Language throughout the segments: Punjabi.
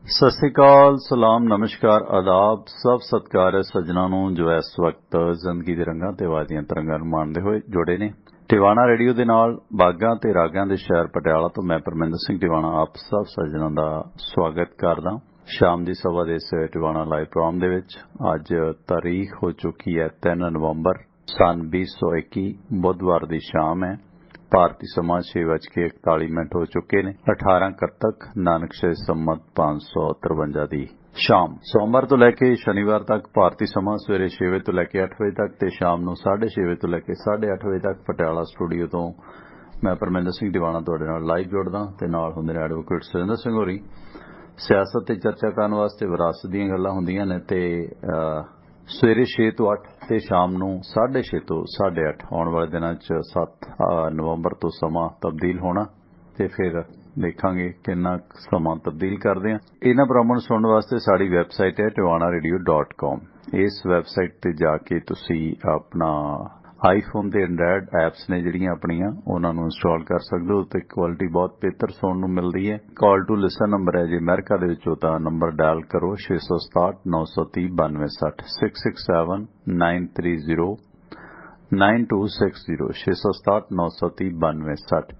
सत श्री अकाल, सलाम, नमस्कार, आदाब, सब सत्कार है सज्जनों ਨੂੰ ਜੋ ਇਸ ਵਕਤ ਜ਼ਿੰਦਗੀ ਦੇ ਰੰਗਾਂ ਤੇ ਆਵਾਜ਼ਾਂ ਤਰੰਗਾਂ ਨੂੰ ਮਾਣਦੇ ਹੋਏ ਜੁੜੇ ਨੇ ਟਿਵਾਣਾ ਰੇਡੀਓ ਦੇ ਨਾਲ ਬਾਗਾਂ ਤੇ ਰਾਗਾਂ ਦੇ ਸ਼ਹਿਰ ਪਟਿਆਲਾ ਤੋਂ ਮੈਂ ਪਰਮਿੰਦਰ ਸਿੰਘ ਟਿਵਾਣਾ ਆਪ ਸਭ ਸੱਜਣਾਂ ਦਾ ਸਵਾਗਤ ਕਰਦਾ ਸ਼ਾਮ ਦੀ ਸਵਾ ਦੇ ਇਸ ਟਿਵਾਣਾ ਲਾਈਵ ਪ੍ਰੋਗਰਾਮ ਦੇ ਵਿੱਚ ਅੱਜ ਤਾਰੀਖ ਹੋ ਚੁੱਕੀ ਹੈ 3 ਨਵੰਬਰ ਸਨ 2021 ਬੁੱਧਵਾਰ ਦੀ ਸ਼ਾਮ ਹੈ भारतीय समाज 6:41 हो चुके ने 18 कर्तक नानक शाही संमत 553 की शाम सोमवार तो लैके शनिवार तक भारतीय समाज सवेरे 6 बजे तो लैके 8 बजे तक ते शाम ਨੂੰ 6:30 बजे तो लैके 8:30 बजे तक पटियाला स्टूडियो तो मैं परमिंदर सिंह दीवाना तुहाडे नाल लाइव जुड़दा ते नाल हुंदे ने एडवोकेट सुरिंदर सिंह होरी सियासत ते चर्चा करन वास्ते विरासत दीयां गल्लां हुंदियां ने ते सवेरे 6 ਤੋਂ 8 ਤੇ ਸ਼ਾਮ ਨੂੰ 6:30 ਤੋਂ 8:30 ਆਉਣ ਵਾਲੇ ਦਿਨਾਂ 'ਚ 7 ਨਵੰਬਰ ਤੋਂ ਸਮਾਂ ਤਬਦੀਲ ਹੋਣਾ ਤੇ ਫਿਰ ਦੇਖਾਂਗੇ ਕਿੰਨਾ ਸਮਾਂ ਤਬਦੀਲ ਕਰਦੇ ਆ ਇਹਨਾਂ ਪ੍ਰੋਗਰਾਮਾਂ ਨੂੰ ਸੁਣਨ ਵਾਸਤੇ ਸਾਡੀ ਵੈਬਸਾਈਟ ਹੈ tiwanaradio.com ਇਸ ਵੈਬਸਾਈਟ ਤੇ ਜਾ ਕੇ ਤੁਸੀਂ ਆਪਣਾ ਆਈਫੋਨ ਤੇ ਐਂਡਰਾਇਡ ਐਪਸ ਨੇ ਜਿਹੜੀਆਂ ਆਪਣੀਆਂ ਉਹਨਾਂ ਨੂੰ ਇੰਸਟਾਲ ਕਰ ਸਕਦੇ ਹੋ ਤੇ ਕੁਆਲਿਟੀ ਬਹੁਤ ਬਿਹਤਰ ਸੁਣਨ ਨੂੰ ਮਿਲਦੀ ਹੈ ਕਾਲ ਟੂ ਲਿਸਨ ਨੰਬਰ ਹੈ ਜੇ ਅਮਰੀਕਾ ਦੇ ਵਿੱਚੋਂ ਤਾਂ ਨੰਬਰ ਡਾਇਲ ਕਰੋ 667 930 9260 667 930 9260 667 930 9260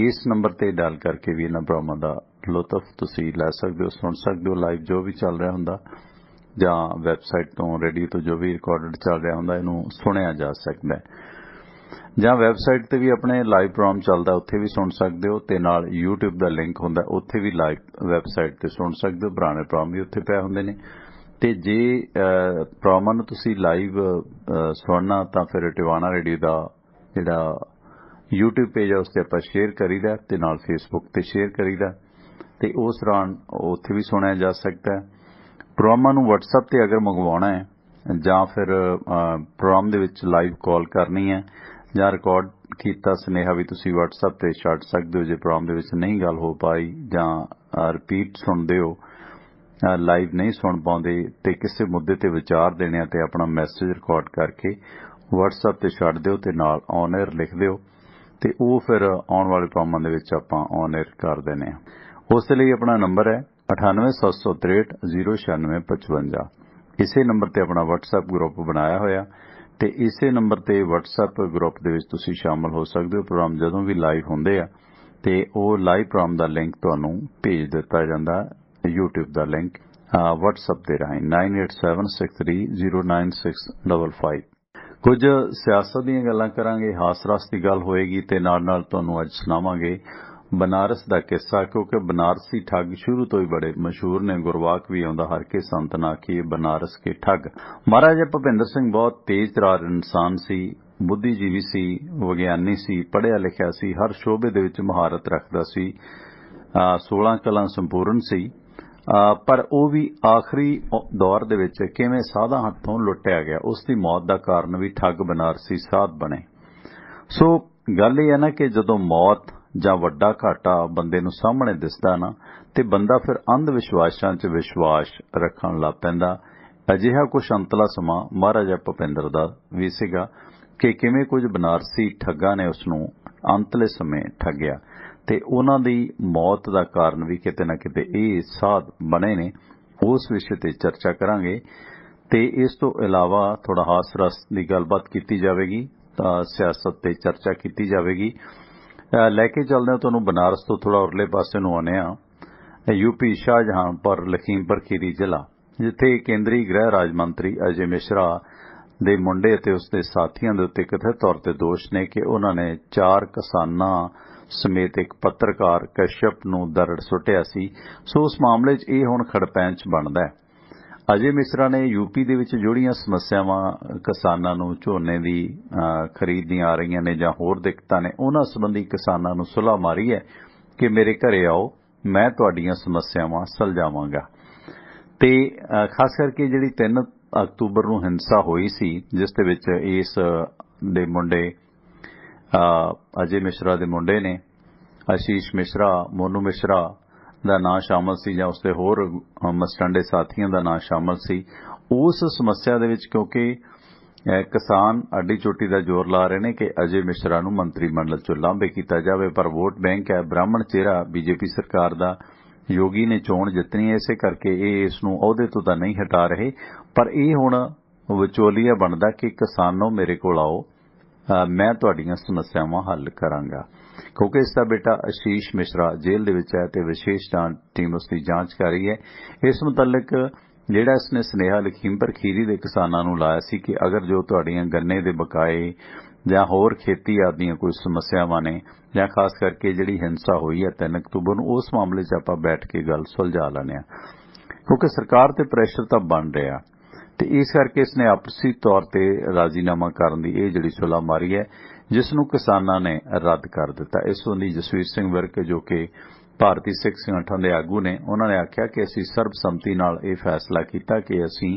ਇਸ ਨੰਬਰ ਤੇ ਡਾਇਲ ਕਰਕੇ ਵੀ ਇਹਨਾਂ ਪ੍ਰੋਗਰਾਮਾਂ ਦਾ ਲੁਤਫ ਤੁਸੀਂ ਲੈ ਸਕਦੇ ਹੋ ਸੁਣ ਸਕਦੇ ਹੋ ਲਾਈਵ ਜੋ ਵੀ ਚੱਲ ਰਿਹਾ ਹੁੰਦਾ ਜਾਂ ਵੈਬਸਾਈਟ ਤੋਂ ਰੇਡੀਓ ਤੋਂ ਜੋ ਵੀ ਰਿਕਾਰਡਡ ਚੱਲ ਰਿਹਾ ਹੁੰਦਾ ਇਹਨੂੰ ਸੁਣਿਆ ਜਾ ਸਕਦਾ ਹੈ ਜਾਂ ਵੈਬਸਾਈਟ ਤੇ ਵੀ ਆਪਣੇ ਲਾਈਵ ਪ੍ਰੋਗਰਾਮ ਚੱਲਦਾ ਉੱਥੇ ਵੀ ਸੁਣ ਸਕਦੇ ਹੋ ਤੇ ਨਾਲ YouTube ਦਾ ਲਿੰਕ ਹੁੰਦਾ ਉੱਥੇ ਵੀ ਲਾਈਵ ਵੈਬਸਾਈਟ ਤੇ ਸੁਣ ਸਕਦੇ ਹੋ ਪੁਰਾਣੇ ਪ੍ਰੋਗਰਾਮ ਵੀ ਉੱਥੇ ਪਏ ਹੁੰਦੇ ਨੇ ਤੇ ਜੇ ਪ੍ਰੋਗਰਾਮਾਂ ਨੂੰ ਤੁਸੀਂ ਲਾਈਵ ਸੁਣਨਾ ਤਾਂ ਫਿਰ ਟਿਵਾਣਾ ਰੇਡੀਓ ਦਾ ਜਿਹੜਾ YouTube ਪੇਜ ਹੈ ਉਸ ਤੇ ਆਪਾਂ ਸ਼ੇਅਰ ਕਰੀਦਾ ਤੇ ਨਾਲ Facebook ਤੇ ਸ਼ੇਅਰ ਕਰੀਦਾ ਤੇ ਉਸ ਦੌਰਾਨ ਉੱਥੇ ਵੀ ਸੁਣਿਆ ਜਾ ਸਕਦਾ ਹੈ ਪ੍ਰੋਗਰਾਮਾਂ ਨੂੰ WhatsApp ਤੇ ਅਗਰ ਮੰਗਵਾਉਣਾ ਹੈ ਜਾਂ ਫਿਰ ਪ੍ਰੋਗਰਾਮ ਦੇ ਵਿੱਚ ਲਾਈਵ ਕਾਲ ਕਰਨੀ ਹੈ ਜਾਂ ਰਿਕਾਰਡ ਕੀਤਾ ਸੁਨੇਹਾ ਵੀ ਤੁਸੀਂ WhatsApp ਤੇ ਛੱਡ ਸਕਦੇ ਹੋ ਜੇ ਪ੍ਰੋਗਰਾਮ ਦੇ ਵਿੱਚ ਨਹੀਂ ਗੱਲ ਹੋ ਪਾਈ ਜਾਂ ਰਿਪੀਟ ਸੁਣਦੇ ਹੋ ਲਾਈਵ ਨਹੀਂ ਸੁਣ ਪਾਉਂਦੇ ਤੇ ਕਿਸੇ ਮੁੱਦੇ ਤੇ ਵਿਚਾਰ ਦੇਣੇ ਤੇ ਆਪਣਾ ਮੈਸੇਜ ਰਿਕਾਰਡ ਕਰਕੇ WhatsApp ਤੇ ਛੱਡ ਦਿਓ ਤੇ ਨਾਲ ਔਨ 에ਅਰ ਲਿਖ ਦਿਓ ਤੇ ਉਹ ਫਿਰ ਆਉਣ ਵਾਲੇ ਪ੍ਰੋਗਰਾਮਾਂ ਦੇ ਵਿੱਚ ਆਪਾਂ ਔਨ 에ਅਰ ਕਰ ਦਿੰਦੇ ਹਾਂ ਉਸ ਦੇ ਲਈ ਆਪਣਾ ਨੰਬਰ ਹੈ 9876309655 ਇਸੇ ਨੰਬਰ ਤੇ ਆਪਣਾ WhatsApp ਗਰੁੱਪ ਬਣਾਇਆ ਹੋਇਆ ਤੇ ਇਸੇ ਨੰਬਰ ਤੇ WhatsApp ਗਰੁੱਪ ਦੇ ਵਿੱਚ ਤੁਸੀਂ ਸ਼ਾਮਲ ਹੋ ਸਕਦੇ ਹੋ ਪ੍ਰੋਗਰਾਮ ਜਦੋਂ ਵੀ ਲਾਈਵ ਹੁੰਦੇ ਆ ਤੇ ਉਹ ਲਾਈਵ ਪ੍ਰੋਗਰਾਮ ਦਾ ਲਿੰਕ ਤੁਹਾਨੂੰ ਭੇਜ ਦਿੱਤਾ ਜਾਂਦਾ YouTube ਦਾ ਲਿੰਕ WhatsApp ਤੇ ਰਾਹੀਂ 9876309655 ਕੁਝ ਸਿਆਸਤ ਦੀਆਂ ਗੱਲਾਂ ਕਰਾਂਗੇ ਹਾਸ-ਰਸ ਦੀ ਗੱਲ ਹੋਏਗੀ ਤੇ ਨਾਲ-ਨਾਲ ਤੁਹਾਨੂੰ ਅੱਜ ਸੁਣਾਵਾਂਗੇ ਬਨਾਰਸ ਦਾ ਕਿੱਸਾ ਕਿਉਂਕਿ ਬਨਾਰਸੀ ਠੱਗ ਸ਼ੁਰੂ ਤੋਂ ਹੀ ਬੜੇ ਮਸ਼ਹੂਰ ਨੇ ਗੁਰਵਾਕ ਵੀ ਆਉਂਦਾ ਹਰ ਕੇ ਸੰਤ ਨਾ ਕੀ ਬਨਾਰਸ ਕੇ ਠੱਗ ਮਹਾਰਾਜਾ ਭੁਪਿੰਦਰ ਸਿੰਘ ਬਹੁਤ ਤੇਜ਼ ਤਰਾਰ ਇਨਸਾਨ ਸੀ ਬੁੱਧੀਜੀਵੀ ਸੀ ਵਿਗਿਆਨੀ ਸੀ ਪੜ੍ਹਿਆ ਲਿਖਿਆ ਸੀ ਹਰ ਸ਼ੋਬੇ ਦੇ ਵਿੱਚ ਮਹਾਰਤ ਰੱਖਦਾ ਸੀ 16 ਕਲਾਂ ਸੰਪੂਰਨ ਸੀ ਪਰ ਉਹ ਵੀ ਆਖਰੀ ਦੌਰ ਦੇ ਵਿੱਚ ਕਿਵੇਂ ਸਾਧਾਂ ਹੱਥੋਂ ਲੁੱਟਿਆ ਗਿਆ ਉਸ ਦੀ ਮੌਤ ਦਾ ਕਾਰਨ ਵੀ ਠੱਗ ਬਨਾਰਸੀ ਸਾਧ ਬਣੇ ਸੋ ਗੱਲ ਇਹ ਹੈ ਨਾ ਕਿ ਜਦੋਂ ਮੌਤ ਜਾਂ ਵੱਡਾ ਘਾਟਾ ਬੰਦੇ ਨੂੰ ਸਾਹਮਣੇ ਦਿਸਦਾ ਨਾ ਤੇ ਬੰਦਾ ਫਿਰ ਅੰਧ ਵਿਸ਼ਵਾਸਾਂ 'ਚ ਵਿਸ਼ਵਾਸ ਰੱਖਣ ਲੱਗ ਪੈਂਦਾ ਅਜਿਹਾ ਕੁਝ ਅੰਤਲਾ ਸਮਾਂ ਮਹਾਰਾਜਾ ਭੁਪਿੰਦਰ ਦਾ ਵੀ ਸੀਗਾ ਕਿ ਕਿਵੇਂ ਕੁਝ ਬਨਾਰਸੀ ਠੱਗਾਂ ਨੇ ਉਸ ਨੂੰ ਅੰਤਲੇ ਸਮੇਂ ਠੱਗਿਆ ਤੇ ਉਹਨਾਂ ਦੀ ਮੌਤ ਦਾ ਕਾਰਨ ਵੀ ਕਿਤੇ ਨਾ ਕਿਤੇ ਇਹ ਸਾਧ ਬਣੇ ਨੇ ਉਸ ਵਿਸ਼ੇ ਤੇ ਚਰਚਾ ਕਰਾਂਗੇ ਤੇ ਇਸ ਤੋਂ ਇਲਾਵਾ ਥੋੜਾ ਹਾਸ ਰਸ ਦੀ ਗੱਲਬਾਤ ਕੀਤੀ ਜਾਵੇਗੀ ਤਾਂ ਸਿਆਸਤ ਤੇ ਚਰਚਾ ਕੀਤੀ ਜਾਵੇਗੀ ਲੈ ਕੇ ਚੱਲਦੇ ਹਾਂ ਤੁਹਾਨੂੰ ਬਨਾਰਸ ਤੋਂ ਥੋੜਾ ਉਰਲੇ ਪਾਸੇ ਨੂੰ ਆਉਂਦੇ ਹਾਂ ਯੂਪੀ ਸ਼ਾਹਜਹਾਨਪੁਰ ਲਖੀਮਪੁਰ ਖੀਰੀ ਜ਼ਿਲ੍ਹਾ ਜਿੱਥੇ ਕੇਂਦਰੀ ਗ੍ਰਹਿ ਰਾਜ ਮੰਤਰੀ ਅਜੇ ਮਿਸ਼ਰਾ ਦੇ ਮੁੰਡੇ ਅਤੇ ਉਸ ਦੇ ਸਾਥੀਆਂ ਦੇ ਉੱਤੇ ਕਥਿਤ ਤੌਰ ਤੇ ਦੋਸ਼ ਨੇ ਕਿ ਉਹਨਾਂ ਨੇ 4 ਕਿਸਾਨਾਂ ਸਮੇਤ ਇੱਕ ਪੱਤਰਕਾਰ ਕਸ਼ਯਪ ਨੂੰ ਦਰੜ ਸੁੱਟਿਆ ਸੀ ਸੋ ਉਸ ਮਾਮਲੇ 'ਚ ਇਹ ਹੁਣ ਖੜਪੈਂਚ ਬਣਦਾ ਹੈ ਅਜੇ ਮਿਸ਼ਰਾ ਨੇ ਯੂਪੀ ਦੇ ਵਿੱਚ ਜਿਹੜੀਆਂ ਸਮੱਸਿਆਵਾਂ ਕਿਸਾਨਾਂ ਨੂੰ ਝੋਨੇ ਦੀ ਖਰੀਦ ਦੀਆਂ ਆ ਰਹੀਆਂ ਨੇ ਜਾਂ ਹੋਰ ਦਿੱਕਤਾਂ ਨੇ ਉਹਨਾਂ ਸੰਬੰਧੀ ਕਿਸਾਨਾਂ ਨੂੰ ਸੁਲਾਹ ਮਾਰੀ ਹੈ ਕਿ ਮੇਰੇ ਘਰੇ ਆਓ ਮੈਂ ਤੁਹਾਡੀਆਂ ਸਮੱਸਿਆਵਾਂ ਸੁਲਝਾਵਾਂਗਾ ਤੇ ਖਾਸ ਕਰਕੇ ਜਿਹੜੀ 3 ਅਕਤੂਬਰ ਨੂੰ ਹਿੰਸਾ ਹੋਈ ਸੀ ਜਿਸ ਦੇ ਵਿੱਚ ਇਸ ਦੇ ਮੁੰਡੇ ਅਜੇ ਮਿਸ਼ਰਾ ਦੇ ਮੁੰਡੇ ਨੇ ਆਸ਼ੀਸ਼ ਮਿਸ਼ਰਾ ਮੋਨੂ ਮਿਸ਼ਰਾ ਦਾ ਨਾਂ ਸ਼ਾਮਲ ਸੀ ਜਾਂ ਉਸਦੇ ਹੋਰ ਮਸਟੰਡੇ ਸਾਥੀਆਂ ਦਾ ਨਾਂ ਸ਼ਾਮਲ ਸੀ ਉਸ ਸਮੱਸਿਆ ਦੇ ਵਿੱਚ ਕਿਉਂਕਿ ਕਿਸਾਨ ਅੱਡੀ ਚੋਟੀ ਦਾ ਜ਼ੋਰ ਲਾ ਰਹੇ ਨੇ ਕਿ ਅਜੇ ਮਿਸ਼ਰਾ ਨੂੰ ਮੰਤਰੀ ਮੰਡਲ ਚੋਂ ਲਾਂਭੇ ਕੀਤਾ ਜਾਵੇ ਪਰ ਵੋਟ ਬੈਂਕ ਹੈ ਬ੍ਰਾਹਮਣ ਚਿਹਰਾ ਬੀਜੇਪੀ ਸਰਕਾਰ ਦਾ योगी ने चोण जितनी है, इसे करके इस नूं अहुदे तो तां नहीं हटा रहे, पर यह हुण विचोलिया बनदा कि किसानों मेरे कोल आओ, मैं तुहाडीआं समस्यावां हल करांगा। क्योंकि इसका बेटा आशीष मिश्रा जेल दे विच है ते विशेष टीम उसकी जांच कर रही है। इस मुतलक जिहड़ा इसने सुनेहा लखीमपुर खीरी दे किसानां नूं लाया सी कि अगर जो तुहाडीआं गन्ने दे बकाए ਜਾਂ ਹੋਰ खेती आदि कोई समस्यावां ने, ਜਾਂ खास करके जिहड़ी हिंसा हुई है 3 अक्तूबर नूं, उस मामले 'ਚ आपां बैठ के गल सुलझा लैणे आ, क्योंकि सरकार ते प्रैशर तां बन रिहा ते इस करके इसने आपसी तौर ते राजीनामा करन दी इह जिहड़ी सुलह मारी है, जिस नूं किसानां ने रद्द कर दिता। इस संबंधी जसवीर सिंह विरक जो कि भारती सिख संगठन दे आगू ने, उन्हां ने आख्या कि असीं सर्बसम्मति नाल इह फैसला कीता कि असीं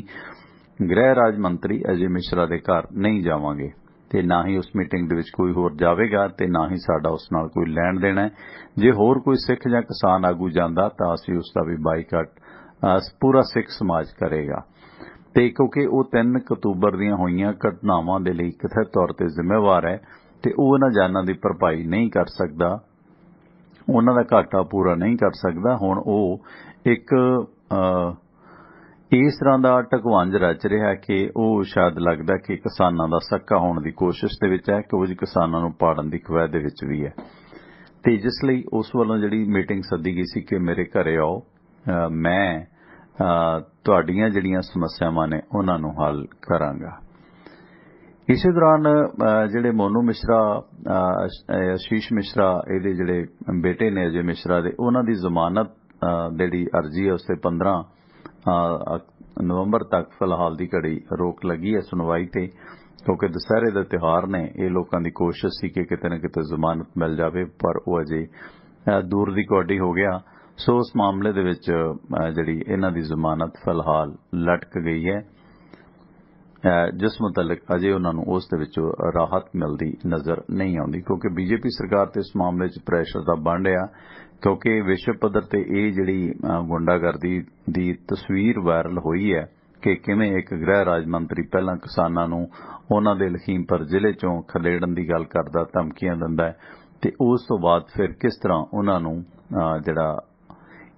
गृह राज मंत्री अजय मिश्रा दे घर नहीं जावांगे ते ना ही उस मीटिंग दे विच कोई होर जावेगा ते ना ही साडा उस नाल कोई लैण देना है। जे होर कोई सिख जां किसान आगू जांदा तां असीं उसदा भी बाईकाट पूरा सिख समाज करेगा। ते क्योंकि वो 3 अक्तूबर दीआं होईआं घटनावां दे लई कथित तौर ते जिम्मेवार है ते वो उन्हां जानां दी भरपाई नहीं कर सकदा, उन्हां दा घाटा पूरा नहीं कर सकदा। हुण वो एक इस तरह का ढकवंज रच रहा है कि वह शायद लगता कि किसानों का सक्का होने की कोशिश दे विच है, कुछ किसानों को पाड़न की कवायद दे विच भी है। तो जिसलिए उस वालों जिहड़ी मीटिंग सद्दी गई सी कि मेरे घरे आओ, मैं तुहाडीआं जिहड़ियां समस्यावां ने उन्हां नूं हल करांगा। इस दौरान जिहड़े मोनू मिश्रा, आशीष मिश्रा, इहदे जिहड़े बेटे ने अजय मिश्रा दे, उन्हां दी जमानत जिहड़ी अर्जी है उसते 15 नवंबर तक फिलहाल की घड़ी रोक लगी है सुनवाई ते, क्योंकि दशहरे का त्यौहार ने, ये लोगों की कोशिश सी कि किते न किते जमानत मिल जाए, पर वो अजे दूर दी कौडी हो गया। सो उस मामले दे विच जिहड़ी इन्हां दी जमानत फिलहाल लटक गई है, जिस मुतलक अजे उन्हां नूं उस दे विच राहत मिलदी नज़र नहीं आउंदी, क्योंकि बीजेपी सरकार ते इस मामले च प्रैशर तां बन रहा, क्योंकि विश्व पद्धर ते ये जिहड़ी गुंडागर्दी दी तस्वीर वायरल हुई है कि किवें एक गृह राज मंत्री पहलां किसानां नूं उन्हां दे लखीमपुर जिले चों खदेड़न दी गल करदा, धमकियां दिंदा है, ते उस तो बाद फिर किस तरह उन्हां नूं जिहड़ा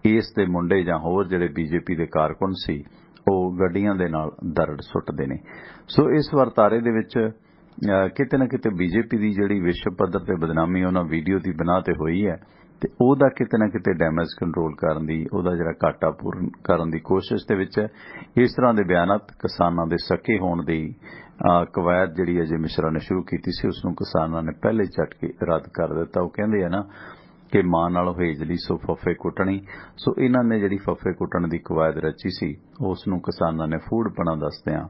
इस दे मुंडे जां होर जिहड़े बीजेपी दे कारकुन सी ਉਹ ਗੱਡੀਆਂ ਦੇ ਨਾਲ ਦਰੜ ਸੁੱਟਦੇ ਨੇ। ਸੋ ਇਸ ਵਰਤਾਰੇ ਦੇ ਵਿੱਚ ਕਿਤੇ ਨਾ ਕਿਤੇ ਬੀਜੇਪੀ ਦੀ ਜਿਹੜੀ ਵਿਸ਼ਵ ਪੱਧਰ ਤੇ ਬਦਨਾਮੀ ਉਹਨਾਂ ਵੀਡੀਓ ਦੀ ਬਣਾ ਤੇ ਹੋਈ ਹੈ, ਤੇ ਉਹਦਾ ਕਿਤੇ ਨਾ ਕਿਤੇ ਡੈਮੇਜ ਕੰਟਰੋਲ ਕਰਨ ਦੀ, ਉਹਦਾ ਜਿਹੜਾ ਘਾਟਾ ਪੂਰਨ ਕਰਨ ਦੀ ਕੋਸ਼ਿਸ਼ ਦੇ ਵਿੱਚ ਇਸ ਤਰ੍ਹਾਂ ਦੇ ਬਿਆਨਾਤ ਕਿਸਾਨਾਂ ਦੇ ਸਕੇ ਹੋਣ ਦੀ ਕਵਾਇਦ ਜਿਹੜੀ ਅਜੇ ਮਿਸ਼ਰਾ ਨੇ ਸ਼ੁਰੂ ਕੀਤੀ ਸੀ, ਉਸ ਨੂੰ ਕਿਸਾਨਾਂ ਨੇ ਪਹਿਲੇ ਝਟਕੇ ਰੱਦ ਕਰ ਦਿੱਤਾ। ਉਹ ਕਹਿੰਦੇ ਆ ਨਾ कि मां नाल हेजली सो फफे कुटनी। सो इन्हां ने जिहड़ी फफे कुटन की कवायद रची सी, उस नूं किसानां ने फूडपणा दसदिआं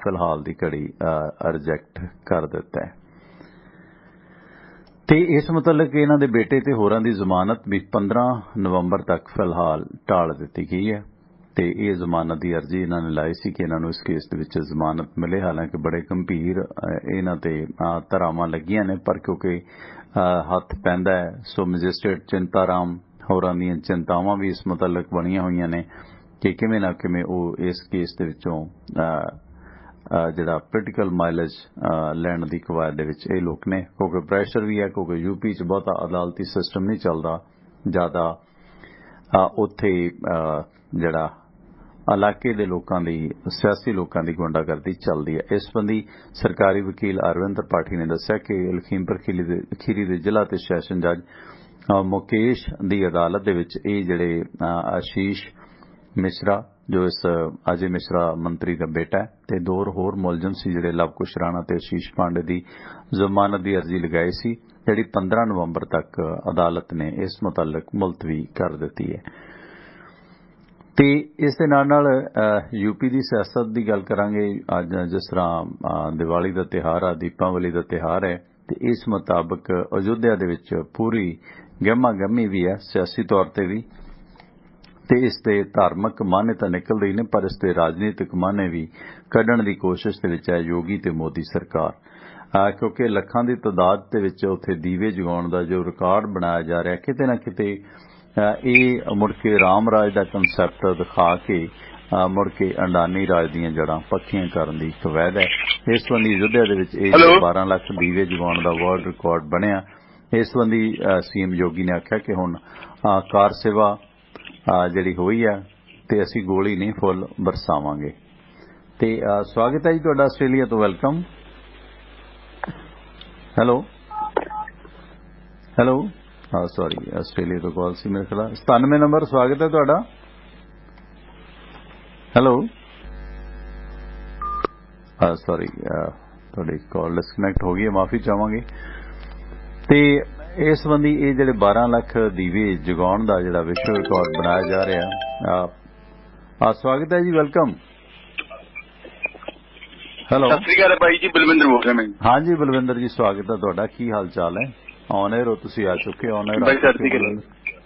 फिलहाल की घड़ी रिजैक्ट कर दिता है। ते इस मुतलक इन्हां दे बेटे ते होरां दी जमानत भी 15 नवंबर तक फिलहाल टाल दित्ती गई है। ते ये जमानत की अर्जी इन्हां ने लाई सी कि इन्हां नूं इस केस दे विच जमानत मिले, हालांकि बड़े गंभीर इन्हां ते धरावां लगियां ने, पर क्योंकि हथ पैंदा है, सो मजिस्ट्रेट चिंताराम होरां दीआं चिंतावां भी इस मुतलक बणीआं होईआं ने कि किवें ना किवें ओह इस केस दे विचों जिहड़ा पोलिटिकल माइलेज लैण दी कवायद दे विच इह लोक ने, क्योंकि प्रैशर भी है, क्योंकि यूपी च बहुता अदालती सिस्टम नहीं चलदा, ज़्यादा उत्थे जिहड़ा इलाके दे लोकां दी, सियासी लोकां दी गुंडागर्दी चलदी है। इस संबंधी सरकारी वकील अरविंद त्रिपाठी ने दस्सिया कि लखीमपुर खीरी दे जिला ते सैशन जज मुकेश दी अदालत दे विच इह जिहड़े आशीष मिश्रा जो इस अजय मिश्रा मंत्री का बेटा है ते 2 होर मुलजम सी जिहड़े लवकुश राणा ते आशीष पांडे दी जमानत की अर्जी लगाई सी, जिहड़ी 15 नवंबर तक अदालत ने इस मुतलक मुलतवी कर दित्ती है। ते इस दे नाल यूपी की सियासत की गल करांगे। अज जिस तरह दिवाली का त्यौहार है, दीपावली का त्यौहार है, ते इस मुताबक अयोध्या दे विच पूरी गहमा गहमी भी है सियासी तौर पर भी, ते इस दे धार्मिक मान्यता निकल रही ने, पर इस दे राजनीतिक माने भी कढ़ण की कोशिश दे विच है योगी ते मोदी सरकार, क्योंकि लखां की तादाद दे विच उत्थे दीवे जगाउण दा जो रिकॉर्ड बनाया जा रहा, किते ना किते ਇਹ ਮੁੜ ਕੇ राम राज का कंसैप्ट दिखा के मुड़ के अंडानी राज ਦੀਆਂ जड़ां पक्कियां करन दी कवायद है। इस संबंधी अयोध्या दे विच 12 लाख दीवे जगाउण दा वर्ल्ड रिकॉर्ड बनिया। इस संबंधी सीएम योगी ने आख्या कि हुण कार सेवा ਜਿਹੜੀ ਹੋਈ ਆ ਤੇ ਅਸੀਂ ਗੋਲੀ ਨਹੀਂ ਫੁੱਲ ਬਰਸਾਵਾਂਗੇ। ਤੇ ਸਵਾਗਤ ਹੈ ਜੀ ਤੁਹਾਡਾ ਆਸਟ੍ਰੇਲੀਆ ਤੋਂ। Welcome. Hello hello sorry, Australia ਤੋਂ ਕਾਲ ਸੀ ਮੇਰੇ ਖਿਆਲ। 97 ਨੰਬਰ, ਸਵਾਗਤ ਹੈ ਤੁਹਾਡਾ। ਹੈਲੋ ਸੌਰੀ, ਤੁਹਾਡੀ ਕਾਲ ਡਿਸਕਨੈਕਟ ਹੋ ਗਈ ਹੈ, ਮਾਫੀ ਚਾਹਾਂਗੇ। ਤੇ ਇਸ ਸੰਬੰਧੀ ਇਹ ਜਿਹੜੇ 12 ਲੱਖ ਦੀਵੇ ਜਗਾਉਣ ਦਾ ਜਿਹੜਾ ਵਿਸ਼ਵ ਰਿਕਾਰਡ ਬਣਾਇਆ ਜਾ ਰਿਹਾ, ਸਵਾਗਤ ਹੈ ਜੀ, ਵੈਲਕਮ। ਹੈਲੋ, ਸਤਿ ਸ੍ਰੀ ਅਕਾਲ ਭਾਈ ਜੀ, ਬਲਵਿੰਦਰ ਬੋਲ ਰਿਹਾ ਮੈਂ। ਹਾਂਜੀ ਬਲਵਿੰਦਰ ਜੀ, ਸਵਾਗਤ ਹੈ ਤੁਹਾਡਾ। ਕੀ ਹਾਲ ਚਾਲ ਹੈ? ਔਨ 에ਅਰ ਹੋ ਤੁਸੀਂ, ਆ ਚੁੱਕੇ ਔਨ 에ਅਰ।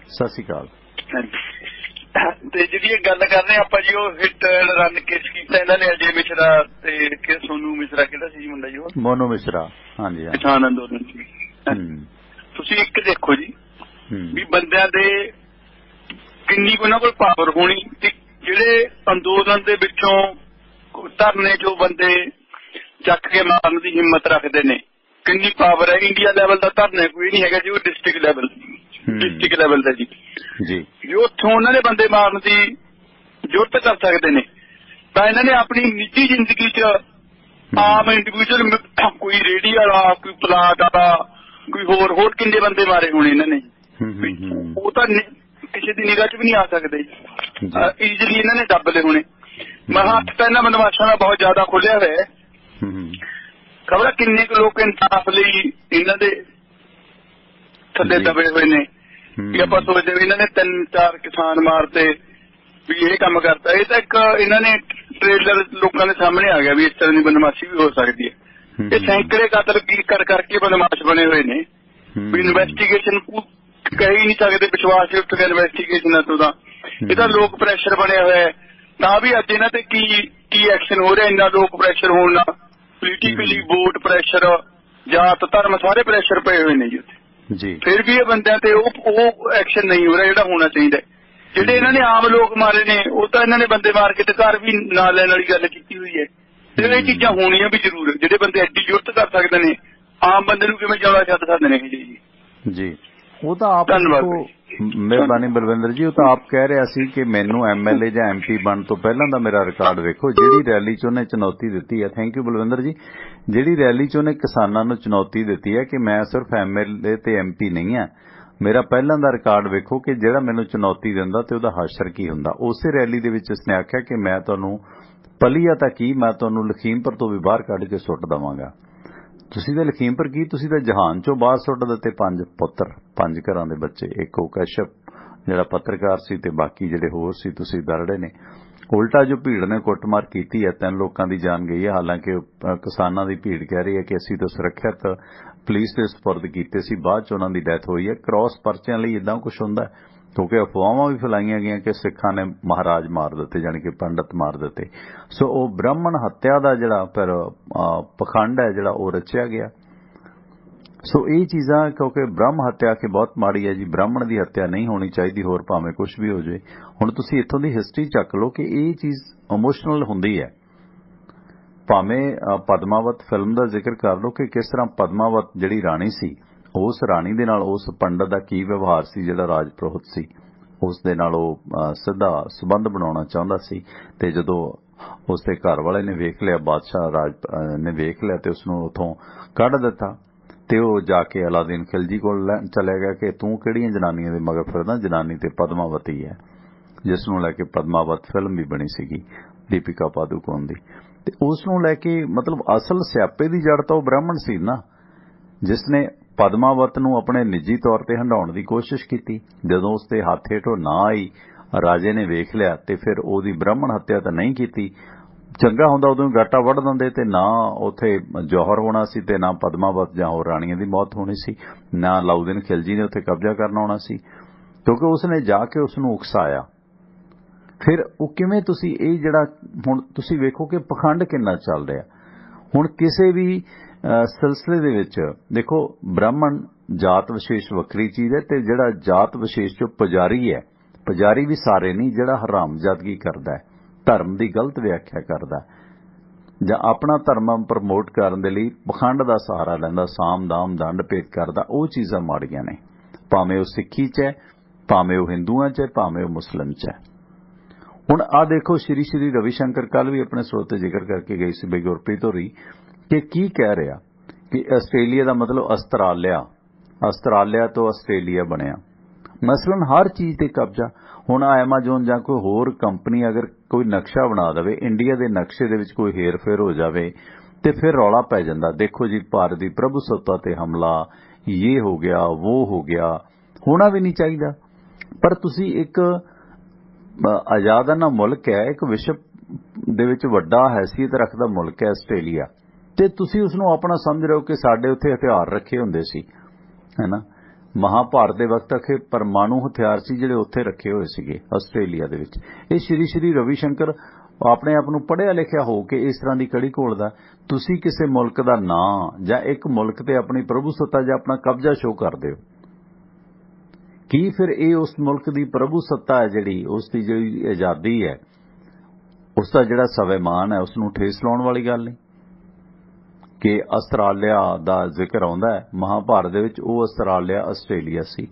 ਸਤਿ ਸ੍ਰੀ ਅਕਾਲ। ਤੇ ਜਿਹੜੀ ਇਹ ਗੱਲ ਕਰ ਰਹੇ ਆਪਾਂ ਜੀ, ਉਹ ਹਿੱਟ ਰਨ ਕੇਸ ਕੀਤਾ ਇਹਨਾਂ ਨੇ, ਅਜੇ ਮਿਸ਼ਰਾ ਤੇ ਸੋਨੂ ਮਿਸ਼ਰਾ, ਕਿਹੜਾ ਸੀ ਮੁੰਡਾ ਜੀ ਉਹ? ਮੋਨੂ ਮਿਸ਼ਰਾ। ਹਾਂਜੀ ਕਿਸਾਨ ਅੰਦੋਲਨ ਸੀ। ਤੁਸੀਂ ਇੱਕ ਦੇਖੋ ਜੀ ਵੀ ਬੰਦਿਆਂ ਦੇ ਕਿੰਨੀ ਉਹਨਾਂ ਕੋਲ ਪਾਵਰ ਹੋਣੀ, ਜਿਹੜੇ ਅੰਦੋਲਨ ਦੇ ਵਿੱਚੋਂ ਧਰਨੇ ਚੋਂ ਬੰਦੇ ਚੱਕ ਕੇ ਮਾਰਨ ਦੀ ਹਿੰਮਤ ਰੱਖਦੇ ਨੇ, ਕਿੰਨੀ ਪਾਵਰ ਹੈ। ਇੰਡੀਆ ਲੈਵਲ ਦਾ ਧਰਨਾ ਕੋਈ ਨਹੀਂ ਹੈਗਾ ਜੀ, ਉਹ ਡਿਸਟ੍ਰਿਕਟ ਲੈਵਲ ਦਾ ਜੀ ਉੱਥੋਂ ਉਹਨਾਂ ਨੇ ਬੰਦੇ ਮਾਰਨ ਦੀ ਜ਼ਰੂਰਤ ਕਰ ਸਕਦੇ ਨੇ। ਤਾਂ ਇਹਨਾਂ ਨੇ ਆਪਣੀ ਨਿੱਜੀ ਜ਼ਿੰਦਗੀ 'ਚ ਆਮ ਇੰਡੀਵਿਜੂਅਲ, ਕੋਈ ਰੇਹੜੀ ਵਾਲਾ, ਕੋਈ ਪਲਾਟ ਵਾਲਾ, ਕੋਈ ਹੋਰ ਕਿੰਨੇ ਬੰਦੇ ਮਾਰੇ ਹੋਣੇ ਇਹਨਾਂ ਨੇ। ਉਹ ਤਾਂ ਕਿਸੇ ਦੀ ਨਿਗਾਹ 'ਚ ਵੀ ਨਹੀਂ ਆ ਸਕਦੇ, ਈਜ਼ਲੀ ਇਹਨਾਂ ਨੇ ਦੱਬ ਲਏ ਹੋਣੇ। ਮੈਂ ਹੱਥ ਤਾਂ ਇਹਨਾਂ ਬਦਮਾਸ਼ਾਂ ਦਾ ਬਹੁਤ ਜ਼ਿਆਦਾ ਖੋਲਿਆ ਹੋਇਆ। ਖਬਰ ਕਿੰਨੇ ਕੁ ਲੋਕ ਇਨਸਾਫ ਲਈ ਇਹਨਾਂ ਦੇ ਥੱਲੇ ਦਬੇ ਹੋਏ ਨੇ। ਵੀ ਆਪਾਂ ਸੋਚਦੇ ਵੀ ਇਹਨਾਂ ਨੇ 3-4 ਕਿਸਾਨ ਮਾਰਤੇ, ਵੀ ਇਹ ਕੰਮ ਕਰਤਾ। ਇਹ ਤਾਂ ਇੱਕ ਇਹਨਾਂ ਨੇ ਟ੍ਰੇਲਰ ਲੋਕਾਂ ਦੇ ਸਾਹਮਣੇ ਆ ਗਿਆ ਵੀ ਇਸ ਤਰ੍ਹਾਂ ਦੀ ਬਦਮਾਸ਼ੀ ਵੀ ਹੋ ਸਕਦੀ ਹੈ। ਇਹ ਸੈਂਕੜੇ ਕਤਲ ਕਰਕੇ ਬਦਮਾਸ਼ ਬਣੇ ਹੋਏ ਨੇ। ਵੀ ਇਨਵੈਸਟੀਗੇਸ਼ਨ ਕਹਿ ਹੀ ਨਹੀਂ ਸਕਦੇ, ਵਿਸ਼ਵਾਸ ਉੱਠ ਗਿਆ ਇਨਵੈਸਟੀਗੇਸ਼ਨਾਂ ਤੋਂ। ਤਾਂ ਇਹ ਤਾਂ ਲੋਕ ਪ੍ਰੈਸ਼ਰ ਬਣਿਆ ਹੋਇਆ। ਤਾਂ ਵੀ ਅੱਜ ਇਹਨਾਂ ਤੇ ਕੀ ਐਕਸ਼ਨ ਹੋ ਰਿਹਾ? ਇੰਨਾ ਲੋਕ ਪ੍ਰੈਸ਼ਰ ਹੋਣ ਨਾਲ ਪੋਲੀਟੀਕਲੀ ਵੋਟ ਪ੍ਰੈਸ਼ਰ, ਜਾਤ ਧਰਮ ਸਾਰੇ ਪ੍ਰੈਸ਼ਰ ਪਏ ਹੋਏ ਨੇ ਜੀ। ਫਿਰ ਵੀ ਇਹ ਬੰਦਿਆਂ ਤੇ ਉਹ ਐਕਸ਼ਨ ਨਹੀਂ ਹੋ ਰਿਹਾ ਜਿਹੜਾ ਹੋਣਾ ਚਾਹੀਦਾ। ਜਿਹੜੇ ਇਹਨਾਂ ਨੇ ਆਮ ਲੋਕ ਮਾਰੇ ਨੇ, ਉਹ ਤਾਂ ਇਹਨਾਂ ਨੇ ਬੰਦੇ ਮਾਰ ਕੇ ਤੇ ਘਰ ਵੀ ਨਾਲ ਲੈਣ ਵਾਲੀ ਗੱਲ ਕੀਤੀ ਹੋਈ ਹੈ। ਤੇ ਇਹ ਚੀਜ਼ਾਂ ਹੋਣੀਆਂ ਵੀ ਜ਼ਰੂਰ। ਜਿਹੜੇ ਬੰਦੇ ਐਡੀ ਜ਼ਰੂਰਤ ਕਰ ਸਕਦੇ ਨੇ, ਆਮ ਬੰਦੇ ਨੂੰ ਕਿਵੇਂ ਜਿਆਦਾ ਛੱਡ ਸਕਦੇ ਨੇ ਜੀ। ਉਹ ਤਾਂ ਆਪ, ਮਿਹਰਬਾਨੀ ਬਲਵਿੰਦਰ ਜੀ, ਉਹ ਤਾਂ ਆਪ ਕਹਿ ਰਿਹਾ ਸੀ ਕਿ ਮੈਨੂੰ MLA ਜਾਂ MP ਬਣਨ ਤੋਂ ਪਹਿਲਾਂ ਦਾ ਮੇਰਾ ਰਿਕਾਰਡ ਵੇਖੋ। ਜਿਹੜੀ ਰੈਲੀ 'ਚ ਉਹਨੇ ਚੁਣੌਤੀ ਦਿੱਤੀ ਹੈ, ਥੈਂਕ ਯੂ ਬਲਵਿੰਦਰ ਜੀ, ਜਿਹੜੀ ਰੈਲੀ 'ਚ ਉਹਨੇ ਕਿਸਾਨਾਂ ਨੂੰ ਚੁਣੌਤੀ ਦਿੱਤੀ ਹੈ ਕਿ ਮੈਂ ਸਿਰਫ MLA ਤੇ MP ਨਹੀਂ ਹਾਂ, ਮੇਰਾ ਪਹਿਲਾਂ ਦਾ ਰਿਕਾਰਡ ਵੇਖੋ ਕਿ ਜਿਹੜਾ ਮੈਨੂੰ ਚੁਣੌਤੀ ਦਿੰਦਾ ਤੇ ਉਹਦਾ ਹਸ਼ਰ ਕੀ ਹੁੰਦਾ। ਉਸੇ ਰੈਲੀ ਦੇ ਵਿੱਚ ਉਸਨੇ ਆਖਿਆ ਕਿ ਮੈਂ ਤੁਹਾਨੂੰ ਪਲੀਆ ਤਾਂ ਕੀ, ਮੈਂ ਤੁਹਾਨੂੰ ਲਖੀਮਪੁਰ ਤੋਂ ਵੀ ਬਾਹਰ ਕੱਢ ਕੇ ਸੁੱਟ ਦੇਵਾਂਗਾ। ਤੁਸੀਂ ਤਾਂ ਲਖੀਮਪੁਰ ਕੀ, ਤੁਸੀਂ ਤਾਂ ਜਹਾਨ ਚੋਂ ਬਾਹਰ ਸੁੱਟ ਦਿੱਤੇ 5 ਪੁੱਤਰ, 5 ਘਰਾਂ ਦੇ ਬੱਚੇ। ਇੱਕ ਉਹ ਕਸ਼ਪ ਜਿਹੜਾ ਪੱਤਰਕਾਰ ਸੀ ਤੇ ਬਾਕੀ ਜਿਹੜੇ ਹੋਰ ਸੀ ਤੁਸੀਂ ਦਰੜੇ ਨੇ। ਉਲਟਾ ਜੋ ਭੀੜ ਨੇ ਕੁੱਟਮਾਰ ਕੀਤੀ ਹੈ, 3 ਲੋਕਾਂ ਦੀ ਜਾਨ ਗਈ ਹੈ। ਹਾਲਾਂਕਿ ਕਿਸਾਨਾਂ ਦੀ ਭੀੜ ਕਹਿ ਰਹੀ ਹੈ ਕਿ ਅਸੀਂ ਤਾਂ ਸੁਰੱਖਿਅਤ ਪੁਲਿਸ ਦੇ ਸਪੁਰਦ ਕੀਤੇ ਸੀ, ਬਾਅਦ 'ਚ ਉਹਨਾਂ ਦੀ ਡੈਥ ਹੋਈ ਹੈ। ਕ੍ਰਾਸ ਪਰਚਿਆਂ ਲਈ ਇਦਾਂ ਕੁਝ ਹੁੰਦਾ, ਕਿਉਂਕਿ ਅਫਵਾਹਾਂ ਵੀ ਫੈਲਾਈਆਂ ਗਈਆਂ ਕਿ ਸਿੱਖਾਂ ਨੇ ਮਹਾਰਾਜ ਮਾਰ ਦਿੱਤੇ, ਜਾਣੀ ਕਿ ਪੰਡਤ ਮਾਰ ਦਿੱਤੇ। ਸੋ ਉਹ ਬ੍ਰਾਹਮਣ ਹੱਤਿਆ ਦਾ ਜਿਹੜਾ ਫਿਰ ਪਖੰਡ ਹੈ ਜਿਹੜਾ ਉਹ ਰਚਿਆ ਗਿਆ। ਸੋ ਇਹ ਚੀਜ਼ਾਂ, ਕਿਉਂਕਿ ਬ੍ਰਹਮ ਹੱਤਿਆ ਕਿ ਬਹੁਤ ਮਾੜੀ ਹੈ ਜੀ, ਬ੍ਰਾਹਮਣ ਦੀ ਹੱਤਿਆ ਨਹੀਂ ਹੋਣੀ ਚਾਹੀਦੀ, ਹੋਰ ਭਾਵੇਂ ਕੁਝ ਵੀ ਹੋ ਜਾਏ। ਹੁਣ ਤੁਸੀਂ ਇੱਥੋਂ ਦੀ ਹਿਸਟਰੀ ਚੱਕ ਲਓ ਕਿ ਇਹ ਚੀਜ਼ ਇਮੋਸ਼ਨਲ ਹੁੰਦੀ ਹੈ। ਭਾਵੇਂ ਪਦਮਾਵਤ ਫਿਲਮ ਦਾ ਜ਼ਿਕਰ ਕਰ ਲਓ ਕਿ ਕਿਸ ਤਰ੍ਹਾਂ ਪਦਮਾਵਤ ਜਿਹੜੀ ਰਾਣੀ ਸੀ, ਉਸ ਰਾਣੀ ਦੇ ਨਾਲ ਉਸ ਪੰਡਤ ਦਾ ਕੀ ਵਿਵਹਾਰ ਸੀ ਜਿਹੜਾ ਰਾਜ ਪੁਰੋਹਿਤ ਸੀ। ਉਸ ਦੇ ਨਾਲ ਉਹ ਸਿੱਧਾ ਸਬੰਧ ਬਣਾਉਣਾ ਚਾਹੁੰਦਾ ਸੀ। ਤੇ ਜਦੋਂ ਉਸ ਦੇ ਘਰ ਵਾਲੇ ਨੇ ਵੇਖ ਲਿਆ, ਬਾਦਸ਼ਾਹ ਰਾਜ ਨੇ ਵੇਖ ਲਿਆ ਤੇ ਉਸ ਨੂੰ ਉੱਥੋਂ ਕੱਢ ਦਿੱਤਾ। ਤੇ ਉਹ ਜਾ ਕੇ ਅਲਾਦੀਨ ਖਿਲਜੀ ਕੋਲ ਚਲੇ ਗਿਆ ਕਿ ਤੂੰ ਕਿਹੜੀਆਂ ਜਨਾਨੀਆਂ ਦੇ ਮਗਰ ਫਿਰਦਾ? ਜਨਾਨੀ ਤੇ ਪਦਮਾਵਤੀ ਹੈ, ਜਿਸ ਨੂੰ ਲੈ ਕੇ ਪਦਮਾਵਤ ਫਿਲਮ ਵੀ ਬਣੀ ਸੀਗੀ ਦੀਪਿਕਾ ਪਾਦੂਕੋਣ ਦੀ। ਤੇ ਉਸ ਨੂੰ ਲੈ ਕੇ ਮਤਲਬ ਅਸਲ ਸਿਆਪੇ ਦੀ ਜੜ ਤਾਂ ਉਹ ਬ੍ਰਾਹਮਣ ਸੀ ਨਾ, ਜਿਸ ਨੇ ਪਦਮਾਵਤ ਨੂੰ ਆਪਣੇ ਨਿੱਜੀ ਤੌਰ ਤੇ ਹੰਡਾਉਣ ਦੀ ਕੋਸ਼ਿਸ਼ ਕੀਤੀ। ਜਦੋਂ ਉਸ ਦੇ ਹੱਥ ਹੇਠੋਂ ਨਾ ਆਈ, ਰਾਜੇ ਨੇ ਵੇਖ ਲਿਆ ਤੇ ਫਿਰ ਉਹਦੀ ਬ੍ਰਾਹਮਣ ਹੱਤਿਆ ਤਾਂ ਨਹੀਂ ਕੀਤੀ। ਚੰਗਾ ਹੁੰਦਾ ਉਦੋਂ ਗਾਟਾ ਵੱਢ ਦਿੰਦੇ ਤੇ ਨਾ ਉੱਥੇ ਜੌਹਰ ਹੋਣਾ ਸੀ ਤੇ ਨਾ ਪਦਮਾਵਤ ਜਾਂ ਹੋਰ ਰਾਣੀਆਂ ਦੀ ਮੌਤ ਹੋਣੀ ਸੀ, ਨਾ ਅਲਾਉਦੀਨ ਖਿਲਜੀ ਨੇ ਉੱਥੇ ਕਬਜ਼ਾ ਕਰਨਾ ਹੋਣਾ ਸੀ, ਕਿਉਂਕਿ ਉਸਨੇ ਜਾ ਕੇ ਉਸ ਨੂੰ ਉਕਸਾਇਆ। ਫਿਰ ਉਹ ਕਿਵੇਂ ਤੁਸੀਂ ਇਹ ਜਿਹੜਾ ਹੁਣ ਤੁਸੀਂ ਵੇਖੋ ਕਿ ਪਖੰਡ ਕਿੰਨਾ ਚੱਲ ਰਿਹਾ। ਹੁਣ ਕਿਸੇ ਵੀ ਸਿਲਸਿਲੇ ਦੇ ਵਿੱਚ ਦੇਖੋ, ਬ੍ਰਾਹਮਣ ਜਾਤ ਵਿਸ਼ੇਸ਼ ਵੱਖਰੀ ਚੀਜ਼ ਹੈ ਤੇ ਜਿਹੜਾ ਜਾਤ ਵਿਸ਼ੇਸ਼ ਚੋਂ ਪੁਜਾਰੀ ਹੈ, ਪੁਜਾਰੀ ਵੀ ਸਾਰੇ ਨਹੀਂ, ਜਿਹੜਾ ਹਰਾਮਜ਼ਾਦਗੀ ਕਰਦਾ ਹੈ, ਧਰਮ ਦੀ ਗਲਤ ਵਿਆਖਿਆ ਕਰਦਾ ਜਾਂ ਆਪਣਾ ਧਰਮ ਪ੍ਰਮੋਟ ਕਰਨ ਦੇ ਲਈ ਪਖੰਡ ਦਾ ਸਹਾਰਾ ਲੈਂਦਾ, ਸਾਮ ਦਾਮ ਦੰਡ ਭੇਦ ਕਰਦਾ, ਉਹ ਚੀਜ਼ਾਂ ਮਾੜੀਆਂ ਨੇ। ਭਾਵੇਂ ਉਹ ਸਿੱਖੀ 'ਚ ਹੈ, ਭਾਵੇਂ ਉਹ ਹਿੰਦੂਆਂ 'ਚ ਹੈ ਭਾਵੇਂ ਉਹ ਮੁਸਲਿਮ 'ਚ ਹੈ। ਹੁਣ ਆ ਦੇਖੋ ਸ਼੍ਰੀ ਰਵੀ ਸ਼ੰਕਰ ਕੱਲ ਵੀ ਆਪਣੇ ਸਰੋਤ ਤੇ ਜ਼ਿਕਰ ਕਰਕੇ ਗਈ ਸੀ ਬਈ ਗੁਰਪ੍ਰੀਤ ਹੋਰੀ ਕਿ ਕੀ ਕਹਿ ਰਿਹਾ ਕਿ ਆਸਟ੍ਰੇਲੀਆ ਦਾ ਮਤਲਬ ਅਸਟਰਾਲੀਆ ਤੋਂ ਆਸਟ੍ਰੇਲੀਆ ਬਣਿਆ। ਮਸਲਨ ਹਰ ਚੀਜ਼ ਤੇ ਕਬਜ਼ਾ। ਹੁਣ ਐਮਾਜ਼ੋਨ ਜਾਂ ਕੋਈ ਹੋਰ ਕੰਪਨੀ ਅਗਰ ਕੋਈ ਨਕਸ਼ਾ ਬਣਾ ਦੇਵੇ, ਇੰਡੀਆ ਦੇ ਨਕਸ਼ੇ ਦੇ ਵਿੱਚ ਕੋਈ ਹੇਰ-ਫੇਰ ਹੋ ਜਾਵੇ ਤੇ ਫਿਰ ਰੌਲਾ ਪੈ ਜਾਂਦਾ, ਦੇਖੋ ਜੀ ਭਾਰਤ ਦੀ ਪ੍ਰਭੂਸੱਤਾ ਤੇ ਹਮਲਾ, ਇਹ ਹੋ ਗਿਆ ਉਹ ਹੋ ਗਿਆ। ਹੋਣਾ ਵੀ ਨਹੀਂ ਚਾਹੀਦਾ, ਪਰ ਤੁਸੀਂ ਇੱਕ ਆਜ਼ਾਦਾਨਾ ਮੁਲਕ ਹੈ, ਇੱਕ ਵਿਸ਼ਵ ਦੇ ਵਿੱਚ ਵੱਡਾ ਹੈਸੀਅਤ ਰੱਖਦਾ ਮੁਲਕ ਹੈ ਆਸਟ੍ਰੇਲੀਆ, ਤੇ ਤੁਸੀਂ ਉਸ ਨੂੰ ਆਪਣਾ ਸਮਝ ਰਹੇ ਹੋ ਕਿ ਸਾਡੇ ਉੱਥੇ ਹਥਿਆਰ ਰੱਖੇ ਹੁੰਦੇ ਸੀ, ਹੈ ਨਾ। ਮਹਾਭਾਰਤ ਦੇ ਵਕਤ ਤੱਕ ਪਰਮਾਣੂ ਹਥਿਆਰ ਸੀ ਜਿਹੜੇ ਉੱਥੇ ਰੱਖੇ ਹੋਏ ਸੀਗੇ ਆਸਟ੍ਰੇਲੀਆ ਦੇ ਵਿੱਚ। ਇਹ ਸ਼੍ਰੀ ਰਵੀ ਸ਼ੰਕਰ ਆਪਣੇ ਆਪ ਨੂੰ ਪੜ੍ਹਿਆ ਲਿਖਿਆ ਹੋ ਕੇ ਇਸ ਤਰ੍ਹਾਂ ਦੀ ਕੜੀ ਘੋਲਦਾ। ਤੁਸੀਂ ਕਿਸੇ ਮੁਲਕ ਦਾ ਨਾਂ ਜਾਂ ਇੱਕ ਮੁਲਕ ਤੇ ਆਪਣੀ ਪ੍ਰਭੂਸੱਤਾ ਜਾਂ ਆਪਣਾ ਕਬਜ਼ਾ ਸ਼ੋਅ ਕਰਦੇ ਹੋ, ਕੀ ਫਿਰ ਇਹ ਉਸ ਮੁਲਕ ਦੀ ਪ੍ਰਭੂਸੱਤਾ ਹੈ ਜਿਹੜੀ ਉਸ ਦੀ ਜਿਹੜੀ ਆਜ਼ਾਦੀ ਹੈ, ਉਸ ਦਾ ਜਿਹੜਾ ਸਵੈਮਾਨ ਹੈ, ਉਸ ਨੂੰ ਠੇਸ ਲਾਉਣ ਵਾਲੀ ਗੱਲ ਨਹੀਂ। ਕਿ ਆਸਟ੍ਰੇਲੀਆ ਦਾ ਜ਼ਿਕਰ ਆਉਂਦਾ ਹੈ ਮਹਾਭਾਰਤ ਦੇ ਵਿੱਚ, ਉਹ ਆਸਟ੍ਰੇਲੀਆ ਸੀ।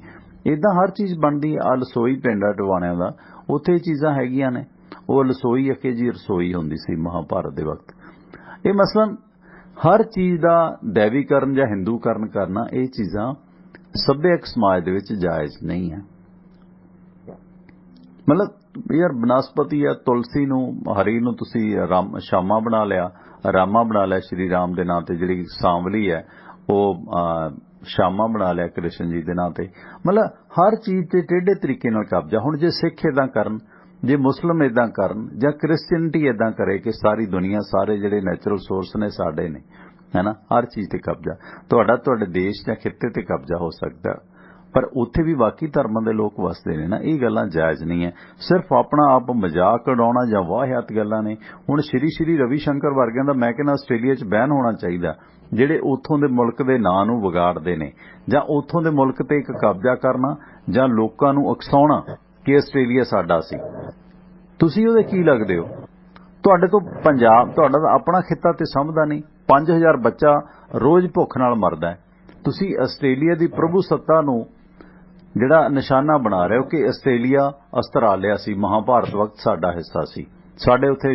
ਇਦਾਂ ਹਰ ਚੀਜ਼ ਬਣਦੀ ਆ। ਲਸੋਈ ਪਿੰਡਾ ਟਵਾਣਿਆਂ ਦਾ, ਉੱਥੇ ਚੀਜ਼ਾਂ ਹੈਗੀਆਂ ਨੇ। ਉਹ ਲਸੋਈ ਅਕੇ ਜੀ ਰਸੋਈ ਹੁੰਦੀ ਸੀ ਮਹਾਭਾਰਤ ਦੇ ਵਕਤ। ਇਹ ਮਸਲਨ ਹਰ ਚੀਜ਼ ਦਾ ਦੈਵੀਕਰਨ ਜਾਂ ਹਿੰਦੂਕਰਨ ਕਰਨਾ, ਇਹ ਚੀਜ਼ਾਂ ਸੱਭਿਅਕ ਸਮਾਜ ਦੇ ਵਿੱਚ ਜਾਇਜ਼ ਨਹੀਂ ਹੈ। ਮਤਲਬ ਯਾਰ ਬਨਸਪਤੀ ਜਾਂ ਤੁਲਸੀ ਨੂੰ, ਹਰੀ ਨੂੰ ਤੁਸੀਂ ਸ਼ਾਮਾ ਬਣਾ ਲਿਆ, ਰਾਮਾ ਬਣਾ ਲਿਆ ਸ਼੍ਰੀ ਰਾਮ ਦੇ ਨਾਂ ਤੇ, ਜਿਹੜੀ ਸਾਂਵਲੀ ਹੈ ਉਹ ਸ਼ਾਮਾ ਬਣਾ ਲਿਆ ਕ੍ਰਿਸ਼ਨ ਜੀ ਦੇ ਨਾਂ ਤੇ। ਮਤਲਬ ਹਰ ਚੀਜ਼ ਤੇ ਟੇਢੇ ਤਰੀਕੇ ਨਾਲ ਕਬਜ਼ਾ। ਹੁਣ ਜੇ ਸਿੱਖ ਇਦਾਂ ਕਰਨ, ਜੇ ਮੁਸਲਿਮ ਇਦਾਂ ਕਰਨ, ਜਾਂ ਕ੍ਰਿਸਚੀਅਨਟੀ ਇਦਾਂ ਕਰੇ ਕਿ ਸਾਰੀ ਦੁਨੀਆ, ਸਾਰੇ ਜਿਹੜੇ ਨੈਚੁਰਲ ਸੋਰਸ ਨੇ ਸਾਡੇ ਨੇ, ਹੈ ਨਾ, ਹਰ ਚੀਜ਼ ਤੇ ਕਬਜ਼ਾ, ਤੁਹਾਡੇ ਦੇਸ਼ ਜਾਂ ਖਿੱਤੇ ਤੇ ਕਬਜ਼ਾ ਹੋ ਸਕਦਾ, ਪਰ ਉੱਥੇ ਵੀ ਬਾਕੀ ਧਰਮਾਂ ਦੇ ਲੋਕ ਵਸਦੇ ਨੇ ਨਾ। ਇਹ ਗੱਲਾਂ ਜਾਇਜ਼ ਨਹੀਂ ਹੈ। ਸਿਰਫ ਆਪਣਾ ਆਪ ਮਜ਼ਾਕ ਉਡਾਉਣਾ ਜਾਂ ਵਾਹਿਆਤ ਗੱਲਾਂ ਨੇ। ਹੁਣ ਸ਼੍ਰੀ ਰਵੀ ਸ਼ੰਕਰ ਵਰਗਿਆਂ ਦਾ ਮੈਂ ਕਹਿੰਦਾ ਆਸਟ੍ਰੇਲੀਆ 'ਚ ਬੈਨ ਹੋਣਾ ਚਾਹੀਦਾ, ਜਿਹੜੇ ਉੱਥੋਂ ਦੇ ਮੁਲਕ ਦੇ ਨਾਂ ਨੂੰ ਵਿਗਾੜਦੇ ਨੇ, ਜਾਂ ਉੱਥੋਂ ਦੇ ਮੁਲਕ ਤੇ ਇੱਕ ਕਬਜ਼ਾ ਕਰਨਾ, ਜਾਂ ਲੋਕਾਂ ਨੂੰ ਉਕਸਾਉਣਾ ਕਿ ਆਸਟ੍ਰੇਲੀਆ ਸਾਡਾ ਸੀ। ਤੁਸੀਂ ਉਹਦੇ ਕੀ ਲੱਗਦੇ ਹੋ? ਤੁਹਾਡੇ ਤੋਂ ਪੰਜਾਬ, ਤੁਹਾਡਾ ਤਾਂ ਆਪਣਾ ਖਿੱਤਾ ਤੇ ਸਮਝਦਾ ਨਹੀਂ। 5000 ਬੱਚਾ ਰੋਜ਼ ਭੁੱਖ ਨਾਲ ਮਰਦਾ ਹੈ। ਤੁਸੀਂ ਆਸਟ੍ਰੇਲੀਆ ਦੀ ਪ੍ਰਭੂਸੱਤਾ ਨੂੰ ਜਿਹੜਾ ਨਿਸ਼ਾਨਾ ਬਣਾ ਰਹੇ ਹੋ ਕਿ ਆਸਟ੍ਰੇਲੀਆ ਸੀ, ਮਹਾਭਾਰਤ ਵਕਤ ਸਾਡਾ ਹਿੱਸਾ ਸੀ, ਸਾਡੇ ਉੱਥੇ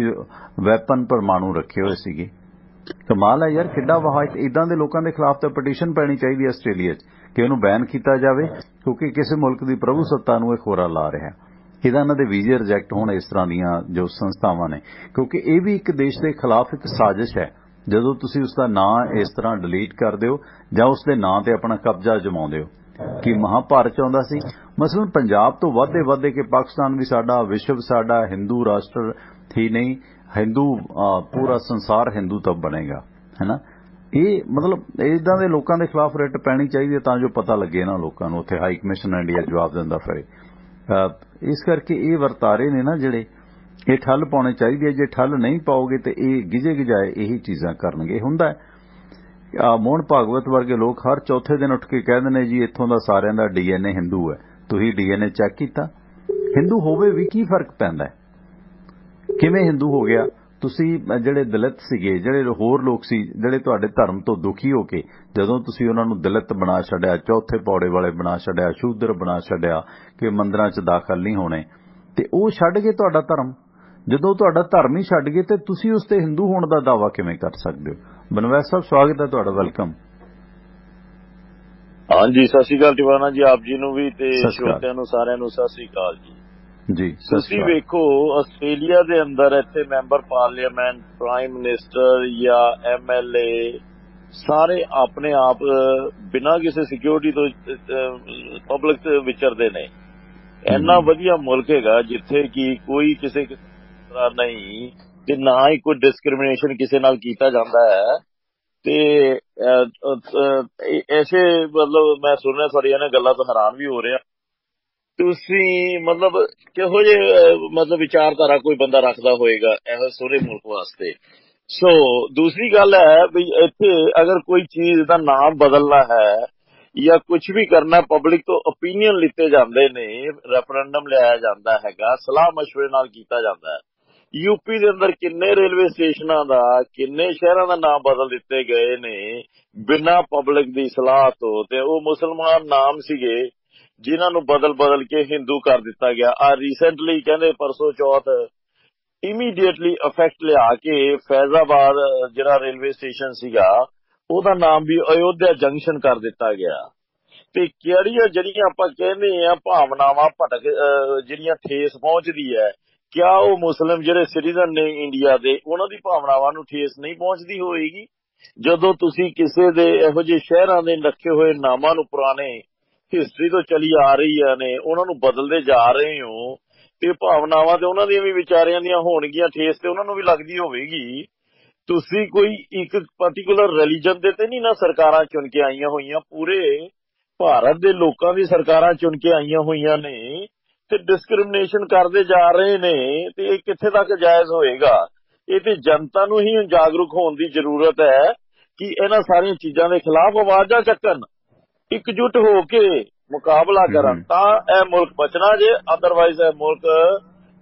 ਵੈਪਨ ਪਰਮਾਣੂ ਰੱਖੇ ਹੋਏ ਸੀਗੇ। ਕਮਾਲ ਹੈ ਯਾਰ, ਕਿੱਡਾ ਵਾਹਿਤ। ਇਦਾਂ ਦੇ ਲੋਕਾਂ ਦੇ ਖਿਲਾਫ ਤਾਂ ਪਟੀਸ਼ਨ ਪੈਣੀ ਚਾਹੀਦੀ ਹੈ ਆਸਟ੍ਰੇਲੀਆ 'ਚ ਕਿ ਉਹਨੂੰ ਬੈਨ ਕੀਤਾ ਜਾਵੇ, ਕਿਉਂਕਿ ਕਿਸੇ ਮੁਲਕ ਦੀ ਪ੍ਰਭੂਸੱਤਾ ਨੂੰ ਇਹ ਖੋਰਾ ਲਾ ਰਿਹਾ। ਇਹਦਾ ਇਹਨਾਂ ਦੇ ਵੀਜ਼ੇ ਰਿਜੈਕਟ ਹੋਣ, ਇਸ ਤਰ੍ਹਾਂ ਦੀਆਂ ਜੋ ਸੰਸਥਾਵਾਂ ਨੇ, ਕਿਉਂਕਿ ਇਹ ਵੀ ਇੱਕ ਦੇਸ਼ ਦੇ ਖਿਲਾਫ ਇੱਕ ਸਾਜ਼ਿਸ਼ ਹੈ। ਜਦੋਂ ਤੁਸੀਂ ਉਸ ਦਾ ਨਾਂ ਇਸ ਤਰ੍ਹਾਂ ਡਿਲੀਟ ਕਰਦੇ ਹੋ ਜਾਂ ਉਸ ਦੇ ਨਾਂ ਤੇ ਆਪਣਾ ਕਬਜ਼ਾ ਜਮਾਉਂਦੇ ਹੋ। ਕਿ ਮਹਾਭਾਰਤ 'ਚ ਆਉਂਦਾ ਸੀ ਮਸਲਨ ਪੰਜਾਬ ਤੋਂ ਵੱਧਦੇ ਕਿ ਪਾਕਿਸਤਾਨ ਵੀ ਸਾਡਾ, ਵਿਸ਼ਵ ਸਾਡਾ, ਹਿੰਦੂ ਰਾਸ਼ਟਰ ਹੀ ਨਹੀਂ, ਹਿੰਦੂ ਪੂਰਾ ਸੰਸਾਰ ਹਿੰਦੂ ਤਬ ਬਣੇਗਾ, ਹੈ ਨਾ। ਇਹ ਮਤਲਬ ਇਦਾਂ ਦੇ ਲੋਕਾਂ ਦੇ ਖਿਲਾਫ ਰਿਟ ਪੈਣੀ ਚਾਹੀਦੀ ਹੈ ਤਾਂ ਜੋ ਪਤਾ ਲੱਗੇ ਨਾ ਲੋਕਾਂ ਨੂੰ। ਉੱਥੇ ਹਾਈ ਕਮਿਸ਼ਨ ਇੰਡੀਆ ਜਵਾਬ ਦਿੰਦਾ ਫਿਰੇ। ਇਸ ਕਰਕੇ ਇਹ ਵਰਤਾਰੇ ਨੇ ਨਾ ਜਿਹੜੇ, ਇਹ ਠੱਲ ਪਾਉਣੇ ਚਾਹੀਦੀ ਹੈ। ਜੇ ਠੱਲ ਨਹੀਂ ਪਾਓਗੇ ਤੇ ਇਹ ਗਿਜੇ ਗਿਜਾਏ ਇਹੀ ਚੀਜ਼ਾਂ ਕਰਨਗੇ। ਹੁੰਦਾ ਹੈ ਮੋਹਨ ਭਾਗਵਤ ਵਰਗੇ ਲੋਕ ਹਰ ਚੌਥੇ ਦਿਨ ਉੱਠ ਕੇ ਕਹਿੰਦੇ ਨੇ ਜੀ ਇੱਥੋਂ ਦਾ ਸਾਰਿਆਂ ਦਾ DNA ਹਿੰਦੂ ਹੈ। ਤੁਸੀਂ DNA ਚੈੱਕ ਕੀਤਾ? ਹਿੰਦੂ ਹੋਵੇ ਵੀ ਕੀ ਫਰਕ ਪੈਂਦਾ ਹੈ? ਕਿਵੇਂ ਹਿੰਦੂ ਹੋ ਗਿਆ? ਤੁਸੀਂ ਜਿਹੜੇ ਦਲਿਤ ਸੀਗੇ, ਜਿਹੜੇ ਹੋਰ ਲੋਕ ਸੀ, ਜਿਹੜੇ ਤੁਹਾਡੇ ਧਰਮ ਤੋਂ ਦੁਖੀ ਹੋ ਕੇ ਜਦੋਂ ਤੁਸੀਂ ਉਹਨਾਂ ਨੂੰ ਦਲਿਤ ਬਣਾ ਛੱਡਿਆ, ਚੌਥੇ ਪੌੜੇ ਵਾਲੇ ਬਣਾ ਛੱਡਿਆ, ਸ਼ੂਦਰ ਬਣਾ ਛੱਡਿਆ ਕਿ ਮੰਦਰਾਂ 'ਚ ਦਾਖਲ ਨਹੀਂ ਹੋਣੇ, ਤੇ ਉਹ ਛੱਡ ਗਏ ਤੁਹਾਡਾ ਧਰਮ। ਜਦੋਂ ਤੁਹਾਡਾ ਧਰਮ ਹੀ ਛੱਡ ਗਏ ਤੇ ਤੁਸੀਂ ਉਸ ਤੇ ਹਿੰਦੂ ਹੋਣ ਦਾ ਦਾਅਵਾ ਕਿਵੇਂ ਕਰ ਸਕਦੇ ਹੋ? ਬਨਵੈਸ ਸਾਹਿਬ, ਸਵਾਗਤ ਹੈ ਤੁਹਾਡਾ, ਵੈਲਕਮ। ਹਾਂਜੀ, ਸਤਿ ਸ਼੍ਰੀ ਅਕਾਲ ਟਿਵਾਣਾ ਜੀ, ਆਪ ਜੀ ਨੂੰ ਵੀ ਤੇ ਸਰੋਤਿਆਂ ਨੂੰ ਸਾਰਿਆਂ ਨੂੰ ਸਤਿ ਸ਼੍ਰੀ ਅਕਾਲ ਜੀ। ਤੁਸੀਂ ਵੇਖੋ ਆਸਟ੍ਰੇਲੀਆ ਦੇ ਅੰਦਰ ਇੱਥੇ ਮੈਂਬਰ ਪਾਰਲੀਮੈਂਟ, ਪ੍ਰਾਈਮ ਮਿਨਿਸਟਰ ਜਾਂ MLA ਸਾਰੇ ਆਪਣੇ ਆਪ ਬਿਨਾਂ ਕਿਸੇ ਸਿਕਿਉਰਿਟੀ ਤੋਂ ਪਬਲਿਕ ਵਿਚਰਦੇ ਨੇ। ਇੰਨਾ ਵਧੀਆ ਮੁਲਕ ਹੈਗਾ ਜਿੱਥੇ ਕਿ ਕੋਈ ਕਿਸੇ ਤਰ੍ਹਾਂ ਨਹੀਂ ਤੇ ਨਾ ਹੀ ਕੋਈ ਡਿਸਕ੍ਰਿਮੀਨੇਸ਼ਨ ਕਿਸੇ ਨਾਲ ਕੀਤਾ ਜਾਂਦਾ ਹੈ। ਤੇ ਐਸੇ ਮਤਲਬ ਮੈਂ ਸੁਣ ਰਿਹਾ ਤੁਹਾਡੀਆਂ ਇਹਨਾਂ ਗੱਲਾਂ ਤੋਂ ਹੈਰਾਨ ਵੀ ਹੋ ਰਿਹਾ। ਤੁਸੀਂ ਮਤਲਬ ਕਿਹੋ ਜਿਹੇ ਮਤਲਬ ਵਿਚਾਰਧਾਰਾ ਕੋਈ ਬੰਦਾ ਰੱਖਦਾ ਹੋਏਗਾ ਇਹੋ ਸੋਹਣੇ ਮੁਲਕ ਵਾਸਤੇ। ਸੋ ਦੂਸਰੀ ਗੱਲ ਹੈ ਵੀ ਇੱਥੇ ਅਗਰ ਕੋਈ ਚੀਜ਼ ਦਾ ਨਾਮ ਬਦਲਣਾ ਹੈ ਜਾਂ ਕੁਝ ਵੀ ਕਰਨਾ, ਪਬਲਿਕ ਤੋਂ ਓਪੀਨੀਅਨ ਲਿੱਤੇ ਜਾਂਦੇ ਨੇ, ਰੈਫਰੈਂਡਮ ਲਿਆਇਆ ਜਾਂਦਾ ਹੈਗਾ, ਸਲਾਹ ਮਸ਼ਵਰੇ ਨਾਲ ਕੀਤਾ ਜਾਂਦਾ ਹੈ। ਯੂਪੀ ਦੇ ਅੰਦਰ ਕਿੰਨੇ ਰੇਲਵੇ ਸਟੇਸ਼ਨਾਂ ਦਾ, ਕਿੰਨੇ ਸ਼ਹਿਰਾਂ ਦਾ ਨਾਮ ਬਦਲ ਦਿੱਤੇ ਗਏ ਨੇ ਬਿਨਾਂ ਪਬਲਿਕ ਦੀ ਸਲਾਹ ਤੋਂ। ਤੇ ਉਹ ਮੁਸਲਮਾਨ ਨਾਮ ਸੀਗੇ ਜਿਨ੍ਹਾਂ ਨੂੰ ਬਦਲ ਕੇ ਹਿੰਦੂ ਕਰ ਦਿੱਤਾ ਗਿਆ। ਆ ਰੀਸੈਂਟਲੀ ਕਹਿੰਦੇ ਪਰਸੋਂ ਚੌਥ ਇਮੀਡੀਏਟਲੀ ਇਫੈਕਟ ਲਿਆ ਕੇ ਫੈਜ਼ਾਬਾਦ ਜਿਹੜਾ ਰੇਲਵੇ ਸਟੇਸ਼ਨ ਸੀਗਾ ਉਹਦਾ ਨਾਮ ਵੀ ਅਯੋਧਿਆ ਜੰਕਸ਼ਨ ਕਰ ਦਿੱਤਾ ਗਿਆ। ਤੇ ਜਿਹੜੀਆਂ ਆਪਾਂ ਕਹਿੰਦੇ ਆ ਭਾਵਨਾਵਾਂ ਭਟਕ ਜਿਹੜੀਆਂ ਠੇਸ ਪਹੁੰਚਦੀ ਹੈ, ਕਿਆ ਉਹ ਮੁਸਲਿਮ ਜਿਹੜੇ ਸਿਟੀਜ਼ਨ ਨੇ ਇੰਡੀਆ ਦੇ ਉਹਨਾਂ ਦੀ ਭਾਵਨਾਵਾਂ ਨੂੰ ਠੇਸ ਨਹੀਂ ਪਹੁੰਚਦੀ ਹੋਏਗੀ? ਜਦੋਂ ਤੁਸੀਂ ਕਿਸੇ ਦੇ ਇਹੋ ਜਿਹੇ ਸ਼ਹਿਰਾਂ ਦੇ ਰੱਖੇ ਹੋਏ ਨਾਮਾਂ ਨੂੰ ਪੁਰਾਣੇ ਹਿਸਟਰੀ ਤੋਂ ਚਲੀ ਆ ਰਹੀਆਂ ਨੇ ਉਹਨਾਂ ਨੂੰ ਬਦਲਦੇ ਜਾ ਰਹੇ ਹੋ, ਤੇ ਭਾਵਨਾਵਾਂ ਤੇ ਉਹਨਾਂ ਦੀਆਂ ਵੀ ਵਿਚਾਰਿਆਂ ਦੀਆਂ ਹੋਣਗੀਆਂ ਠੇਸ ਤੇ ਉਹਨਾਂ ਨੂੰ ਵੀ ਲੱਗਦੀ ਹੋਵੇਗੀ। ਤੁਸੀਂ ਕੋਈ ਇੱਕ ਪਾਰਟਿਕੂਲਰ ਰਿਲੀਜਨ ਦੇ ਤੇ ਨਹੀਂ ਨਾ ਸਰਕਾਰਾਂ ਚੁਣ ਕੇ ਆਈਆਂ ਹੋਈਆਂ, ਪੂਰੇ ਭਾਰਤ ਦੇ ਲੋਕਾਂ ਦੀ ਸਰਕਾਰਾਂ ਚੁਣ ਕੇ ਆਈਆਂ ਹੋਈਆਂ ਨੇ ਤੇ ਡਿਸਕ੍ਰਿਮੀਨੇਸ਼ਨ ਕਰਦੇ ਜਾ ਰਹੇ ਨੇ। ਤੇ ਇਹ ਕਿੱਥੇ ਤੱਕ ਜਾਇਜ਼ ਹੋਏਗਾ? ਇਹ ਤੇ ਜਨਤਾ ਨੂੰ ਹੀ ਜਾਗਰੂਕ ਹੋਣ ਦੀ ਜ਼ਰੂਰਤ ਹੈ ਕਿ ਇਹਨਾਂ ਸਾਰੀਆਂ ਚੀਜ਼ਾਂ ਦੇ ਖਿਲਾਫ ਆਵਾਜ਼ਾਂ ਚੱਕਣ, ਇਕਜੁੱਟ ਹੋ ਕੇ ਮੁਕਾਬਲਾ ਕਰਨ, ਤਾਂ ਇਹ ਮੁਲਕ ਬਚਣਾ ਜੇ। ਅਦਰਵਾਈਜ਼ ਇਹ ਮੁਲਕ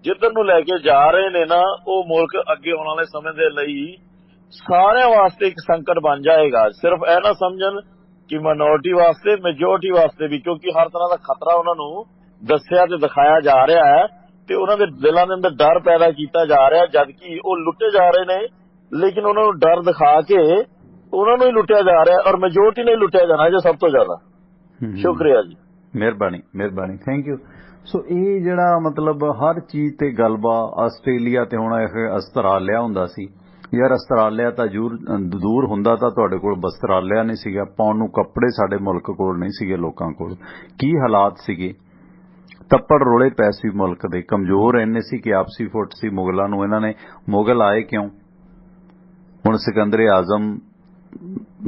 ਜਿੱਧਰ ਨੂੰ ਲੈ ਕੇ ਜਾ ਰਹੇ ਨੇ ਨਾ, ਉਹ ਮੁਲਕ ਅੱਗੇ ਆਉਣ ਵਾਲੇ ਸਮੇਂ ਦੇ ਲਈ ਸਾਰਿਆਂ ਵਾਸਤੇ ਇੱਕ ਸੰਕਟ ਬਣ ਜਾਏਗਾ। ਸਿਰਫ ਇਹ ਨਾ ਸਮਝਣ ਕਿ ਮਾਈਨੋਰਿਟੀ ਵਾਸਤੇ, ਮੈਜੋਰਿਟੀ ਵਾਸਤੇ ਵੀ, ਕਿਉਂਕਿ ਹਰ ਤਰ੍ਹਾਂ ਦਾ ਖਤਰਾ ਉਹਨਾਂ ਨੂੰ ਦੱਸਿਆ ਤੇ ਦਿਖਾਇਆ ਜਾ ਰਿਹਾ ਹੈ ਤੇ ਉਹਨਾਂ ਦੇ ਦਿਲਾਂ ਦੇ ਅੰਦਰ ਡਰ ਪੈਦਾ ਕੀਤਾ ਜਾ ਰਿਹਾ, ਜਦਕਿ ਉਹ ਲੁੱਟੇ ਜਾ ਰਹੇ ਨੇ। ਲੇਕਿਨ ਉਹਨਾਂ ਨੂੰ ਡਰ ਦਿਖਾ ਕੇ ਉਹਨਾਂ ਨੂੰ ਹੀ ਲੁੱਟਿਆ ਜਾ ਰਿਹਾ ਔਰ ਮੈਜੋਰਿਟੀ ਨੇ ਲੁੱਟਿਆ ਜਾਣਾ ਜੇ ਸਭ ਤੋਂ ਜ਼ਿਆਦਾ। ਸ਼ੁਕਰੀਆ ਜੀ, ਮਿਹਰਬਾਨੀ, ਥੈਂਕ ਯੂ। ਸੋ ਇਹ ਜਿਹੜਾ ਮਤਲਬ ਹਰ ਚੀਜ਼ ਤੇ ਗਲਬਾ ਆਸਟ੍ਰੇਲੀਆ ਤੇ ਹੁਣ ਇਹ ਅਸਟਰਾਲੀਆ ਹੁੰਦਾ ਸੀ ਯਾਰ, ਅਸਟਰਾਲੀਆ ਤਾਂ ਦੂਰ ਹੁੰਦਾ ਤਾਂ ਤੁਹਾਡੇ ਕੋਲ ਅਸਟਰਾਲੀਆ ਨਹੀਂ ਸੀਗਾ, ਪਾਉਣ ਨੂੰ ਕੱਪੜੇ ਸਾਡੇ ਮੁਲਕ ਕੋਲ ਨਹੀਂ ਸੀਗੇ, ਲੋਕਾਂ ਕੋਲ ਕੀ ਹਾਲਾਤ ਸੀਗੇ, ਤੱਪੜ ਰੋਲੇ ਪੈ ਸੀ ਮੁਲਕ ਦੇ, ਕਮਜ਼ੋਰ ਇੰਨੇ ਸੀ ਕਿ ਆਪਸੀ ਫੁੱਟ ਸੀ ਮੁਗਲਾਂ ਨੂੰ। ਇਹਨਾਂ ਨੇ ਮੁਗਲ ਆਏ ਕਿਉਂ? ਹੁਣ ਸਿਕੰਦਰ ਆਜ਼ਮ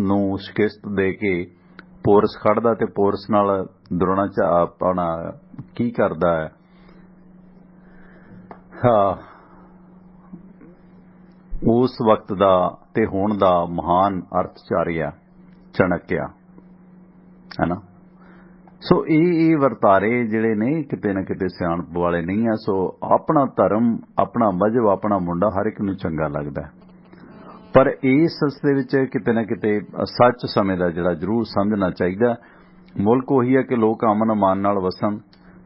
ਨੂੰ ਸ਼ਿਕਸਤ ਦੇ ਕੇ ਪੋਰਸ ਖੜਦਾ ਤੇ ਪੋਰਸ ਨਾਲ ਦੁਰਣਾ ਆਪਣਾ ਕੀ ਕਰਦਾ ਹੈ। ਉਸ ਵਕਤ ਦਾ ਤੇ ਹੁਣ ਦਾ ਮਹਾਨ ਅਰਥਚਾਰੀਆ ਚਾਣਕਿਆ ਹੈ ਨਾ। ਸੋ ਇਹ ਵਰਤਾਰੇ ਜਿਹੜੇ ਨੇ ਕਿਤੇ ਨਾ ਕਿਤੇ ਸਿਆਣਪ ਵਾਲੇ ਨਹੀਂ ਆ। ਸੋ ਆਪਣਾ ਧਰਮ, ਆਪਣਾ ਮਜ਼ਹਬ, ਆਪਣਾ ਮੁੰਡਾ ਹਰ ਇੱਕ ਨੂੰ ਚੰਗਾ ਲੱਗਦਾ, ਪਰ ਇਸ ਦੇ ਵਿੱਚ ਕਿਤੇ ਨਾ ਕਿਤੇ ਸੱਚ ਸਮੇਂ ਦਾ ਜਿਹੜਾ ਜ਼ਰੂਰ ਸਮਝਣਾ ਚਾਹੀਦਾ। ਮੁਲਕ ਉਹੀ ਹੈ ਕਿ ਲੋਕ ਅਮਨ ਅਮਾਨ ਨਾਲ ਵਸਣ,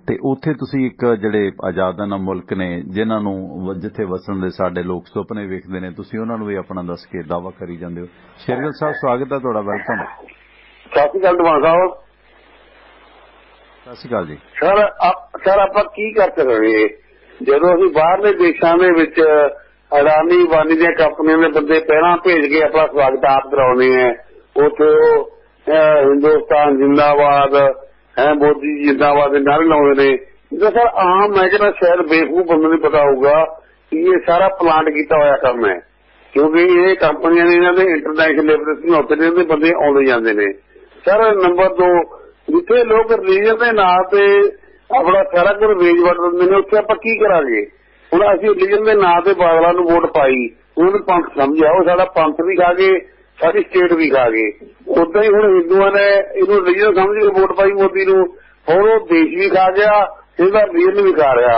ਤੇ ਉੱਥੇ ਤੁਸੀਂ ਇੱਕ ਜਿਹੜੇ ਆਜ਼ਾਦਾਨਾ ਮੁਲਕ ਨੇ ਜਿਨ੍ਹਾਂ ਨੂੰ ਜਿੱਥੇ ਵਸਣ ਦੇ ਸਾਡੇ ਲੋਕ ਸੁਪਨੇ ਵੇਖਦੇ ਨੇ, ਤੁਸੀਂ ਉਹਨਾਂ ਨੂੰ ਵੀ ਆਪਣਾ ਦੱਸ ਕੇ ਦਾਅਵਾ ਕਰੀ ਜਾਂਦੇ ਹੋ। ਸ਼ੇਰਗਿੱਲ ਸਾਹਿਬ, ਸਵਾਗਤ ਹੈ ਤੁਹਾਡਾ, ਵੈਲਕਮ। ਸਤਿ ਸ਼੍ਰੀ ਅਕਾਲ ਦਿਵਾਨ ਸਾਹਿਬ। ਸਤਿ ਸ਼੍ਰੀ ਅਕਾਲ ਜੀ। ਸਰ ਆਪਾਂ ਕੀ ਕਰ ਸਕਦੇ ਜਦੋਂ ਅਸੀਂ ਬਾਹਰਲੇ ਦੇਸ਼ਾਂ ਦੇ ਵਿੱਚ ਅਡਾਨੀ ਬਾਨੀ ਦੀਆਂ ਕੰਪਨੀਆਂ ਦੇ ਬੰਦੇ ਪਹਿਲਾਂ ਭੇਜ ਕੇ ਆਪਣਾ ਸਵਾਗਤ ਆਪ ਕਰਾਉਂਦੇ ਆ, ਉੱਥੇ ਉਹ ਹਿੰਦੁਸਤਾਨ ਜਿੰਦਾਬਾਦ ਹੈ, ਮੋਦੀ ਜਿੰਦਾਬਾਦ ਦੇ ਨਾਰੇ ਲਾਉਂਦੇ ਨੇ। ਜਿੱਦਾਂ ਸਰ ਆਮ ਮੈਂ ਕਹਿੰਦਾ ਸ਼ਾਇਦ ਬੇਵਕੂਫ ਬੰਦੇ ਨੂੰ ਪਤਾ ਹੋਊਗਾ ਕਿ ਇਹ ਸਾਰਾ ਪਲਾਂਟ ਕੀਤਾ ਹੋਇਆ ਕੰਮ ਹੈ, ਕਿਉਂਕਿ ਇਹ ਕੰਪਨੀਆਂ ਨੇ ਇਹਨਾਂ ਦੇ ਇੰਟਰਨੈਸ਼ਨਲ ਲੈਵਲ ਤੇ ਉੱਤੇ ਦੇ ਬੰਦੇ ਆਉਂਦੇ ਜਾਂਦੇ ਨੇ। ਸਰ ਨੰਬਰ 2, ਜਿੱਥੇ ਲੋਕ ਰਿਲੀਜਨ ਦੇ ਨਾਂ ਤੇ ਆਪਣਾ ਸਾਰਾ ਕੁਝ ਵੇਚ ਵਟ ਦਿੰਦੇ ਨੇ, ਉੱਥੇ ਆਪਾਂ ਕੀ ਕਰਾਂਗੇ? ਹੁਣ ਅਸੀਂ ਰਿਲੀਜਨ ਦੇ ਨਾਂ ਤੇ ਬਾਦਲਾਂ ਨੂੰ ਵੋਟ ਪਾਈ, ਉਹਨੂੰ ਪੰਥ ਸਮਝਿਆ, ਉਹ ਸਾਡਾ ਪੰਥ ਵੀ ਖਾ ਗਏ, ਸਾਡੀ ਸਟੇਟ ਵੀ ਖਾ ਗਏ। ਉਦਾਂ ਹੀ ਹੁਣ ਹਿੰਦੂਆਂ ਨੇ ਇਹਨੂੰ ਰਿਲੀਜਨ ਸਮਝ ਕੇ ਵੋਟ ਪਾਈ ਮੋਦੀ ਨੂੰ, ਹੁਣ ਉਹ ਦੇਸ਼ ਵੀ ਖਾ ਗਿਆ, ਇਹਦਾ ਰਿਲੀਜਨ ਵੀ ਖਾ ਰਿਹਾ।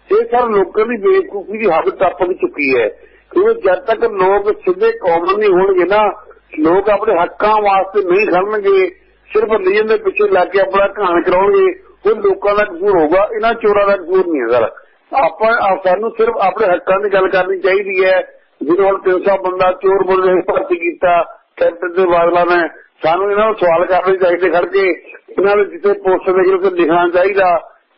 ਇਹ ਸਰ ਲੋਕਾਂ ਦੀ ਬੇਵਕੂਫੀ ਦੀ ਹੱਦ ਟੱਪ ਚੁੱਕੀ ਹੈ, ਕਿਉਂਕਿ ਜਦ ਤੱਕ ਲੋਕ ਸਿੱਧੇ ਕਾਮਨ ਨਹੀਂ ਹੋਣਗੇ ਨਾ, ਲੋਕ ਆਪਣੇ ਹੱਕਾਂ ਵਾਸਤੇ ਨਹੀਂ ਖੜਨਗੇ, ਸਿਰਫ ਰਿਲੀਜਨ ਦੇ ਪਿੱਛੇ ਲੱਗ ਕੇ ਆਪਣਾ ਘਾਣ ਕਰਾਉਣਗੇ, ਉਹ ਲੋਕਾਂ ਦਾ ਕਸੂਰ ਹੋਊਗਾ, ਇਹਨਾਂ ਚੋਰਾਂ ਦਾ ਕਸੂਰ ਨਹੀਂ ਹੈ ਸਰ। ਸਾਨੂੰ ਸਿਰਫ ਆਪਣੇ ਹੱਕਾਂ ਦੀ ਗੱਲ ਕਰਨੀ ਚਾਹੀਦੀ ਹੈ। ਜਦੋਂ ਹੁਣ 300 ਬੰਦਾ ਚੋਰ ਬੋਲ ਭਰਤੀ ਕੀਤਾ ਕੈਪਟਨ ਦੇ ਬਾਦਲਾਂ ਨੇ, ਸਾਨੂੰ ਇਹਨਾਂ ਨੂੰ ਸਵਾਲ ਕਰਨੇ ਚਾਹੀਦੇ ਖੜ ਕੇ, ਇਹਨਾਂ ਦੇ ਜਿੱਥੇ ਪੋਸਟਰ ਦੇ ਉੱਤੇ ਲਿਖਣਾ ਚਾਹੀਦਾ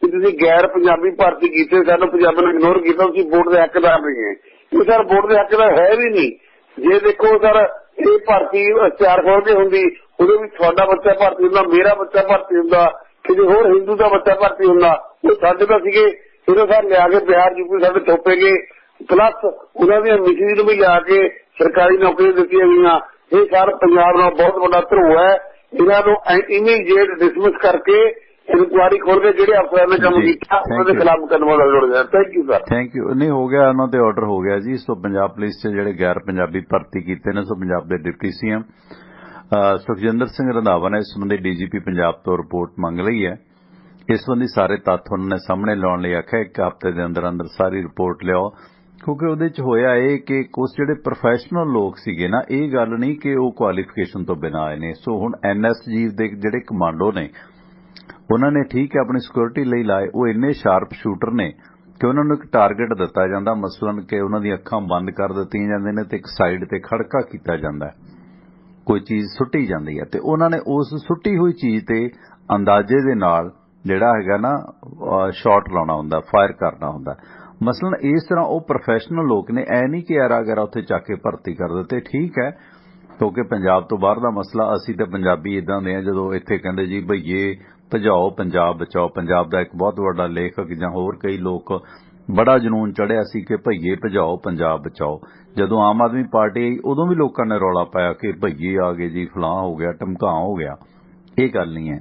ਕਿ ਤੁਸੀਂ ਗੈਰ ਪੰਜਾਬੀ ਭਰਤੀ ਕੀਤੇ, ਸਾਨੂੰ ਪੰਜਾਬੀ ਨੂੰ ਇਗਨੋਰ ਕੀਤਾ, ਤੁਸੀਂ ਵੋਟ ਦੇ ਹੱਕਦਾਰ ਨਹੀਂ ਹੈ। ਇਹ ਸਰ ਵੋਟ ਦੇ ਹੱਕਦਾਰ ਹੈ ਵੀ ਨਹੀਂ। ਜੇ ਦੇਖੋ ਸਰ ਇਹ ਭਰਤੀ ਇਸ਼ਤਿਹਾਰ ਖੋਲ ਕੇ ਹੁੰਦੀ, ਉਹਦੇ ਵਿੱਚ ਤੁਹਾਡਾ ਬੱਚਾ ਭਰਤੀ ਹੁੰਦਾ, ਮੇਰਾ ਬੱਚਾ ਭਰਤੀ ਹੁੰਦਾ, ਕਿਸੇ ਹੋਰ ਹਿੰਦੂ ਦਾ ਬੱਚਾ ਭਰਤੀ ਹੁੰਦਾ, ਉਹ ਸਾਡੇ ਤਾਂ ਸੀਗੇ। ਫਿਰ ਸਰ ਲਿਆ ਕੇ ਬਿਹਾਰ ਯੂਪੀ ਸਾਡੇ ਥੋਪੇ ਗਏ, ਪਲੱਸ ਉਹਨਾਂ ਦੀਆਂ ਮਿਸਿਸ ਨੂੰ ਵੀ ਲਿਆ ਕੇ ਸਰਕਾਰੀ ਨੌਕਰੀਆਂ ਦਿੱਤੀਆਂ ਗਈਆਂ। ਇਹ ਸਰ ਪੰਜਾਬ ਦਾ ਬਹੁਤ ਵੱਡਾ ਧਰੋਹ ਹੈ। ਇਹਨਾਂ ਨੂੰ ਇਮੀਡੀਏਟ ਡਿਸਮਿਸ ਕਰਕੇ ਇਨਕੁਆਇਰੀ ਖੋਲ ਕੇ ਜਿਹੜੇ ਅਫਸਰਾਂ ਨੇ ਕੰਮ ਕੀਤਾ ਉਹਨਾਂ ਦੇ ਖਿਲਾਫ ਮੁਕੱਦਮਾ ਦਰਜ ਹੋ ਗਿਆ। Thank you sir. Thank you. ਨਹੀਂ ਹੋ ਗਿਆ, ਉਹਨਾਂ ਤੇ ਆਰਡਰ ਹੋ ਗਿਆ ਜੀ। ਸੋ ਪੰਜਾਬ ਪੁਲਿਸ 'ਚ ਜਿਹੜੇ ਗੈਰ ਪੰਜਾਬੀ ਭਰਤੀ ਕੀਤੇ ਨੇ, ਸੋ ਪੰਜਾਬ ਦੇ ਡਿਪਟੀ ਸੀਐਮ ਸੁਖਜਿੰਦਰ ਸਿੰਘ ਰੰਧਾਵਾ ਨੇ ਇਸ ਸੰਬੰਧੀ ਡੀਜੀਪੀ ਪੰਜਾਬ ਤੋਂ ਰਿਪੋਰਟ ਮੰਗ ਲਈ ਹੈ। ਇਸ ਸੰਬੰਧੀ ਸਾਰੇ ਤੱਥ ਉਹਨਾਂ ਨੇ ਸਾਹਮਣੇ ਲਿਆਉਣ ਲਈ ਆਖਿਆ, 1 ਹਫ਼ਤੇ ਦੇ ਅੰਦਰ ਅੰਦਰ ਸਾਰੀ ਰਿਪੋਰਟ ਲਿਆਓ, ਕਿਉਂਕਿ ਉਹਦੇ 'ਚ ਹੋਇਆ ਇਹ ਕਿ ਕੁਝ ਜਿਹੜੇ ਪ੍ਰੋਫੈਸ਼ਨਲ ਲੋਕ ਸੀਗੇ ਨਾ, ਇਹ ਗੱਲ ਨਹੀਂ ਕਿ ਉਹ ਕੁਆਲੀਫਿਕੇਸ਼ਨ ਤੋਂ ਬਿਨਾਂ ਆਏ ਨੇ। ਸੋ ਹੁਣ NSG ਦੇ ਜਿਹੜੇ ਕਮਾਂਡੋ ਨੇ उन्होंने ठीक है अपनी सिक्योरिटी ਲਈ ਲਾਏ। ਉਹ ਇੰਨੇ ਸ਼ਾਰਪ ਸ਼ੂਟਰ ਨੇ ਕਿ ਉਹਨਾਂ ਨੂੰ ਇੱਕ ਟਾਰਗੇਟ ਦਿੱਤਾ ਜਾਂਦਾ, ਮਸਲਨ ਕਿ ਉਹਨਾਂ ਦੀਆਂ ਅੱਖਾਂ ਬੰਦ ਕਰ ਦਿੱਤੀਆਂ ਜਾਂਦੀਆਂ ਨੇ ਤੇ ਇੱਕ ਸਾਈਡ ਤੇ ਖੜਕਾ ਕੀਤਾ ਜਾਂਦਾ, ਕੋਈ ਚੀਜ਼ ਸੁੱਟੀ ਜਾਂਦੀ ਹੈ ਤੇ ਉਹਨਾਂ ਨੇ ਉਸ ਸੁੱਟੀ ਹੋਈ ਚੀਜ਼ ਤੇ ਅੰਦਾਜ਼ੇ ਦੇ ਨਾਲ ਜਿਹੜਾ ਹੈਗਾ ਨਾ ਸ਼ਾਟ ਲਾਉਣਾ ਹੁੰਦਾ, ਫਾਇਰ ਕਰਨਾ ਹੁੰਦਾ। ਮਸਲਨ ਇਸ ਤਰ੍ਹਾਂ ਉਹ ਪ੍ਰੋਫੈਸ਼ਨਲ ਲੋਕ ਨੇ, ਐ ਨਹੀਂ ਕਿ ਐਰਾ ਉੱਥੇ ਚੱਕ ਕੇ ਭਰਤੀ ਕਰ ਦਿੱਤੇ। ਠੀਕ ਹੈ, ਕਿਉਂਕਿ ਪੰਜਾਬ ਤੋਂ ਬਾਹਰ ਦਾ ਮਸਲਾ, ਅਸੀਂ ਤਾਂ ਪੰਜਾਬੀ ਇਦਾਂ ਦੇ ਆ ਜਦੋਂ ਇੱਥੇ ਕਹਿੰਦੇ ਜੀ ਭਈਏ ਭਜਾਓ ਪੰਜਾਬ ਬਚਾਓ। ਪੰਜਾਬ ਦਾ ਇੱਕ ਬਹੁਤ ਵੱਡਾ ਲੇਖਕ ਜਾਂ ਹੋਰ ਕਈ ਲੋਕ ਬੜਾ ਜਨੂਨ ਚੜਿਆ ਸੀ ਕਿ ਭਈਏ ਭਜਾਓ ਪੰਜਾਬ ਬਚਾਓ। ਜਦੋਂ ਆਮ ਆਦਮੀ ਪਾਰਟੀ ਆਈ ਉਦੋਂ ਵੀ ਲੋਕਾਂ ਨੇ ਰੌਲਾ ਪਾਇਆ ਕਿ ਭਈਏ ਆ ਗਏ ਜੀ, ਫਲਾਂ ਹੋ ਗਿਆ, ਢਮਕਾਂ ਹੋ ਗਿਆ। ਇਹ ਗੱਲ ਨਹੀਂ ਹੈ।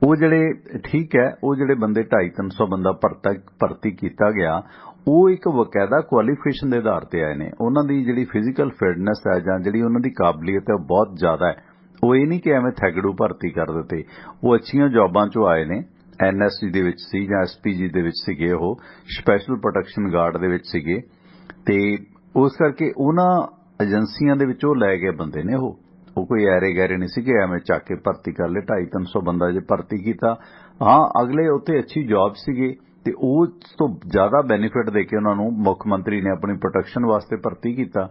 ਉਹ ਜਿਹੜੇ ਠੀਕ ਹੈ, ਉਹ ਜਿਹੜੇ ਬੰਦੇ 250-300 ਬੰਦਾ ਭਰਤੀ ਕੀਤਾ ਗਿਆ, ਉਹ ਇੱਕ ਬਕਾਇਦਾ ਕੁਆਲੀਫਿਕੇਸ਼ਨ ਦੇ ਆਧਾਰ ਤੇ ਆਏ ਨੇ। ਉਹਨਾਂ ਦੀ ਜਿਹੜੀ ਫਿਜ਼ੀਕਲ ਫਿਟਨੈਸ ਹੈ ਜਾਂ ਜਿਹੜੀ ਉਹਨਾਂ ਦੀ ਕਾਬਲੀਅਤ ਹੈ ਉਹ ਬਹੁਤ ਜ਼ਿਆਦਾ ਹੈ। ਉਹ ਇਹ ਨਹੀਂ ਕਿ ਐਵੇਂ ਥੈਗੜੂ ਭਰਤੀ ਕਰ ਦਿੱਤੇ। ਉਹ ਅੱਛੀਆਂ ਜੌਬਾਂ 'ਚੋਂ ਆਏ ਨੇ। NSG ਦੇ ਵਿੱਚ ਸੀ ਜਾਂ SPG ਦੇ ਵਿੱਚ ਸੀਗੇ, ਉਹ ਸਪੈਸ਼ਲ ਪ੍ਰੋਟੈਕਸ਼ਨ ਗਾਰਡ ਦੇ ਵਿੱਚ ਸੀਗੇ ਤੇ ਉਸ ਕਰਕੇ ਉਹਨਾਂ ਏਜੰਸੀਆਂ ਦੇ ਵਿੱਚ ਉਹ ਲੈ ਗਏ ਬੰਦੇ ਨੇ। ਉਹ ਕੋਈ ਐਰੇ ਗੈਰੇ ਨਹੀਂ ਸੀ ਕਿ ਐਵੇਂ ਚੱਕ ਕੇ ਭਰਤੀ ਕਰ ਲਏ। 250-300 ਬੰਦਾ ਜੇ ਭਰਤੀ ਕੀਤਾ, ਹਾਂ ਅਗਲੇ ਉੱਥੇ ਅੱਛੀ ਜੌਬ ਸੀਗੇ ਤੇ ਉਸ ਤੋਂ ਜ਼ਿਆਦਾ ਬੈਨੀਫਿਟ ਦੇ ਕੇ ਉਹਨਾਂ ਨੂੰ ਮੁੱਖ ਮੰਤਰੀ ਨੇ ਆਪਣੀ ਪ੍ਰੋਟੈਕਸ਼ਨ ਵਾਸਤੇ ਭਰਤੀ ਕੀਤਾ,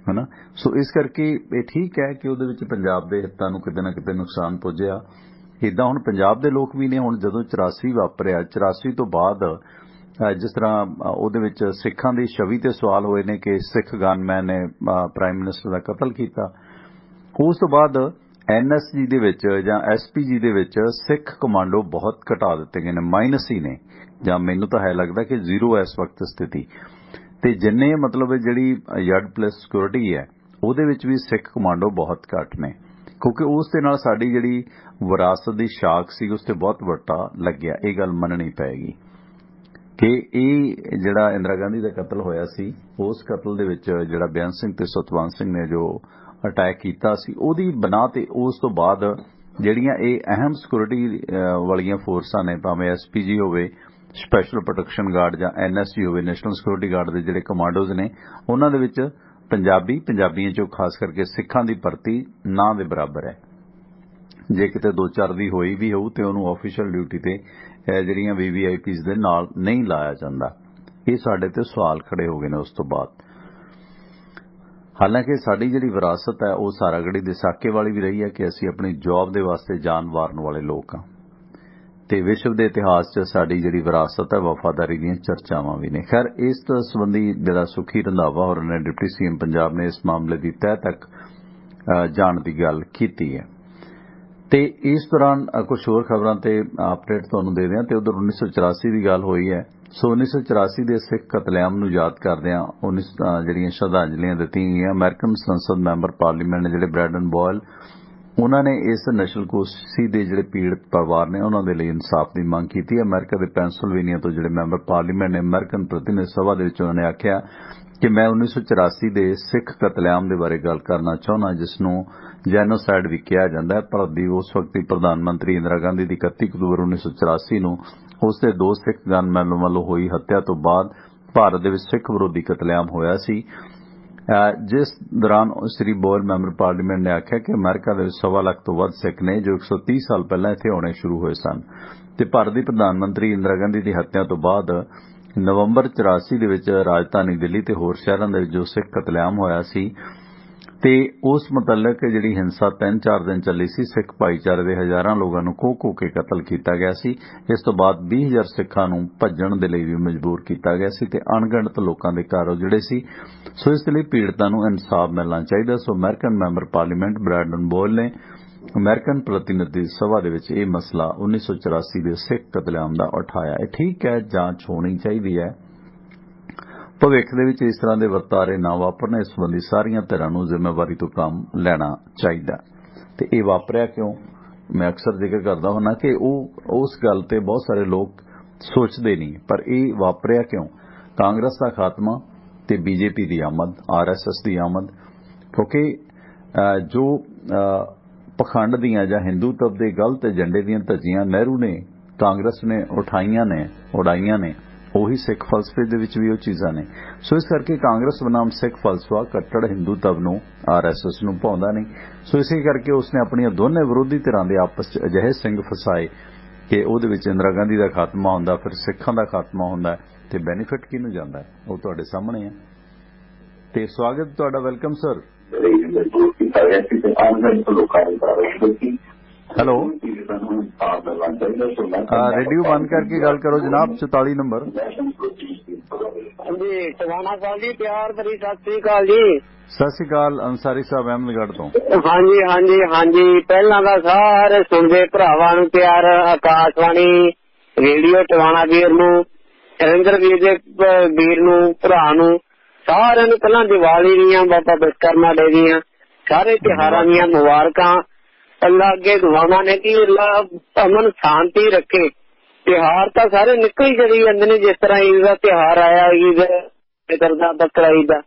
ਹੈ ਨਾ। ਸੋ ਇਸ ਕਰਕੇ ਇਹ ਠੀਕ ਹੈ ਕਿ ਉਹਦੇ ਵਿੱਚ ਪੰਜਾਬ ਦੇ ਹਿੱਤਾਂ ਨੂੰ ਕਿਤੇ ਨਾ ਕਿਤੇ ਨੁਕਸਾਨ ਪੁੱਜਿਆ। ਇੱਦਾਂ ਹੁਣ ਪੰਜਾਬ ਦੇ ਲੋਕ ਵੀ ਨੇ। ਹੁਣ ਜਦੋਂ 84 ਵਾਪਰਿਆ, 84 ਤੋਂ ਬਾਅਦ ਜਿਸ ਤਰ੍ਹਾਂ ਉਹਦੇ ਵਿੱਚ ਸਿੱਖਾਂ ਦੀ ਛਵੀ ਤੇ ਸਵਾਲ ਹੋਏ ਨੇ ਕਿ ਸਿੱਖ ਗਨਮੈਨ ਨੇ ਪ੍ਰਾਈਮ ਮਿਨਿਸਟਰ ਦਾ ਕਤਲ ਕੀਤਾ। ਉਸ ਤੋਂ ਬਾਅਦ NSG ਦੇ ਵਿੱਚ ਜਾਂ SPG ਦੇ ਵਿੱਚ ਸਿੱਖ ਕਮਾਂਡੋ ਬਹੁਤ ਘਟਾ ਦਿੱਤੇ ਗਏ ਨੇ, ਮਾਈਨਸ ਹੀ ਨੇ, ਜਾਂ ਮੈਨੂੰ ਤਾਂ ਹੈ ਲੱਗਦਾ ਕਿ ਜ਼ੀਰੋ ਇਸ ਵਕਤ ਸਥਿਤੀ। ਤੇ ਜਿੰਨੇ ਮਤਲਬ ਜਿਹੜੀ ਯਾਰਡ ਪਲਸ ਸਿਕਿਉਰਿਟੀ ਹੈ ਉਹਦੇ ਵਿੱਚ ਵੀ ਸਿੱਖ ਕਮਾਂਡੋ ਬਹੁਤ ਘੱਟ ਨੇ, ਕਿਉਂਕਿ ਉਸ ਦੇ ਨਾਲ ਸਾਡੀ ਜਿਹੜੀ ਵਿਰਾਸਤ ਦੀ ਸ਼ਾਖ ਸੀ ਉਸ ਤੇ ਬਹੁਤ ਵੱਟਾ ਲੱਗਿਆ। ਇਹ ਗੱਲ ਮੰਨਣੀ ਪਏਗੀ ਕਿ ਇਹ ਜਿਹੜਾ ਇੰਦਰਾ ਗਾਂਧੀ ਦਾ ਕਤਲ ਹੋਇਆ ਸੀ, ਉਸ ਕਤਲ ਦੇ ਵਿੱਚ ਜਿਹੜਾ ਬੇਅੰਤ ਸਿੰਘ ਤੇ ਸਤਵੰਤ ਸਿੰਘ ਨੇ ਜੋ ਅਟੈਕ ਕੀਤਾ ਸੀ, ਉਹਦੀ ਬਣਾ ਤੇ ਉਸ ਤੋਂ ਬਾਅਦ ਜਿਹੜੀਆਂ ਇਹ ਅਹਿਮ ਸਿਕਿਉਰਿਟੀ ਵਾਲੀਆਂ ਫੋਰਸਾਂ ਨੇ, ਭਾਵੇਂ SPG ਹੋਵੇ, ਸਪੈਸ਼ਲ ਪ੍ਰੋਟੈਕਸ਼ਨ ਗਾਰਡ ਜਾਂ NSG ਹੋਵੇ, ਨੈਸ਼ਨਲ ਸਿਕਿਉਰਿਟੀ ਗਾਰਡ ਦੇ ਜਿਹੜੇ ਕਮਾਂਡੋਜ਼ ਨੇ, ਉਹਨਾਂ ਦੇ ਵਿੱਚ ਪੰਜਾਬੀਆਂ ਚੋਂ ਖਾਸ ਕਰਕੇ ਸਿੱਖਾਂ ਦੀ ਭਰਤੀ ਨਾ ਦੇ ਬਰਾਬਰ ਹੈ। ਜੇ ਕਿਤੇ 2-4 ਦੀ ਹੋਈ ਵੀ ਹੋਊ ਤੇ ਉਹਨੂੰ ਆਫੀਸ਼ੀਅਲ ਡਿਊਟੀ ਤੇ ਜਿਹੜੀਆਂ VVIPs ਦੇ ਨਾਲ ਨਹੀਂ ਲਾਇਆ ਜਾਂਦਾ। ਇਹ ਸਾਡੇ ਤੇ ਸਵਾਲ ਖੜੇ ਹੋ ਗਏ ਨੇ ਉਸ ਤੋਂ ਬਾਅਦ। ਹਾਲਾਂਕਿ ਸਾਡੀ ਜਿਹੜੀ ਵਿਰਾਸਤ ਹੈ ਉਹ ਸਾਰਾਗੜੀ ਦੇ ਸਾਕੇ ਵਾਲੀ ਵੀ ਰਹੀ ਹੈ ਕਿ ਅਸੀਂ ਆਪਣੀ ਜੌਬ ਦੇ ਵਾਸਤੇ ਜਾਨ ਵਾਰਨ ਵਾਲੇ ਲੋਕ ਹਾਂ ਤੇ ਵਿਸ਼ਵ ਦੇ ਇਤਿਹਾਸ 'ਚ ਸਾਡੀ ਜਿਹੜੀ ਵਿਰਾਸਤ ਹੈ ਵਫਾਦਾਰੀ ਦੀਆਂ ਚਰਚਾਵਾਂ ਵੀ ਨੇ। ਖੈਰ, ਇਸ ਸੰਬੰਧੀ ਜਿਹੜਾ ਸੁਖੀ ਰੰਧਾਵਾ ਹੋਰਾਂ ਨੇ, ਡਿਪਟੀ CM ਪੰਜਾਬ ਨੇ, ਇਸ ਮਾਮਲੇ ਦੀ ਤਹਿ ਤੱਕ ਜਾਣ ਦੀ ਗੱਲ ਕੀਤੀ ਹੈ। ਤੇ ਇਸ ਦੌਰਾਨ ਕੁਝ ਹੋਰ ਖਬਰਾਂ ਤੇ ਅਪਡੇਟ ਤੁਹਾਨੂੰ ਦੇ ਦਿਆਂ। ਤੇ ਉਧਰ 1984 ਦੀ ਗੱਲ ਹੋਈ ਹੈ। ਸੋ 1984 ਦੇ ਸਿੱਖ ਕਤਲੇਆਮ ਨੂੰ ਯਾਦ ਕਰਦਿਆਂ ਜਿਹੜੀਆਂ ਸ਼ਰਧਾਂਜਲੀਆਂ ਦਿੱਤੀਆਂ ਗਈਆਂ। ਅਮਰੀਕਨ ਸੰਸਦ ਮੈਂਬਰ ਪਾਰਲੀਮੈਂਟ ਨੇ ਜਿਹੜੇ ਬ੍ਰੈਡਨ ਬੋਇਲ, ਉਹਨਾਂ ਨੇ ਇਸ ਨਸ਼ਲਕੁਸ਼ੀ ਦੇ ਜਿਹੜੇ ਪੀੜਤ ਪਰਿਵਾਰ ਨੇ ਉਹਨਾਂ ਦੇ ਲਈ ਇਨਸਾਫ ਦੀ ਮੰਗ ਕੀਤੀ ਹੈ। ਅਮਰੀਕਾ ਦੇ ਪੈਂਸਿਲਵੇਨੀਆ ਤੋਂ ਜਿਹੜੇ ਮੈਂਬਰ ਪਾਰਲੀਮੈਂਟ ਨੇ ਅਮਰੀਕਨ ਪ੍ਰਤੀਨਿਧ ਸਭਾ ਦੇ ਵਿੱਚ ਉਹਨਾਂ ਨੇ ਆਖਿਆ ਕਿ ਮੈਂ 1984 ਦੇ ਸਿੱਖ ਕਤਲੇਆਮ ਦੇ ਬਾਰੇ ਗੱਲ ਕਰਨਾ ਚਾਹੁੰਦਾ, ਜਿਸ ਨੂੰ ਜੈਨੋਸਾਈਡ ਵੀ ਕਿਹਾ ਜਾਂਦਾ ਹੈ। ਭਾਰਤ ਦੀ ਉਸ ਵਕਤ ਦੀ ਪ੍ਰਧਾਨ ਮੰਤਰੀ ਇੰਦਰਾ ਗਾਂਧੀ ਦੀ 31 ਅਕਤੂਬਰ 1984 ਨੂੰ ਉਸ ਦੇ 2 ਸਿੱਖ ਗਨਮੈਨਾਂ ਵੱਲੋਂ ਹੋਈ ਹੱਤਿਆ ਤੋਂ ਬਾਅਦ ਭਾਰਤ ਦੇ ਵਿੱਚ ਸਿੱਖ ਵਿਰੋਧੀ ਕਤਲੇਆਮ ਹੋਇਆ ਸੀ, ਜਿਸ ਦੌਰਾਨ ਸ੍ਰੀ ਬੋਇਲ ਮੈਂਬਰ ਪਾਰਲੀਮੈਂਟ ਨੇ ਆਖਿਆ ਕਿ ਅਮਰੀਕਾ ਦੇ ਵਿੱਚ 1.25 ਲੱਖ ਤੋਂ ਵੱਧ ਸਿੱਖ ਨੇ ਜੋ 130 ਸਾਲ ਪਹਿਲਾਂ ਇੱਥੇ ਆਉਣੇ ਸ਼ੁਰੂ ਹੋਏ ਸਨ ਤੇ ਭਾਰਤ ਦੀ ਪ੍ਰਧਾਨ ਮੰਤਰੀ ਇੰਦਰਾ ਗਾਂਧੀ ਦੀ ਹੱਤਿਆ ਤੋਂ ਬਾਅਦ ਨਵੰਬਰ 84 ਦੇ ਵਿੱਚ ਰਾਜਧਾਨੀ ਦਿੱਲੀ ਤੇ ਹੋਰ ਸ਼ਹਿਰਾਂ ਦੇ ਵਿੱਚ ਜੋ ਸਿੱਖ ਕਤਲੇਆਮ ਹੋਇਆ ਸੀ ਤੇ ਉਸ ਮੁਤਲਕ ਜਿਹੜੀ ਹਿੰਸਾ 3-4 ਦਿਨ ਚੱਲੀ ਸੀ, ਸਿੱਖ ਭਾਈਚਾਰੇ ਦੇ ਹਜ਼ਾਰਾਂ ਲੋਕਾਂ ਨੂੰ ਕੋਹ ਕੇ ਕਤਲ ਕੀਤਾ ਗਿਆ ਸੀ। ਇਸ ਤੋਂ ਬਾਅਦ 20,000 ਸਿੱਖਾਂ ਨੂੰ ਭੱਜਣ ਦੇ ਲਈ ਵੀ ਮਜਬੂਰ ਕੀਤਾ ਗਿਆ ਸੀ ਤੇ ਅਣਗਿਣਤ ਲੋਕਾਂ ਦੇ ਘਰ ਉਜੜੇ ਸੀ। ਸੋ ਇਸ ਲਈ ਪੀੜਤਾਂ ਨੂੰ ਇਨਸਾਫ ਮਿਲਣਾ ਚਾਹੀਦਾ। ਸੋ American member parliament Braden boil ਨੇ ਅਮਰੀਕਨ ਪ੍ਰਤੀਨਿਧੀ ਸਭਾ ਦੇ ਵਿੱਚ ਇਹ ਮਸਲਾ 1984 ਦੇ ਸਿੱਖ ਕਤਲੇਆਮ ਦਾ ਉਠਾਇਆ। ਇਹ ਠੀਕ ਹੈ, ਜਾਂਚ ਹੋਣੀ ਚਾਹੀਦੀ ਹੈ। ਭਵਿੱਖ ਦੇ ਵਿੱਚ ਇਸ ਤਰ੍ਹਾਂ ਦੇ ਵਰਤਾਰੇ ਨਾ ਵਾਪਰਨ, ਇਸ ਸੰਬੰਧੀ ਸਾਰੀਆਂ ਧਿਰਾਂ ਨੂੰ ਜ਼ਿੰਮੇਵਾਰੀ ਤੋਂ ਕੰਮ ਲੈਣਾ ਚਾਹੀਦਾ। ਤੇ ਇਹ ਵਾਪਰਿਆ ਕਿਉਂ? ਮੈਂ ਅਕਸਰ ਜ਼ਿਕਰ ਕਰਦਾ ਹੁੰਦਾ ਕਿ ਉਸ ਗੱਲ ਤੇ ਬਹੁਤ ਸਾਰੇ ਲੋਕ ਸੋਚਦੇ ਨਹੀਂ, ਪਰ ਇਹ ਵਾਪਰਿਆ ਕਿਉਂ? ਕਾਂਗਰਸ ਦਾ ਖਾਤਮਾ ਤੇ BJP ਦੀ ਆਮਦ, RSS ਦੀ ਆਮਦ, ਕਿਉਂਕਿ ਜੋ ਪਖੰਡ ਦੀਆਂ ਜਾਂ ਹਿੰਦੂਤਵ ਦੇ ਗਲਤ ਏਜੰਡੇ ਦੀਆਂ ਧੱਜੀਆਂ ਨਹਿਰੂ ਨੇ, ਕਾਂਗਰਸ ਨੇ ਉਡਾਈਆਂ ਨੇ, ਉਹੀ ਸਿੱਖ ਫਲਸਫੇ ਦੇ ਵਿੱਚ ਵੀ ਉਹ ਚੀਜ਼ਾਂ ਨੇ। ਸੋ ਇਸ ਕਰਕੇ ਕਾਂਗਰਸ ਬਨਾਮ ਸਿੱਖ ਫਲਸਫਾ ਕੱਟੜ ਹਿੰਦੂਤਵ ਨੂੰ RSS ਨੂੰ ਭਾਉਂਦਾ ਨਹੀਂ। ਸੋ ਇਸੇ ਕਰਕੇ ਉਸਨੇ ਆਪਣੀਆਂ ਦੋਨੇ ਵਿਰੋਧੀ ਧਿਰਾਂ ਦੇ ਆਪਸ 'ਚ ਅਜਿਹੇ ਸਿੰਘ ਫਸਾਏ ਕਿ ਉਹਦੇ ਵਿੱਚ ਇੰਦਰਾ ਗਾਂਧੀ ਦਾ ਖਾਤਮਾ ਹੁੰਦਾ, ਫਿਰ ਸਿੱਖਾਂ ਦਾ ਖਾਤਮਾ ਹੁੰਦਾ, ਤੇ ਬੈਨੀਫਿਟ ਕਿਹਨੂੰ ਜਾਂਦਾ ਉਹ ਤੁਹਾਡੇ ਸਾਹਮਣੇ ਹੈ। ਤੇ ਸਵਾਗਤ ਤੁਹਾਡਾ, ਵੈਲਕਮ ਸਰ। ਹੈਲੋ, ਰੇਡੀਓ ਬੰਦ ਕਰਕੇ ਗੱਲ ਕਰੋ ਜਨਾਬ। 44 ਨੰਬਰ। ਜੀ ਟਵਾਣਾ ਸਾਹਿਬ ਜੀ, ਪਿਆਰ ਭਰੀ ਸਤਿ ਸ੍ਰੀ ਅਕਾਲ ਜੀ। ਸਤਿ ਸ੍ਰੀ ਅਕਾਲ ਅੰਸਾਰੀ ਸਾਹਿਬ, ਅਹਿਮਦਗੜ੍ਹ ਤੋਂ। ਹਾਂਜੀ ਹਾਂਜੀ ਹਾਂਜੀ, ਪਹਿਲਾਂ ਦਾ ਸਾਰੇ ਸੁਣਦੇ ਭਰਾਵਾਂ ਨੂੰ ਪਿਆਰ, ਆਕਾਸ਼ਵਾਣੀ ਰੇਡੀਓ ਟਵਾਣਾ ਵੀਰ ਨੂੰ, ਹਰਿੰਦਰ ਵੀਰ ਦੇ ਵੀਰ ਨੂੰ, ਭਰਾ ਨੂੰ, ਸਾਰਿਆਂ ਨੂੰ ਪਹਿਲਾਂ ਦੀਵਾਲੀ ਦੀਆਂ, ਬਾਬਾ ਵਿਸ਼ਕਰਮਾ ਡੇ ਦੀਆਂ, ਸਾਰੇ ਤਿਉਹਾਰਾਂ ਦੀਆਂ ਮੁਬਾਰਕਾਂ। ਅੱਲਾ ਅੱਗੇ ਦੁਆਵਾਂ ਨੇ ਕਿ ਅੱਲਾ ਅਮਨ ਸ਼ਾਂਤੀ ਰੱਖੇ। ਤਿਉਹਾਰ ਤਾਂ ਸਾਰੇ ਨਿਕਲ ਹੀ ਚਲੀ ਜਾਂਦੇ ਨੇ, ਜਿਸ ਤਰ੍ਹਾਂ ਈਦ ਦਾ ਤਿਉਹਾਰ ਆਇਆ, ਈਦ ਕਰਦਾ, ਬੱਕਰਾ ਈਦ ਦਾ।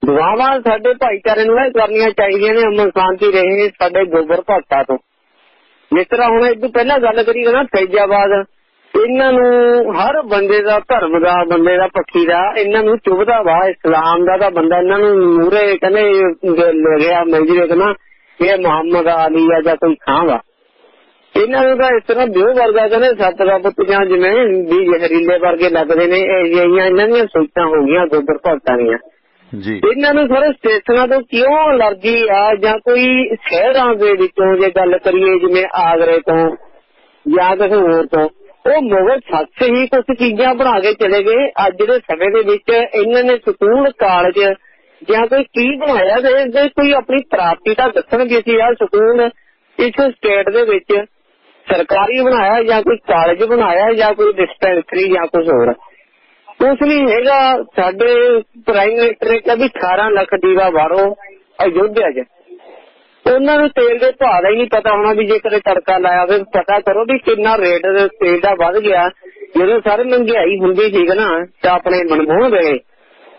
ਦੁਆਵਾਂ ਸਾਡੇ ਭਾਈਚਾਰੇ ਨੂੰ ਇਹ ਕਰਨੀਆਂ ਚਾਹੀਦੀਆਂ ਨੇ, ਅਮਨ ਸ਼ਾਂਤੀ ਰਹੇ ਸਾਡੇ ਗੋਬਰ ਭਗਤਾਂ ਤੋਂ। ਜਿਸ ਤਰ੍ਹਾਂ ਹੁਣ ਇਹ ਤੋਂ ਪਹਿਲਾਂ ਗੱਲ ਕਰੀਏ ਨਾ ਫੈਜ਼ਾਬਾਦ, ਇਹਨਾਂ ਨੂੰ ਹਰ ਬੰਦੇ ਦਾ, ਧਰਮ ਦਾ, ਬੰਦੇ ਦਾ, ਪੱਖੀ ਦਾ ਇਹਨਾਂ ਨੂੰ ਚੁਭਦਾ ਵਾ। ਇਸਲਾਮ ਦਾ ਤਾਂ ਬੰਦਾ ਇਹਨਾਂ ਨੂੰ ਮੂਹਰੇ ਕਹਿੰਦੇ ਲੱਗਿਆ ਮਿਲ ਜਾਵੇ ਕਹਿੰਦਾ ਇਹ ਮੁਹੰਮਦ ਅਲੀ ਆ ਜਾਂ ਕੋਈ ਖਾਂ ਵਾ। ਇਹਨਾਂ ਨੂੰ ਤਾਂ ਇਸ ਤਰ੍ਹਾਂ ਵਿਊ ਵਰਗਾ ਕਹਿੰਦੇ ਸੱਤ ਦਾ ਪੁੱਤ ਜਾਂ ਜਿਵੇਂ ਵੀ ਜ਼ਹਿਰੀਲੇ ਵਰਗੇ ਲੱਗਦੇ ਨੇ। ਇਹਨਾਂ ਦੀਆਂ ਸੋਚਾਂ ਹੋ ਗਈਆਂ ਗੋਬਰ ਭਗਤਾਂ ਦੀਆਂ। ਇਹਨਾਂ ਨੂੰ ਸਾਰੇ ਸਟੇਸ਼ਨਾਂ ਤੋਂ ਕਿਉਂ ਅਲਰਜੀ ਆ, ਜਾਂ ਕੋਈ ਸ਼ਹਿਰਾਂ ਦੇ ਵਿੱਚੋਂ ਜੇ ਗੱਲ ਕਰੀਏ ਜਿਵੇਂ ਆਗਰੇ ਤੋਂ ਜਾਂ ਕਿਸੇ ਹੋਰ ਤੋਂ, ਉਹ ਮੁਗਲ ਸੱਚ ਹੀ ਕੁਝ ਚੀਜ਼ਾਂ ਬਣਾ ਕੇ ਚਲੇ ਗਏ। ਅੱਜ ਦੇ ਸਮੇਂ ਦੇ ਵਿੱਚ ਇਹਨਾਂ ਨੇ ਸਕੂਲ, ਕਾਲਜ ਜਾਂ ਕੋਈ ਕੀ ਬਣਾਇਆ ਤੇ ਕੋਈ ਆਪਣੀ ਪ੍ਰਾਪਤੀ ਤਾਂ ਦੱਸਣ ਵੀ ਅਸੀਂ ਆਹ ਸਕੂਲ ਇਸ ਸਟੇਟ ਦੇ ਵਿੱਚ ਸਰਕਾਰੀ ਬਣਾਇਆ ਜਾਂ ਕੋਈ ਕਾਲਜ ਬਣਾਇਆ ਜਾਂ ਕੋਈ ਡਿਸਪੈਂਸਰੀ ਜਾਂ ਕੁਝ ਹੋਰ। ਕੁਛ ਨਹੀਂ ਹੈਗਾ। ਸਾਡੇ ਪ੍ਰਾਈਮ ਮਿਨਿਸਟਰ ਨੇ ਕਿਹਾ ਵੀ 18 ਲੱਖ ਦੀਵਾ ਬਾਹਰੋਂ ਅਯੋਧਿਆ 'ਚ। ਉਹਨਾਂ ਨੂੰ ਤੇਲ ਦੇ ਭਾਅ ਦਾ ਹੀ ਨਹੀਂ ਪਤਾ ਹੋਣਾ ਵੀ ਜੇ ਕਦੇ ਤੜਕਾ ਲਾਇਆ ਫਿਰ ਪਤਾ ਕਰੋ ਵੀ ਕਿੰਨਾ ਰੇਟ ਤੇਲ ਦਾ ਵੱਧ ਗਿਆ। ਜਦੋਂ ਸਾਰੇ ਮਹਿੰਗਾਈ ਹੁੰਦੀ ਸੀ ਨਾ ਤਾਂ ਆਪਣੇ ਮਨਮੋਹਨ ਰਹੇ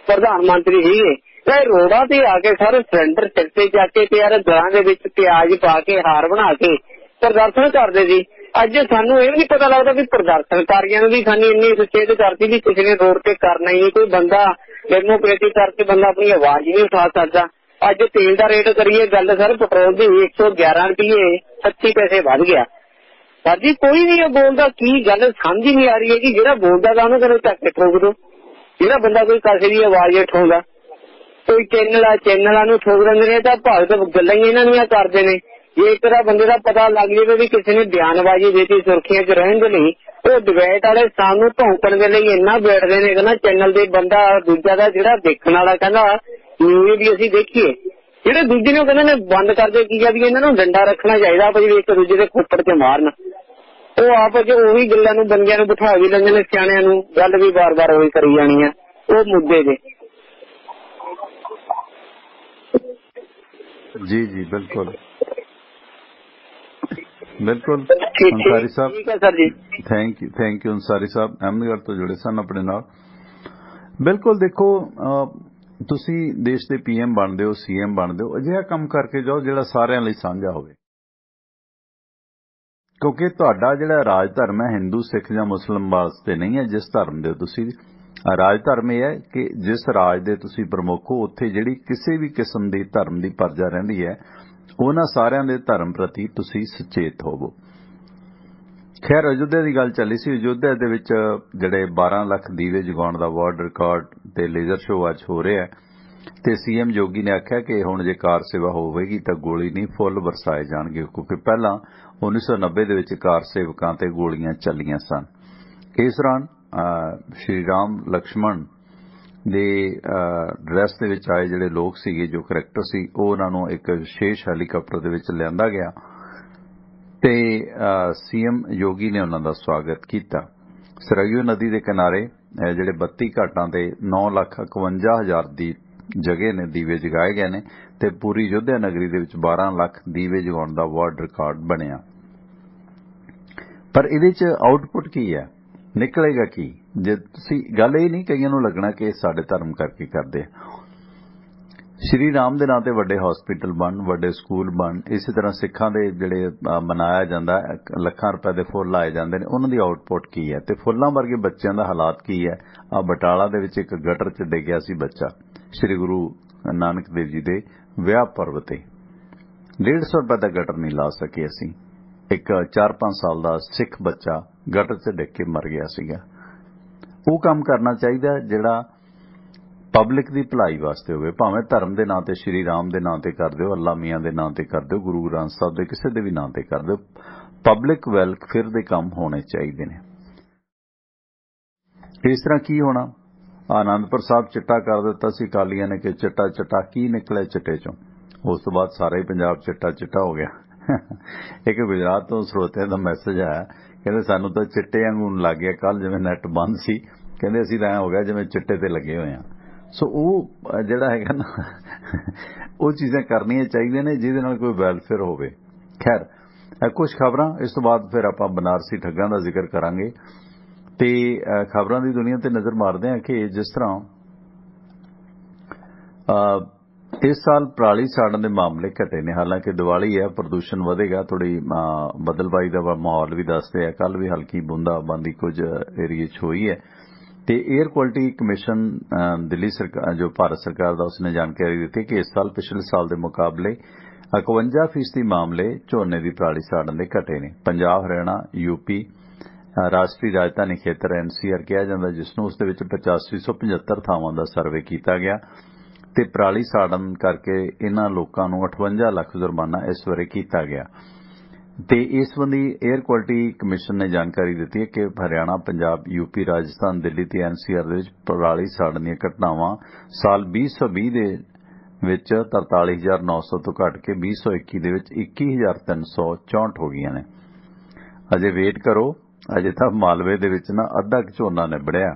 ਪ੍ਰਧਾਨ ਮੰਤਰੀ ਸੀਗੇ, ਤਾਂ ਰੋਡਾਂ ਤੇ ਆ ਕੇ ਸਾਰੇ ਸਿਲੰਡਰ ਸਿਰ ਤੇ ਚੱਕ ਕੇ ਤੇ ਯਾਰ ਗਲਾਂ ਦੇ ਵਿੱਚ ਪਿਆਜ਼ ਪਾ ਕੇ ਹਾਰ ਬਣਾ ਕੇ ਪ੍ਰਦਰਸ਼ਨ ਕਰਦੇ ਸੀ। ਅੱਜ ਸਾਨੂੰ ਇਹ ਵੀ ਨਹੀਂ ਪਤਾ ਲੱਗਦਾ ਵੀ ਪ੍ਰਦਰਸ਼ਨਕਾਰੀਆਂ ਨੂੰ ਵੀ ਸਾਨੂੰ ਇੰਨੀ ਸੁਚੇਤ ਕਰਤੀ ਵੀ ਕਿਸੇ ਨੇ ਰੋਡ ਤੇ ਕਰਨਾ ਹੀ ਨਹੀਂ। ਕੋਈ ਬੰਦਾ ਡੈਮੋਕ੍ਰੇਟਿਕ ਕਰਕੇ ਬੰਦਾ ਆਪਣੀ ਆਵਾਜ਼ ਨਹੀਂ ਉਠਾ ਸਕਦਾ। ਅੱਜ ਤੇਲ ਦਾ ਰੇਟ ਕਰੀਏ ਗੱਲ ਸਰ, ਪੈਟਰੋਲ ਦੀ 111 ਰੁਪਏ 36 ਪੈਸੇ ਵੱਧ ਗਿਆ। ਸਾਡੀ ਕੋਈ ਨਹੀਂ ਬੋਲਦਾ, ਕੀ ਗੱਲ ਸਮਝ ਨਹੀਂ ਆ ਰਹੀ ਹੈ ਕਿ ਜਿਹੜਾ ਬੋਲਦਾ ਤਾਂ ਉਹਨੂੰ ਕਦੇ ਧੱਕੇ ਠੋਕ ਦੋ। ਜਿਹੜਾ ਬੰਦਾ ਕੋਈ ਕਿਸੇ ਦੀ ਆਵਾਜ਼ ਉਠਾਉਂਦਾ, ਕੋਈ ਚੈਨਲਾਂ ਨੂੰ ਠੋਕ ਦਿੰਦੇ ਨੇ, ਤਾਂ ਭਗਤ ਗੱਲਾਂ ਹੀ ਇਹਨਾਂ ਦੀਆਂ ਕਰਦੇ ਨੇ। ਜੇ ਇੱਕ ਤਰ੍ਹਾਂ ਬੰਦੇ ਦਾ ਪਤਾ ਲੱਗ ਜਾਵੇ ਵੀ ਕਿਸੇ ਨੇ ਬਿਆਨਬਾਜ਼ੀ ਦਿੱਤੀ ਸੁਰਖੀਆਂ 'ਚ ਰਹਿਣ ਦੇ ਲਈ, ਉਹ ਡਿਬੇਟ ਵਾਲੇ ਸਾਨੂੰ ਭੌਂਕਣ ਦੇ ਲਈ ਇੰਨਾ ਬੈਠਦੇ ਨੇ ਕਹਿੰਦਾ ਚੈਨਲ ਦੇ ਬੰਦਾ ਦੂਜਾ ਦਾ ਜਿਹੜਾ ਦੇਖਣ ਵਾਲਾ ਕਹਿੰਦਾ ਨਿਊਜ਼ ਵੀ ਅਸੀਂ ਦੇਖੀਏ। ਜਿਹੜੇ ਦੂਜੇ ਨੂੰ ਕਹਿੰਦੇ ਨੇ ਬੰਦ ਕਰਦੇ ਕੀ ਆ ਵੀ ਇਹਨਾਂ ਨੂੰ ਡੰਡਾ ਰੱਖਣਾ ਚਾਹੀਦਾ ਆਪਸ ਵਿੱਚ ਇੱਕ ਦੂਜੇ ਦੇ ਖੋਪੜ 'ਚ ਮਾਰਨ। ਉਹ ਆਪਸ 'ਚ ਉਹੀ ਗੱਲਾਂ ਨੂੰ ਬੰਦਿਆਂ ਨੂੰ ਬਿਠਾ ਵੀ ਲੈਂਦੇ ਨੇ, ਸਿਆਣਿਆਂ ਨੂੰ ਗੱਲ ਵੀ ਵਾਰ-ਵਾਰ ਉਹੀ ਕਰੀ ਜਾਣੀ ਆ ਉਹ ਮੁੱਦੇ ਦੇ। ਜੀ ਜੀ ਬਿਲਕੁਲ ਬਿਲਕੁਲ ਅੰਸਾਰੀ ਸਾਹਿਬ, ਠੀਕ ਹੈ ਸਰ ਜੀ, ਥੈਂਕ ਯੂ ਅੰਸਾਰੀ ਸਾਹਿਬ, ਅਹਿਮਦਗੜ੍ਹ ਤੋਂ ਜੁੜੇ ਸਨ ਆਪਣੇ ਨਾਲ। ਬਿਲਕੁਲ ਦੇਖੋ, ਤੁਸੀਂ ਦੇਸ਼ ਦੇ PM ਬਣਦੇ ਹੋ, CM ਬਣਦੇ ਹੋ, ਅਜਿਹਾ ਕੰਮ ਕਰਕੇ ਜਾਓ ਜਿਹੜਾ ਸਾਰਿਆਂ ਲਈ ਸਾਂਝਾ ਹੋਵੇ। ਕਿਉਂਕਿ ਤੁਹਾਡਾ ਜਿਹੜਾ ਰਾਜ ਧਰਮ ਹੈ ਹਿੰਦੂ, ਸਿੱਖ ਜਾਂ ਮੁਸਲਿਮ ਵਾਸਤੇ ਨਹੀਂ ਹੈ। ਜਿਸ ਧਰਮ ਦੇ ਤੁਸੀਂ ਰਾਜ ਧਰਮ ਇਹ ਹੈ ਕਿ ਜਿਸ ਰਾਜ ਦੇ ਤੁਸੀਂ ਪ੍ਰਮੁੱਖ ਹੋ ਉੱਥੇ ਜਿਹੜੀ ਕਿਸੇ ਵੀ ਕਿਸਮ ਦੀ ਧਰਮ ਦੀ ਪਰਜਾ ਰਹਿੰਦੀ ਹੈ ਉਹਨਾਂ ਸਾਰਿਆਂ ਦੇ ਧਰਮ ਪ੍ਰਤੀ ਤੁਸੀਂ ਸੁਚੇਤ ਹੋਵੋ। ਖੈਰ ਅਯੋਧਿਆ ਦੀ ਗੱਲ ਚੱਲੀ ਸੀ। ਅਯੋਧਿਆ ਦੇ ਵਿੱਚ ਜਿਹੜੇ 12 ਲੱਖ ਦੀਵੇ ਜਗਾਉਣ ਦਾ ਵਰਲਡ ਰਿਕਾਰਡ ਤੇ ਲੇਜ਼ਰ ਸ਼ੋਅ ਅੱਜ ਹੋ ਰਿਹਾ ਤੇ CM ਜੋਗੀ ਨੇ ਆਖਿਆ ਕਿ ਹੁਣ ਜੇ ਕਾਰ ਸੇਵਾ ਹੋਵੇਗੀ ਤਾਂ ਗੋਲੀ ਨਹੀਂ ਫੁੱਲ ਵਰਸਾਏ ਜਾਣਗੇ, ਕਿਉਂਕਿ ਪਹਿਲਾਂ 1990 ਦੇ ਵਿੱਚ ਕਾਰ ਸੇਵਕਾਂ ਤੇ ਗੋਲੀਆਂ ਚੱਲੀਆਂ ਸਨ। ਇਸ ਦੌਰਾਨ ਸ਼੍ਰੀ ਰਾਮ ਲਕਸ਼ਮਣ ਦੇ ਡਰੈਸ ਦੇ ਵਿੱਚ ਆਏ ਜਿਹੜੇ ਲੋਕ ਸੀਗੇ, ਜੋ ਕਰੈਕਟਰ ਸੀ, ਉਹ ਉਹਨਾਂ ਨੂੰ ਇੱਕ ਵਿਸ਼ੇਸ਼ ਹੈਲੀਕਾਪਟਰ ਦੇ ਵਿੱਚ ਲਿਆਂਦਾ ਗਿਆ ਤੇ CM ਯੋਗੀ ਨੇ ਉਹਨਾਂ ਦਾ ਸਵਾਗਤ ਕੀਤਾ। ਸਰਯੂ ਨਦੀ ਦੇ ਕਿਨਾਰੇ ਜਿਹੜੇ 32 ਘਾਟਾਂ ਤੇ 9,51,000 ਦੀ ਜਗ੍ਹਾ ਨੇ ਦੀਵੇ ਜਗਾਏ ਗਏ ਨੇ ਤੇ ਪੂਰੀ ਅਯੋਧਿਆ ਨਗਰੀ ਦੇ ਵਿੱਚ 12 ਲੱਖ ਦੀਵੇ ਜਗਾਉਣ ਦਾ ਵਰਲਡ ਰਿਕਾਰਡ ਬਣਿਆ। ਪਰ ਇਹਦੇ 'ਚ ਆਊਟਪੁੱਟ ਕੀ ਹੈ, ਨਿਕਲੇਗਾ ਕੀ? ਜੇ ਤੁਸੀਂ ਗੱਲ ਇਹ ਨਹੀਂ, ਕਈਆਂ ਨੂੰ ਲੱਗਣਾ ਕਿ ਸਾਡੇ ਧਰਮ ਕਰਕੇ ਕਰਦੇ ਆ। ਸ਼੍ਰੀ ਰਾਮ ਦੇ ਨਾਂ ਤੇ ਵੱਡੇ ਹਸਪੀਟਲ ਬਣ, ਵੱਡੇ ਸਕੂਲ ਬਣ, ਇਸੇ ਤਰ੍ਹਾਂ ਸਿੱਖਾਂ ਦੇ ਜਿਹੜੇ ਮਨਾਇਆ ਜਾਂਦਾ ਲੱਖਾਂ ਰੁਪਏ ਦੇ ਫੁੱਲ ਲਾਏ ਜਾਂਦੇ ਨੇ, ਉਹਨਾਂ ਦੀ ਆਊਟਪੁੱਟ ਕੀ ਹੈ ਤੇ ਫੁੱਲਾਂ ਵਰਗੇ ਬੱਚਿਆਂ ਦਾ ਹਾਲਾਤ ਕੀ ਹੈ। ਆ ਬਟਾਲਾ ਦੇ ਵਿੱਚ ਇੱਕ ਗਟਰ 'ਚ ਡਿੱਗਿਆ ਸੀ ਬੱਚਾ, ਸ਼੍ਰੀ ਗੁਰੂ ਨਾਨਕ ਦੇਵ ਜੀ ਦੇ ਵਿਆਹ ਪਰਵ ਤੇ 150 ਰੁਪਏ ਦਾ ਗਟਰ ਨਹੀਂ ਲਾ ਸਕੇ ਅਸੀਂ। ਇੱਕ 4-5 ਸਾਲ ਦਾ ਸਿੱਖ ਬੱਚਾ ਗਟਰ 'ਚ ਡਿੱਗ ਕੇ ਮਰ ਗਿਆ ਸੀਗਾ। ਉਹ ਕੰਮ ਕਰਨਾ ਚਾਹੀਦਾ ਜਿਹੜਾ ਪਬਲਿਕ ਦੀ ਭਲਾਈ ਵਾਸਤੇ ਹੋਵੇ, ਭਾਵੇਂ ਧਰਮ ਦੇ ਨਾਂ ਤੇ ਸ਼੍ਰੀ ਰਾਮ ਦੇ ਨਾਂ ਤੇ ਕਰ ਦਿਓ, ਅੱਲਾ ਮੀਆਂ ਦੇ ਨਾਂ ਤੇ ਕਰ ਦਿਓ, ਗੁਰੂ ਗ੍ਰੰਥ ਸਾਹਿਬ ਦੇ ਕਿਸੇ ਦੇ ਵੀ ਨਾਂ ਤੇ ਕਰ ਦਿਓ। ਪਬਲਿਕ ਵੈਲਫੇਅਰ ਦੇ ਕੰਮ ਹੋਣੇ ਚਾਹੀਦੇ ਨੇ। ਇਸ ਤਰ੍ਹਾਂ ਕੀ ਹੋਣਾ, ਆਨੰਦਪੁਰ ਸਾਹਿਬ ਚਿੱਟਾ ਕਰ ਦਿੱਤਾ ਸੀ ਅਕਾਲੀਆਂ ਨੇ ਕਿ ਚਿੱਟਾ ਚਿੱਟਾ, ਕੀ ਨਿਕਲਿਆ ਚਿੱਟੇ ਚੋਂ? ਉਸ ਤੋਂ ਬਾਅਦ ਸਾਰਾ ਹੀ ਪੰਜਾਬ ਚਿੱਟਾ ਚਿੱਟਾ ਹੋ ਗਿਆ। ਇੱਕ ਗੁਜਰਾਤ ਤੋਂ ਸਰੋਤਿਆਂ ਦਾ ਮੈਸੇਜ ਆਇਆ, ਕਹਿੰਦੇ ਸਾਨੂੰ ਤਾਂ ਚਿੱਟੇ ਵਾਂਗੂ ਲੱਗ ਗਿਆ, ਕੱਲ ਜਿਵੇਂ ਨੈੱਟ ਬੰਦ ਸੀ, ਕਹਿੰਦੇ ਅਸੀਂ ਤਾਂ ਐਂ ਹੋ ਗਿਆ ਜਿਵੇਂ ਚਿੱਟੇ ਤੇ ਲੱਗੇ ਹੋਏ ਆ। ਸੋ ਉਹ ਜਿਹੜਾ ਹੈਗਾ ਨਾ, ਉਹ ਚੀਜ਼ਾਂ ਕਰਨੀਆਂ ਚਾਹੀਦੀਆਂ ਨੇ ਜਿਹਦੇ ਨਾਲ ਕੋਈ ਵੈਲਫੇਅਰ ਹੋਵੇ। ਖੈਰ ਕੁਝ ਖਬਰਾਂ, ਇਸ ਤੋਂ ਬਾਅਦ ਫਿਰ ਆਪਾਂ ਬਨਾਰਸੀ ਠੱਗਾਂ ਦਾ ਜ਼ਿਕਰ ਕਰਾਂਗੇ ਤੇ ਖਬਰਾਂ ਦੀ ਦੁਨੀਆ ਤੇ ਨਜ਼ਰ ਮਾਰਦੇ ਹਾਂ ਕਿ ਜਿਸ ਤਰ੍ਹਾਂ ਇਸ ਸਾਲ ਪਰਾਲੀ ਸਾੜਨ ਦੇ ਮਾਮਲੇ ਘਟੇ ਨੇ। ਹਾਲਾਂਕਿ ਦੀਵਾਲੀ ਹੈ, ਪ੍ਰਦੂਸ਼ਣ ਵਧੇਗਾ, ਥੋੜੀ ਬਦਲਵਾਈ ਦਾ ਮਾਹੌਲ ਵੀ ਦੱਸਦੇ ਆ। ਕੱਲ ਵੀ ਹਲਕੀ ਬੂੰਦਾਬਾਂਦੀ ਕੁਝ ਏਰੀਏ 'ਚ ਹੋਈ ਹੈ ਤੇ 에ਅਰ ਕੁਆਲਿਟੀ ਕਮਿਸ਼ਨ ਦਿੱਲੀ ਸਰਕਾਰ, ਜੋ ਭਾਰਤ ਸਰਕਾਰ ਦਾ, ਉਸਨੇ ਜਾਣਕਾਰੀ ਦਿੱਤੀ ਕਿ ਇਸ ਸਾਲ ਪਿਛਲੇ ਸਾਲ ਦੇ ਮੁਕਾਬਲੇ 51% ਮਾਮਲੇ ਝੋਨੇ ਦੀ ਪਰਾਲੀ ਸਾੜਨ ਦੇ ਘਟੇ ਨੇ। ਪੰਜਾਬ, ਹਰਿਆਣਾ, ਯੂਪੀ, ਰਾਸ਼ਟਰੀ ਰਾਜਧਾਨੀ ਖੇਤਰ NCR ਕਿਹਾ ਜਾਂਦਾ, ਜਿਸ ਨੂੰ ਉਸ ਦੇ ਵਿੱਚ 8575 ਥਾਵਾਂ ਦਾ ਸਰਵੇ ਕੀਤਾ ਗਿਆ ਤੇ ਪਰਾਲੀ ਸਾੜਨ ਕਰਕੇ ਇਹਨਾਂ ਲੋਕਾਂ ਨੂੰ 58 ਲੱਖ ਜੁਰਮਾਨਾ ਇਸ ਵਾਰੇ ਕੀਤਾ ਗਿਆ। ਤੇ ਇਸ ਸੰਬੰਧੀ 에ਅਰ ਕੁਆਲਿਟੀ ਕਮਿਸ਼ਨ ਨੇ ਜਾਣਕਾਰੀ ਦਿੱਤੀ ਹੈ ਕਿ ਹਰਿਆਣਾ, ਪੰਜਾਬ, ਯੂਪੀ, ਰਾਜਸਥਾਨ, ਦਿੱਲੀ ਤੇ NCR ਦੇ ਵਿੱਚ ਪਰਾਲੀ ਸਾੜਨ ਦੀਆਂ ਘਟਨਾਵਾਂ ਸਾਲ 2020 ਦੇ ਵਿੱਚ 43,900 ਤੋਂ ਘਟ ਕੇ 2021 ਦੇ ਵਿੱਚ 21,364 ਹੋ ਗਈਆਂ ਨੇ। ਅਜੇ ਵੇਟ ਕਰੋ, ਅਜੇ ਤਾਂ ਮਾਲਵੇ ਦੇ ਵਿੱਚ ਨਾ ਅੱਧਾ ਝੋਨਾ ਨਿਬੜਿਆ।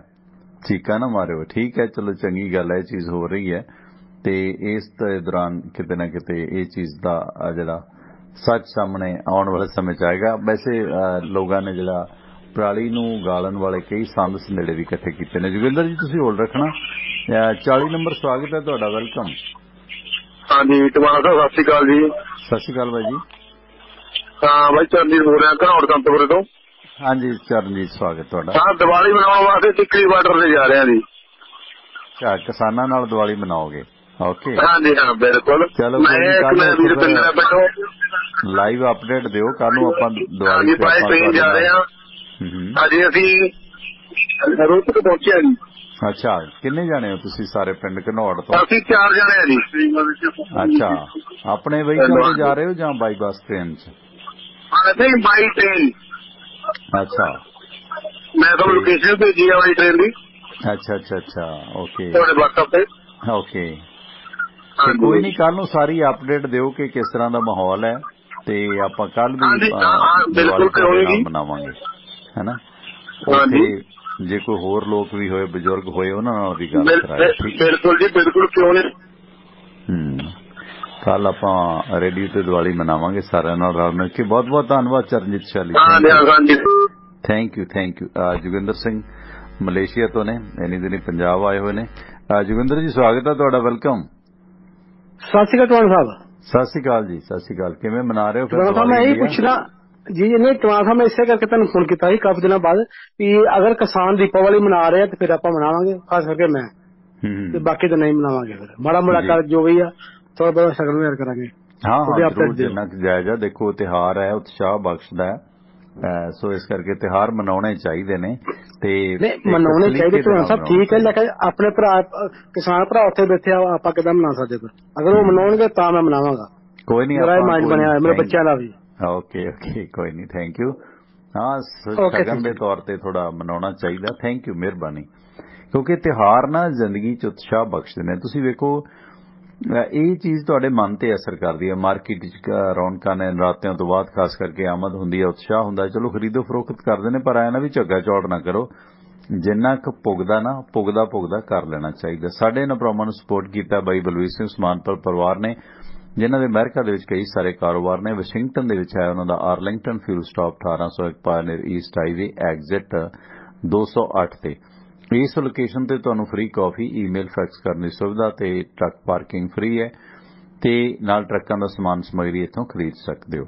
ਚੀਕਾਂ ਨਾ ਮਾਰਿਓ, ਠੀਕ ਹੈ, ਚਲੋ ਚੰਗੀ ਗੱਲ ਹੈ, ਇਹ ਚੀਜ਼ ਹੋ ਰਹੀ ਹੈ ਤੇ ਇਸ ਦੌਰਾਨ ਕਿਤੇ ਨਾ ਕਿਤੇ ਇਹ ਚੀਜ਼ ਦਾ ਜਿਹੜਾ ਸੱਚ ਸਾਹਮਣੇ ਆਉਣ ਵਾਲੇ ਸਮੇਂ 'ਚ ਆਏਗਾ। ਵੈਸੇ ਲੋਕਾਂ ਨੇ ਜਿਹੜਾ ਪਰਾਲੀ ਨੂੰ ਗਾਲਣ ਵਾਲੇ ਕਈ ਸੰਦ ਸੰਦੇੜੇ ਵੀ ਇਕੱਠੇ ਕੀਤੇ ਨੇ। ਜੋਗਿੰਦਰ ਜੀ ਤੁਸੀਂ ਹੋਲਡ ਰੱਖਣਾ। 40 ਨੰਬਰ ਸਵਾਗਤ ਹੈ ਤੁਹਾਡਾ, ਵੈਲਕਮ। ਹਾਂਜੀ ਟਵਾਣਾ ਸਾਹਿਬ, ਸਤਿ ਸ਼੍ਰੀ ਅਕਾਲ ਜੀ। ਸਤਿ ਸ਼੍ਰੀ ਅਕਾਲ ਬਾਈ ਜੀ। ਹਾਂ ਬਾਈ, ਚਰਨਜੀਤ ਬੋਲ ਰਿਹਾ ਘਨੌਰ ਕੰਤਪੁਰੇ ਤੋਂ। ਹਾਂਜੀ ਚਰਨਜੀਤ, ਸਵਾਗਤ ਤੁਹਾਡਾ। ਹਾਂ, ਦੀਵਾਲੀ ਮਨਾਉਣ ਵਾਸਤੇ ਟਿੱਕਰੀ ਬਾਰਡਰ ਤੇ ਜਾ ਰਹੇ ਹਾਂ ਜੀ। ਅੱਛਾ, ਕਿਸਾਨਾਂ ਨਾਲ ਦੀਵਾਲੀ ਮਨਾਓਗੇ? ਓਕੇ, ਹਾਂਜੀ ਹਾਂ ਬਿਲਕੁਲ। ਚਲੋ ਲਾਈਵ ਅਪਡੇਟ ਦਿਓ, ਕੱਲ ਨੂੰ ਆਪਾਂ ਦੀਵਾਲੀ ਟ੍ਰੇਨ ਜਾ ਰਹੇ ਹਾਂ। ਹਾਂਜੀ, ਅਸੀਂ ਰੋਹਤਕ ਪਹੁੰਚੇ ਹਾਂ ਜੀ। ਅੱਛਾ, ਕਿੰਨੇ ਜਾਣੇ ਹੋ ਤੁਸੀਂ ਸਾਰੇ ਪਿੰਡ ਘਨੌੜ ਤੋਂ? ਅਸੀਂ 4 ਜਾਣੇ ਹਾਂ ਜੀ। ਅੱਛਾ, ਆਪਣੇ ਵਹੀਕਲ ਤੇ ਜਾ ਰਹੇ ਹੋ ਜਾਂ ਬਾਈ ਬੱਸ ਟ੍ਰੇਨ 'ਚ? ਨਹੀਂ, ਬਾਈ ਟ੍ਰੇਨ। ਅੱਛਾ, ਮੈਂ ਤੁਹਾਨੂੰ ਲੋਕੇਸ਼ਨ ਭੇਜੀ ਆ ਵਾਲੀ ਟ੍ਰੇਨ ਦੀ। ਅੱਛਾ ਅੱਛਾ ਅੱਛਾ, ਓਕੇ ਤੁਹਾਡੇ WhatsApp ਤੇ। ਓਕੇ, ਕੋਈ ਨਹੀਂ, ਕੱਲ ਨੂੰ ਸਾਰੀ ਅਪਡੇਟ ਦਿਓ ਕਿ ਕਿਸ ਤਰ੍ਹਾਂ ਦਾ ਮਾਹੌਲ ਹੈ ਤੇ ਆਪਾਂ ਕੱਲ ਵੀ ਮਨਾਵਾਂਗੇ, ਹੈ ਨਾ। ਜੇ ਕੋਈ ਹੋਰ ਲੋਕ ਵੀ ਹੋਏ, ਬਜ਼ੁਰਗ ਹੋਏ, ਉਹਨਾਂ ਨਾਲ ਵੀ ਗੱਲ ਕਰਾਏ। ਬਿਲਕੁਲ ਜੀ, ਬਿਲਕੁਲ, ਕਿਉਂ ਨਹੀਂ। ਕੱਲ ਆਪਾਂ ਰੇਡੀਓ ਤੇ ਦੀਵਾਲੀ ਮਨਾਵਾਂਗੇ ਸਾਰਿਆਂ ਨਾਲ ਰਲ ਮਿਲ ਕੇ। ਬਹੁਤ ਬਹੁਤ ਧੰਨਵਾਦ Charanjit Shali, thank you. Joginder Singh Malaysia ਤੋਂ ਨੇ, ਇੰਨੀ ਦਿਨੀ ਪੰਜਾਬ ਆਏ ਹੋਏ ਨੇ। ਜੋਗਿੰਦਰ ਜੀ ਸਵਾਗਤ ਹੈ ਤੁਹਾਡਾ, ਵੈਲਕਮ। ਸਤਿ ਸ਼੍ਰੀ ਅਕਾਲ ਟਵਾਣਾ ਸਾਹਿਬ। ਸਤਿ ਸ਼੍ਰੀ ਅਕਾਲ ਜੀ, ਸਤਿ ਸ਼੍ਰੀ ਅਕਾਲ। ਕਿਵੇਂ ਮਨਾ ਰਹੇ ਹੋ? ਟਵਾਣਾ ਸਾਹਿਬ ਮੈਂ ਇਹੀ ਪੁੱਛਣਾ ਜੀ, ਨਹੀਂ ਟਵਾਣਾ ਸਾਹਿਬ ਮੈਂ ਇਸੇ ਕਰਕੇ ਤੁਹਾਨੂੰ ਫੋਨ ਕੀਤਾ ਸੀ ਕਾਫੀ ਦਿਨਾਂ ਬਾਅਦ ਵੀ ਅਗਰ ਕਿਸਾਨ ਦੀਪਾਵਲੀ ਮਨਾ ਰਹੇ ਆ ਤੇ ਫਿਰ ਆਪਾਂ ਮਨਾਵਾਂਗੇ, ਖਾਸ ਕਰਕੇ ਮੈਂ, ਤੇ ਬਾਕੀ ਤਾਂ ਨਹੀਂ ਮਨਾਵਾਂਗੇ। ਫਿਰ ਮਾੜਾ ਮੋੜਾ ਕਰ ਜੋ ਵੀ ਆ ਥੋੜਾ ਬਹੁਤ ਸ਼ਗਨ ਵਿਹਾਰ ਕਰਾਂਗੇ। ਹਾਂ ਜ਼ਰੂਰ, ਜਿੰਨਾ ਕੁ ਜਾਇਜ਼ ਆ। ਦੇਖੋ ਤਿਉਹਾਰ ਹੈ, ਉਤਸ਼ਾਹ ਬਖਸ਼ਦਾ ਹੈ, ਸੋ ਇਸ ਕਰਕੇ ਤਿਉਹਾਰ ਮਨਾਉਣੇ ਚਾਹੀਦੇ ਨੇ ਤੇ ਮਨਾਉਣੇ ਚਾਹੀਦੇ ਟਵਾਣਾ ਸਾਹਿਬ, ਠੀਕ ਹੈ, ਲੇਕਿਨ ਆਪਣੇ ਭਰਾ ਕਿਸਾਨ ਭਰਾ ਉੱਥੇ ਬੈਠੇ ਆ, ਆਪਾਂ ਕਿੱਦਾਂ ਮਨਾ ਸਕਦੇ? ਅਗਰ ਉਹ ਮਨਾਉਣਗੇ ਤਾਂ ਮੈਂ ਮਨਾਵਾਂਗਾ। ਕੋਈ ਨਹੀਂ, ਮੇਰਾ ਮਾਈਂਡ ਬਣਿਆ ਮੇਰੇ ਬੱਚਿਆਂ ਦਾ ਵੀ। ਓਕੇ, ਕੋਈ ਨਹੀਂ, ਥੈਂਕ ਯੂ। ਹਾਂ, ਸ਼ਗਨ ਦੇ ਤੌਰ ਤੇ ਥੋੜਾ ਮਨਾਉਣਾ ਚਾਹੀਦਾ। ਥੈਂਕ ਯੂ, ਮਿਹਰਬਾਨੀ। ਕਿਉਂਕਿ ਤਿਉਹਾਰ ਨਾ ਜ਼ਿੰਦਗੀ 'ਚ ਉਤਸ਼ਾਹ ਬਖਸ਼ਦੇ ਨੇ। ਤੁਸੀਂ ਵੇਖੋ, ਇਹ ਚੀਜ਼ ਤੁਹਾਡੇ ਮਨ ਤੇ ਅਸਰ ਕਰਦੀ ਹੈ। ਮਾਰਕੀਟ 'ਚ ਰੌਣਕਾਂ ਨੇ, ਨਰਾਤਿਆਂ ਤੋਂ ਬਾਅਦ ਖਾਸ ਕਰਕੇ ਆਮਦ ਹੁੰਦੀ ਹੈ, ਉਤਸ਼ਾਹ ਹੁੰਦਾ। ਚਲੋ ਖਰੀਦੋ ਫਰੋਖਤ ਕਰਦੇ ਨੇ, ਪਰ ਐਂ ਨਾ ਵੀ ਝੱਗਾ ਚੌੜ ਨਾ ਕਰੋ। ਜਿੰਨਾ ਕੁ ਪੁੱਗਦਾ ਨਾ, ਪੁੱਗਦਾ ਕਰ ਲੈਣਾ ਚਾਹੀਦਾ। ਸਾਡੇ ਇਹਨਾਂ ਪ੍ਰੋਗਰਾਮਾਂ ਨੂੰ ਸਪੋਰਟ ਕੀਤਾ ਬਾਈ ਬਲਵੀਰ ਸਿੰਘ ਸਮਾਨਪੁਰ ਪਰਿਵਾਰ ਨੇ, ਜਿਨ੍ਹਾਂ ਦੇ ਅਮਰੀਕਾ ਦੇ ਵਿੱਚ ਕਈ ਸਾਰੇ ਕਾਰੋਬਾਰ ਨੇ। ਵਾਸ਼ਿੰਗਟਨ ਦੇ ਵਿੱਚ ਹੈ ਉਹਨਾਂ ਦਾ Arlington fuel stop, 1801 Pioneer East Highway exit 208 ਤੇ। इस लोकेशन ते तुहानूं फ्री कॉफी ईमेल फैक्स करने की सुविधा ते ट्रक पार्किंग फ्री है ते नाल ट्रकां दा समान समग्री इत्थों खरीद सकते हो।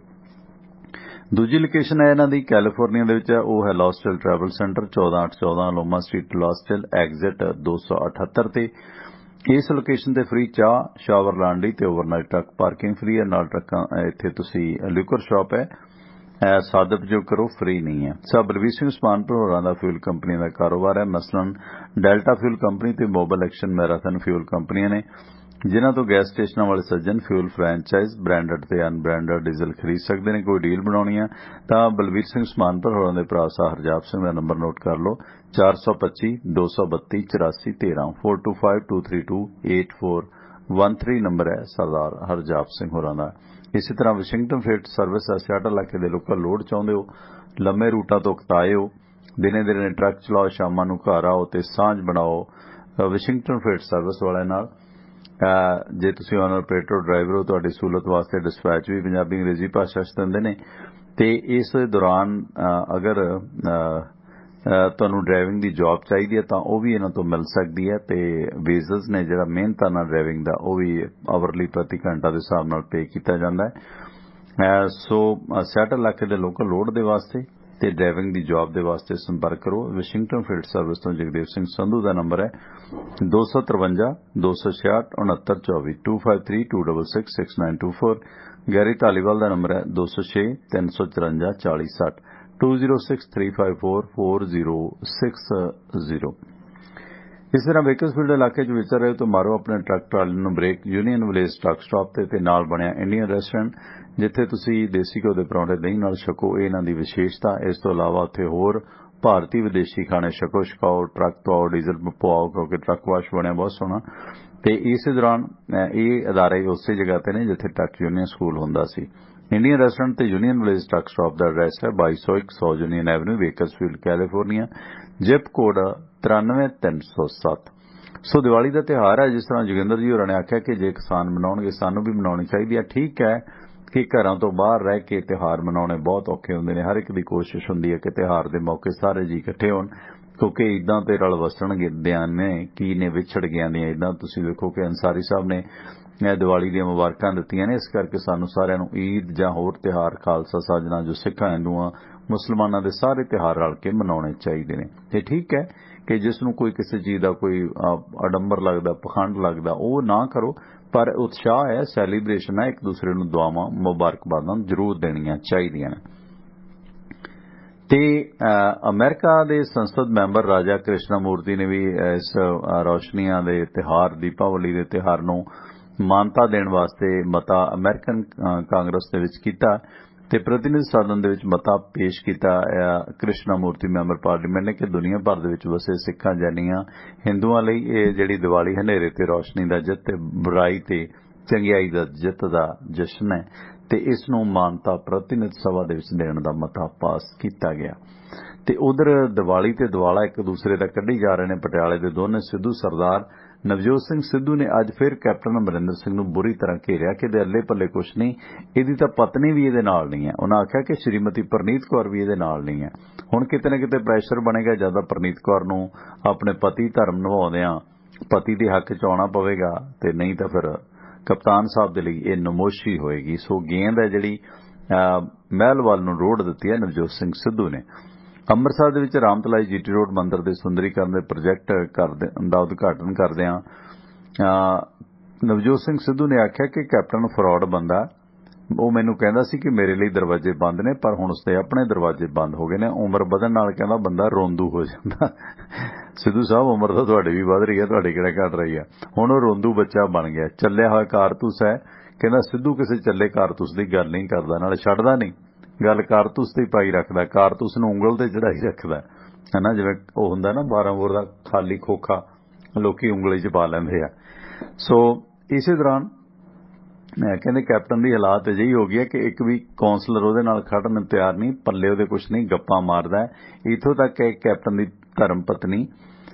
दूजी लोकेशन है इन्हां दी कैलीफोर्निया दे विच ओह है लॉस्टल ट्रैवल सेंटर 14814 लोमा स्ट्रीट लॉस्टल एग्जिट 278 ते इस लोकेशन ते फ्री चाह शावर लांडरी ते ओवरनाइट ट्रक पार्किंग फ्री है नाल ट्रकां इत्थे तुसीं लिकर शॉप है सदुपयोग करो फ्री नहीं है। सब बलवीर सिंह सुभानपुर होरां दा फ्यूल कंपनी का कारोबार है मसलन डेल्टा फ्यूल कंपनी ते मोबाइल एक्शन मैराथन फ्यूल कंपनियां ने जिन्हां तो गैस स्टेशनां वाले सज्जन फ्यूल फ्रैंचाइज ब्रांडेड ते अनब्रांडेड डीजल खरीद सकते हैं। कोई डील बनाउणी है तां बलवीर सिंह सुभानपुर होरां दे भरा शाह हरजाप सिंह दा नंबर नोट कर लो 425 232 84 13 4252328413 नंबर है सरदार हरजाप सिंह होरां दा। इसी तरह वाशिंगटन फील्ड सर्विस सियाटल इलाके के लोकल लोड चाहते हो लंबे रूटा तो उकताए हो दिने दिने ट्रक चलाओ शामां नूं घर आओ ते सांझ बनाओ वाशिंगटन फील्ड सर्विस वाले नाल जे तुसीं ऑनर ऑपरेटर ड्राइवर हो तुहाडी सहूलत वास्ते डिस्पैच भी पंजाबी अंग्रेजी भाषा च दिंदे ने ते इस दौरान अगर तुहानूं ड्राइविंग दी जॉब चाहिदी है तां ओह भी इन्हां तो मिल सकदी है ते वेजस ने जिहड़ा मेहनत नाल ड्राइविंग दा ओह भी आवरली प्रति घंटा दे हिसाब नाल पे कीता जांदा है। सो सियाटल इलाके दे लोकल लोड दे वास्ते ते ड्राइविंग दी जॉब दे वास्ते संपर्क करो वाशिंगटन फील्ड सर्विस तो जगदेव सिंह संधू दा नंबर है 253 266 6924 253 266 6924। गैरी धालीवाल दा नंबर है 206 354 4060 2063544060। इस तरह बेकरफील्ड इलाके च विचर रहे तो मारो अपने ट्रक ट्राली नूं brake union village truck stop ते नाल बनिया इंडियन रेस्टोरेंट जिथे तुसी देसी घ्यो दे परौंठे दही नाल छको ये इन्हां दी विशेषता। इस तो इलावा उत्थे होर भारतीय विदेशी खाने छको छकाओ ट्रक तो आओ डीजल पवाओ क्योंकि ट्रक वाश बनया बहुत सोहना ते इस दौरान ये अदारे उस जगह ते ने जिथे ट्रक यूनियन स्कूल हुंदा सी। इंडियन रेस्टोरेंट ते यूनियन विलेज ट्रक स्टॉप का एड्रैस है 2201 100 Union Avenue Bakersfield California zip code 93307। So Diwali का त्यौहार है जिस तरह जोगिंदर जी होरां ने आख्या कि जे किसान मनाउणगे सानू भी मनाउणी चाहिदी है। ठीक है कि घरों तो बाहर रह के त्यौहार मनाने बहुत औखे होंदे ने हर एक दी कोशिश हुंदी है कि त्यौहार दे मौके सारे जी इकट्ठे होण क्योंकि ईदां ते रल वसण दियां ने की ने विछड़ गया ने ईदां तुसीं देखो कि अंसारी साहब ने दिवाली दी मुबारकां दित्तियां ने इस करके सानू सारिआं नूं ईद जां होर त्यौहार खालसा साजना जो सिखां हिंदुआं मुसलमानां दे सारे त्यौहार रल के मनाउणे चाहीदे ने। ते ठीक है कि जिसनूं कोई किसी चीज़ का कोई आडंबर लगदा पखंड लगदा वो ना करो पर उत्साह है सैलीब्रेशन है एक दूसरे नूं दुआवां मुबारकबादां जरूर देणियां चाहीदियां ने। ते अमेरिका दे संसद मैंबर राजा कृष्णा मूर्ति ने भी इस रोशनियां दे त्यौहार दीपावली दे त्यौहार नूं मानता देण वास्ते मता अमेरिकन कांग्रेस दे विच कीता ते प्रतिनिधि सदन दे विच मता पेश कीता। कृष्णा मूर्ति मैंबर पार्लीमेंट ने कि दुनिया भर दे विच वसे सिखां जैनियां हिंदुआं लई इह जिहड़ी दिवाली हनेरे ते रोशनी दा जित ते बुराई ते चंगियाई दा जित दा जश्न है ते इस नूं मानता प्रतिनिधि सभा दे विच देण दा मता पास कीता गया। ते उधर दिवाली ते दिवाला एक दूसरे दा कड्ढी जा रहे ने। पटियाले दे दोने सिद्धू सरदार नवजोत सिंह सिद्धू ने अज फिर कैप्टन अमरिंदर सिंह नूं बुरी तरह घेरिया कि अल्ले पल्ले कुछ नहीं इहदी तां पत्नी भी इहदे नाल नहीं है। उन्हां आख्या कि श्रीमती परनीत कौर भी इहदे नाल नहीं है। हुण किते ना किते प्रैशर बनेगा ज्यादा परनीत कौर नूं अपने पति धर्म निभाउंदिआं पति दे हक च आउणा पवेगा ते नहीं तां फिर कप्तान साहब दे लई इह नमोशी होएगी। सो गेंद है जिहड़ी महलवाल नूं रोड़ दित्ती है नवजोत सिंह सिद्धू ने। ਅੰਮ੍ਰਿਤਸਰ ਦੇ ਵਿੱਚ ਰਾਮਤਲਾਈ ਜੀਟੀ ਰੋਡ ਮੰਦਰ ਦੇ ਸੁੰਦਰੀਕਰਨ ਦੇ ਪ੍ਰੋਜੈਕਟ ਦਾ ਉਦਘਾਟਨ ਕਰਦਿਆਂ ਨਵਜੋਤ ਸਿੰਘ ਸਿੱਧੂ ਨੇ ਆਖਿਆ ਕਿ ਕੈਪਟਨ ਫਰਾਡ ਬੰਦਾ ਉਹ ਮੈਨੂੰ ਕਹਿੰਦਾ ਸੀ ਕਿ ਮੇਰੇ ਲਈ ਦਰਵਾਜ਼ੇ ਬੰਦ ਨੇ ਪਰ ਹੁਣ ਉਸਦੇ ਆਪਣੇ ਦਰਵਾਜ਼ੇ ਬੰਦ ਹੋ ਗਏ ਨੇ। ਉਮਰ ਵਧਣ ਨਾਲ ਕਹਿੰਦਾ ਬੰਦਾ ਰੋਂਦੂ ਹੋ ਜਾਂਦਾ। ਸਿੱਧੂ ਸਾਹਿਬ ਉਮਰ ਤਾਂ ਤੁਹਾਡੀ ਵੀ ਵਧ ਰਹੀ ਹੈ ਤੁਹਾਡੀ ਕਿਹੜਾ ਘਟ ਰਹੀ ਹੈ। ਹੁਣ ਉਹ ਰੋਂਦੂ ਬੱਚਾ ਬਣ ਗਿਆ ਚੱਲਿਆ ਹੋਇਆ ਕਾਰਤੂਸ ਹੈ। ਕਹਿੰਦਾ ਸਿੱਧੂ ਕਿਸੇ ਚੱਲੇ ਕਾਰਤੂਸ ਦੀ ਗੱਲ ਨਹੀਂ ਕਰਦਾ ਨਾਲ ਛੱਡਦਾ ਨਹੀਂ गल कारतूस ते पाई रखदा कारतूस नूं उंगल ते चढ़ाई रखदा है ना जिवें ओह हुंदा ना 12 बोर दा खाली खोखा लोकी उंगली च पा लैंदे आ। सो इसे दौरान कहंदे कैप्टन दी हालात अजिही हो गई है कि एक भी कौंसलर उहदे नाल खड़न तैयार नहीं पल्ले उहदे कुछ नहीं गप्पां मारदा है। इत्थों तक कि कैप्टन दी धर्म पत्नी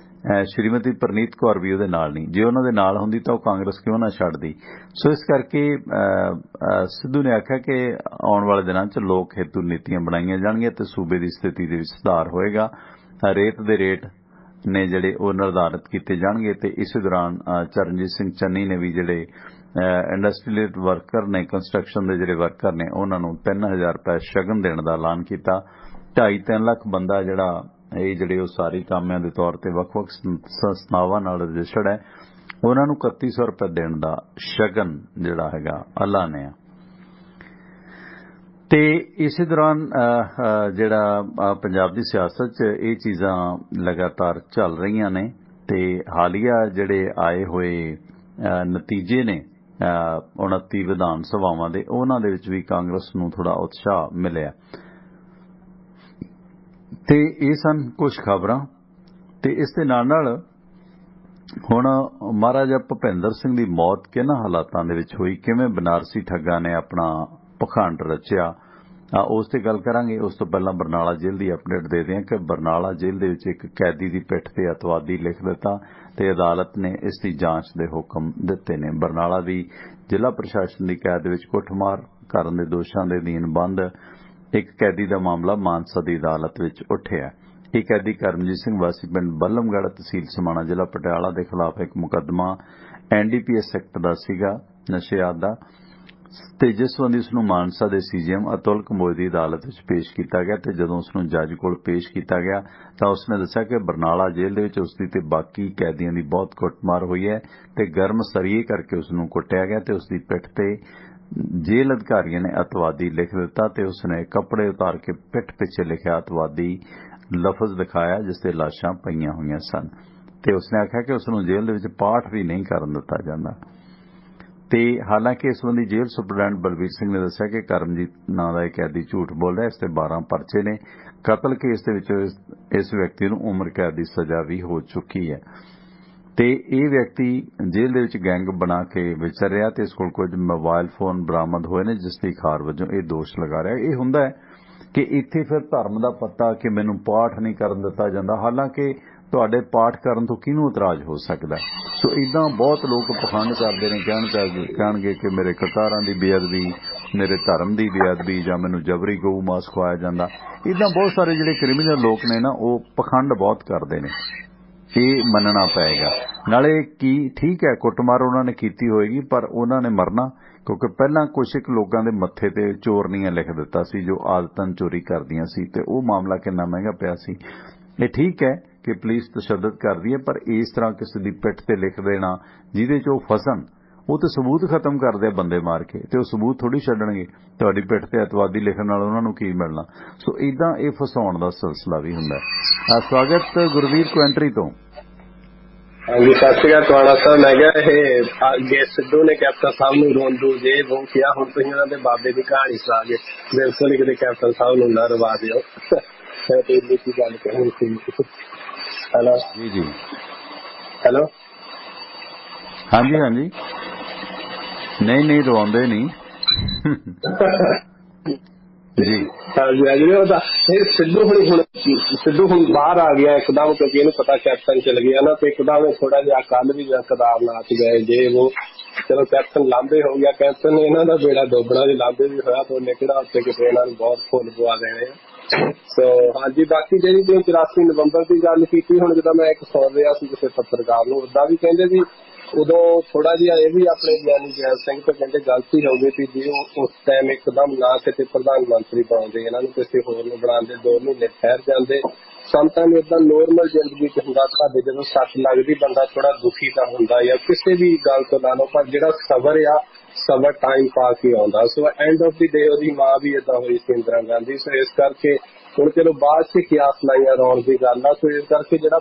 श्रीमती परनीत कौर भी उहदे नाल नहीं जे उन्हां दे नाल हुंदी तां कांग्रेस क्यों ना छड्डदी। सो इस करके सिद्धू ने आख्या कि आउण वाले दिनां च लोक हेतु नीतियां बनाईਆਂ ਜਾਣਗੀਆਂ ਤੇ सूबे की स्थिति दे विच सुधार होएगा। रेत दे रेट ਨੇ ਜਿਹੜੇ ਉਹ ਨਿਰਧਾਰਿਤ ਕੀਤੇ ਜਾਣਗੇ ਤੇ ਇਸੇ ਦੌਰਾਨ ਚਰਨਜੀਤ ਸਿੰਘ ਚੰਨੀ ਨੇ ਵੀ ਜਿਹੜੇ ਇੰਡਸਟਰੀਅਲ ਵਰਕਰ ਨੇ, ਕੰਸਟਰਕਸ਼ਨ ਦੇ ਜਿਹੜੇ ਵਰਕਰ ਨੇ, ਉਹਨਾਂ ਨੂੰ 3000 ਰੁਪਏ ਸ਼ਗਨ ਦੇਣ ਦਾ ਐਲਾਨ ਕੀਤਾ। 2.5-3 ਲੱਖ ਬੰਦਾ ਜਿਹੜਾ ਇਹ ਜਿਹੜੇ ਉਹ ਸਾਰੀ ਕਾਮਿਆਂ ਦੇ ਤੌਰ ਤੇ ਵੱਖ-ਵੱਖ ਸੰਸਥਾਵਾਂ ਨਾਲ ਰਜਿਸਟਰਡ ਹੈ, ਉਹਨਾਂ ਨੂੰ 3100 ਰੁਪਏ ਦੇਣ ਦਾ ਸ਼ਗਨ ਜਿਹੜਾ ਹੈਗਾ ਐਲਾਨਿਆ। ਤੇ ਇਸੇ ਦੌਰਾਨ ਜਿਹੜਾ ਪੰਜਾਬ ਦੀ ਸਿਆਸਤ 'ਚ ਇਹ ਚੀਜ਼ਾਂ ਲਗਾਤਾਰ ਚੱਲ ਰਹੀਆਂ ਨੇ ਤੇ ਹਾਲੀਆ ਜਿਹੜੇ ਆਏ ਹੋਏ ਨਤੀਜੇ ਨੇ 29 ਵਿਧਾਨ ਸਭਾਵਾਂ ਦੇ, ਉਹਨਾਂ ਦੇ ਵਿੱਚ ਵੀ ਕਾਂਗਰਸ ਨੂੰ ਥੋੜਾ ਉਤਸ਼ਾਹ ਮਿਲਿਆ। ਤੇ ਇਹ ਸਨ ਕੁਝ ਖਬਰਾਂ ਤੇ ਇਸ ਦੇ ਨਾਲ ਹੁਣ ਮਹਾਰਾਜਾ ਭੁਪਿੰਦਰ ਸਿੰਘ ਦੀ ਮੌਤ ਕਿਹਨਾਂ ਹਾਲਾਤਾਂ ਦੇ ਵਿੱਚ ਹੋਈ, ਕਿਵੇਂ ਬਨਾਰਸੀ ਠੱਗਾਂ ਨੇ ਆਪਣਾ ਪਖੰਡ ਰਚਿਆ, ਉਸ ਤੇ ਗੱਲ ਕਰਾਂਗੇ। ਉਸ ਤੋਂ ਪਹਿਲਾਂ ਬਰਨਾਲਾ ਜੇਲ੍ਹ ਦੀ ਅਪਡੇਟ ਦੇ ਦਿਆਂ ਕਿ ਬਰਨਾਲਾ ਜੇਲ੍ਹ ਦੇ ਵਿੱਚ ਇੱਕ ਕੈਦੀ ਦੀ ਪਿੱਠ ਤੇ ਅਤਵਾਦੀ ਲਿਖ ਦਿੱਤਾ ਤੇ ਅਦਾਲਤ ਨੇ ਇਸ ਦੀ ਜਾਂਚ ਦੇ ਹੁਕਮ ਦਿੱਤੇ ਨੇ। ਬਰਨਾਲਾ ਦੀ ਜ਼ਿਲ੍ਹਾ ਪ੍ਰਸ਼ਾਸਨ ਦੀ ਕੈਦ ਵਿੱਚ ਕੁੱਟਮਾਰ ਕਰਨ ਦੇ ਦੋਸ਼ਾਂ ਦੇ ਅਧੀਨ ਬੰਦ ਇੱਕ ਕੈਦੀ ਦਾ ਮਾਮਲਾ ਮਾਨਸਾ ਦੀ ਅਦਾਲਤ ਵਿੱਚ ਉੱਠਿਆ। ਇਹ ਕੈਦੀ ਕਰਮਜੀਤ ਸਿੰਘ ਵਾਸੀ ਪਿੰਡ ਬੱਲਮਗੜ੍ਹ, ਤਹਿਸੀਲ ਸਮਾਣਾ, ਜ਼ਿਲ੍ਹਾ ਪਟਿਆਲਾ ਦੇ ਖਿਲਾਫ ਇੱਕ ਮੁਕੱਦਮਾ NDPS ਐਕਟ ਦਾ ਸੀਗਾ, ਨਸ਼ਿਆਤ ਦਾ, ਤੇ ਜਿਸ ਸੰਬੰਧੀ ਉਸ ਨੂੰ ਮਾਨਸਾ ਦੇ CGM ਅਤੁਲ ਕੰਬੋਜ ਦੀ ਅਦਾਲਤ ਵਿੱਚ ਪੇਸ਼ ਕੀਤਾ ਗਿਆ। ਤੇ ਜਦੋਂ ਉਸ ਨੂੰ ਜੱਜ ਕੋਲ ਪੇਸ਼ ਕੀਤਾ ਗਿਆ ਤਾਂ ਉਸ ਨੇ ਦੱਸਿਆ ਕਿ ਬਰਨਾਲਾ ਜੇਲ੍ਹ ਦੇ ਵਿੱਚ ਉਸ ਦੀ ਤੇ ਬਾਕੀ ਕੈਦੀਆਂ ਦੀ ਬਹੁਤ ਕੁੱਟਮਾਰ ਹੋਈ ਹੈ ਤੇ ਗਰਮ ਸਰੀਏ ਕਰਕੇ ਉਸ ਨੂੰ ਕੁੱਟਿਆ ਗਿਆ ਤੇ ਉਸ ਦੀ ਪਿੱਠ ਤੇ ਜੇਲ੍ਹ ਅਧਿਕਾਰੀਆਂ ਨੇ ਅਤਵਾਦੀ ਲਿਖ ਦਿੱਤਾ ਤੇ ਉਸ ਨੇ ਕੱਪੜੇ ਉਤਾਰ ਕੇ ਪਿੱਠ ਪਿੱਛੇ ਲਿਖਿਆ ਅਤਵਾਦੀ ਲਫ਼ਜ਼ ਦਿਖਾਇਆ ਜਿਸ ਤੇ ਲਾਸ਼ਾਂ ਪਈਆਂ ਹੋਈਆਂ ਸਨ ਤੇ ਉਸ ਨੇ ਆਖਿਆ ਕਿ ਉਸ ਨੂੰ ਜੇਲ੍ਹ ਦੇ ਵਿੱਚ ਪਾਠ ਵੀ ਨਹੀਂ ਕਰਨ ਦਿੱਤਾ ਜਾਂਦਾ। ਤੇ ਹਾਲਾਂਕਿ ਇਸ ਸੰਬੰਧੀ ਜੇਲ੍ਹ ਸੁਪਰਡੈਂਟ ਬਲਬੀਰ ਸਿੰਘ ਨੇ ਦੱਸਿਆ ਕਿ ਕਰਮਜੀਤ ਨਾਂ ਦਾ ਇਹ ਕੈਦੀ ਝੂਠ ਬੋਲ ਰਿਹਾ। ਇਸ ਤੇ 12 ਪਰਚੇ ਨੇ। ਕਤਲ ਕੇਸ ਦੇ ਵਿੱਚ ਇਸ ਵਿਅਕਤੀ ਨੂੰ ਉਮਰ ਕੈਦ ਦੀ ਸਜ਼ਾ ਵੀ ਹੋ ਚੁੱਕੀ ਹੈ ਤੇ ਇਹ ਵਿਅਕਤੀ ਜੇਲ੍ਹ ਦੇ ਵਿੱਚ ਗੈਂਗ ਬਣਾ ਕੇ ਵਿਚਰ ਰਿਹਾ ਤੇ ਇਸ ਕੋਲ ਕੁਝ ਮੋਬਾਈਲ ਫੋਨ ਬਰਾਮਦ ਹੋਏ ਨੇ ਜਿਸ ਦੀ ਖਾਰ ਵਜੋਂ ਇਹ ਦੋਸ਼ ਲਗਾ ਰਿਹਾ। ਇਹ ਹੁੰਦਾ ਹੈ ਕਿ ਇੱਥੇ ਫਿਰ ਧਰਮ ਦਾ ਪੱਤਾ ਕਿ ਮੈਨੂੰ ਪਾਠ ਨਹੀਂ ਕਰਨ ਦਿੱਤਾ ਜਾਂਦਾ, ਹਾਲਾਂਕਿ ਤੁਹਾਡੇ ਪਾਠ ਕਰਨ ਤੋਂ ਕਿਹਨੂੰ ਇਤਰਾਜ਼ ਹੋ ਸਕਦਾ। ਸੋ ਇਦਾਂ ਬਹੁਤ ਲੋਕ ਪਖੰਡ ਕਰਦੇ ਨੇ, ਕਹਿਣਗੇ ਕਿ ਮੇਰੇ ਕਕਾਰਾਂ ਦੀ ਬੇਅਦਬੀ, ਮੇਰੇ ਧਰਮ ਦੀ ਬੇਅਦਬੀ, ਜਾਂ ਮੈਨੂੰ ਜਬਰੀ ਗਊ ਮਾਸ ਖਵਾਇਆ ਜਾਂਦਾ। ਇਦਾਂ ਬਹੁਤ ਸਾਰੇ ਜਿਹੜੇ ਕ੍ਰਿਮੀਨਲ ਲੋਕ ਨੇ ਨਾ, ਉਹ ਪਖੰਡ ਬਹੁਤ ਕਰਦੇ ਨੇ। ਇਹ ਮੰਨਣਾ ਪਏਗਾ। ਨਾਲੇ ਕੀ ਠੀਕ ਹੈ, ਕੁੱਟਮਾਰ ਉਹਨਾਂ ਨੇ ਕੀਤੀ ਹੋਏਗੀ ਪਰ ਉਹਨਾਂ ਨੇ ਮਰਨਾ, ਕਿਉਂਕਿ ਪਹਿਲਾਂ ਕੁਛ ਇੱਕ ਲੋਕਾਂ ਦੇ ਮੱਥੇ ਤੇ ਚੋਰਨੀਆਂ ਲਿਖ ਦਿੱਤਾ ਸੀ ਜੋ ਆਦਤਨ ਚੋਰੀ ਕਰਦੀਆਂ ਸੀ ਤੇ ਉਹ ਮਾਮਲਾ ਕਿੰਨਾ ਮਹਿੰਗਾ ਪਿਆ ਸੀ। ਇਹ ਠੀਕ ਹੈ ਕਿ ਪੁਲਿਸ ਤਸ਼ੱਦਦ ਕਰਦੀ ਹੈ ਪਰ ਇਸ ਤਰ੍ਹਾਂ ਕਿਸੇ ਦੀ ਪਿੱਠ ਤੇ ਲਿਖ ਦੇਣਾ ਜਿਹਦੇ 'ਚ ਉਹ ਫਸਣ, ਉਹ ਤੇ ਸਬੂਤ ਖਤਮ ਕਰਦੇ ਆ ਬੰਦੇ ਮਾਰ ਕੇ ਤੇ ਉਹ ਸਬੂਤ ਥੋੜੀ ਛੱਡਣਗੇ। ਤੁਹਾਡੀ ਪਿੱਠ ਤੇ ਅਤਵਾਦੀ ਲਿਖਣ ਨਾਲ ਉਹਨਾਂ ਨੂੰ ਕੀ ਮਿਲਣਾ। ਸੋ ਇਦਾਂ ਇਹ ਫਸਾਉਣ ਦਾ ਸਿਲਸਿਲਾ ਵੀ ਹੁੰਦਾ ਹੈ। ਸਵਾਗਤ ਗੁਰਵੀਰ ਕੁਐਂਟਰੀ ਤੋਂ। ਹਾਂਜੀ, ਸਤਿ ਸ਼੍ਰੀ ਅਕਾਲ ਤੁਹਾਡਾ ਸਰ। ਮੈਂ ਕਿਹਾ ਇਹ ਅੱਗੇ ਸਿੱਧੂ ਨੇ ਕੈਪਟਨ ਸਾਹਿਬ ਨੂੰ ਰੋਂਦੂ ਜੇ ਉਹ ਕਿਹਾ, ਹੁਣ ਤੁਸੀਂ ਉਹਨਾਂ ਦੇ ਬਾਬੇ ਦੀ ਕਹਾਣੀ ਸੁਣਾ ਕੇ ਬਿਲਕੁਲ ਕਿਤੇ ਕੈਪਟਨ ਸਾਹਿਬ ਨੂੰ ਨਾ ਰਵਾ ਦਿਓ। ਕੀ ਗੱਲ ਕਹੀ ਸੀ। ਹੈਲੋ ਜੀ ਹੈਲੋ ਹਾਂਜੀ ਨਹੀਂ ਰਵਾਉਂਦੇ ਨਹੀਂ ਜੀ। ਹਾਂਜੀ ਉਹਦਾ ਇਹ ਸਿੱਧੂ ਹੁਣ ਬਾਹਰ ਆ ਗਿਆ ਇੱਕਦਮ, ਕਿਉਂਕਿ ਇਹਨੂੰ ਪਤਾ ਕੈਪਟਨ ਚਲ ਗਿਆ ਨਾ, ਤੇ ਇੱਕਦਮ ਥੋੜਾ ਜਿਹਾ ਕੱਲ ਵੀ ਕੇਦਾਰਨਾਥ ਗਏ ਜੇ ਉਹ, ਚਲੋ ਕੈਪਟਨ ਲਾਂਭੇ ਹੋ ਗਿਆ। ਕੈਪਟਨ ਨੇ ਇਹਨਾਂ ਦਾ ਬੇੜਾ ਡੋਬਣਾ ਜੇ ਲਾਂਭੇ ਵੀ ਹੋਇਆ ਤਾਂ ਉਹਨੇ ਕਿਹੜਾ ਉੱਤੇ ਕਿਤੇ ਇਹਨਾਂ ਨੂੰ ਬਹੁਤ ਫੁੱਲ ਪਵਾ ਦੇਣੇ ਆ। ਸੋ ਹਾਂਜੀ, ਬਾਕੀ ਜਿਹੜੀ ਤੁਸੀਂ 84 ਨਵੰਬਰ ਦੀ ਗੱਲ ਕੀਤੀ, ਹੁਣ ਜਦੋਂ ਮੈਂ ਇੱਕ ਸੁਣ ਰਿਹਾ ਸੀ ਕਿਸੇ ਪੱਤਰਕਾਰ ਨੂੰ, ਉਦਾਂ ਵੀ ਕਹਿੰਦੇ ਵੀ ਉਦੋਂ ਥੋੜਾ ਜਿਹਾ ਇਹ ਵੀ ਆਪਣੇ ਗਿਆਨੀ ਜੈਲ ਸਿੰਘ ਤੋਂ ਕਹਿੰਦੇ ਗਲਤੀ ਹੋ ਗਈ ਸੀ ਜੀ, ਉਸ ਟਾਈਮ ਇੱਕਦਮ ਨਾ ਕਿਤੇ ਪ੍ਰਧਾਨ ਮੰਤਰੀ ਬਣਾਉਂਦੇ, ਇਹਨਾਂ ਨੂੰ ਕਿਸੇ ਹੋਰ ਨੂੰ ਬਣਾਉਂਦੇ, 2 ਮਹੀਨੇ ਠਹਿਰ ਜਾਂਦੇ। ਸਮਟਾਈਮ ਏਦਾਂ ਨੋਰਮਲ ਜ਼ਿੰਦਗੀ ਚ ਹੁੰਦਾ, ਸਾਡੇ ਜਦੋਂ ਸੱਟ ਲੱਗਦੀ ਬੰਦਾ ਥੋੜਾ ਦੁਖੀ ਤਾਂ ਹੁੰਦਾ ਜਾਂ ਕਿਸੇ ਵੀ ਗੱਲ ਤੋਂ ਲਾ ਲਓ, ਪਰ ਜਿਹੜਾ ਸਬਰ ਆ, ਸਬਰ ਟਾਈਮ ਪਾ ਕੇ ਆਉਂਦਾ। ਸੋ ਐਂਡ ਆਫ ਦੀ ਡੇ ਉਹਦੀ ਮਾਂ ਵੀ ਏਦਾਂ ਹੋਈ ਸੀ, ਇੰਦਰਾ ਗਾਂਧੀ। ਸੋ ਇਸ ਕਰਕੇ ਹੁਣ ਚਲੋ ਬਾਅਦ ਚ ਕਿਆਸ ਲਾਈਆਂ ਰੌਣ ਦੀ ਗੱਲ ਆ। ਸੋ ਇਸ ਕਰਕੇ ਜਿਹੜਾ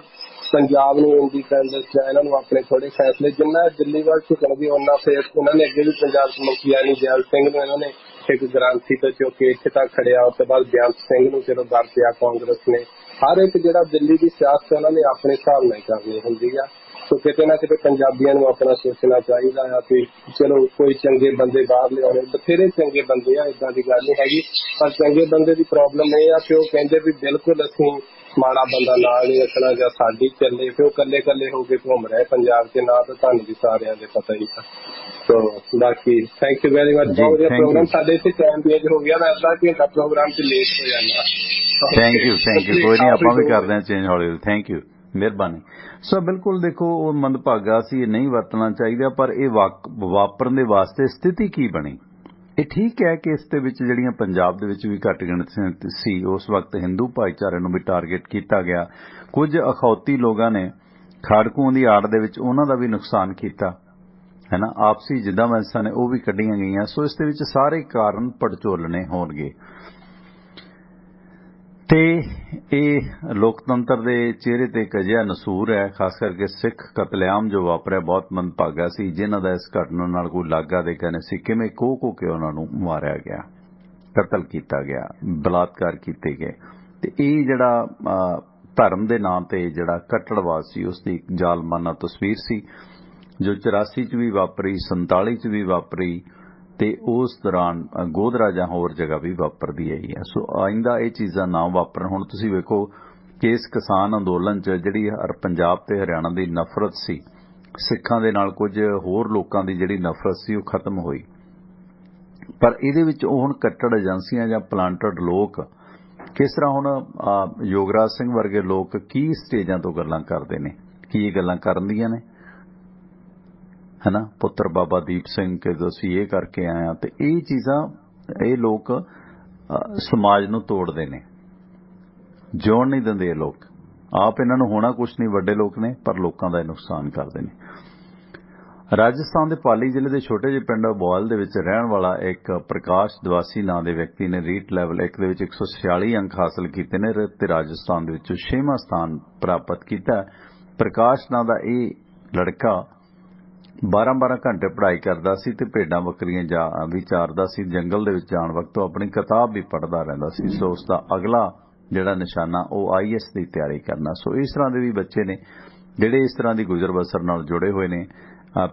ਪੰਜਾਬ ਨੂੰ ਇੰਡੀਪੈਂਡੈਂਸ ਜਾਂ ਇਹਨਾਂ ਨੂੰ ਆਪਣੇ ਥੋੜੇ ਫੈਸਲੇ ਜਿੰਨਾ ਦਿੱਲੀ ਵੱਲ ਝੁਕਣਗੇ ਉਹਨਾਂ ਫਿਰ ਉਹਨਾਂ ਨੇ ਅੱਗੇ ਵੀ ਪੰਜਾਬ ਚ ਗਿਆਨੀ ਜੈਲ ਸਿੰਘ ਨੂੰ ਇਹਨਾਂ ਨੇ ਇੱਕ ਗ੍ਰਾਂਥੀ ਤੋਂ ਚੁੱਕ ਕੇ ਇੱਥੇ ਤੱਕ ਖੜਿਆ। ਉਸ ਤੋਂ ਬਾਅਦ ਬੇਅੰਤ ਸਿੰਘ ਨੂੰ ਚਲੋ ਵਰਤਿਆ ਕਾਂਗਰਸ ਨੇ। ਹਰ ਇੱਕ ਜਿਹੜਾ ਦਿੱਲੀ ਦੀ ਸਿਆਸਤ ਉਹਨਾਂ ਨੇ ਆਪਣੇ ਹਿਸਾਬ ਨਾਲ ਕਰਨੀ ਹੁੰਦੀ ਆ। ਸੋ ਕਿਤੇ ਨਾ ਕਿਤੇ ਪੰਜਾਬੀਆਂ ਨੂੰ ਆਪਣਾ ਸੋਚਣਾ ਚਾਹੀਦਾ ਆ ਕਿ ਚਲੋ ਕੋਈ ਚੰਗੇ ਬੰਦੇ ਬਾਹਰ ਲਿਆਉਣੇ, ਬਥੇਰੇ ਚੰਗੇ ਬੰਦੇ ਆ, ਏਦਾਂ ਦੀ ਗੱਲ ਨਹੀਂ ਹੈਗੀ। ਪਰ ਚੰਗੇ ਬੰਦੇ ਦੀ ਪ੍ਰੋਬਲਮ ਇਹ ਆ ਕਿ ਉਹ ਕਹਿੰਦੇ ਵੀ ਬਿਲਕੁਲ ਅਸੀਂ ਮਾੜਾ ਬੰਦਾ ਨਾਲ ਨਹੀਂ ਰੱਖਣਾ ਜਾਂ ਸਾਡੀ ਚੱਲੇ, ਫਿਰ ਉਹ ਕੱਲੇ ਹੋ ਕੇ ਘੁੰਮ ਰਹੇ ਪੰਜਾਬ ਚ, ਨਾ ਤਾਂ ਤੁਹਾਨੂੰ ਵੀ ਸਾਰਿਆਂ ਦੇ ਪਤਾ ਹੀ ਆ। ਸੋ ਬਾਕੀ ਥੈਂਕ ਯੂ ਵੈਰੀ ਮਚ। ਬਹੁਤ ਵਧੀਆ ਪ੍ਰੋਗਰਾਮ ਸਾਡੇ ਇੱਥੇ ਟਾਈਮ ਚੇਂਜ ਹੋ ਗਿਆ, ਮੈਂ ਅੱਧਾ ਘੰਟਾ ਪ੍ਰੋਗਰਾਮ ਚ ਲੇਟ ਹੋ ਜਾਂਦਾ। ਥੈਂਕ ਯੂ ਕੋਈ ਨਹੀਂ, ਆਪਾਂ ਵੀ ਕਰਦੇ ਹਾਂ ਚੇਂਜ ਹੌਲੀ। Thank you. ਮਿਹਰਬਾਨੀ। ਸੋ ਬਿਲਕੁਲ ਦੇਖੋ ਉਹ ਮੰਦਭਾਗਾ ਸੀ, ਇਹ ਨਹੀਂ ਵਰਤਣਾ ਚਾਹੀਦਾ, ਪਰ ਇਹ ਵਾਪਰਨ ਦੇ ਵਾਸਤੇ ਸਥਿਤੀ ਕੀ ਬਣੀ। ਇਹ ਠੀਕ ਹੈ ਕਿ ਇਸ ਦੇ ਵਿੱਚ ਜਿਹੜੀਆਂ ਪੰਜਾਬ ਦੇ ਵਿੱਚ ਵੀ ਘੱਟ ਗਿਣਤੀ ਸੀ, ਉਸ ਵਕਤ ਹਿੰਦੂ ਭਾਈਚਾਰੇ ਨੂੰ ਵੀ ਟਾਰਗੇਟ ਕੀਤਾ ਗਿਆ। ਕੁਝ ਅਖੌਤੀ ਲੋਕਾਂ ਨੇ ਖਾੜਕੂਆਂ ਦੀ ਆੜ ਦੇ ਵਿੱਚ ਉਹਨਾਂ ਦਾ ਵੀ ਨੁਕਸਾਨ ਕੀਤਾ ਹੈ ਨਾ, ਆਪਸੀ ਜਿੱਦਾਂ ਨੇ ਉਹ ਵੀ ਕੱਢੀਆਂ ਗਈਆਂ। ਸੋ ਇਸ ਦੇ ਵਿੱਚ ਸਾਰੇ ਕਾਰਨ ਪੜਚੋਲਣੇ ਹੋਣਗੇ ਤੇ ਇਹ ਲੋਕਤੰਤਰ ਦੇ ਚਿਹਰੇ ਤੇ ਇੱਕ ਅਜਿਹਾ ਨਸੂਰ ਹੈ, ਖਾਸ ਕਰਕੇ ਸਿੱਖ ਕਤਲੇਆਮ ਜੋ ਵਾਪਰਿਆ ਬਹੁਤ ਮੰਦਭਾਗਾ ਸੀ, ਜਿਨ੍ਹਾਂ ਦਾ ਇਸ ਘਟਨਾ ਨਾਲ ਕੋਈ ਲਾਗਾ ਦੇ ਕਹਿੰਦੇ ਸੀ, ਕਿਵੇਂ ਕੋਹ ਕੇ ਉਹਨਾਂ ਨੂੰ ਮਾਰਿਆ ਗਿਆ, ਕਤਲ ਕੀਤਾ ਗਿਆ, ਬਲਾਤਕਾਰ ਕੀਤੇ ਗਏ। ਤੇ ਇਹ ਜਿਹੜਾ ਧਰਮ ਦੇ ਨਾਂ ਤੇ ਜਿਹੜਾ ਕੱਟੜਵਾਦ ਸੀ, ਉਸ ਦੀ ਇੱਕ ਜ਼ਾਲਮਾਨਾ ਤਸਵੀਰ ਸੀ ਜੋ 84 ਚ ਵੀ ਵਾਪਰੀ, 47 ਚ ਵੀ ਵਾਪਰੀ ਤੇ ਉਸ ਦੌਰਾਨ ਗੋਧਰਾ ਜਾਂ ਹੋਰ ਜਗ੍ਹਾ ਵੀ ਵਾਪਰਦੀ ਆਈ ਹੈ। ਸੋ ਆਇੰਦਾ ਇਹ ਚੀਜ਼ਾਂ ਨਾ ਵਾਪਰਨ। ਹੁਣ ਤੁਸੀਂ ਵੇਖੋ ਕਿ ਇਸ ਕਿਸਾਨ ਅੰਦੋਲਨ 'ਚ ਜਿਹੜੀ ਪੰਜਾਬ ਤੇ ਹਰਿਆਣਾ ਦੀ ਨਫ਼ਰਤ ਸੀ, ਸਿੱਖਾਂ ਦੇ ਨਾਲ ਕੁਝ ਹੋਰ ਲੋਕਾਂ ਦੀ ਜਿਹੜੀ ਨਫ਼ਰਤ ਸੀ ਉਹ ਖਤਮ ਹੋਈ, ਪਰ ਇਹਦੇ ਵਿੱਚ ਉਹ ਹੁਣ ਕੱਟੜ ਏਜੰਸੀਆਂ ਜਾਂ ਪਲਾਂਟਡ ਲੋਕ ਕਿਸ ਤਰ੍ਹਾਂ ਹੁਣ ਯੋਗਰਾਜ ਸਿੰਘ ਵਰਗੇ ਲੋਕ ਕੀ ਸਟੇਜਾਂ ਤੋਂ ਗੱਲਾਂ ਕਰਦੇ ਨੇ, ਕੀ ਇਹ ਗੱਲਾਂ ਕਰਨ ਦੀਆਂ ਨੇ ਹੈ ਨਾ, ਪੁੱਤਰ ਬਾਬਾ ਦੀਪ ਸਿੰਘ ਕਿ ਅਸੀਂ ਇਹ ਕਰਕੇ ਆਏ ਹਾਂ। ਤੇ ਇਹ ਚੀਜ਼ਾਂ ਇਹ ਲੋਕ ਸਮਾਜ ਨੂੰ ਤੋੜਦੇ ਨੇ, ਜਿਉਣ ਨਹੀਂ ਦਿੰਦੇ। ਇਹ ਲੋਕ ਆਪ ਇਹਨਾਂ ਨੂੰ ਹੋਣਾ ਕੁਛ ਨਹੀਂ, ਵੱਡੇ ਲੋਕ ਨੇ, ਪਰ ਲੋਕਾਂ ਦਾ ਨੁਕਸਾਨ ਕਰਦੇ ਨੇ। ਰਾਜਸਥਾਨ ਦੇ ਪਾਲੀ ਜ਼ਿਲ੍ਹੇ ਦੇ ਛੋਟੇ ਜਿਹੇ ਪਿੰਡ ਬੋਇਲ ਦੇ ਵਿੱਚ ਰਹਿਣ ਵਾਲਾ ਇੱਕ ਪ੍ਰਕਾਸ਼ ਦਵਾਸੀ ਨਾਂ ਦੇ ਵਿਅਕਤੀ ਨੇ ਰੀਟ ਲੈਵਲ 1 ਦੇ ਵਿੱਚ 146 ਅੰਕ ਹਾਸਲ ਕੀਤੇ ਨੇ ਤੇ ਰਾਜਸਥਾਨ ਦੇ ਵਿੱਚ 6ਵਾਂ ਸਥਾਨ ਪ੍ਰਾਪਤ ਕੀਤਾ। ਪ੍ਰਕਾਸ਼ ਨਾਂ ਦਾ ਇਹ ਲੜਕਾ 12-12 ਘੰਟੇ ਪੜ੍ਹਾਈ ਕਰਦਾ ਸੀ ਤੇ ਭੇਡਾਂ ਬੱਕਰੀਆਂ ਵੀ ਚਾਰਦਾ ਸੀ। ਜੰਗਲ ਦੇ ਵਿੱਚ ਜਾਣ ਵਕਤ ਉਹ ਆਪਣੀ ਕਿਤਾਬ ਵੀ ਪੜ੍ਹਦਾ ਰਹਿੰਦਾ ਸੀ। ਸੋ ਉਸ ਦਾ ਅਗਲਾ ਜਿਹੜਾ ਨਿਸ਼ਾਨਾ ਉਹ IAS ਦੀ ਤਿਆਰੀ ਕਰਨਾ। ਸੋ ਇਸ ਤਰ੍ਹਾਂ ਦੇ ਵੀ ਬੱਚੇ ਨੇ ਜਿਹੜੇ ਇਸ ਤਰ੍ਹਾਂ ਦੀ ਗੁਜ਼ਰ ਬਸਰ ਨਾਲ ਜੁੜੇ ਹੋਏ ਨੇ,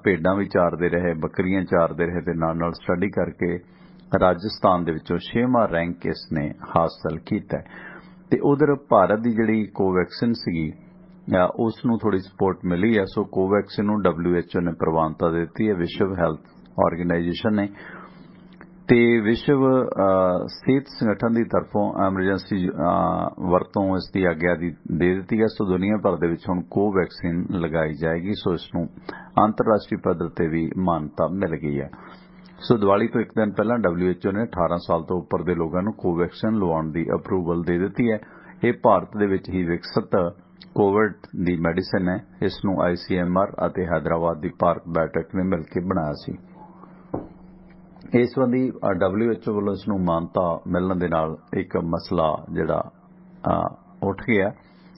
ਭੇਡਾਂ ਵੀ ਚਾਰਦੇ ਰਹੇ, ਬੱਕਰੀਆਂ ਚਾਰਦੇ ਰਹੇ ਤੇ ਨਾਲ ਨਾਲ ਸਟੱਡੀ ਕਰਕੇ ਰਾਜਸਥਾਨ ਦੇ ਵਿੱਚੋਂ 6ਵਾਂ ਰੈਂਕ ਇਸ ਨੇ ਹਾਸਲ ਕੀਤਾ। ਤੇ ਉਧਰ ਭਾਰਤ ਦੀ ਜਿਹੜੀ ਕੋਵੈਕਸਿਨ ਸੀਗੀ ਉਸ ਨੂੰ ਥੋੜੀ ਸਪੋਰਟ ਮਿਲੀ ਹੈ। ਸੋ ਕੋਵੈਕਸਿਨ ਨੂੰ WHO ਨੇ ਪ੍ਰਵਾਨਤਾ ਦੇ ਦਿੱਤੀ ਹੈ, ਵਿਸ਼ਵ ਹੈਲਥ ਆਰਗੇਨਾਈਜੇਸ਼ਨ ਨੇ, ਤੇ ਵਿਸ਼ਵ ਸਿਹਤ ਸੰਗਠਨ ਦੀ ਤਰਫੋਂ ਐਮਰਜੈਂਸੀ ਵਰਤੋਂ ਇਸ ਦੀ ਆਗਿਆ ਦੇ ਦਿੱਤੀ ਹੈ। ਸੋ ਦੁਨੀਆ ਭਰ ਦੇ ਵਿੱਚ ਹੁਣ ਕੋਵੈਕਸਿਨ ਲਗਾਈ ਜਾਏਗੀ। ਸੋ ਇਸ ਨੂੰ ਅੰਤਰਰਾਸ਼ਟਰੀ ਪੱਧਰ ਤੇ ਵੀ ਮਾਨਤਾ ਮਿਲ ਗਈ ਹੈ। ਸੋ ਦੀਵਾਲੀ ਤੋਂ ਇੱਕ ਦਿਨ ਪਹਿਲਾਂ WHO ਨੇ 18 ਸਾਲ ਤੋਂ ਉੱਪਰ ਦੇ ਲੋਕਾਂ ਨੂੰ ਕੋਵੈਕਸਿਨ ਲਵਾਉਣ ਦੀ ਅਪਰੂਵਲ ਦੇ ਦਿੱਤੀ ਹੈ। ਇਹ ਭਾਰਤ ਦੇ ਵਿੱਚ ਹੀ ਵਿਕਸਿਤ ਕੋਵਿਡ ਦੀ ਮੈਡੀਸਿਨ ਹੈ। ਇਸ ਨੂੰ ICMR ਅਤੇ ਹੈਦਰਾਬਾਦ ਦੀ ਭਾਰਤ ਬਾਇਓਟੈਕ ਨੇ ਮਿਲ ਕੇ ਬਣਾਇਆ ਸੀ। ਇਸ ਸੰਬੰਧੀ WHO ਵੱਲੋਂ ਇਸ ਨੂੰ ਮਾਨਤਾ ਮਿਲਣ ਦੇ ਨਾਲ ਇੱਕ ਮਸਲਾ ਜਿਹੜਾ ਉੱਠ ਗਿਆ,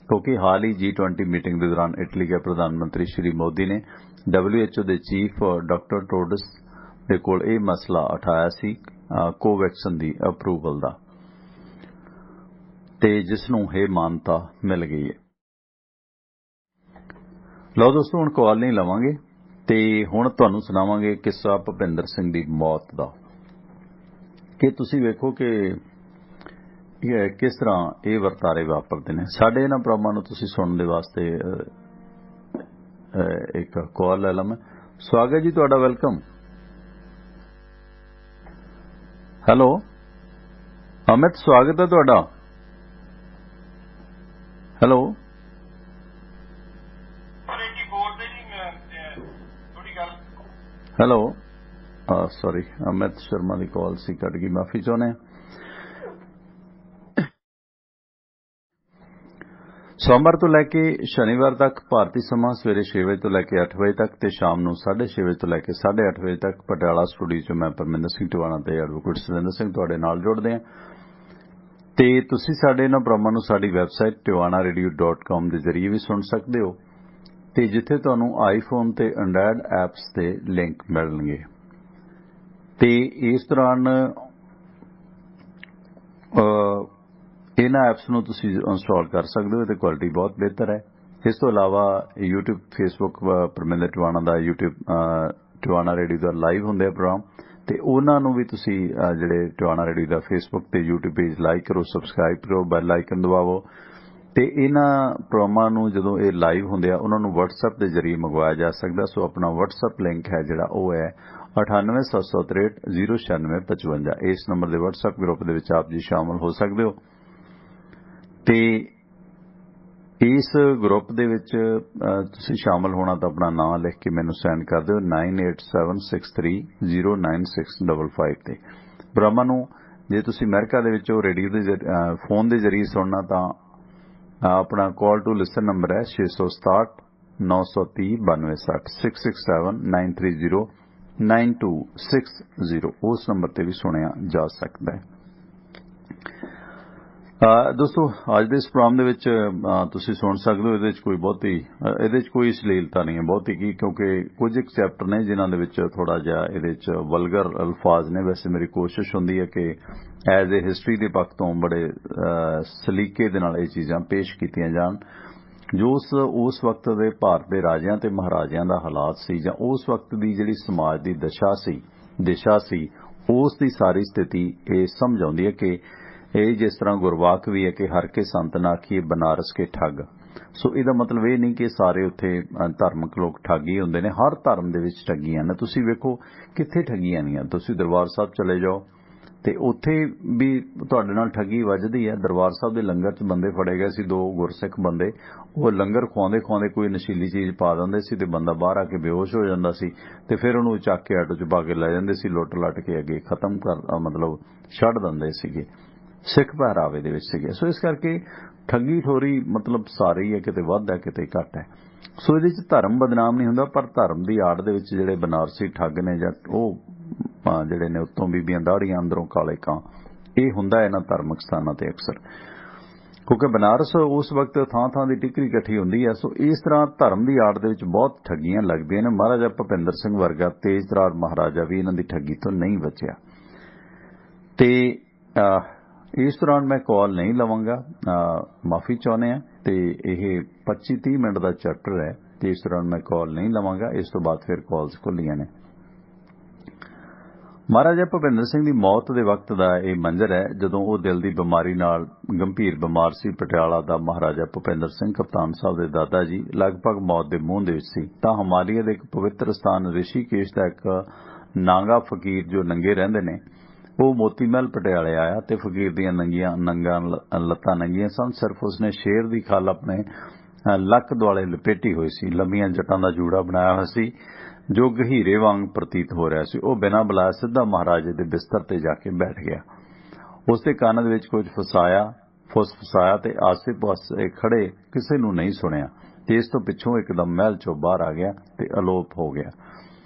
ਕਿਉਂਕਿ ਹਾਲ ਹੀ G20 ਮੀਟਿੰਗ ਦੇ ਦੌਰਾਨ ਇਟਲੀ ਦੇ ਪ੍ਰਧਾਨ ਮੰਤਰੀ ਸ਼੍ਰੀ ਮੋਦੀ ਨੇ WHO ਦੇ ਚੀਫ ਡਾਕਟਰ ਟੋਡਸ ਦੇ ਕੋਲ ਇਹ ਮਸਲਾ ਉਠਾਇਆ ਸੀ ਕੋਵੈਕਸਿਨ ਦੀ ਅਪਰੂਵਲ ਦਾ, ਤੇ ਜਿਸ ਨੂੰ ਇਹ ਮਾਨਤਾ ਮਿਲ ਗਈ ਹੈ। ਲਓ ਦੋਸਤੋ, ਹੁਣ ਕਾਲ ਨਹੀਂ ਲਵਾਂਗੇ ਤੇ ਹੁਣ ਤੁਹਾਨੂੰ ਸੁਣਾਵਾਂਗੇ ਕਿੱਸਾ ਭੁਪਿੰਦਰ ਸਿੰਘ ਦੀ ਮੌਤ ਦਾ, ਕਿ ਤੁਸੀਂ ਵੇਖੋ ਕਿ ਕਿਸ ਤਰ੍ਹਾਂ ਇਹ ਵਰਤਾਰੇ ਵਾਪਰਦੇ ਨੇ। ਸਾਡੇ ਇਹਨਾਂ ਪ੍ਰੋਗਰਾਮਾਂ ਨੂੰ ਤੁਸੀਂ ਸੁਣਨ ਦੇ ਵਾਸਤੇ ਇੱਕ ਕਾਲ ਲੈ ਲਵਾਂ। ਸਵਾਗਤ ਜੀ ਤੁਹਾਡਾ, ਵੈਲਕਮ। ਹੈਲੋ ਅਮਿਤ, ਸਵਾਗਤ ਹੈ ਤੁਹਾਡਾ। Hello hello sorry, Amit Sharma ਦੀ ਕਾਲ ਸੀ, ਕੱਟ ਗਈ, ਮਾਫੀ ਚਾਹੁੰਦੇ। ਸੋਮਵਾਰ ਤੋਂ ਲੈ ਕੇ ਸ਼ਨੀਵਾਰ ਤੱਕ ਭਾਰਤੀ ਸਮਾਂ ਸਵੇਰੇ 6 ਵਜੇ ਤੋਂ ਲੈ ਕੇ 8 ਵਜੇ ਤੱਕ ਤੇ ਸ਼ਾਮ ਨੂੰ 6:30 ਵਜੇ ਤੋਂ ਲੈ ਕੇ 8:30 ਵਜੇ ਤੱਕ ਪਟਿਆਲਾ ਸਟੂਡੀਓ 'ਚ ਮੈਂ ਪਰਮਿੰਦਰ ਸਿੰਘ ਟਿਵਾਣਾ ਤੇ ਐਡਵੋਕੇਟ ਸੁਰਿੰਦਰ ਸਿੰਘ ਤੁਹਾਡੇ ਨਾਲ ਜੁੜਦੇ ਹਾਂ। ਤੇ ਤੁਸੀਂ ਸਾਡੇ ਇਹਨਾਂ ਪ੍ਰੋਗਰਾਮਾਂ ਨੂੰ ਸਾਡੀ ਵੈਬਸਾਈਟ tiwanaradio.com ਦੇ ਜ਼ਰੀਏ ਵੀ ਸੁਣ ਸਕਦੇ ਹੋ, ਤੇ ਜਿੱਥੇ ਤੁਹਾਨੂੰ ਆਈਫੋਨ ਤੇ ਐਂਡਰਾਇਡ ਐਪਸ ਦੇ ਲਿੰਕ ਮਿਲਣਗੇ। ਤੇ ਇਸ ਦੌਰਾਨ ਇਹਨਾਂ ਐਪਸ ਨੂੰ ਤੁਸੀਂ ਇੰਸਟਾਲ ਕਰ ਸਕਦੇ ਹੋ ਤੇ ਕੁਆਲਿਟੀ ਬਹੁਤ ਬਿਹਤਰ ਹੈ। ਇਸ ਤੋਂ ਇਲਾਵਾ YouTube, Facebook ਪਰਮਿੰਦਰ ਟਿਵਾਣਾ ਦਾ, YouTube ਟਿਵਾਣਾ ਰੇਡੀਓ ਦਾ ਲਾਈਵ ਹੁੰਦੇ ਆ ਪ੍ਰੋਗਰਾਮ, ਤੇ ਉਹਨਾਂ ਨੂੰ ਵੀ ਤੁਸੀਂ ਜਿਹੜੇ ਟਿਵਾਣਾ ਰੇਡੀਓ ਦਾ Facebook ਤੇ YouTube ਪੇਜ ਲਾਈਕ ਕਰੋ, ਸਬਸਕ੍ਰਾਈਬ ਕਰੋ, ਬੈਲ ਆਈਕਨ ਦਬਾਵੋ। ਤੇ ਇਹਨਾਂ ਪ੍ਰੋਗਰਾਮਾਂ ਨੂੰ ਜਦੋਂ ਇਹ ਲਾਈਵ ਹੁੰਦੇ ਆ ਉਹਨਾਂ ਨੂੰ WhatsApp ਦੇ ਜ਼ਰੀਏ ਮੰਗਵਾਇਆ ਜਾ ਸਕਦਾ। ਸੋ ਆਪਣਾ WhatsApp ਲਿੰਕ ਹੈ ਜਿਹੜਾ ਉਹ ਹੈ 9876309655। ਇਸ ਨੰਬਰ ਦੇ WhatsApp ਗਰੁੱਪ ਦੇ ਵਿੱਚ ਆਪ ਜੀ ਸ਼ਾਮਲ ਹੋ ਸਕਦੇ ਹੋ। ਤੇ इस ग्रुप ਦੇ ਵਿੱਚ ਤੁਸੀਂ ਸ਼ਾਮਲ ਹੋਣਾ ਤਾਂ ਆਪਣਾ ਨਾਮ ਲਿਖ ਕੇ ਮੈਨੂੰ ਸੈਂਡ ਕਰ ਦਿਓ 9876309655 ਤੇ। ਬ੍ਰਹਮਾ ਨੂੰ ਜੇ ਤੁਸੀਂ ਅਮਰੀਕਾ ਦੇ ਵਿੱਚ ਉਹ ਰੇਡੀਓ ਦੇ ਫੋਨ ਦੇ ਜ਼ਰੀਏ ਸੁਣਨਾ ਤਾਂ ਆਪਣਾ ਕਾਲ ਟੂ ਲਿਸਨ ਨੰਬਰ ਹੈ 667 930 9260 667 930 9260 ਉਸ ਨੰਬਰ ਤੇ ਵੀ ਸੁਣਿਆ ਜਾ ਸਕਦਾ ਹੈ। ਦੋਸਤੋ ਅੱਜ ਦੇ ਇਸ ਪ੍ਰੋਗਰਾਮ ਦੇ ਵਿੱਚ ਤੁਸੀਂ ਸੁਣ ਸਕਦੇ ਹੋ ਇਹਦੇ 'ਚ ਕੋਈ ਅਸ਼ਲੀਲਤਾ ਨਹੀਂ ਹੈ ਬਹੁਤੀ ਕੀ, ਕਿਉਂਕਿ ਕੁਝ ਇੱਕ ਚੈਪਟਰ ਨੇ ਜਿਨ੍ਹਾਂ ਦੇ ਵਿੱਚ ਥੋੜਾ ਜਿਹਾ ਇਹਦੇ 'ਚ ਵਲਗਰ ਅਲਫਾਜ਼ ਨੇ। ਵੈਸੇ ਮੇਰੀ ਕੋਸ਼ਿਸ਼ ਹੁੰਦੀ ਹੈ ਕਿ ਐਜ਼ ਏ ਹਿਸਟਰੀ ਦੇ ਪੱਖ ਤੋਂ ਬੜੇ ਸਲੀਕੇ ਦੇ ਨਾਲ ਇਹ ਚੀਜ਼ਾਂ ਪੇਸ਼ ਕੀਤੀਆਂ ਜਾਣ ਜੋ ਉਸ ਵਕਤ ਦੇ ਭਾਰਤ ਦੇ ਰਾਜਿਆਂ ਤੇ ਮਹਾਰਾਜਿਆਂ ਦਾ ਹਾਲਾਤ ਸੀ ਜਾਂ ਉਸ ਵਕਤ ਦੀ ਜਿਹੜੀ ਸਮਾਜ ਦੀ ਦਿਸ਼ਾ ਸੀ ਉਸ ਦੀ ਸਾਰੀ ਸਥਿਤੀ ਇਹ ਸਮਝ ਆਉਂਦੀ ਹੈ ਕਿ ਇਹ ਜਿਸ ਤਰ੍ਹਾਂ ਗੁਰਵਾਕ ਵੀ ਹੈ ਕਿ ਹਰ ਕੇ ਸੰਤ ਨਾ ਆਖੀਏ ਬਨਾਰਸ ਕੇ ਠੱਗ। ਸੋ ਇਹਦਾ ਮਤਲਬ ਇਹ ਨਹੀਂ ਕਿ ਸਾਰੇ ਉੱਥੇ ਧਾਰਮਿਕ ਲੋਕ ਠੱਗ ਹੀ ਹੁੰਦੇ ਨੇ। ਹਰ ਧਰਮ ਦੇ ਵਿੱਚ ਠੱਗੀਆਂ ਨੇ। ਤੁਸੀਂ ਵੇਖੋ ਕਿੱਥੇ ਠੱਗੀਆਂ ਨਹੀਂ ਆ। ਤੁਸੀਂ ਦਰਬਾਰ ਸਾਹਿਬ ਚਲੇ ਜਾਓ ਤੇ ਉੱਥੇ ਵੀ ਤੁਹਾਡੇ ਨਾਲ ਠੱਗੀ ਵੱਜਦੀ ਹੈ। ਦਰਬਾਰ ਸਾਹਿਬ ਦੇ ਲੰਗਰ 'ਚ ਬੰਦੇ ਫੜੇ ਗਏ ਸੀ, 2 ਗੁਰਸਿੱਖ ਬੰਦੇ। ਉਹ ਲੰਗਰ ਖਵਾਉਂਦੇ ਕੋਈ ਨਸ਼ੀਲੀ ਚੀਜ਼ ਪਾ ਦਿੰਦੇ ਸੀ ਤੇ ਬੰਦਾ ਬਾਹਰ ਆ ਕੇ ਬੇਹੋਸ਼ ਹੋ ਜਾਂਦਾ ਸੀ ਤੇ ਫਿਰ ਉਹਨੂੰ ਚੱਕ ਕੇ ਆਟੋ 'ਚ ਪਾ ਕੇ ਲੈ ਜਾਂਦੇ ਸੀ, ਲੁੱਟ ਲੱਟ ਕੇ ਅੱਗੇ ਖਤਮ ਕਰ ਮਤਲਬ ਛੱਡ ਦਿੰਦੇ ਸੀਗੇ। ਸਿੱਖ ਪਹਿਰਾਵੇ ਦੇ ਵਿੱਚ ਸੀਗੇ। ਸੋ ਇਸ ਕਰਕੇ ਠੱਗੀ ਠੋਰੀ ਮਤਲਬ ਸਾਰੇ ਹੀ ਹੈ, ਕਿਤੇ ਵੱਧ ਹੈ ਕਿਤੇ ਘੱਟ ਹੈ। ਸੋ ਇਹਦੇ 'ਚ ਧਰਮ ਬਦਨਾਮ ਨਹੀਂ ਹੁੰਦਾ, ਪਰ ਧਰਮ ਦੀ ਆੜ ਦੇ ਵਿੱਚ ਜਿਹੜੇ ਬਨਾਰਸੀ ਠੱਗ ਨੇ ਜਾਂ ਉਹ ਜਿਹੜੇ ਨੇ ਉੱਤੋਂ ਬੀਬੀਆਂ ਦਾੜੀਆਂ ਅੰਦਰੋਂ ਕਾਲੇ ਕਾਂ, ਇਹ ਹੁੰਦਾ ਇਹਨਾਂ ਧਾਰਮਿਕ ਸਥਾਨਾਂ ਤੇ ਅਕਸਰ, ਕਿਉਂਕਿ ਬਨਾਰਸ ਉਸ ਵਕਤ ਥਾਂ ਦੀ ਟਿਕਰੀ ਇਕੱਠੀ ਹੁੰਦੀ ਹੈ। ਸੋ ਇਸ ਤਰ੍ਹਾਂ ਧਰਮ ਦੀ ਆੜ ਦੇ ਵਿੱਚ ਬਹੁਤ ਠੱਗੀਆਂ ਲੱਗਦੀਆਂ ਨੇ। ਮਹਾਰਾਜਾ ਭੁਪਿੰਦਰ ਸਿੰਘ ਵਰਗਾ ਤੇਜ਼ਤਰਾਰ ਮਹਾਰਾਜਾ ਵੀ ਇਹਨਾਂ ਦੀ ਠੱਗੀ ਤੋਂ ਨਹੀਂ ਬਚਿਆ। ਤੇ ਇਸ ਦੌਰਾਨ ਮੈਂ ਕਾਲ ਨਹੀਂ ਲਵਾਂਗਾ, ਮਾਫੀ ਚਾਹੁੰਦੇ ਹਾਂ। ਤੇ ਇਹ 25-30 ਮਿੰਟ ਦਾ ਚੈਪਟਰ ਹੈ ਤੇ ਇਸ ਦੌਰਾਨ ਮੈਂ ਕਾਲ ਨਹੀਂ ਲਵਾਂਗਾ। ਇਸ ਤੋਂ ਬਾਅਦ ਫਿਰ ਕਾਲਸ ਖੁੱਲੀਆਂ ਨੇ। ਮਹਾਰਾਜਾ ਭੁਪਿੰਦਰ ਸਿੰਘ ਦੀ ਮੌਤ ਦੇ ਵਕਤ ਦਾ ਇਹ ਮੰਜ਼ਰ ਹੈ ਜਦੋਂ ਉਹ ਦਿਲ ਦੀ ਬਿਮਾਰੀ ਨਾਲ ਗੰਭੀਰ ਬਿਮਾਰ ਸੀ। ਪਟਿਆਲਾ ਦਾ ਮਹਾਰਾਜਾ ਭੁਪਿੰਦਰ ਸਿੰਘ ਕਪਤਾਨ ਸਾਹਿਬ ਦੇ ਦਾਦਾ ਜੀ ਲਗਭਗ ਮੌਤ ਦੇ ਮੂੰਹ ਦੇ ਵਿੱਚ ਸੀ ਤਾਂ ਹਿਮਾਲਿਆ ਦੇ ਇੱਕ ਪਵਿੱਤਰ ਸਥਾਨ ਰਿਸ਼ੀਕੇਸ਼ ਦਾ ਇੱਕ ਨਾਂਗਾ ਫਕੀਰ ਜੋ ਨੰਗੇ ਰਹਿੰਦੇ ਨੇ ਉਹ ਮੋਤੀ ਮਹਿਲ ਪਟਿਆਲੇ ਆਇਆ ਤੇ ਫਕੀਰ ਦੀਆਂ ਨੰਗਾਂ ਲੱਤਾਂ ਨੰਗੀਆਂ ਸਨ। ਸਿਰਫ ਉਸਨੇ ਸ਼ੇਰ ਦੀ ਖੱਲ ਆਪਣੇ ਲੱਕ ਦੁਆਲੇ ਲਪੇਟੀ ਹੋਈ ਸੀ। ਲੰਮੀਆਂ ਜਟਾਂ ਦਾ ਜੂੜਾ ਬਣਾਇਆ ਹੋਇਆ ਸੀ ਜੋ ਗਹੀਰੇ ਵਾਂਗ ਪ੍ਰਤੀਤ ਹੋ ਰਿਹਾ ਸੀ। ਉਹ ਬਿਨਾਂ ਬੁਲਾਏ ਸਿੱਧਾ ਮਹਾਰਾਜੇ ਦੇ ਬਿਸਤਰ ਤੇ ਜਾ ਕੇ ਬੈਠ ਗਿਆ। ਉਸ ਦੇ ਕੰਨ ਦੇ ਵਿੱਚ ਕੁਝ ਫੁਸਫੁਸਾਇਆ ਤੇ ਆਸੇ-ਪਾਸੇ ਖੜੇ ਕਿਸੇ ਨੂੰ ਨਹੀਂ ਸੁਣਿਆ ਤੇ ਇਸ ਤੋਂ ਪਿੱਛੋਂ ਇੱਕਦਮ ਮਹਿਲ ਚੋਂ ਬਾਹਰ ਆ ਗਿਆ ਤੇ ਅਲੋਪ ਹੋ ਗਿਆ।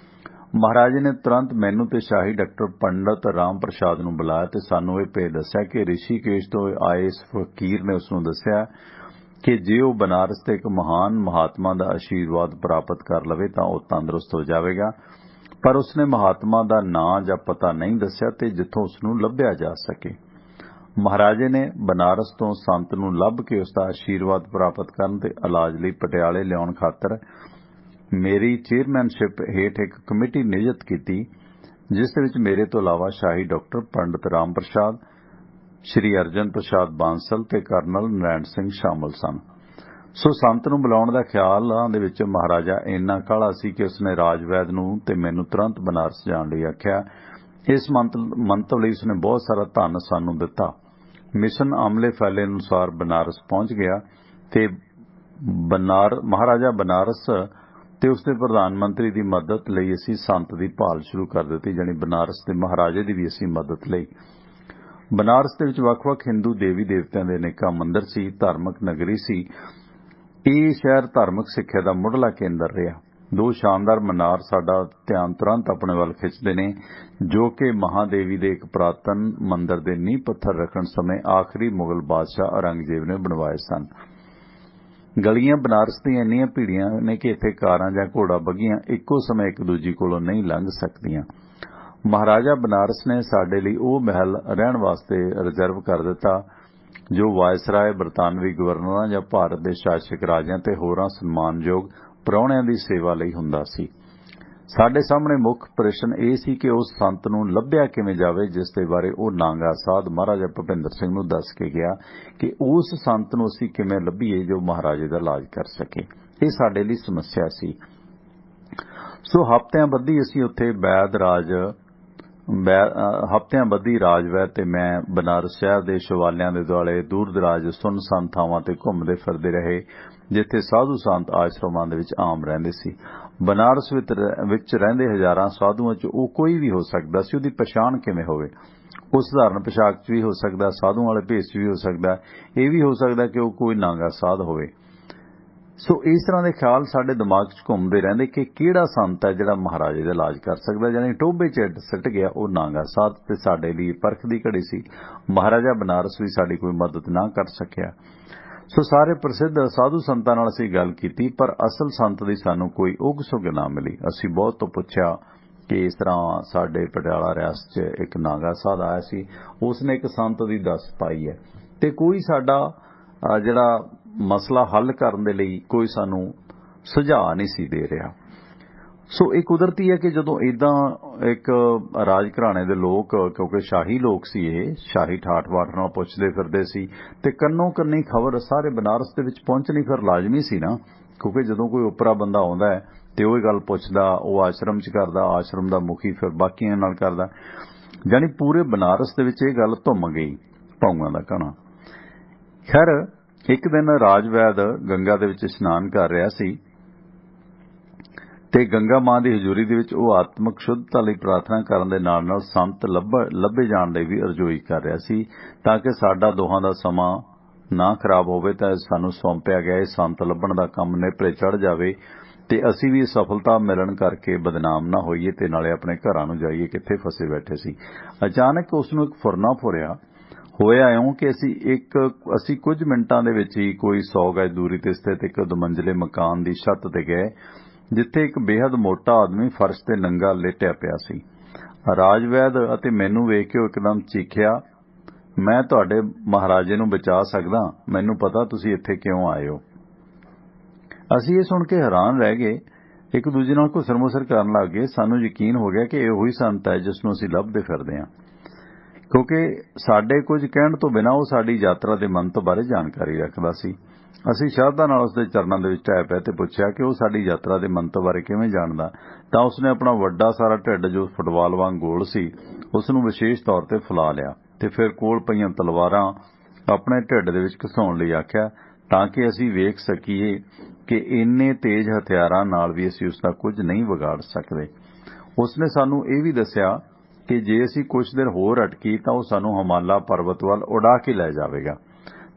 ਮਹਾਰਾਜੇ ਨੇ ਤੁਰੰਤ ਮੈਨੂੰ ਤੇ ਸ਼ਾਹੀ ਡਾਕਟਰ ਪੰਡਤ ਰਾਮ ਪ੍ਰਸਾਦ ਨੂੰ ਬੁਲਾਇਆ ਤੇ ਸਾਨੂੰ ਇਹ ਭੇਦ ਦੱਸਿਆ ਕਿ ਰਿਸ਼ੀਕੇਸ਼ ਤੋਂ ਆਏ ਇਸ ਫਕੀਰ ਨੇ ਉਸ ਨੂੰ ਦੱਸਿਆ ਕਿ ਜੇ ਉਹ ਬਨਾਰਸ ਤੇ ਇੱਕ ਮਹਾਨ ਮਹਾਤਮਾ ਦਾ ਆਸ਼ੀਰਵਾਦ ਪ੍ਰਾਪਤ ਕਰ ਲਵੇ ਤਾਂ ਉਹ ਤੰਦਰੁਸਤ ਹੋ ਜਾਵੇਗਾ। ਪਰ ਉਸਨੇ ਮਹਾਤਮਾ ਦਾ ਨਾਂ ਜਾਂ ਪਤਾ ਨਹੀਂ ਦੱਸਿਆ ਤੇ ਜਿੱਥੋਂ ਉਸ ਨੂੰ ਲੱਭਿਆ ਜਾ ਸਕੇ। ਮਹਾਰਾਜੇ ਨੇ ਬਨਾਰਸ ਤੋਂ ਸੰਤ ਨੂੰ ਲੱਭ ਕੇ ਉਸ ਦਾ ਆਸ਼ੀਰਵਾਦ ਪ੍ਰਾਪਤ ਕਰਨ ਤੇ ਇਲਾਜ ਲਈ ਪਟਿਆਲੇ ਲਿਆਉਣ ਖਾਤਰ ਮੇਰੀ ਚੇਅਰਮੈਨਸ਼ਿਪ ਹੇਠ ਇੱਕ ਕਮੇਟੀ ਨਿਯੁਕਤ ਕੀਤੀ ਜਿਸ ਦੇ ਵਿੱਚ ਮੇਰੇ ਤੋਂ ਇਲਾਵਾ ਸ਼ਾਹੀ ਡਾਕਟਰ ਪੰਡਤ ਰਾਮ ਪ੍ਰਸਾਦ, ਸ਼੍ਰੀ ਅਰਜਨ ਪ੍ਰਸਾਦ ਬਾਂਸਲ ਤੇ ਕਰਨਲ ਨਰੈਣ ਸਿੰਘ ਸ਼ਾਮਲ ਸਨ। ਸੋ ਸੰਤ ਨੂੰ ਬੁਲਾਉਣ ਦਾ ਖਿਆਲਾਂ ਦੇ ਵਿੱਚ ਮਹਾਰਾਜਾ ਇੰਨਾ ਕਾਹਲਾ ਸੀ ਕਿ ਉਸਨੇ ਰਾਜਵੈਦ ਨੂੰ ਤੇ ਮੈਨੂੰ ਤੁਰੰਤ ਬਨਾਰਸ ਜਾਣ ਲਈ ਆਖਿਆ। ਇਸ ਮੰਤਵ ਲਈ ਉਸਨੇ ਬਹੁਤ ਸਾਰਾ ਧਨ ਸਾਨੂੰ ਦਿੱਤਾ। ਮਿਸ਼ਨ ਅਮਲੇ ਫੈਲੇ ਅਨੁਸਾਰ ਬਨਾਰਸ ਪਹੁੰਚ ਗਿਆ ਤੇ ਮਹਾਰਾਜਾ ਬਨਾਰਸ ਤੇ ਉਸਦੇ ਪ੍ਰਧਾਨ ਮੰਤਰੀ ਦੀ ਮਦਦ ਲਈ ਅਸੀਂ ਸੰਤ ਦੀ ਭਾਲ ਸ਼ੁਰੂ ਕਰ ਦਿੱਤੀ, ਜਾਣੀ ਬਨਾਰਸ ਦੇ ਮਹਾਰਾਜੇ ਦੀ ਵੀ ਅਸੀਂ ਮਦਦ ਲਈ। ਬਨਾਰਸ ਦੇ ਵਿੱਚ ਵੱਖ-ਵੱਖ ਹਿੰਦੂ ਦੇਵੀ ਦੇਵਤਿਆਂ ਦੇ ਅਨੇਕਾਂ ਮੰਦਰ ਸੀ, ਧਾਰਮਿਕ ਨਗਰੀ ਸੀ। ਇਹ ਸ਼ਹਿਰ ਧਾਰਮਿਕ ਸਿੱਖਿਆ ਦਾ ਮੁੱਢਲਾ ਕੇਂਦਰ ਰਿਹਾ। 2 ਸ਼ਾਨਦਾਰ ਮਨਾਰ ਸਾਡਾ ਧਿਆਨ ਤੁਰੰਤ ਆਪਣੇ ਵੱਲ ਖਿੱਚਦੇ ਨੇ ਜੋ ਕਿ ਮਹਾਦੇਵੀ ਦੇ ਇੱਕ ਪੁਰਾਤਨ ਮੰਦਰ ਦੇ ਨੀਂਹ ਪੱਥਰ ਰੱਖਣ ਸਮੇਂ ਆਖਰੀ ਮੁਗਲ ਬਾਦਸ਼ਾਹ ਔਰੰਗਜ਼ੇਬ ਨੇ ਬਣਵਾਏ ਸਨ। ਗਲੀਆਂ ਬਨਾਰਸ ਦੀਆਂ ਇੰਨੀਆਂ ਭੀੜੀਆਂ ਨੇ ਕਿ ਇੱਥੇ ਕਾਰਾਂ ਜਾਂ ਘੋੜਾ ਬੱਗੀਆਂ ਇੱਕੋ ਸਮੇਂ ਇੱਕ ਦੂਜੀ ਕੋਲੋਂ ਨਹੀਂ ਲੰਘ ਸਕਦੀਆਂ। ਮਹਾਰਾਜਾ ਬਨਾਰਸ ਨੇ ਸਾਡੇ ਲਈ ਉਹ ਮਹਿਲ ਰਹਿਣ ਵਾਸਤੇ ਰਿਜ਼ਰਵ ਕਰ ਦਿੱਤਾ ਜੋ ਵਾਇਸਰਾਏ, ਬਰਤਾਨਵੀ ਗਵਰਨਰਾਂ ਜਾਂ ਭਾਰਤ ਦੇ ਸ਼ਾਸਕ ਰਾਜਿਆਂ ਤੇ ਹੋਰਾਂ ਸਨਮਾਨਯੋਗ ਪ੍ਰਾਹੁਣਿਆਂ ਦੀ ਸੇਵਾ ਲਈ ਹੁੰਦਾ ਸੀ। ਸਾਡੇ ਸਾਹਮਣੇ ਮੁੱਖ ਪ੍ਰਸ਼ਨ ਇਹ ਸੀ ਕਿ ਉਸ ਸੰਤ ਨੂੰ ਲੱਭਿਆ ਕਿਵੇਂ ਜਾਵੇ ਜਿਸ ਦੇ ਬਾਰੇ ਉਹ ਨਾਂਗਾ ਸਾਧ ਮਹਾਰਾਜਾ ਭੁਪਿੰਦਰ ਸਿੰਘ ਨੂੰ ਦੱਸ ਕੇ ਗਿਆ ਕਿ ਉਸ ਸੰਤ ਨੂੰ ਅਸੀਂ ਕਿਵੇਂ ਲੱਭੀਏ ਜੋ ਮਹਾਰਾਜੇ ਦਾ ਇਲਾਜ ਕਰ ਸਕੇ। ਇਹ ਸਾਡੇ ਲਈ ਸਮੱਸਿਆ ਸੀ। ਸੋ ਹਫ਼ਤਿਆਂ ਬੱਧੀ ਅਸੀਂ ਉੱਥੇ ਵੈਦ ਰਾਜ ਹਫ਼ਤਿਆਂ ਬੱਧੀ ਰਾਜਵੈਦ ਤੇ ਮੈਂ ਬਨਾਰਸ ਸ਼ਹਿਰ ਦੇ ਸ਼ਿਵਾਲਿਆਂ ਦੇ ਦੁਆਲੇ ਦੂਰ ਦਰਾਜ ਸੁੰਨਸਾਨ ਥਾਵਾਂ ਤੇ ਘੁੰਮਦੇ ਫਿਰਦੇ ਰਹੇ, ਜਿੱਥੇ ਸਾਧੂ ਸੰਤ ਆਸ਼ਰਮਾਂ ਦੇ ਵਿੱਚ ਆਮ ਰਹਿੰਦੇ ਸੀ। ਬਨਾਰਸ ਵਿੱਚ ਰਹਿੰਦੇ ਹਜ਼ਾਰਾਂ ਸਾਧੂਆਂ 'ਚ ਉਹ ਕੋਈ ਵੀ ਹੋ ਸਕਦਾ ਸੀ। ਉਹਦੀ ਪਛਾਣ ਕਿਵੇਂ ਹੋਵੇ? ਉਹ ਸਧਾਰਨ ਪੋਸ਼ਾਕ 'ਚ ਵੀ ਹੋ ਸਕਦਾ, ਸਾਧੂਆਂ ਵਾਲੇ ਭੇਸ 'ਚ ਵੀ ਹੋ ਸਕਦਾ, ਇਹ ਵੀ ਹੋ ਸਕਦਾ ਕਿ ਉਹ ਕੋਈ ਨਾਗਾ ਸਾਧ ਹੋਵੇ। ਸੋ ਇਸ ਤਰ੍ਹਾਂ ਦੇ ਖਿਆਲ ਸਾਡੇ ਦਿਮਾਗ 'ਚ ਘੁੰਮਦੇ ਰਹਿੰਦੇ ਕਿ ਕਿਹੜਾ ਸੰਤ ਹੈ ਜਿਹੜਾ ਮਹਾਰਾਜੇ ਦਾ ਇਲਾਜ ਕਰ ਸਕਦਾ। ਜਾਨੀ ਟੋਭੇ 'ਚ ਸਿੱਟ ਗਿਆ ਉਹ ਨਾਗਾ ਸਾਧ, ਤੇ ਸਾਡੇ ਲਈ ਪਰਖ ਦੀ ਘੜੀ ਸੀ। ਮਹਾਰਾਜਾ ਬਨਾਰਸ ਵੀ ਸਾਡੀ ਕੋਈ ਮਦਦ ਨਾ ਕਰ ਸਕਿਆ। ਸੋ ਸਾਰੇ ਪ੍ਰਸਿੱਧ ਸਾਧੂ ਸੰਤਾਂ ਨਾਲ ਅਸੀਂ ਗੱਲ ਕੀਤੀ, ਪਰ ਅਸਲ ਸੰਤ ਦੀ ਸਾਨੂੰ ਕੋਈ ਉਗ ਸੁਗ ਨਾ ਮਿਲੀ। ਅਸੀਂ ਬਹੁਤ ਤੋਂ ਪੁੱਛਿਆ ਕਿ ਇਸ ਤਰ੍ਹਾਂ ਸਾਡੇ ਪਟਿਆਲਾ ਰਿਆਸਤ 'ਚ ਇੱਕ ਨਾਗਾ ਸਾਧ ਆਇਆ ਸੀ, ਉਸਨੇ ਇੱਕ ਸੰਤ ਦੀ ਦੱਸ ਪਾਈ ਹੈ, ਤੇ ਕੋਈ ਸਾਡਾ ਜਿਹੜਾ ਮਸਲਾ ਹੱਲ ਕਰਨ ਦੇ ਲਈ ਕੋਈ ਸਾਨੂੰ ਸੁਝਾਅ ਨਹੀਂ ਸੀ ਦੇ ਰਿਹਾ। ਸੋ ਇਹ ਕੁਦਰਤੀ ਹੈ ਕਿ ਜਦੋਂ ਇਦਾਂ ਇੱਕ ਰਾਜ ਘਰਾਣੇ ਦੇ ਲੋਕ, ਕਿਉਂਕਿ ਸ਼ਾਹੀ ਲੋਕ ਸੀ, ਇਹ ਸ਼ਾਹੀ ਠਾਠ ਬਾਠ ਨਾਲ ਪੁੱਛਦੇ ਫਿਰਦੇ ਸੀ, ਤੇ ਕੰਨੋਂ ਕੰਨੀ ਖਬਰ ਸਾਰੇ ਬਨਾਰਸ ਦੇ ਵਿੱਚ ਪਹੁੰਚਣੀ ਫਿਰ ਲਾਜ਼ਮੀ ਸੀ ਨਾ, ਕਿਉਂਕਿ ਜਦੋਂ ਕੋਈ ਉਪਰਾ ਬੰਦਾ ਆਉਂਦਾ ਹੈ ਤੇ ਉਹ ਇਹ ਗੱਲ ਪੁੱਛਦਾ, ਉਹ ਆਸ਼ਰਮ 'ਚ ਕਰਦਾ, ਆਸ਼ਰਮ ਦਾ ਮੁਖੀ ਫਿਰ ਬਾਕੀਆਂ ਨਾਲ ਕਰਦਾ। ਜਾਨੀ ਪੂਰੇ ਬਨਾਰਸ ਦੇ ਵਿੱਚ ਇਹ ਗੱਲ ਧੁੰਮ ਗਈ, ਭਾਊਆਂ ਦਾ ਕਹਣਾ। ਖੈਰ ਇੱਕ ਦਿਨ ਰਾਜਵੈਦ ਗੰਗਾ ਦੇ ਵਿੱਚ ਇਸ਼ਨਾਨ ਕਰ ਰਿਹਾ ਸੀ, ਤੇ ਗੰਗਾ ਮਾਂ ਦੀ ਹਜ਼ੂਰੀ ਦੇ ਵਿੱਚ ਉਹ ਆਤਮਿਕ ਸ਼ੁੱਧਤਾ ਲਈ ਪ੍ਰਾਰਥਨਾ ਕਰਨ ਦੇ ਨਾਲ ਨਾਲ ਸੰਤ ਲੱਭੇ ਜਾਣ ਲਈ ਵੀ ਅਰਜ਼ੋਈ ਕਰ ਰਿਹਾ ਸੀ, ਤਾਂ ਕਿ ਸਾਡਾ ਦੋਹਾਂ ਦਾ ਸਮਾਂ ਨਾ ਖਰਾਬ ਹੋਵੇ, ਤਾਂ ਸਾਨੂੰ ਸੌਂਪਿਆ ਗਿਆ ਇਹ ਸੰਤ ਲੱਭਣ ਦਾ ਕੰਮ ਨੇਪਰੇ ਚੜ੍ਹ ਜਾਵੇ, ਤੇ ਅਸੀਂ ਵੀ ਸਫਲਤਾ ਮਿਲਣ ਕਰਕੇ ਬਦਨਾਮ ਨਾ ਹੋਈਏ, ਤੇ ਨਾਲੇ ਆਪਣੇ ਘਰਾਂ ਨੂੰ ਜਾਈਏ, ਕਿੱਥੇ ਫਸੇ ਬੈਠੇ ਸੀ। ਅਚਾਨਕ ਉਸ ਨੂੰ ਇੱਕ ਫੁਰਨਾ ਫੁਰਿਆ। ਹੋਇਆ ਇਉਂ ਕਿ ਅਸੀਂ ਕੁਝ ਮਿੰਟਾਂ ਦੇ ਵਿੱਚ ਹੀ ਕੋਈ 100 ਗਜ ਦੂਰੀ ਤੇ ਸਥਿਤ ਇੱਕ ਦੁਮੰਜ਼ਲੇ ਮਕਾਨ ਦੀ ਛੱਤ ਤੇ ਗਏ, ਜਿੱਥੇ ਇੱਕ ਬੇਹੱਦ ਮੋਟਾ ਆਦਮੀ ਫਰਸ਼ ਤੇ ਨੰਗਾ ਲੇਟਿਆ ਪਿਆ ਸੀ। ਰਾਜਵੈਦ ਅਤੇ ਮੈਨੂੰ ਵੇਖ ਕੇ ਉਹ ਇੱਕਦਮ ਚੀਖਿਆ, ਮੈਂ ਤੁਹਾਡੇ ਮਹਾਰਾਜੇ ਨੂੰ ਬਚਾ ਸਕਦਾ, ਮੈਨੂੰ ਪਤਾ ਤੁਸੀਂ ਇੱਥੇ ਕਿਉਂ ਆਏ ਹੋ। ਅਸੀਂ ਇਹ ਸੁਣ ਕੇ ਹੈਰਾਨ ਰਹਿ ਗਏ, ਇੱਕ ਦੂਜੇ ਨਾਲ ਘੁਸਰ-ਮੁਸਰ ਕਰਨ ਲੱਗ ਗਏ। ਸਾਨੂੰ ਯਕੀਨ ਹੋ ਗਿਆ ਕਿ ਇਹ ਉਹੀ ਸੰਤ ਹੈ ਜਿਸ ਨੂੰ ਅਸੀਂ ਲੱਭਦੇ ਫਿਰਦੇ ਹਾਂ, ਕਿਉਂਕਿ ਸਾਡੇ ਕੁਝ ਕਹਿਣ ਤੋਂ ਬਿਨਾਂ ਉਹ ਸਾਡੀ ਯਾਤਰਾ ਦੇ ਮੰਤਵ ਬਾਰੇ ਜਾਣਕਾਰੀ ਰੱਖਦਾ ਸੀ। ਅਸੀਂ ਸ਼ਰਧਾ ਨਾਲ ਉਸਦੇ ਚਰਨਾਂ ਦੇ ਵਿੱਚ ਢਹਿ ਪਏ ਤੇ ਪੁੱਛਿਆ ਕਿ ਉਹ ਸਾਡੀ ਯਾਤਰਾ ਦੇ ਮੰਤਵ ਬਾਰੇ ਕਿਵੇਂ ਜਾਣਦਾ, ਤਾਂ ਉਸਨੇ ਆਪਣਾ ਵੱਡਾ ਸਾਰਾ ਢਿੱਡ, ਜੋ ਫੁੱਟਬਾਲ ਵਾਂਗ ਗੋਲ ਸੀ, ਉਸ ਨੂੰ ਵਿਸ਼ੇਸ਼ ਤੌਰ ਤੇ ਫੁਲਾ ਲਿਆ, ਤੇ ਫਿਰ ਕੋਲ ਪਈਆਂ ਤਲਵਾਰਾਂ ਆਪਣੇ ਢਿੱਡ ਦੇ ਵਿੱਚ ਘਸਾਉਣ ਲਈ ਆਖਿਆ, ਤਾਂ ਕਿ ਅਸੀਂ ਵੇਖ ਸਕੀਏ ਕਿ ਇੰਨੇ ਤੇਜ਼ ਹਥਿਆਰਾਂ ਨਾਲ ਵੀ ਅਸੀਂ ਉਸ ਦਾ ਕੁਝ ਨਹੀਂ ਵਿਗਾੜ ਸਕਦੇ। ਉਸਨੇ ਸਾਨੂੰ ਇਹ ਵੀ ਦੱਸਿਆ ਕਿ ਜੇ ਅਸੀਂ ਕੁਝ ਦੇਰ ਹੋਰ ਅਟਕੀ ਤਾਂ ਉਹ ਸਾਨੂੰ ਹਿਮਾਲਾ ਪਰਬਤ ਵੱਲ ਉਡਾ ਕੇ ਲੈ ਜਾਵੇਗਾ,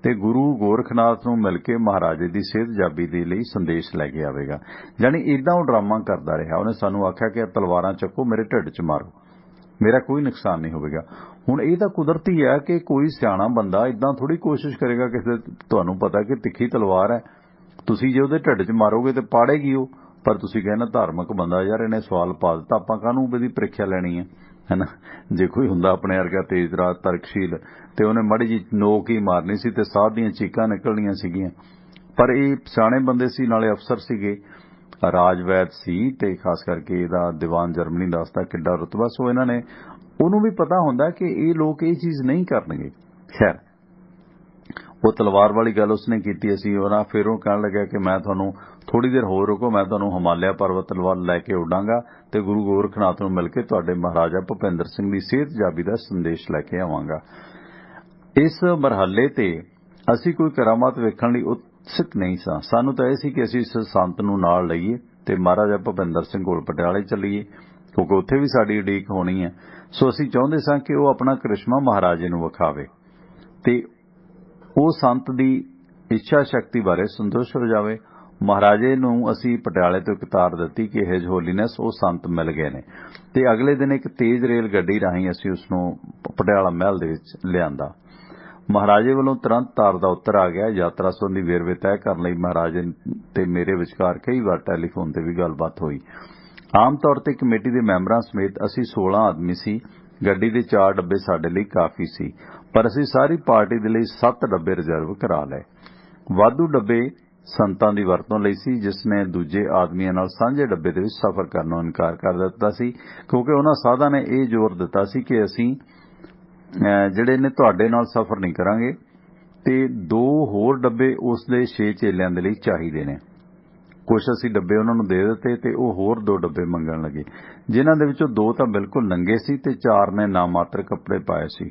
ਤੇ ਗੁਰੂ ਗੋਰਖਨਾਥ ਨੂੰ ਮਿਲ ਕੇ ਮਹਾਰਾਜੇ ਦੀ ਸਿਹਤਯਾਬੀ ਦੇ ਲਈ ਸੰਦੇਸ਼ ਲੈ ਕੇ ਆਵੇਗਾ। ਜਾਨੀ ਇਦਾਂ ਉਹ ਡਰਾਮਾ ਕਰਦਾ ਰਿਹਾ। ਉਹਨੇ ਸਾਨੂੰ ਆਖਿਆ ਕਿ ਤਲਵਾਰਾਂ ਚੱਕੋ, ਮੇਰੇ ਢਿੱਡ 'ਚ ਮਾਰੋ, ਮੇਰਾ ਕੋਈ ਨੁਕਸਾਨ ਨਹੀਂ ਹੋਵੇਗਾ। ਹੁਣ ਇਹ ਤਾਂ ਕੁਦਰਤੀ ਹੈ ਕਿ ਕੋਈ ਸਿਆਣਾ ਬੰਦਾ ਇਦਾਂ ਥੋੜੀ ਕੋਸ਼ਿਸ਼ ਕਰੇਗਾ ਕਿਸੇ, ਤੁਹਾਨੂੰ ਪਤਾ ਕਿ ਤਿੱਖੀ ਤਲਵਾਰ ਹੈ, ਤੁਸੀਂ ਜੇ ਉਹਦੇ ਢਿੱਡ 'ਚ ਮਾਰੋਗੇ ਤੇ ਪਾੜੇਗੀ ਉਹ। ਪਰ ਤੁਸੀਂ ਕਹਿੰਦੇ ਧਾਰਮਿਕ ਬੰਦਾ, ਯਾਰ ਇਹਨੇ ਸਵਾਲ ਪਾ ਦਿੱਤਾ, ਆਪਾਂ ਕਾਹਨੂੰ ਇਹਦੀ ਪ੍ਰੀਖਿਆ ਲੈਣੀ ਹੈ ਨਾ। ਜੇ ਕੋਈ ਹੁੰਦਾ ਆਪਣੇ ਵਰਗਾ ਤੇਜ਼ ਰਾਤ ਤਰਕਸ਼ੀਲ, ਤੇ ਉਹਨੇ ਮਾੜੀ ਜੀ ਨੋਕ ਹੀ ਮਾਰਨੀ ਸੀ ਤੇ ਸਾਹ ਦੀਆਂ ਚੀਕਾਂ ਨਿਕਲਣੀਆਂ ਸੀਗੀਆਂ। ਪਰ ਇਹ ਸਿਆਣੇ ਬੰਦੇ ਸੀ, ਨਾਲੇ ਅਫਸਰ ਸੀਗੇ, ਰਾਜਵੈਦ ਸੀ, ਤੇ ਖਾਸ ਕਰਕੇ ਇਹਦਾ ਦੀਵਾਨ ਜਰਮਨੀ ਦੱਸਦਾ ਕਿੱਡਾ ਰੁਤਬਾ। ਸੋ ਇਹਨਾਂ ਨੇ, ਉਹਨੂੰ ਵੀ ਪਤਾ ਹੁੰਦਾ ਕਿ ਇਹ ਲੋਕ ਇਹ ਚੀਜ਼ ਨਹੀਂ ਕਰਨਗੇ। ਖੈਰ ਉਹ ਤਲਵਾਰ ਵਾਲੀ ਗੱਲ ਉਸਨੇ ਕੀਤੀ। ਅਸੀਂ ਉਹਨਾਂ ਫਿਰ ਉਹ ਕਹਿਣ ਲੱਗਿਆ ਕਿ ਮੈਂ ਤੁਹਾਨੂੰ ਥੋੜੀ ਦੇਰ ਹੋਰ ਰੁਕੋ, ਮੈਂ ਤੁਹਾਨੂੰ ਹਿਮਾਲਿਆ ਪਰਬਤ ਵੱਲ ਲੈ ਕੇ ਉੱਡਾਂਗਾ ਤੇ ਗੁਰੂ ਗੋਰਖਨਾਥ ਨੂੰ ਮਿਲ ਕੇ ਤੁਹਾਡੇ ਮਹਾਰਾਜਾ ਭੁਪਿੰਦਰ ਸਿੰਘ ਦੀ ਸਿਹਤਯਾਬੀ ਦਾ ਸੰਦੇਸ਼ ਲੈ ਕੇ ਆਵਾਂਗਾ। ਇਸ ਮਰਹਲੇ ਤੇ ਅਸੀਂ ਕੋਈ ਕਰਾਮਾਤ ਵੇਖਣ ਲਈ ਉਤਸੁਕ ਨਹੀਂ ਸਾਂ। ਸਾਨੂੰ ਤਾਂ ਇਹ ਸੀ ਕਿ ਅਸੀਂ ਇਸ ਸੰਤ ਨੂੰ ਨਾਲ ਲਈਏ ਤੇ ਮਹਾਰਾਜਾ ਭੁਪਿੰਦਰ ਸਿੰਘ ਕੋਲ ਪਟਿਆਲੇ ਚੱਲੀਏ, ਕਿਉਂਕਿ ਉੱਥੇ ਵੀ ਸਾਡੀ ਉਡੀਕ ਹੋਣੀ ਹੈ। ਸੋ ਅਸੀਂ ਚਾਹੁੰਦੇ ਸਾਂ ਕਿ ਉਹ ਆਪਣਾ ਕ੍ਰਿਸ਼ਮਾ ਮਹਾਰਾਜੇ ਨੂੰ ਵਿਖਾਵੇ ਤੇ ਉਹ ਸੰਤ ਦੀ ਇੱਛਾ ਸ਼ਕਤੀ ਬਾਰੇ ਸੰਤੁਸ਼ਟ ਹੋ ਜਾਵੇ। ਮਹਾਰਾਜੇ ਨੂੰ ਅਸੀਂ ਪਟਿਆਲੇ ਤੋਂ ਇੱਕ ਤਾਰ ਦਿੱਤੀ ਕਿ ਹਿਜ ਹੋਲੀਨੈਸ ਉਹ ਸੰਤ ਮਿਲ ਗਏ ਨੇ, ਤੇ ਅਗਲੇ ਦਿਨ ਇੱਕ ਤੇਜ਼ ਰੇਲ ਗੱਡੀ ਰਾਹੀਂ ਅਸੀਂ ਉਸ ਨੂੰ ਪਟਿਆਲਾ ਮਹਿਲ ਦੇ ਵਿੱਚ ਲਿਆਂਦਾ। ਮਹਾਰਾਜੇ ਵੱਲੋਂ ਤੁਰੰਤ ਤਾਰ ਦਾ ਉੱਤਰ ਆ ਗਿਆ। ਯਾਤਰਾ ਸੰਬੰਧੀ ਵੇਰਵੇ ਤੈਅ ਕਰਨ ਲਈ ਮਹਾਰਾਜੇ ਤੇ ਮੇਰੇ ਵਿਚਕਾਰ ਕਈ ਵਾਰ ਟੈਲੀਫੋਨ ਤੇ ਵੀ ਗੱਲਬਾਤ ਹੋਈ। ਆਮ ਤੌਰ ਤੇ ਕਮੇਟੀ ਦੇ ਮੈਂਬਰਾਂ ਸਮੇਤ ਅਸੀਂ 16 ਆਦਮੀ ਸੀ। ਗੱਡੀ ਦੇ 4 ਡੱਬੇ ਸਾਡੇ ਲਈ ਕਾਫੀ ਸੀ, ਪਰ ਅਸੀਂ ਸਾਰੀ ਪਾਰਟੀ ਦੇ ਲਈ 7 ਡੱਬੇ ਰਿਜ਼ਰਵ ਕਰਾ ਲਏ। ਵਾਧੂ ਡੱਬੇ ਸੰਤਾਂ ਦੀ ਵਰਤੋਂ ਲਈ ਸੀ, ਜਿਸ ਨੇ ਦੂਜੇ ਆਦਮੀਆਂ ਨਾਲ ਸਾਂਝੇ ਡੱਬੇ ਦੇ ਵਿੱਚ ਸਫ਼ਰ ਕਰਨ ਨੂੰ ਇਨਕਾਰ ਕਰ ਦਿੱਤਾ ਸੀ, ਕਿਉਂਕਿ ਉਹਨਾਂ ਸਾਧਾਂ ਨੇ ਇਹ ਜ਼ੋਰ ਦਿੱਤਾ ਸੀ ਕਿ ਅਸੀਂ ਜਿਹੜੇ ਨੇ ਤੁਹਾਡੇ ਨਾਲ ਸਫ਼ਰ ਨਹੀਂ ਕਰਾਂਗੇ, ਤੇ 2 ਹੋਰ ਡੱਬੇ ਉਸ ਦੇ 6 ਚੇਲਿਆਂ ਦੇ ਲਈ ਚਾਹੀਦੇ ਨੇ। ਕੁਛ ਅਸੀਂ ਡੱਬੇ ਉਹਨਾਂ ਨੂੰ ਦੇ ਦਿੱਤੇ ਤੇ ਉਹ ਹੋਰ 2 ਡੱਬੇ ਮੰਗਣ ਲੱਗੇ, ਜਿਨ੍ਹਾਂ ਦੇ ਵਿੱਚੋਂ 2 ਤਾਂ ਬਿਲਕੁਲ ਨੰਗੇ ਸੀ ਤੇ 4 ਨੇ ਨਾਮਾਤਰ ਕੱਪੜੇ ਪਾਏ ਸੀ।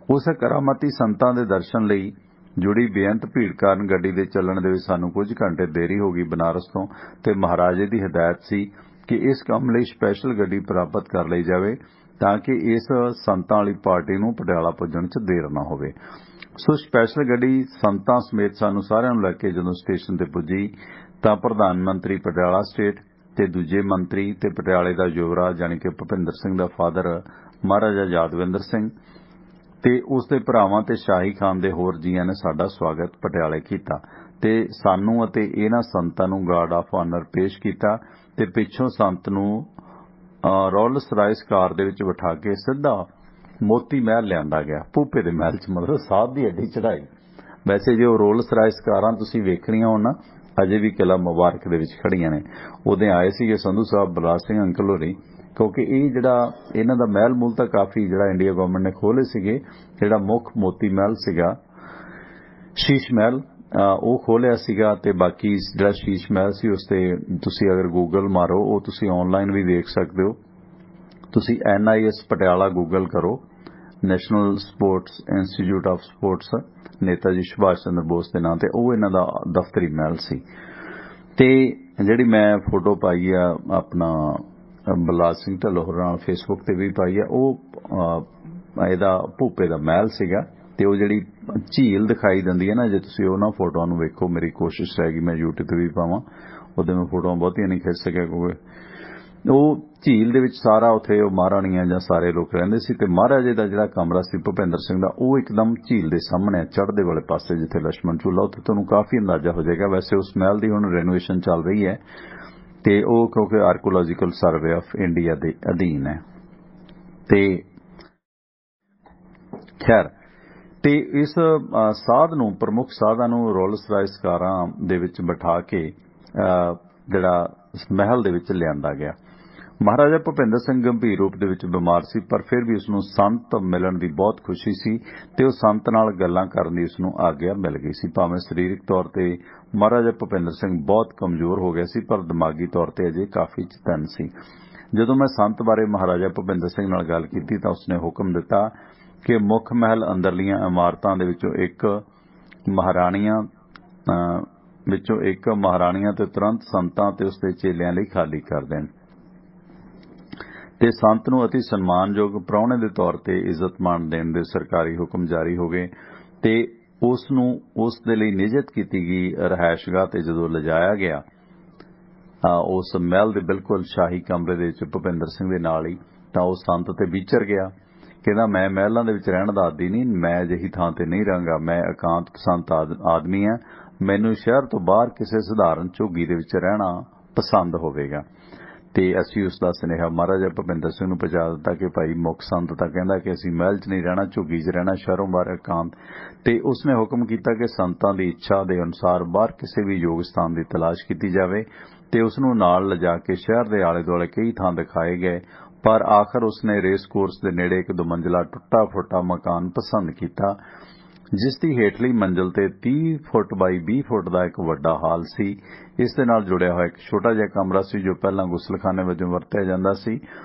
ਉਸ ਕਰਾਮਾਤੀ ਸੰਤਾਂ ਦੇ ਦਰਸ਼ਨ ਲਈ ਜੁੜੀ ਬੇਅੰਤ ਭੀੜ ਕਾਰਨ ਗੱਡੀ ਦੇ ਚੱਲਣ ਦੇ ਵਿੱਚ ਸਾਨੂੰ ਕੁਝ ਘੰਟੇ ਦੇਰੀ ਹੋ ਗਈ ਬਨਾਰਸ ਤੋਂ, ਤੇ ਮਹਾਰਾਜੇ ਦੀ ਹਦਾਇਤ ਸੀ ਕਿ ਇਸ ਕੰਮ ਲਈ ਸਪੈਸ਼ਲ ਗੱਡੀ ਪ੍ਰਾਪਤ ਕਰ ਲਈ ਜਾਵੇ ਤਾਂ ਕਿ ਇਸ ਸੰਤਾਂ ਵਾਲੀ ਪਾਰਟੀ ਨੂੰ ਪਟਿਆਲਾ ਪੁੱਜਣ 'ਚ ਦੇਰ ਨਾ ਹੋਵੇ। ਸੋ ਸਪੈਸ਼ਲ ਗੱਡੀ ਸੰਤਾਂ ਸਮੇਤ ਸਾਨੂੰ ਸਾਰਿਆਂ ਨੂੰ ਲੈ ਕੇ ਜਦੋਂ ਸਟੇਸ਼ਨ ਤੇ ਪੁੱਜੀ ਤਾਂ ਪ੍ਰਧਾਨ ਮੰਤਰੀ ਪਟਿਆਲਾ ਸਟੇਟ ਤੇ ਦੂਜੇ ਮੰਤਰੀ ਤੇ ਪਟਿਆਲੇ ਦਾ ਯੁਵਰਾਜ ਯਾਨੀ ਕਿ ਭੁਪਿੰਦਰ ਸਿੰਘ ਦਾ ਫਾਦਰ ਮਹਾਰਾਜਾ ਯਾਦਵਿੰਦਰ ਸਿੰਘ ਤੇ ਉਸ ਦੇ ਭਰਾਵਾਂ ਤੇ ਸ਼ਾਹੀ ਖਾਨ ਦੇ ਹੋਰ ਜੀਆਂ ਨੇ ਸਾਡਾ ਸਵਾਗਤ ਪਟਿਆਲੇ ਕੀਤਾ ਤੇ ਸਾਨੂੰ ਅਤੇ ਇਹਨਾਂ ਸੰਤਾਂ ਨੂੰ ਗਾਰਡ ਆਫ ਆਨਰ ਪੇਸ਼ ਕੀਤਾ ਤੇ ਪਿੱਛੋਂ ਸੰਤ ਨੂੰ ਰੋਲਸ ਰਾਇਸ ਕਾਰ ਦੇ ਵਿੱਚ ਬਿਠਾ ਕੇ ਸਿੱਧਾ ਮੋਤੀ ਮਹਿਲ ਲਿਆਂਦਾ ਗਿਆ, ਭੂਪੇ ਦੇ ਮਹਿਲ 'ਚ, ਮਤਲਬ ਸਾਧ ਦੀ ਐਡੀ ਚੜਾਈ। ਵੈਸੇ ਜੇ ਉਹ ਰੋਲਸ ਰਾਇਸ ਕਾਰਾਂ ਤੁਸੀਂ ਵੇਖਣੀਆਂ ਹੋਣ ਨਾ ਅਜੇ ਵੀ ਕਿਲ੍ਹਾ ਮੁਬਾਰਕ ਦੇ ਵਿੱਚ ਖੜੀਆਂ ਨੇ। ਉਹਦੇ ਆਏ ਸੀਗੇ ਸੰਧੂ ਸਾਹਿਬ ਬਲਰਾਜ ਸਿੰਘ ਅੰਕਲ ਹੋਰੀ, ਕਿਉਂਕਿ ਇਹ ਜਿਹੜਾ ਇਹਨਾਂ ਦਾ ਮਹਿਲ ਮੂਲ ਤਾਂ ਕਾਫੀ ਜਿਹੜਾ ਇੰਡੀਆ ਗਵਰਨਮੈਂਟ ਨੇ ਖੋਲ੍ਹੇ ਸੀਗੇ। ਜਿਹੜਾ ਮੁੱਖ ਮੋਤੀ ਮਹਿਲ ਸੀਗਾ ਸ਼ੀਸ਼ ਮਹਿਲ ਉਹ ਖੋਲ੍ਹਿਆ ਸੀਗਾ ਤੇ ਬਾਕੀ ਜਿਹੜਾ ਸ਼ੀਸ਼ ਮਹਿਲ ਸੀ ਉਸ ਤੇ ਤੁਸੀਂ ਅਗਰ ਗੂਗਲ ਮਾਰੋ ਉਹ ਤੁਸੀਂ ਆਨਲਾਈਨ ਵੀ ਦੇਖ ਸਕਦੇ ਹੋ। ਤੁਸੀਂ NIS ਪਟਿਆਲਾ ਗੂਗਲ ਕਰੋ, national sports institute of sports Neta ji Subhash Chandra Bose ਦੇ ਨਾਂ ਤੇ, ਉਹ ਇਹਨਾਂ ਦਾ ਦਫ਼ਤਰੀ ਮਹਿਲ ਸੀ। ਤੇ ਜਿਹੜੀ ਮੈਂ ਫੋਟੋ ਪਾਈ ਆ ਆਪਣਾ ਬਲਰਾਜ ਸਿੰਘ ਢਿੱਲੋਂ ਨਾਲ ਫੇਸਬੁੱਕ ਤੇ ਵੀ ਪਾਈ ਆ, ਉਹ ਇਹਦਾ ਭੂਪੇ ਦਾ ਮਹਿਲ ਸੀਗਾ। ਤੇ ਉਹ ਜਿਹੜੀ ਝੀਲ ਦਿਖਾਈ ਦਿੰਦੀ ਹੈ ਨਾ, ਜੇ ਤੁਸੀਂ ਉਹਨਾਂ ਫੋਟੋਆਂ ਨੂੰ ਵੇਖੋ, ਮੇਰੀ ਕੋਸ਼ਿਸ਼ ਰਹੇਗੀ ਮੈਂ YouTube ਤੇ ਵੀ ਪਾਵਾਂ, ਉਹਦੇ ਮੈਂ ਫੋਟੋਆਂ ਬਹੁਤੀਆਂ ਨਹੀਂ ਖਿੱਚ ਸਕਿਆ ਕਿਉਂਕਿ ਉਹ ਝੀਲ ਦੇ ਵਿੱਚ ਸਾਰਾ ਉੱਥੇ ਉਹ ਮਹਾਰਾਣੀਆਂ ਜਾਂ ਸਾਰੇ ਲੋਕ ਰਹਿੰਦੇ ਸੀ ਤੇ ਮਹਾਰਾਜੇ ਦਾ ਜਿਹੜਾ ਕਮਰਾ ਸੀ ਭੁਪਿੰਦਰ ਸਿੰਘ ਦਾ ਉਹ ਇੱਕਦਮ ਝੀਲ ਦੇ ਸਾਹਮਣੇ ਚੜ੍ਹਦੇ ਵਾਲੇ ਪਾਸੇ ਜਿੱਥੇ ਲਛਮਣ ਝੂਲਾ, ਉੱਥੇ ਤੁਹਾਨੂੰ ਕਾਫੀ ਅੰਦਾਜ਼ਾ ਹੋ ਜਾਏਗਾ। ਵੈਸੇ ਉਸ ਮਹਿਲ ਦੀ ਹੁਣ ਰੈਨੋਵੇਸ਼ਨ ਚੱਲ ਰਹੀ ਹੈ ਤੇ ਉਹ ਕਿਉਂਕਿ ਆਰਕੋਲੋਜੀਕਲ ਸਰਵੇ ਆਫ ਇੰਡੀਆ ਦੇ ਅਧੀਨ ਹੈ। ਤੇ ਖੈਰ ਤੇ ਇਸ ਸਾਧ ਨੂੰ ਪ੍ਰਮੁੱਖ ਸਾਧਾਂ ਨੂੰ ਰੋਲਸ ਰਾਇਸ ਕਾਰਾਂ ਦੇ ਵਿੱਚ ਬਿਠਾ ਕੇ ਜਿਹੜਾ ਮਹਿਲ ਦੇ ਵਿੱਚ ਲਿਆਂਦਾ ਗਿਆ। ਮਹਾਰਾਜਾ ਭੁਪਿੰਦਰ ਸਿੰਘ ਗੰਭੀਰ ਰੂਪ ਦੇ ਵਿੱਚ ਬਿਮਾਰ ਸੀ ਪਰ ਫਿਰ ਵੀ ਉਸਨੂੰ ਸੰਤ ਮਿਲਣ ਦੀ ਬਹੁਤ ਖੁਸ਼ੀ ਸੀ ਤੇ ਉਹ ਸੰਤ ਨਾਲ ਗੱਲਾਂ ਕਰਨ ਦੀ ਉਸਨੂੰ ਆਗਿਆ ਮਿਲ ਗਈ ਸੀ। ਭਾਵੇਂ ਸਰੀਰਕ ਤੌਰ ਤੇ ਮਹਾਰਾਜਾ ਭੁਪਿੰਦਰ ਸਿੰਘ ਬਹੁਤ ਕਮਜ਼ੋਰ ਹੋ ਗਿਆ ਸੀ ਪਰ ਦਿਮਾਗੀ ਤੌਰ ਤੇ ਅਜੇ ਕਾਫੀ ਚਤੰਨ ਸੀ। ਜਦੋਂ ਮੈਂ ਸੰਤ ਬਾਰੇ ਮਹਾਰਾਜਾ ਭੁਪਿੰਦਰ ਸਿੰਘ ਨਾਲ ਗੱਲ ਕੀਤੀ ਤਾਂ ਉਸਨੇ ਹੁਕਮ ਦਿੱਤਾ ਕਿ ਮੁੱਖ ਮਹਿਲ ਅੰਦਰਲੀਆਂ ਇਮਾਰਤਾਂ ਦੇ ਵਿੱਚੋਂ ਇੱਕ ਮਹਾਰਾਣੀਆਂ ਤੇ ਤੁਰੰਤ ਸੰਤਾਂ ਤੇ ਉਸਦੇ ਚੇਲਿਆਂ ਲਈ ਖਾਲੀ ਕਰ ਦੇਣ ਤੇ ਸੰਤ ਨੂੰ ਅਤੀ ਸਨਮਾਨਯੋਗ ਪ੍ਰਾਹੁਣੇ ਦੇ ਤੌਰ ਤੇ ਇੱਜ਼ਤ ਮਾਣ ਦੇਣ ਦੇ ਸਰਕਾਰੀ ਹੁਕਮ ਜਾਰੀ ਹੋ ਗਏ ਤੇ ਉਸ ਨੂੰ ਉਸ ਦੇ ਲਈ ਨਿਯਤ ਕੀਤੀ ਗਈ ਰਿਹਾਇਸ਼ਗਾਹ ਤੇ ਜਦੋਂ ਲਿਜਾਇਆ ਗਿਆ ਉਸ ਮਹਿਲ ਦੇ ਬਿਲਕੁਲ ਸ਼ਾਹੀ ਕਮਰੇ ਦੇ ਵਿੱਚ ਭੁਪਿੰਦਰ ਸਿੰਘ ਦੇ ਨਾਲ ਹੀ, ਤਾਂ ਉਹ ਸੰਤ ਤੇ ਵਿਚਰ ਗਿਆ। ਕਹਿੰਦਾ ਮੈਂ ਮਹਿਲਾਂ ਦੇ ਵਿੱਚ ਰਹਿਣ ਦਾ ਆਦੀ ਨਹੀਂ, ਮੈਂ ਅਜਿਹੀ ਥਾਂ ਤੇ ਨਹੀਂ ਰਹਾਂਗਾ, ਮੈਂ ਇਕਾਂਤ ਪਸੰਦ ਆਦਮੀ ਹਾਂ, ਮੈਨੂੰ ਸ਼ਹਿਰ ਤੋਂ ਬਾਹਰ ਕਿਸੇ ਸਧਾਰਨ ਝੁੱਗੀ ਦੇ ਵਿੱਚ ਰਹਿਣਾ ਪਸੰਦ ਹੋਵੇਗਾ। ਤੇ ਅਸੀਂ ਉਸ ਦਾ ਸੁਨੇਹਾ ਮਹਾਰਾਜਾ ਭੁਪਿੰਦਰ ਸਿੰਘ ਨੂੰ ਪਹੁੰਚਾ ਦਿੱਤਾ ਕਿ ਭਾਈ ਮੁੱਖ ਸੰਤ ਤਾਂ ਕਹਿੰਦਾ ਕਿ ਅਸੀਂ ਮਹਿਲ 'ਚ ਨਹੀਂ ਰਹਿਣਾ, ਝੁੱਗੀ 'ਚ ਰਹਿਣਾ, ਸ਼ਹਿਰੋਂ ਬਾਹਰ ਇਕਾਂਤ। ਤੇ ਉਸਨੇ ਹੁਕਮ ਕੀਤਾ ਕਿ ਸੰਤਾਂ ਦੀ ਇੱਛਾ ਦੇ ਅਨੁਸਾਰ ਬਾਹਰ ਕਿਸੇ ਵੀ ਯੋਗ ਸਥਾਨ ਦੀ ਤਲਾਸ਼ ਕੀਤੀ ਜਾਵੇ ਤੇ ਉਸ ਨੂੰ ਨਾਲ ਲਿਜਾ ਕੇ ਸ਼ਹਿਰ ਦੇ ਆਲੇ ਦੁਆਲੇ ਕਈ ਥਾਂ ਦਿਖਾਏ ਗਏ ਪਰ ਆਖਰ ਉਸਨੇ ਰੇਸ ਕੋਰਸ ਦੇ ਨੇੜੇ ਇੱਕ 2 ਮੰਜ਼ਿਲਾ ਟੁੱਟਾ ਫੁੱਟਾ ਮਕਾਨ ਪਸੰਦ ਕੀਤਾ ਜਿਸ ਦੀ ਹੇਠਲੀ ਮੰਜ਼ਿਲ ਤੇ 30 ਫੁੱਟ ਬਾਈ 20 ਫੁੱਟ ਦਾ ਇੱਕ ਵੱਡਾ ਹਾਲ ਸੀ। ਇਸ ਦੇ ਨਾਲ ਜੁੜਿਆ ਹੋਇਆ ਇੱਕ ਛੋਟਾ ਜਿਹਾ ਕਮਰਾ ਸੀ ਜੋ ਪਹਿਲਾਂ ਗੁਸਲਖਾਨੇ ਵਜੋਂ ਵਰਤਿਆ ਜਾਂਦਾ ਸੀ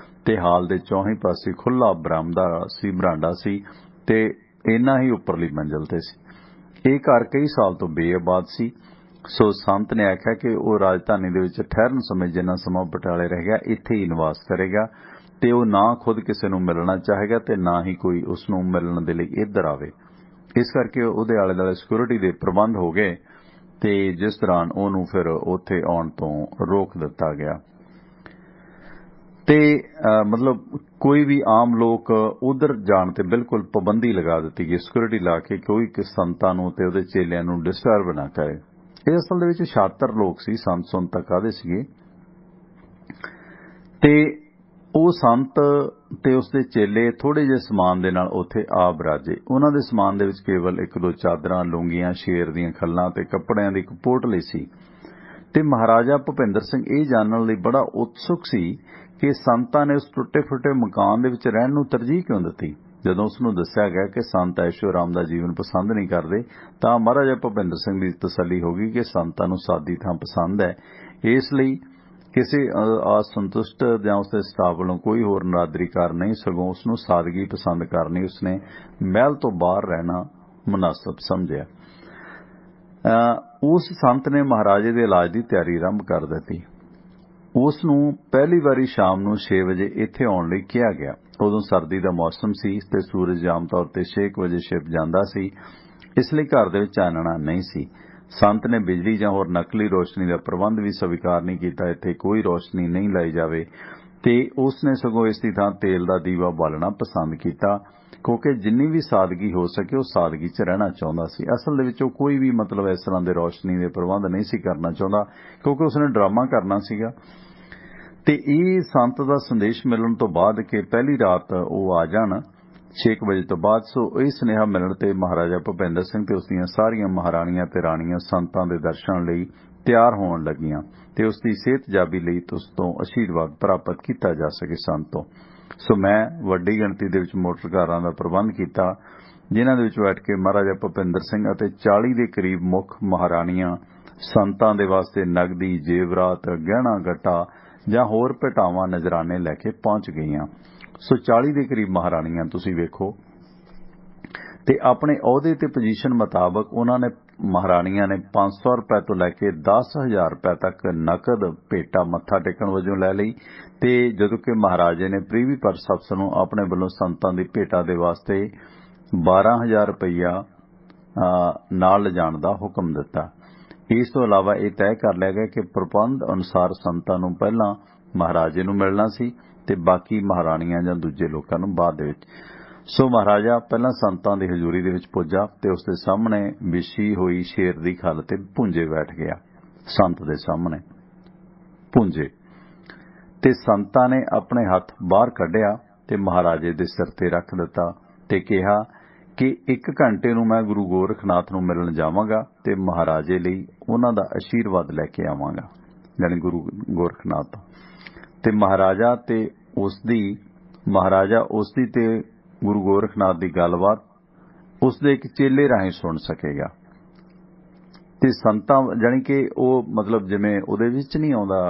ਤੇ ਹਾਲ ਦੇ ਚੌਹੀਂ ਪਾਸੇ ਖੁੱਲ੍ਹਾ ਬਰਾਂਡਾ ਸੀ ਤੇ ਇੰਨਾ ਹੀ ਉੱਪਰਲੀ ਮੰਜ਼ਿਲ ਤੇ ਸੀ। ਇਹ ਘਰ ਕਈ ਸਾਲ ਤੋਂ ਬੇਆਬਾਦ ਸੀ। ਸੋ ਸੰਤ ਨੇ ਆਖਿਆ ਕਿ ਉਹ ਰਾਜਧਾਨੀ ਦੇ ਵਿੱਚ ਠਹਿਰਨ ਸਮੇਂ ਜਿੰਨਾ ਸਮਾਂ ਪਟਿਆਲੇ ਰਹਿ ਗਿਆ ਇੱਥੇ ਹੀ ਨਿਵਾਸ ਕਰੇਗਾ ਤੇ ਉਹ ਨਾ ਖੁਦ ਕਿਸੇ ਨੂੰ ਮਿਲਣਾ ਚਾਹੇਗਾ ਤੇ ਨਾ ਹੀ ਕੋਈ ਉਸ ਨੂੰ ਮਿਲਣ ਦੇ ਲਈ ਇੱਧਰ ਆਵੇ। ਇਸ ਕਰਕੇ ਉਹਦੇ ਆਲੇ ਦੁਆਲੇ ਸਿਕਿਉਰਿਟੀ ਦੇ ਪ੍ਰਬੰਧ ਹੋ ਗਏ ਤੇ ਜਿਸ ਦੌਰਾਨ ਉਹਨੂੰ ਫਿਰ ਉੱਥੇ ਆਉਣ ਤੋਂ ਰੋਕ ਦਿੱਤਾ ਗਿਆ ਤੇ ਮਤਲਬ ਕੋਈ ਵੀ ਆਮ ਲੋਕ ਉਧਰ ਜਾਣ ਤੇ ਬਿਲਕੁਲ ਪਾਬੰਦੀ ਲਗਾ ਦਿੱਤੀ ਗਈ, ਸਿਕਿਉਰਿਟੀ ਲਾ ਕੇ ਕੋਈ ਕਿਸ ਸੰਤਾਂ ਨੂੰ ਤੇ ਉਹਦੇ ਚੇਲਿਆਂ ਨੂੰ ਡਿਸਟਰਬ ਨਾ ਕਰੇ। ਇਹ ਅਸਲ ਦੇ ਵਿੱਚ ਛਾਤਰ ਲੋਕ ਸੀ, ਸੰਤ ਸੁੰਤ ਕਾਹਦੇ ਸੀਗੇ। ਤੇ ਉਹ ਸੰਤ ਤੇ ਉਸਦੇ ਚੇਲੇ ਥੋੜੇ ਜਿਹੇ ਸਮਾਨ ਦੇ ਨਾਲ ਉੱਥੇ ਆ ਬਰਾਜੇ। ਉਹਨਾਂ ਦੇ ਸਮਾਨ ਦੇ ਵਿੱਚ ਕੇਵਲ 1-2 ਚਾਦਰਾਂ, ਲੂੰਗੀਆਂ, ਸ਼ੇਰ ਦੀਆਂ ਖੱਲਾਂ ਤੇ ਕੱਪੜਿਆਂ ਦੀ ਇੱਕ ਪੋਟਲੀ ਸੀ ਤੇ ਮਹਾਰਾਜਾ ਭੁਪਿੰਦਰ ਸਿੰਘ ਇਹ ਜਾਣਨ ਲਈ ਬੜਾ ਉਤਸੁਕ ਸੀ ਕਿ ਸੰਤਾਂ ਨੇ ਉਸ ਟੁੱਟੇ ਫੁੱਟੇ ਮਕਾਨ ਦੇ ਵਿੱਚ ਰਹਿਣ ਨੂੰ ਤਰਜੀਹ ਕਿਉਂ ਦਿੱਤੀ। ਜਦੋਂ ਉਸ ਨੂੰ ਦੱਸਿਆ ਗਿਆ ਕਿ ਸੰਤ ਐਸ਼ੋ ਆਰਾਮ ਦਾ ਜੀਵਨ ਪਸੰਦ ਨਹੀਂ ਕਰਦੇ ਤਾਂ ਮਹਾਰਾਜਾ ਭੁਪਿੰਦਰ ਸਿੰਘ ਦੀ ਤਸੱਲੀ ਹੋ ਗਈ ਕਿ ਸੰਤਾਂ ਨੂੰ ਸਾਦੀ ਥਾਂ ਪਸੰਦ ਹੈ, ਇਸ ਲਈ ਕਿਸੇ असंतुष्ट ਜਾਂ ਉਸਦੇ ਸਟਾਫ ਵੱਲੋਂ ਕੋਈ ਹੋਰ ਨਰਾਦਰੀ ਕਾਰਨ ਨਹੀਂ, ਸਗੋਂ ਉਸ ਨੂੰ ਸਾਦਗੀ ਪਸੰਦ ਕਰਨੀ ਉਸਨੇ ਮਹਿਲ ਤੋਂ ਬਾਹਰ ਰਹਿਣਾ ਮੁਨਾਸਬ ਸਮਝਿਆ। ਉਸ ਸੰਤ ਨੇ ਮਹਾਰਾਜੇ ਦੇ ਇਲਾਜ ਦੀ ਤਿਆਰੀ ਆਰੰਭ ਕਰ ਦਿੱਤੀ। ਉਸ ਨੂੰ ਪਹਿਲੀ ਵਾਰੀ ਸ਼ਾਮ ਨੂੰ 6 ਵਜੇ ਇੱਥੇ ਆਉਣ ਲਈ ਕਿਹਾ ਗਿਆ। ਉਦੋਂ ਸਰਦੀ ਦਾ ਮੌਸਮ ਸੀ ਤੇ ਸੂਰਜ ਆਮ ਤੌਰ ਤੇ 6 ਵਜੇ ਛਿਪ ਜਾਂਦਾ ਸੀ, ਇਸ ਲਈ ਘਰ ਦੇ ਵਿੱਚ ਚਾਨਣਾ ਨਹੀਂ ਸੀ। ਸੰਤ ਨੇ ਬਿਜਲੀ ਜਾਂ ਹੋਰ ਨਕਲੀ ਰੋਸ਼ਨੀ ਦਾ ਪ੍ਰਬੰਧ ਵੀ ਸਵੀਕਾਰ ਨਹੀਂ ਕੀਤਾ। ਇੱਥੇ ਕੋਈ ਰੋਸ਼ਨੀ ਨਹੀਂ ਲਾਈ ਜਾਵੇ ਤੇ ਉਸ ਨੇ ਸਗੋਂ ਇਸ ਦੀ ਥਾਂ ਤੇਲ ਦਾ ਦੀਵਾ ਬਾਲਣਾ ਪਸੰਦ ਕੀਤਾ, ਕਿਉਂਕਿ ਜਿੰਨੀ ਵੀ ਸਾਦਗੀ ਹੋ ਸਕੇ ਉਹ ਸਾਦਗੀ 'ਚ ਰਹਿਣਾ ਚਾਹੁੰਦਾ ਸੀ। ਅਸਲ ਦੇ ਵਿੱਚ ਉਹ ਕੋਈ ਵੀ ਮਤਲਬ ਇਸ ਤਰ੍ਹਾਂ ਦੇ ਰੋਸ਼ਨੀ ਦੇ ਪ੍ਰਬੰਧ ਨਹੀਂ ਸੀ ਕਰਨਾ ਚਾਹੁੰਦਾ, ਕਿਉਂਕਿ ਉਸਨੇ ਡਰਾਮਾ ਕਰਨਾ ਸੀਗਾ। ਤੇ ਇਹ ਸੰਤ ਦਾ ਸੰਦੇਸ਼ ਮਿਲਣ ਤੋਂ ਬਾਅਦ ਕਿ ਪਹਿਲੀ ਰਾਤ ਉਹ ਆ ਜਾਣ 6 ਵਜੇ ਤੋਂ ਬਾਅਦ, ਸੋ ਇਹ ਸੁਨੇਹਾ ਮਿਲਣ ਤੇ ਮਹਾਰਾਜਾ ਭੁਪਿੰਦਰ ਸਿੰਘ ਤੇ ਉਸ ਦੀਆਂ ਸਾਰੀਆਂ ਮਹਾਰਾਣੀਆਂ ਤੇ ਰਾਣੀਆਂ ਸੰਤਾਂ ਦੇ ਦਰਸ਼ਨ ਲਈ ਤਿਆਰ ਹੋਣ ਲੱਗੀਆਂ ਤੇ ਉਸ ਦੀ ਸਿਹਤਯਾਬੀ ਲਈ ਉਸ ਤੋਂ ਆਸ਼ੀਰਵਾਦ ਪ੍ਰਾਪਤ ਕੀਤਾ ਜਾ ਸਕੇ ਸੰਤ ਤੋਂ। ਸੋ ਮੈਂ ਵੱਡੀ ਗਿਣਤੀ ਦੇ ਵਿੱਚ ਮੋਟਰ ਕਾਰਾਂ ਦਾ ਪ੍ਰਬੰਧ ਕੀਤਾ, ਜਿਨ੍ਹਾਂ ਦੇ ਵਿੱਚ ਬੈਠ ਕੇ ਮਹਾਰਾਜਾ ਭੁਪਿੰਦਰ ਸਿੰਘ ਅਤੇ 40 ਦੇ ਕਰੀਬ ਮੁੱਖ ਮਹਾਰਾਣੀਆਂ ਸੰਤਾਂ ਦੇ ਵਾਸਤੇ ਨਗਦੀ, ਜੇਵਰਾਤ, ਗਹਿਣਾ ਗੱਟਾ ਜਾਂ ਹੋਰ ਭੇਟਾਵਾਂ ਨਜ਼ਰਾਨੇ ਲੈ ਕੇ ਪਹੁੰਚ ਗਈਆਂ। ਸੋ 40 ਦੇ ਕਰੀਬ ਮਹਾਰਾਣੀਆਂ ਤੁਸੀਂ ਵੇਖੋ, ਤੇ ਆਪਣੇ ਅਹੁਦੇ ਤੇ ਪੋਜੀਸ਼ਨ ਮੁਤਾਬਕ ਉਹਨਾਂ ਨੇ ਮਹਾਰਾਣੀਆਂ ਨੇ 500 ਰੁਪਏ ਤੋਂ ਲੈ ਕੇ 10,000 ਰੁਪਏ ਤੱਕ ਨਕਦ ਭੇਟਾ ਮੱਥਾ ਟੇਕਣ ਵਜੋਂ ਲੈ ਲਈ। ਤੇ ਜਦੋਂ ਕਿ ਮਹਾਰਾਜੇ ਨੇ ਪ੍ਰੀਵੀ ਪਰਸ ਅਫਸਰ ਨੂੰ ਆਪਣੇ ਵੱਲੋਂ ਸੰਤਾਂ ਦੀ ਭੇਟਾ ਦੇ ਵਾਸਤੇ 12,000 ਰੁਪਈਆ ਨਾਲ ਲਿਜਾਣ ਦਾ ਹੁਕਮ ਦਿੱਤਾ। ਇਸ ਤੋਂ ਇਲਾਵਾ ਇਹ ਤੈਅ ਕਰ ਲਿਆ ਗਿਆ ਕਿ ਪ੍ਰਬੰਧ ਅਨੁਸਾਰ ਸੰਤਾਂ ਨੂੰ ਪਹਿਲਾਂ ਮਹਾਰਾਜੇ ਨੂੰ ਮਿਲਣਾ ਸੀ ਤੇ ਬਾਕੀ ਮਹਾਰਾਣੀਆਂ ਜਾਂ ਦੂਜੇ ਲੋਕਾਂ ਨੂੰ ਬਾਅਦ ਦੇ ਵਿੱਚ। ਸੋ ਮਹਾਰਾਜਾ ਪਹਿਲਾਂ ਸੰਤਾਂ ਦੀ ਹਜ਼ੂਰੀ ਦੇ ਵਿੱਚ ਪੁੱਜਾ ਤੇ ਉਸ ਦੇ ਸਾਹਮਣੇ ਵਿਛੀ ਹੋਈ ਸ਼ੇਰ ਦੀ ਖੱਲ ਤੇ ਭੁੰਜੇ ਬੈਠ ਗਿਆ। ਸੰਤ ਦੇ ਸਾਹਮਣੇ ਭੁੰਜੇ ਤੇ ਸੰਤਾਂ ਨੇ ਆਪਣੇ ਹੱਥ ਬਾਹਰ ਕੱਢਿਆ ਤੇ ਮਹਾਰਾਜੇ ਦੇ ਸਿਰ ਤੇ ਰੱਖ ਦਿੱਤਾ ਤੇ ਕਿਹਾ ਕਿ 1 ਘੰਟੇ ਨੂੰ ਮੈਂ ਗੁਰੂ ਗੋਰਖਨਾਥ ਨੂੰ ਮਿਲਣ ਜਾਵਾਂਗਾ ਤੇ ਮਹਾਰਾਜੇ ਲਈ ਉਹਨਾਂ ਦਾ ਆਸ਼ੀਰਵਾਦ ਲੈ ਕੇ ਆਵਾਂਗਾ, ਯਾਨੀ ਗੁਰੂ ਗੋਰਖਨਾਥ। ਤੇ ਮਹਾਰਾਜਾ ਉਸਦੀ ਤੇ ਗੁਰੂ ਗੋਰਖਨਾਥ ਦੀ ਗੱਲਬਾਤ ਉਸਦੇ ਇੱਕ ਚੇਲੇ ਰਾਹੀਂ ਸੁਣ ਸਕੇਗਾ। ਤੇ ਸੰਤਾਂ ਜਾਣੀ ਕਿ ਉਹ ਮਤਲਬ ਜਿਵੇਂ ਉਹਦੇ ਵਿੱਚ ਨਹੀਂ ਆਉਂਦਾ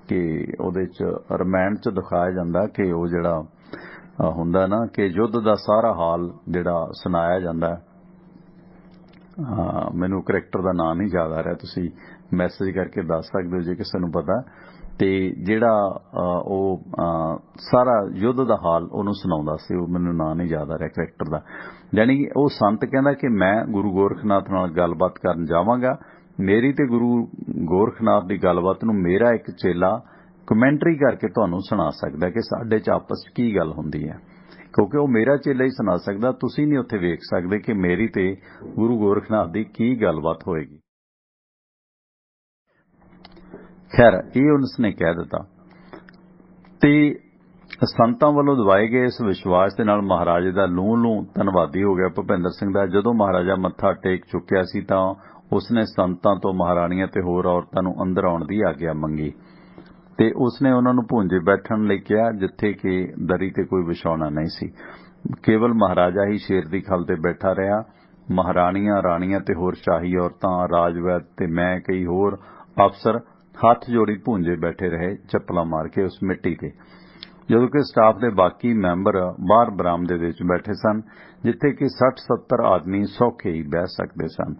ਕਿ ਉਹਦੇ 'ਚ ਰਮਾਇਣ 'ਚ ਦਿਖਾਇਆ ਜਾਂਦਾ ਕਿ ਉਹ ਜਿਹੜਾ ਹੁੰਦਾ ਨਾ ਕਿ ਯੁੱਧ ਦਾ ਸਾਰਾ ਹਾਲ ਜਿਹੜਾ ਸੁਣਾਇਆ ਜਾਂਦਾ। ਮੈਨੂੰ ਕਰੈਕਟਰ ਦਾ ਨਾਂ ਨਹੀਂ ਯਾਦ ਆ ਰਿਹਾ, ਤੁਸੀਂ ਮੈਸੇਜ ਕਰਕੇ ਦੱਸ ਸਕਦੇ ਹੋ ਜੇ ਕਿਸੇ ਨੂੰ ਪਤਾ। ਤੇ ਜਿਹੜਾ ਉਹ ਸਾਰਾ ਯੁੱਧ ਦਾ ਹਾਲ ਉਹਨੂੰ ਸੁਣਾਉਂਦਾ ਸੀ, ਉਹ ਮੈਨੂੰ ਨਾਂ ਨਹੀਂ ਯਾਦ ਆ ਰਿਹਾ ਕਰੈਕਟਰ ਦਾ। ਯਾਨੀ ਉਹ ਸੰਤ ਕਹਿੰਦਾ ਕਿ ਮੈਂ ਗੁਰੂ ਗੋਰਖਨਾਥ ਨਾਲ ਗੱਲਬਾਤ ਕਰਨ ਜਾਵਾਂਗਾ, ਮੇਰੀ ਤੇ ਗੁਰੂ ਗੋਰਖਨਾਥ ਦੀ ਗੱਲਬਾਤ ਨੂੰ ਮੇਰਾ ਇੱਕ ਚੇਲਾ ਕਮੈਂਟਰੀ ਕਰਕੇ ਤੁਹਾਨੂੰ ਸੁਣਾ ਸਕਦਾ ਕਿ ਸਾਡੇ 'ਚ ਆਪਸ 'ਚ ਕੀ ਗੱਲ ਹੁੰਦੀ ਹੈ, ਕਿਉਂਕਿ ਉਹ ਮੇਰਾ ਚੇਲਾ ਹੀ ਸੁਣਾ ਸਕਦਾ। ਤੁਸੀਂ ਨਹੀਂ ਉੱਥੇ ਵੇਖ ਸਕਦੇ ਕਿ ਮੇਰੀ ਤੇ ਗੁਰੂ ਗੋਰਖਨਾਥ ਦੀ ਕੀ ਗੱਲਬਾਤ ਹੋਏਗੀ। ਖੈਰ ਇਹ ਉਸਨੇ ਕਹਿ ਦਿੱਤਾ ਤੇ ਸੰਤਾਂ ਵੱਲੋਂ ਦਵਾਏ ਗਏ ਇਸ ਵਿਸ਼ਵਾਸ ਦੇ ਨਾਲ ਮਹਾਰਾਜੇ ਦਾ ਲੂੰ ਧੰਨਵਾਦੀ ਹੋ ਗਿਆ ਭੁਪਿੰਦਰ ਸਿੰਘ ਦਾ। ਜਦੋਂ ਮਹਾਰਾਜਾ ਮੱਥਾ ਟੇਕ ਚੁੱਕਿਆ ਸੀ ਤਾਂ ਉਸਨੇ ਸੰਤਾਂ ਤੋਂ ਮਹਾਰਾਣੀਆਂ ਤੇ ਹੋਰ ਔਰਤਾਂ ਨੂੰ ਅੰਦਰ ਆਉਣ ਦੀ ਆਗਿਆ ਮੰਗੀ ਤੇ ਉਸਨੇ ਉਹਨਾਂ ਨੂੰ ਭੁੰਜੇ ਬੈਠਣ ਲਈ ਕਿਹਾ, ਜਿੱਥੇ ਕਿ ਦਰੀ ਤੇ ਕੋਈ ਵਿਛਾਉਣਾ ਨਹੀਂ ਸੀ। ਕੇਵਲ ਮਹਾਰਾਜਾ ਹੀ ਸ਼ੇਰ ਦੀ ਖੱਲ ਤੇ ਬੈਠਾ ਰਿਹਾ। ਮਹਾਰਾਣੀਆਂ, ਰਾਣੀਆਂ ਤੇ ਹੋਰ ਸ਼ਾਹੀ ਔਰਤਾਂ, ਰਾਜਵੈਦ ਤੇ ਮੈਂ ਕਈ ਹੋਰ ਅਫਸਰ ਹੱਥ ਜੋੜੀ ਭੁੰਜੇ ਬੈਠੇ ਰਹੇ, ਚੱਪਲਾਂ ਮਾਰ ਕੇ ਉਸ ਮਿੱਟੀ ਤੇ। ਜਦੋਂ ਕਿ ਸਟਾਫ ਦੇ ਬਾਕੀ ਮੈਂਬਰ ਬਾਹਰ ਬਰਾਮਦੇ ਦੇ ਵਿੱਚ ਬੈਠੇ ਸਨ, ਜਿੱਥੇ ਕਿ 60-70 ਆਦਮੀ ਸੌਖੇ ਹੀ ਬਹਿ ਸਕਦੇ ਸਨ,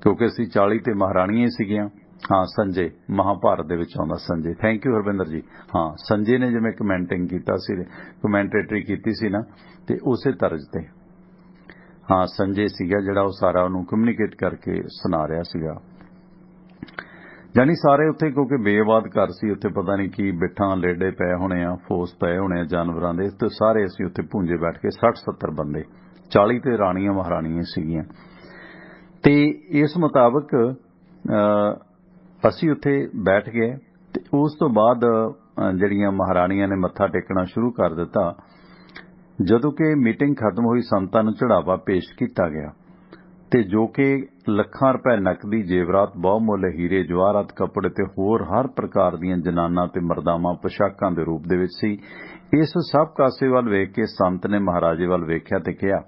ਕਿਉਂਕਿ ਅਸੀਂ 40 ਤੇ ਮਹਾਰਾਣੀਆਂ ਹੀ ਸੀਗੀਆਂ। ਹਾਂ, ਸੰਜੇ ਮਹਾਭਾਰਤ ਦੇ ਵਿੱਚ ਆਉਂਦਾ ਸੰਜੇ। ਥੈਂਕ ਯੂ ਹਰਵਿੰਦਰ ਜੀ। ਹਾਂ, ਸੰਜੇ ਨੇ ਜਿਵੇਂ ਕਮੈਂਟਿੰਗ ਕੀਤਾ ਸੀ, ਕਮੈਂਟੇਟਰੀ ਕੀਤੀ ਸੀ ਨਾ, ਤੇ ਉਸੇ ਤਰਜ਼ ਤੇ ਹਾਂ ਸੰਜੇ ਸੀਗਾ ਜਿਹੜਾ ਉਹ ਸਾਰਾ ਉਹਨੂੰ ਕਮਿਊਨੀਕੇਟ ਕਰਕੇ ਸੁਣਾ ਰਿਹਾ ਸੀਗਾ। ਜਾਨੀ ਸਾਰੇ ਉੱਥੇ ਕਿਉਂਕਿ ਬੇਆਬਾਦ ਘਰ ਸੀ, ਉੱਥੇ ਪਤਾ ਨਹੀਂ ਕੀ ਬਿੱਠਾਂ ਲੇਡੇ ਪਏ ਹੋਣੇ ਆ, ਫੋਸ ਪਏ ਹੋਣੇ ਆ ਜਾਨਵਰਾਂ ਦੇ, ਤੇ ਸਾਰੇ ਅਸੀਂ ਉੱਥੇ ਭੁੰਜੇ ਬੈਠ ਕੇ 60-70 ਬੰਦੇ, 40 ਤੇ ਰਾਣੀਆਂ ਮਹਾਰਾਣੀਆਂ ਸੀਗੀਆਂ। ਤੇ ਇਸ ਮੁਤਾਬਕ ਅਸੀਂ ਉੱਥੇ ਬੈਠ ਗਏ ਤੇ ਉਸ ਤੋਂ ਬਾਅਦ ਜਿਹੜੀਆਂ ਮਹਾਰਾਣੀਆਂ ਨੇ ਮੱਥਾ ਟੇਕਣਾ ਸ਼ੁਰੂ ਕਰ ਦਿੱਤਾ। ਜਦੋਂ ਕਿ ਮੀਟਿੰਗ ਖਤਮ ਹੋਈ, ਸੰਤਾਂ ਨੂੰ ਚੜਾਵਾ ਪੇਸ਼ ਕੀਤਾ ਗਿਆ ਤੇ ਜੋ ਕਿ ਲੱਖਾਂ ਰੁਪਏ ਨਕਦੀ, ਜੇਵਰਾਤ, ਬਹੁਮੁੱਲ ਹੀਰੇ ਜਵਾਹਰਾਤ, ਕੱਪੜੇ ਤੇ ਹੋਰ ਹਰ ਪ੍ਰਕਾਰ ਦੀਆਂ ਜਨਾਨਾਂ ਤੇ ਮਰਦਾਵਾਂ ਪੋਸ਼ਾਕਾਂ ਦੇ ਰੂਪ ਦੇ ਵਿੱਚ ਸੀ। ਇਸ ਸਭ ਕਾਸੇ ਵੱਲ ਵੇਖ ਕੇ ਸੰਤ ਨੇ ਮਹਾਰਾਜੇ ਵੱਲ ਵੇਖਿਆ ਤੇ ਕਿਹਾ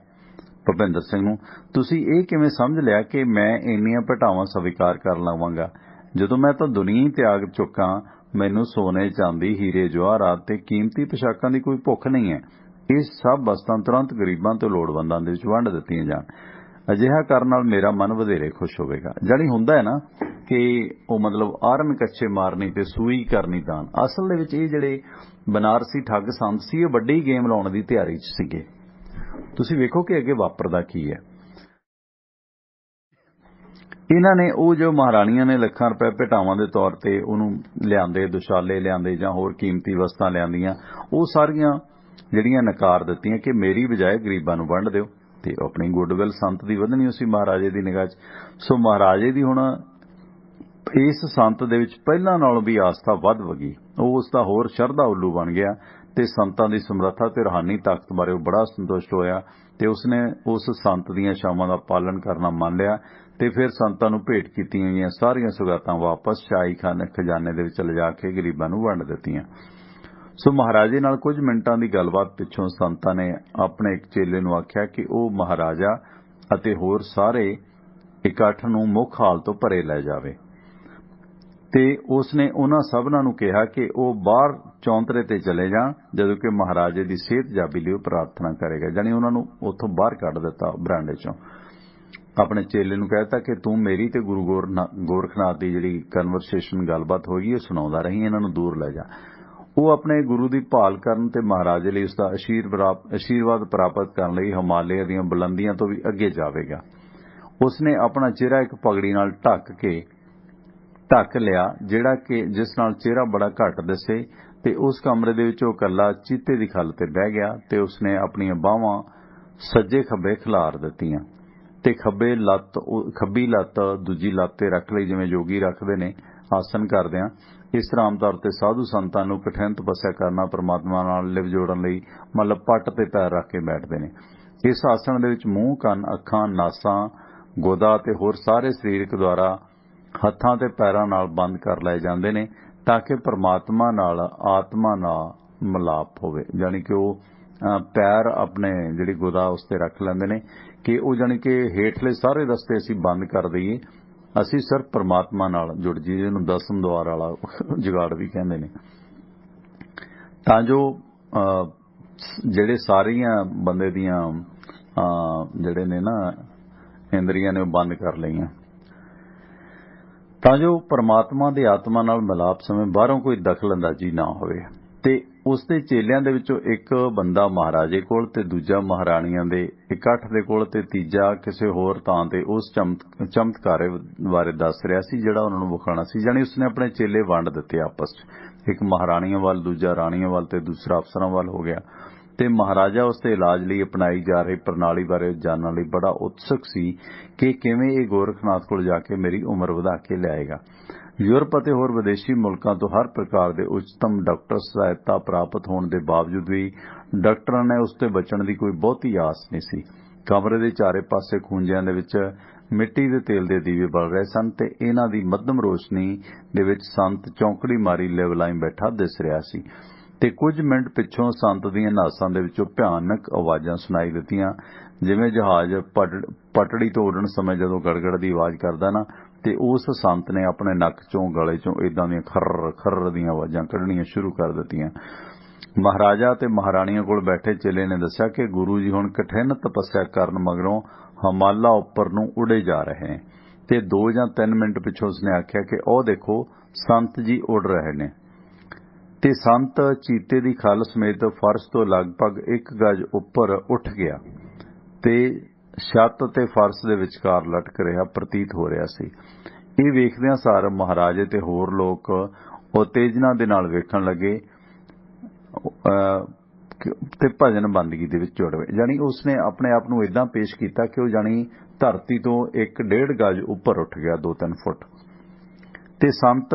ਭੁਪਿੰਦਰ ਸਿੰਘ ਨੂੰ, ਤੁਸੀਂ ਇਹ ਕਿਵੇਂ ਸਮਝ ਲਿਆ ਕਿ ਮੈਂ ਇੰਨੀਆਂ ਭਟਾਵਾਂ ਸਵੀਕਾਰ ਕਰ ਲਵਾਂਗਾ? ਜਦੋਂ ਮੈਂ ਤਾਂ ਦੁਨੀਆ ਹੀ ਤਿਆਗ ਚੁੱਕਾਂ, ਮੈਨੂੰ ਸੋਨੇ ਚਾਂਦੀ ਹੀਰੇ ਜਵਾਹਰਾਤ ਤੇ ਕੀਮਤੀ ਪੋਸ਼ਾਕਾਂ ਦੀ ਕੋਈ ਭੁੱਖ ਨਹੀਂ ਹੈ। ਇਹ ਸਭ ਵਸਤਾਂ ਤੁਰੰਤ ਗਰੀਬਾਂ ਤੇ ਲੋੜਵੰਦਾਂ ਦੇ ਵਿੱਚ ਵੰਡ ਦਿੱਤੀਆਂ ਜਾਣ। ਅਜਿਹਾ ਕਰਨ ਨਾਲ ਮੇਰਾ ਮਨ ਵਧੇਰੇ ਖੁਸ਼ ਹੋਵੇਗਾ। ਜਾਣੀ ਹੁੰਦਾ ਹੈ ਨਾ ਕਿ ਉਹ ਮਤਲਬ ਆਰਮ ਕੱਚੇ ਮਾਰਨੀ ਤੇ ਸੂਈ ਕਰਨੀ ਦਾਨ। ਅਸਲ ਦੇ ਵਿੱਚ ਇਹ ਜਿਹੜੇ ਬਨਾਰਸੀ ਠੱਗ ਸੰਤ ਸੀ, ਇਹ ਵੱਡੀ ਗੇਮ ਲਾਉਣ ਦੀ ਤਿਆਰੀ 'ਚ ਸੀਗੇ। ਤੁਸੀਂ ਵੇਖੋ ਕਿ ਅੱਗੇ ਵਾਪਰਦਾ ਕੀ ਹੈ। ਇਹਨਾਂ ਨੇ ਉਹ ਜੋ ਮਹਾਰਾਣੀਆਂ ਨੇ ਲੱਖਾਂ ਰੁਪਏ ਭੇਟਾਵਾਂ ਦੇ ਤੌਰ ਤੇ ਉਹਨੂੰ ਲਿਆਂਦੇ, ਦੁਸ਼ਾਲੇ ਲਿਆਂਦੇ ਜਾਂ ਹੋਰ ਕੀਮਤੀ ਵਸਤਾਂ ਲਿਆਂਦੀਆਂ, ਉਹ ਸਾਰੀਆਂ ਜਿਹੜੀਆਂ ਨਕਾਰ ਦਿੱਤੀਆਂ ਕਿ ਮੇਰੀ ਬਜਾਏ ਗਰੀਬਾਂ ਨੂੰ ਵੰਡ ਦਿਓ। ਤੇ ਆਪਣੀ ਗੁੱਡਵਿਲ ਸੰਤ ਦੀ ਵਧਣੀ ਸੀ ਮਹਾਰਾਜੇ ਦੀ ਨਿਗਾਹ 'ਚ। ਸੋ ਮਹਾਰਾਜੇ ਦੀ ਹੁਣ ਇਸ ਸੰਤ ਦੇ ਵਿੱਚ ਪਹਿਲਾਂ ਨਾਲੋਂ ਵੀ ਆਸਥਾ ਵੱਧ ਵਗੀ। ਉਹ ਉਸ ਦਾ ਹੋਰ ਸ਼ਰਧਾ ਉੱਲੂ ਬਣ ਗਿਆ ਤੇ ਸੰਤਾਂ ਦੀ ਸਮਰੱਥਾ ਤੇ ਰੂਹਾਨੀ ਤਾਕਤ ਬਾਰੇ ਉਹ ਬੜਾ ਸੰਤੁਸ਼ਟ ਹੋਇਆ ਤੇ ਉਸਨੇ ਉਸ ਸੰਤ ਦੀਆਂ ਸ਼ਾਮਾਂ ਦਾ ਪਾਲਣ ਕਰਨਾ ਮੰਨ ਲਿਆ ਤੇ ਫਿਰ ਸੰਤਾਂ ਨੂੰ ਭੇਟ ਕੀਤੀਆਂ ਗਈਆਂ ਸਾਰੀਆਂ ਸੁਗਾਤਾਂ ਵਾਪਸ ਸ਼ਾਹੀ ਖਜ਼ਾਨੇ ਦੇ ਵਿੱਚ ਲਿਜਾ ਕੇ ਗਰੀਬਾਂ ਨੂੰ ਵੰਡ ਦਿੱਤੀਆਂ। ਸੋ ਮਹਾਰਾਜੇ ਨਾਲ ਕੁਝ ਮਿੰਟਾਂ ਦੀ ਗੱਲਬਾਤ ਪਿੱਛੋਂ ਸੰਤਾਂ ਨੇ ਆਪਣੇ ਇੱਕ ਚੇਲੇ ਨੂੰ ਆਖਿਆ ਕਿ ਉਹ ਮਹਾਰਾਜਾ ਅਤੇ ਹੋਰ ਸਾਰੇ ਇਕੱਠ ਨੂੰ ਮੁੱਖ ਹਾਲ ਤੋਂ ਪਰੇ ਲੈ ਜਾਵੇ ਤੇ ਉਸਨੇ ਉਹਨਾਂ ਸਭਨਾਂ ਨੂੰ ਕਿਹਾ ਕਿ ਉਹ ਬਾਹਰ ਚੌਂਤਰੇ ਤੇ ਚਲੇ ਜਾਣ, ਜਦੋਂ ਕਿ ਮਹਾਰਾਜੇ ਦੀ ਸਿਹਤਯਾਬੀ ਲਈ ਉਹ ਪ੍ਰਾਰਥਨਾ ਕਰੇਗਾ। ਜਾਣੀ ਉਹਨਾਂ ਨੂੰ ਉੱਥੋਂ ਬਾਹਰ ਕੱਢ ਦਿੱਤਾ ਬਰਾਂਡੇ ਚੋਂ। ਆਪਣੇ ਚੇਲੇ ਨੂੰ ਕਹਿਤਾ ਕਿ ਤੂੰ ਮੇਰੀ ਤੇ ਗੁਰੂ ਗੋਰਖਨਾਥ ਦੀ ਜਿਹੜੀ ਕਨਵਰਸੇਸ਼ਨ ਗੱਲਬਾਤ ਹੋਈ, ਇਹ ਸੁਣਾਉਂਦਾ ਰਹੀ, ਇਹਨਾਂ ਨੂੰ ਦੂਰ ਲੈ ਜਾ। ਉਹ ਆਪਣੇ ਗੁਰੂ ਦੀ ਭਾਲ ਕਰਨ ਤੇ ਮਹਾਰਾਜੇ ਲਈ ਉਸਦਾ ਆਸ਼ੀਰਵਾਦ ਪ੍ਰਾਪਤ ਕਰਨ ਲਈ ਹਿਮਾਲਿਆ ਦੀਆਂ ਬੁਲੰਦੀਆਂ ਤੋਂ ਵੀ ਅੱਗੇ ਜਾਵੇਗਾ। ਉਸਨੇ ਆਪਣਾ ਚਿਹਰਾ ਇੱਕ ਪਗੜੀ ਨਾਲ ਢੱਕ ਲਿਆ, ਜਿਹੜਾ ਕਿ ਜਿਸ ਨਾਲ ਚਿਹਰਾ ਬੜਾ ਘੱਟ ਦਿਸੇ, ਤੇ ਉਸ ਕਮਰੇ ਦੇ ਵਿੱਚ ਉਹ ਇਕੱਲਾ ਚੀਤੇ ਦੀ ਖੱਲ ਤੇ ਬਹਿ ਗਿਆ ਤੇ ਉਸਨੇ ਆਪਣੀਆਂ ਬਾਹਾਂ ਸੱਜੇ ਖੱਬੇ ਖਿਲਾਰ ਦਿੱਤੀਆਂ ਤੇ ਖੱਬੀ ਲੱਤ ਦੂਜੀ ਲੱਤ ਤੇ ਰੱਖ ਲਈ, ਜਿਵੇਂ ਯੋਗੀ ਰੱਖਦੇ ਨੇ ਆਸਨ ਕਰਦਿਆਂ। ਇਸ ਤਰ੍ਹਾਂ ਆਮ ਤੌਰ ਤੇ ਸਾਧੂ ਸੰਤਾਂ ਨੂੰ ਕਠਿਨ ਤਪੱਸਿਆ ਕਰਨਾ, ਪਰਮਾਤਮਾ ਨਾਲ ਲਿਵ ਜੋੜਨ ਲਈ ਮਤਲਬ ਪੱਟ ਤੇ ਪੈਰ ਰੱਖ ਕੇ ਬੈਠਦੇ ਨੇ। ਇਸ ਆਸਣ ਦੇ ਵਿੱਚ ਮੂੰਹ, ਕੰਨ, ਅੱਖਾਂ, ਨਾਸਾਂ, ਗੋਦਾ ਤੇ ਹੋਰ ਸਾਰੇ ਸਰੀਰਕ ਦੁਆਰਾ ਹੱਥਾਂ ਤੇ ਪੈਰਾਂ ਨਾਲ ਬੰਦ ਕਰ ਲਏ ਜਾਂਦੇ ਨੇ ਤਾਂ ਕਿ ਪਰਮਾਤਮਾ ਨਾਲ ਆਤਮਾ ਨਾਲ ਮਿਲਾਪ ਹੋਵੇ। ਜਾਣੀ ਕਿ ਉਹ ਪੈਰ ਆਪਣੇ ਜਿਹੜੀ ਗੋਦਾ ਉਸ ਤੇ ਰੱਖ ਲੈਂਦੇ ਨੇ ਕਿ ਉਹ ਜਾਣੀ ਕਿ ਹੇਠਲੇ ਸਾਰੇ ਰਸਤੇ ਅਸੀਂ ਬੰਦ ਕਰ ਦਈਏ, ਅਸੀਂ ਸਿਰਫ ਪਰਮਾਤਮਾ ਨਾਲ ਜੁੜ ਜਾਈਏ। ਜਿਹਨੂੰ ਦਸਮ ਦੁਆਰ ਵਾਲਾ ਜੁਗਾੜ ਵੀ ਕਹਿੰਦੇ ਨੇ। ਤਾਂ ਜੋ ਜਿਹੜੇ ਸਾਰੀਆਂ ਬੰਦੇ ਦੀਆਂ ਜਿਹੜੇ ਨੇ ਨਾ ਇੰਦਰੀਆਂ ਨੇ ਉਹ ਬੰਦ ਕਰ ਲਈਆਂ, ਤਾਂ ਜੋ ਪਰਮਾਤਮਾ ਦੇ ਆਤਮਾ ਨਾਲ ਮਿਲਾਪ ਸਮੇਂ ਬਾਹਰੋਂ ਕੋਈ ਦਖਲਅੰਦਾਜ਼ੀ ਨਾ ਹੋਵੇ। ਤੇ ਉਸ ਦੇ ਚੇਲਿਆਂ ਦੇ ਵਿੱਚੋਂ ਇੱਕ ਬੰਦਾ ਮਹਾਰਾਜੇ ਕੋਲ ਤੇ ਦੂਜਾ ਮਹਾਰਾਣੀਆਂ ਦੇ ਇਕੱਠ ਦੇ ਕੋਲ ਤੇ ਤੀਜਾ ਕਿਸੇ ਹੋਰ ਥਾਂ ਤੇ ਉਸ ਚਮਤਕਾਰੇ ਬਾਰੇ ਦੱਸ ਰਿਹਾ ਸੀ ਜਿਹੜਾ ਉਹਨਾਂ ਨੂੰ ਵਿਖਾਉਣਾ ਸੀ। ਜਾਣੀ ਉਸਨੇ ਆਪਣੇ ਚੇਲੇ ਵੰਡ ਦਿੱਤੇ ਆਪਸ 'ਚ, ਇੱਕ ਮਹਾਰਾਣੀਆਂ ਵੱਲ, ਦੂਜਾ ਰਾਣੀਆਂ ਵੱਲ ਤੇ ਦੂਸਰਾ ਅਫਸਰਾਂ ਵੱਲ ਹੋ ਗਿਆ। ਤੇ ਮਹਾਰਾਜਾ ਉਸ ਦੇ ਇਲਾਜ ਲਈ ਅਪਣਾਈ ਜਾ ਰਹੀ ਪ੍ਰਣਾਲੀ ਬਾਰੇ ਜਾਣਨ ਲਈ ਬੜਾ ਉਤਸੁਕ ਸੀ ਕਿ ਕਿਵੇਂ ਇਹ ਗੋਰਖਨਾਥ ਕੋਲ ਜਾ ਕੇ ਮੇਰੀ ਉਮਰ ਵਧਾ ਕੇ ਲਿਆਏਗਾ। ਯੂਰਪ ਅਤੇ ਹੋਰ ਵਿਦੇਸ਼ੀ ਮੁਲਕਾਂ ਤੋਂ ਹਰ ਪ੍ਰਕਾਰ ਦੇ ਉੱਚਤਮ ਡਾਕਟਰ ਸਹਾਇਤਾ ਪ੍ਰਾਪਤ ਹੋਣ ਦੇ ਬਾਵਜੂਦ ਵੀ ਡਾਕਟਰਾਂ ਨੇ ਉਸ ਤੇ ਬਚਣ ਦੀ ਕੋਈ ਬਹੁਤੀ ਆਸ ਨਹੀਂ ਸੀ। ਕਮਰੇ ਦੇ ਚਾਰੇ ਪਾਸੇ ਖੂੰਜਿਆਂ ਦੇ ਵਿੱਚ ਮਿੱਟੀ ਦੇ ਤੇਲ ਦੇ ਦੀਵੇ ਬਲ ਰਹੇ ਸਨ ਤੇ ਇਹਨਾਂ ਦੀ ਮੱਧਮ ਰੋਸ਼ਨੀ ਦੇ ਵਿੱਚ ਸੰਤ ਚੌਂਕੜੀ ਮਾਰੀ ਲਿਵਲਾਈ ਬੈਠਾ ਦਿਸ ਰਿਹਾ ਸੀ। ਤੇ ਕੁਝ ਮਿੰਟ ਪਿੱਛੋਂ ਸੰਤ ਦੀਆਂ ਨਾਸਾਂ ਦੇ ਵਿੱਚੋਂ ਭਿਆਨਕ ਆਵਾਜ਼ਾਂ ਸੁਣਾਈ ਦਿੱਤੀਆਂ, ਜਿਵੇਂ ਜਹਾਜ਼ ਪਟੜੀ ਤੋਂ ਉੱਡਣ ਸਮੇਂ ਜਦੋਂ ਗੜਗੜ ਦੀ ਆਵਾਜ਼ ਕਰਦਾ ਨਾ, ਤੇ ਉਸ ਸੰਤ ਨੇ ਆਪਣੇ ਨੱਕ ਚੋਂ ਗਲੇ ਚੋਂ ਇਦਾਂ ਦੀਆਂ ਖਰਰ ਖਰਰ ਦੀਆਂ ਆਵਾਜ਼ਾਂ ਕੱਢਣੀਆਂ ਸ਼ੁਰੂ ਕਰ ਦਿੱਤੀਆਂ। ਮਹਾਰਾਜਾ ਤੇ ਮਹਾਰਾਣੀਆਂ ਕੋਲ ਬੈਠੇ ਚੇਲੇ ਨੇ ਦੱਸਿਆ ਕਿ ਗੁਰੂ ਜੀ ਹੁਣ ਕਠਿਨ ਤਪੱਸਿਆ ਕਰਨ ਮਗਰੋਂ ਹਿਮਾਲਾ ਉੱਪਰ ਨੂੰ ਉਡੇ ਜਾ ਰਹੇ ਨੇ। ਤੇ 2 ਜਾਂ 3 ਮਿੰਟ ਪਿੱਛੋਂ ਉਸਨੇ ਆਖਿਆ ਕਿ ਉਹ ਦੇਖੋ ਸੰਤ ਜੀ ਉੱਡ ਰਹੇ ਨੇ। ਤੇ ਸੰਤ ਚੀਤੇ ਦੀ ਖੱਲ ਸਮੇਤ ਫਰਸ਼ ਤੋਂ ਲਗਭਗ 1 ਗਜ ਉੱਪਰ ਉੱਠ ਗਿਆ ਤੇ ਛੱਤ ਤੇ ਫਰਸ਼ ਦੇ ਵਿਚਕਾਰ ਲਟਕ ਰਿਹਾ ਪ੍ਰਤੀਤ ਹੋ ਰਿਹਾ ਸੀ। ਇਹ ਵੇਖਦਿਆਂ ਸਾਰ ਮਹਾਰਾਜੇ ਤੇ ਹੋਰ ਲੋਕ ਉਤੇਜਨਾ ਦੇ ਨਾਲ ਵੇਖਣ ਲੱਗੇ ਤੇ ਭਜਨ ਬੰਦਗੀ ਦੇ ਵਿੱਚ ਜੁੜ ਗਏ। ਜਾਣੀ ਉਸਨੇ ਆਪਣੇ ਆਪ ਨੂੰ ਇਦਾਂ ਪੇਸ਼ ਕੀਤਾ ਕਿ ਉਹ ਜਾਣੀ ਧਰਤੀ ਤੋਂ 1.5 ਗਜ ਉੱਪਰ ਉੱਠ ਗਿਆ, 2-3 ਫੁੱਟ। ਤੇ ਸੰਤ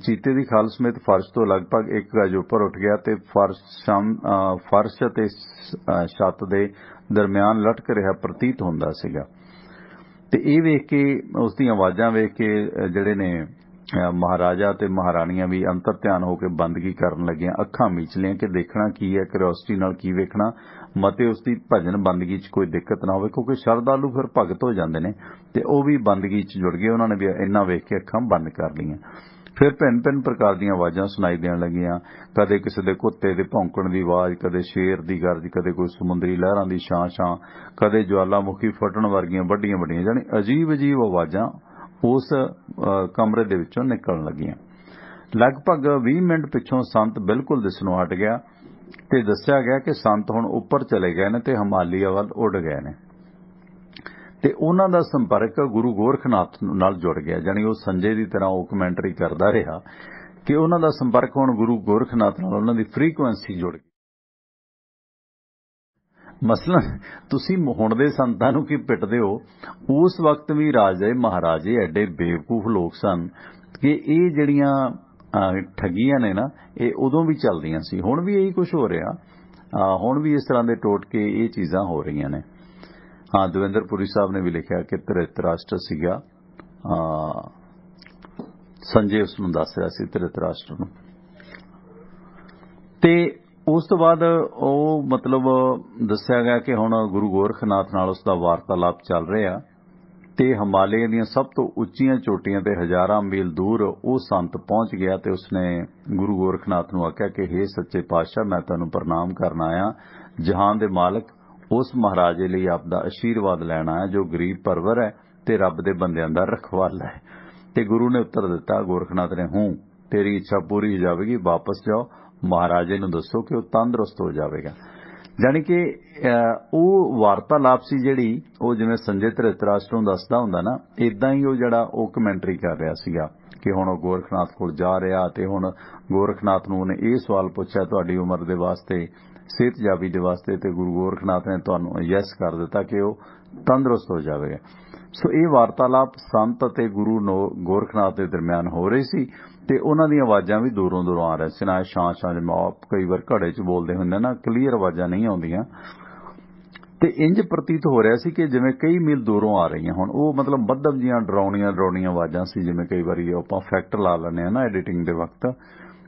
ਚੀਤੇ ਦੀ ਖੱਲ ਸਮੇਤ ਫਰਸ਼ ਤੋਂ ਲਗਭਗ 1 ਗਜ ਉੱਪਰ ਉੱਠ ਗਿਆ ਤੇ ਫਰਸ਼ ਅਤੇ ਛੱਤ ਦੇ ਦਰਮਿਆਨ ਲਟਕ ਰਿਹਾ ਪ੍ਰਤੀਤ ਹੁੰਦਾ ਸੀਗਾ। ਤੇ ਇਹ ਵੇਖ ਕੇ, ਉਸ ਦੀਆਂ ਆਵਾਜ਼ਾਂ ਵੇਖ ਕੇ ਜਿਹੜੇ ਨੇ महाराजा ते महाराणियां भी अंतर ध्यान होकर बंदगी करन लगियां, अखां मीच लियां कि देखना की है, क्यूरियोसिटी नाल की वेखना, मते उसकी भजन बंदगी च कोई दिक्कत ना हो, क्योंकि शरधालू फिर भगत हो जाते हैं ते वो भी बंदगी च जुड़ गए। उन्होंने भी इन्ना वेख के अखां बंद कर लियां। फिर भिन्न भिन्न प्रकार दी आवाज़ां सुनाई देण लगियां, कदे किसी दे कुत्ते दे भौंकण दी आवाज़, कदे शेर दी गर्ज, कदे कोई समुंदरी लहरां दी छां छां, कदे ज्वालामुखी फटण वर्गियां वड्डियां वड्डियां, जानी अजीब अजीब आवाज़ां उस कमरे दे विचों निकलण लगियां। लगभग 20 मिनट पिछों संत बिल्कुल दिसणों हट गया ते दस्सिया गया कि संत हुण उपर चले गए ने ते हिमालय वल उड़ गए ने ते उन्हां दा संपर्क गुरु गोरखनाथ नाल जुड़ गया। जानी वो संजय की तरह वो कमेंटरी करता रहा कि उन्हां दा संपर्क हुण गुरु गोरखनाथ नाल उन्हां दी फ्रीकुएंसी जुड़ गई। मसलन तुसीं हुण दे संतां नूं की पिटदे हो, उस वक्त भी राजे महाराजे एडे बेवकूफ लोग सन कि ये जिहड़ियां ठगियां ने ना ये उदों भी चलदियां सी, हुण भी यही कुछ हो रहा, हुण भी इस तरह के टोटके ये चीज़ां हो रही ने। हाँ, दविंदरपुरी साहब ने भी लिखा कि धृतराष्ट्र सीगा, संजय उसनूं दस रहा सी धृतराष्ट्र नूं। ते उस तो बाद वो मतलब दस्सिया गया कि हुण गुरु गोरखनाथ नाल उसका वार्तालाप चल रहा ते हिमालय दीयां सब तो उच्चियां चोटियां ते हज़ारां मील दूर वो संत पहुंच गया ते उसने गुरु गोरखनाथ नूं आख्या कि हे सच्चे पातशाह, मैं तुहानूं प्रणाम करन आया, जहान दे मालक उस महाराजे लिए आपदा आशीर्वाद लैण आया जो गरीब परवर है ते रब दे बंदियां दा रखवाला है। ते गुरु ने उत्तर दिता, गोरखनाथ ने, हूं तेरी इच्छा पूरी हो जाएगी, वापस जाओ, महाराजे नूं दसो कि वो तंदुरुस्त हो जाएगा। जानी कि वो वार्तालाप सी जिहड़ी वो जिवें संजय धृतराष्ट्र नूं दसदा हुंदा ना, इदां ही वो जिहड़ा वो कमेंटरी कर रहा सीगा कि हुण वो गोरखनाथ कोल जा रहा ते हुण गोरखनाथ नूं उहने ये सवाल पुछया तुहाडी उम्र दे वास्ते, सेहतयाबी दे वास्ते, ते गुरु गोरखनाथ ने तुहानूं यस कर दिता कि वो तंदुरुस्त हो जाएगा। सो ये वार्तालाप संत ते गुरु गोरखनाथ के दरम्यान हो रही सी ते उन्हां दी आवाज़ां भी दूरों दूरों आ रही सी, ना छां छां जिवें कई बार घड़े च बोलदे हुंदे ना, क्लीयर आवाज़ां नहीं आउंदियां ते इंज प्रतीत हो रहा सी कि जिवें कई मील दूरों आ रही हुण वो मतलब मध्यम जिहियां डराउणियां आवाज़ां सी, जिवें कई बार आपां इफैक्ट ला लैंदे ना एडिटिंग दे वक्त,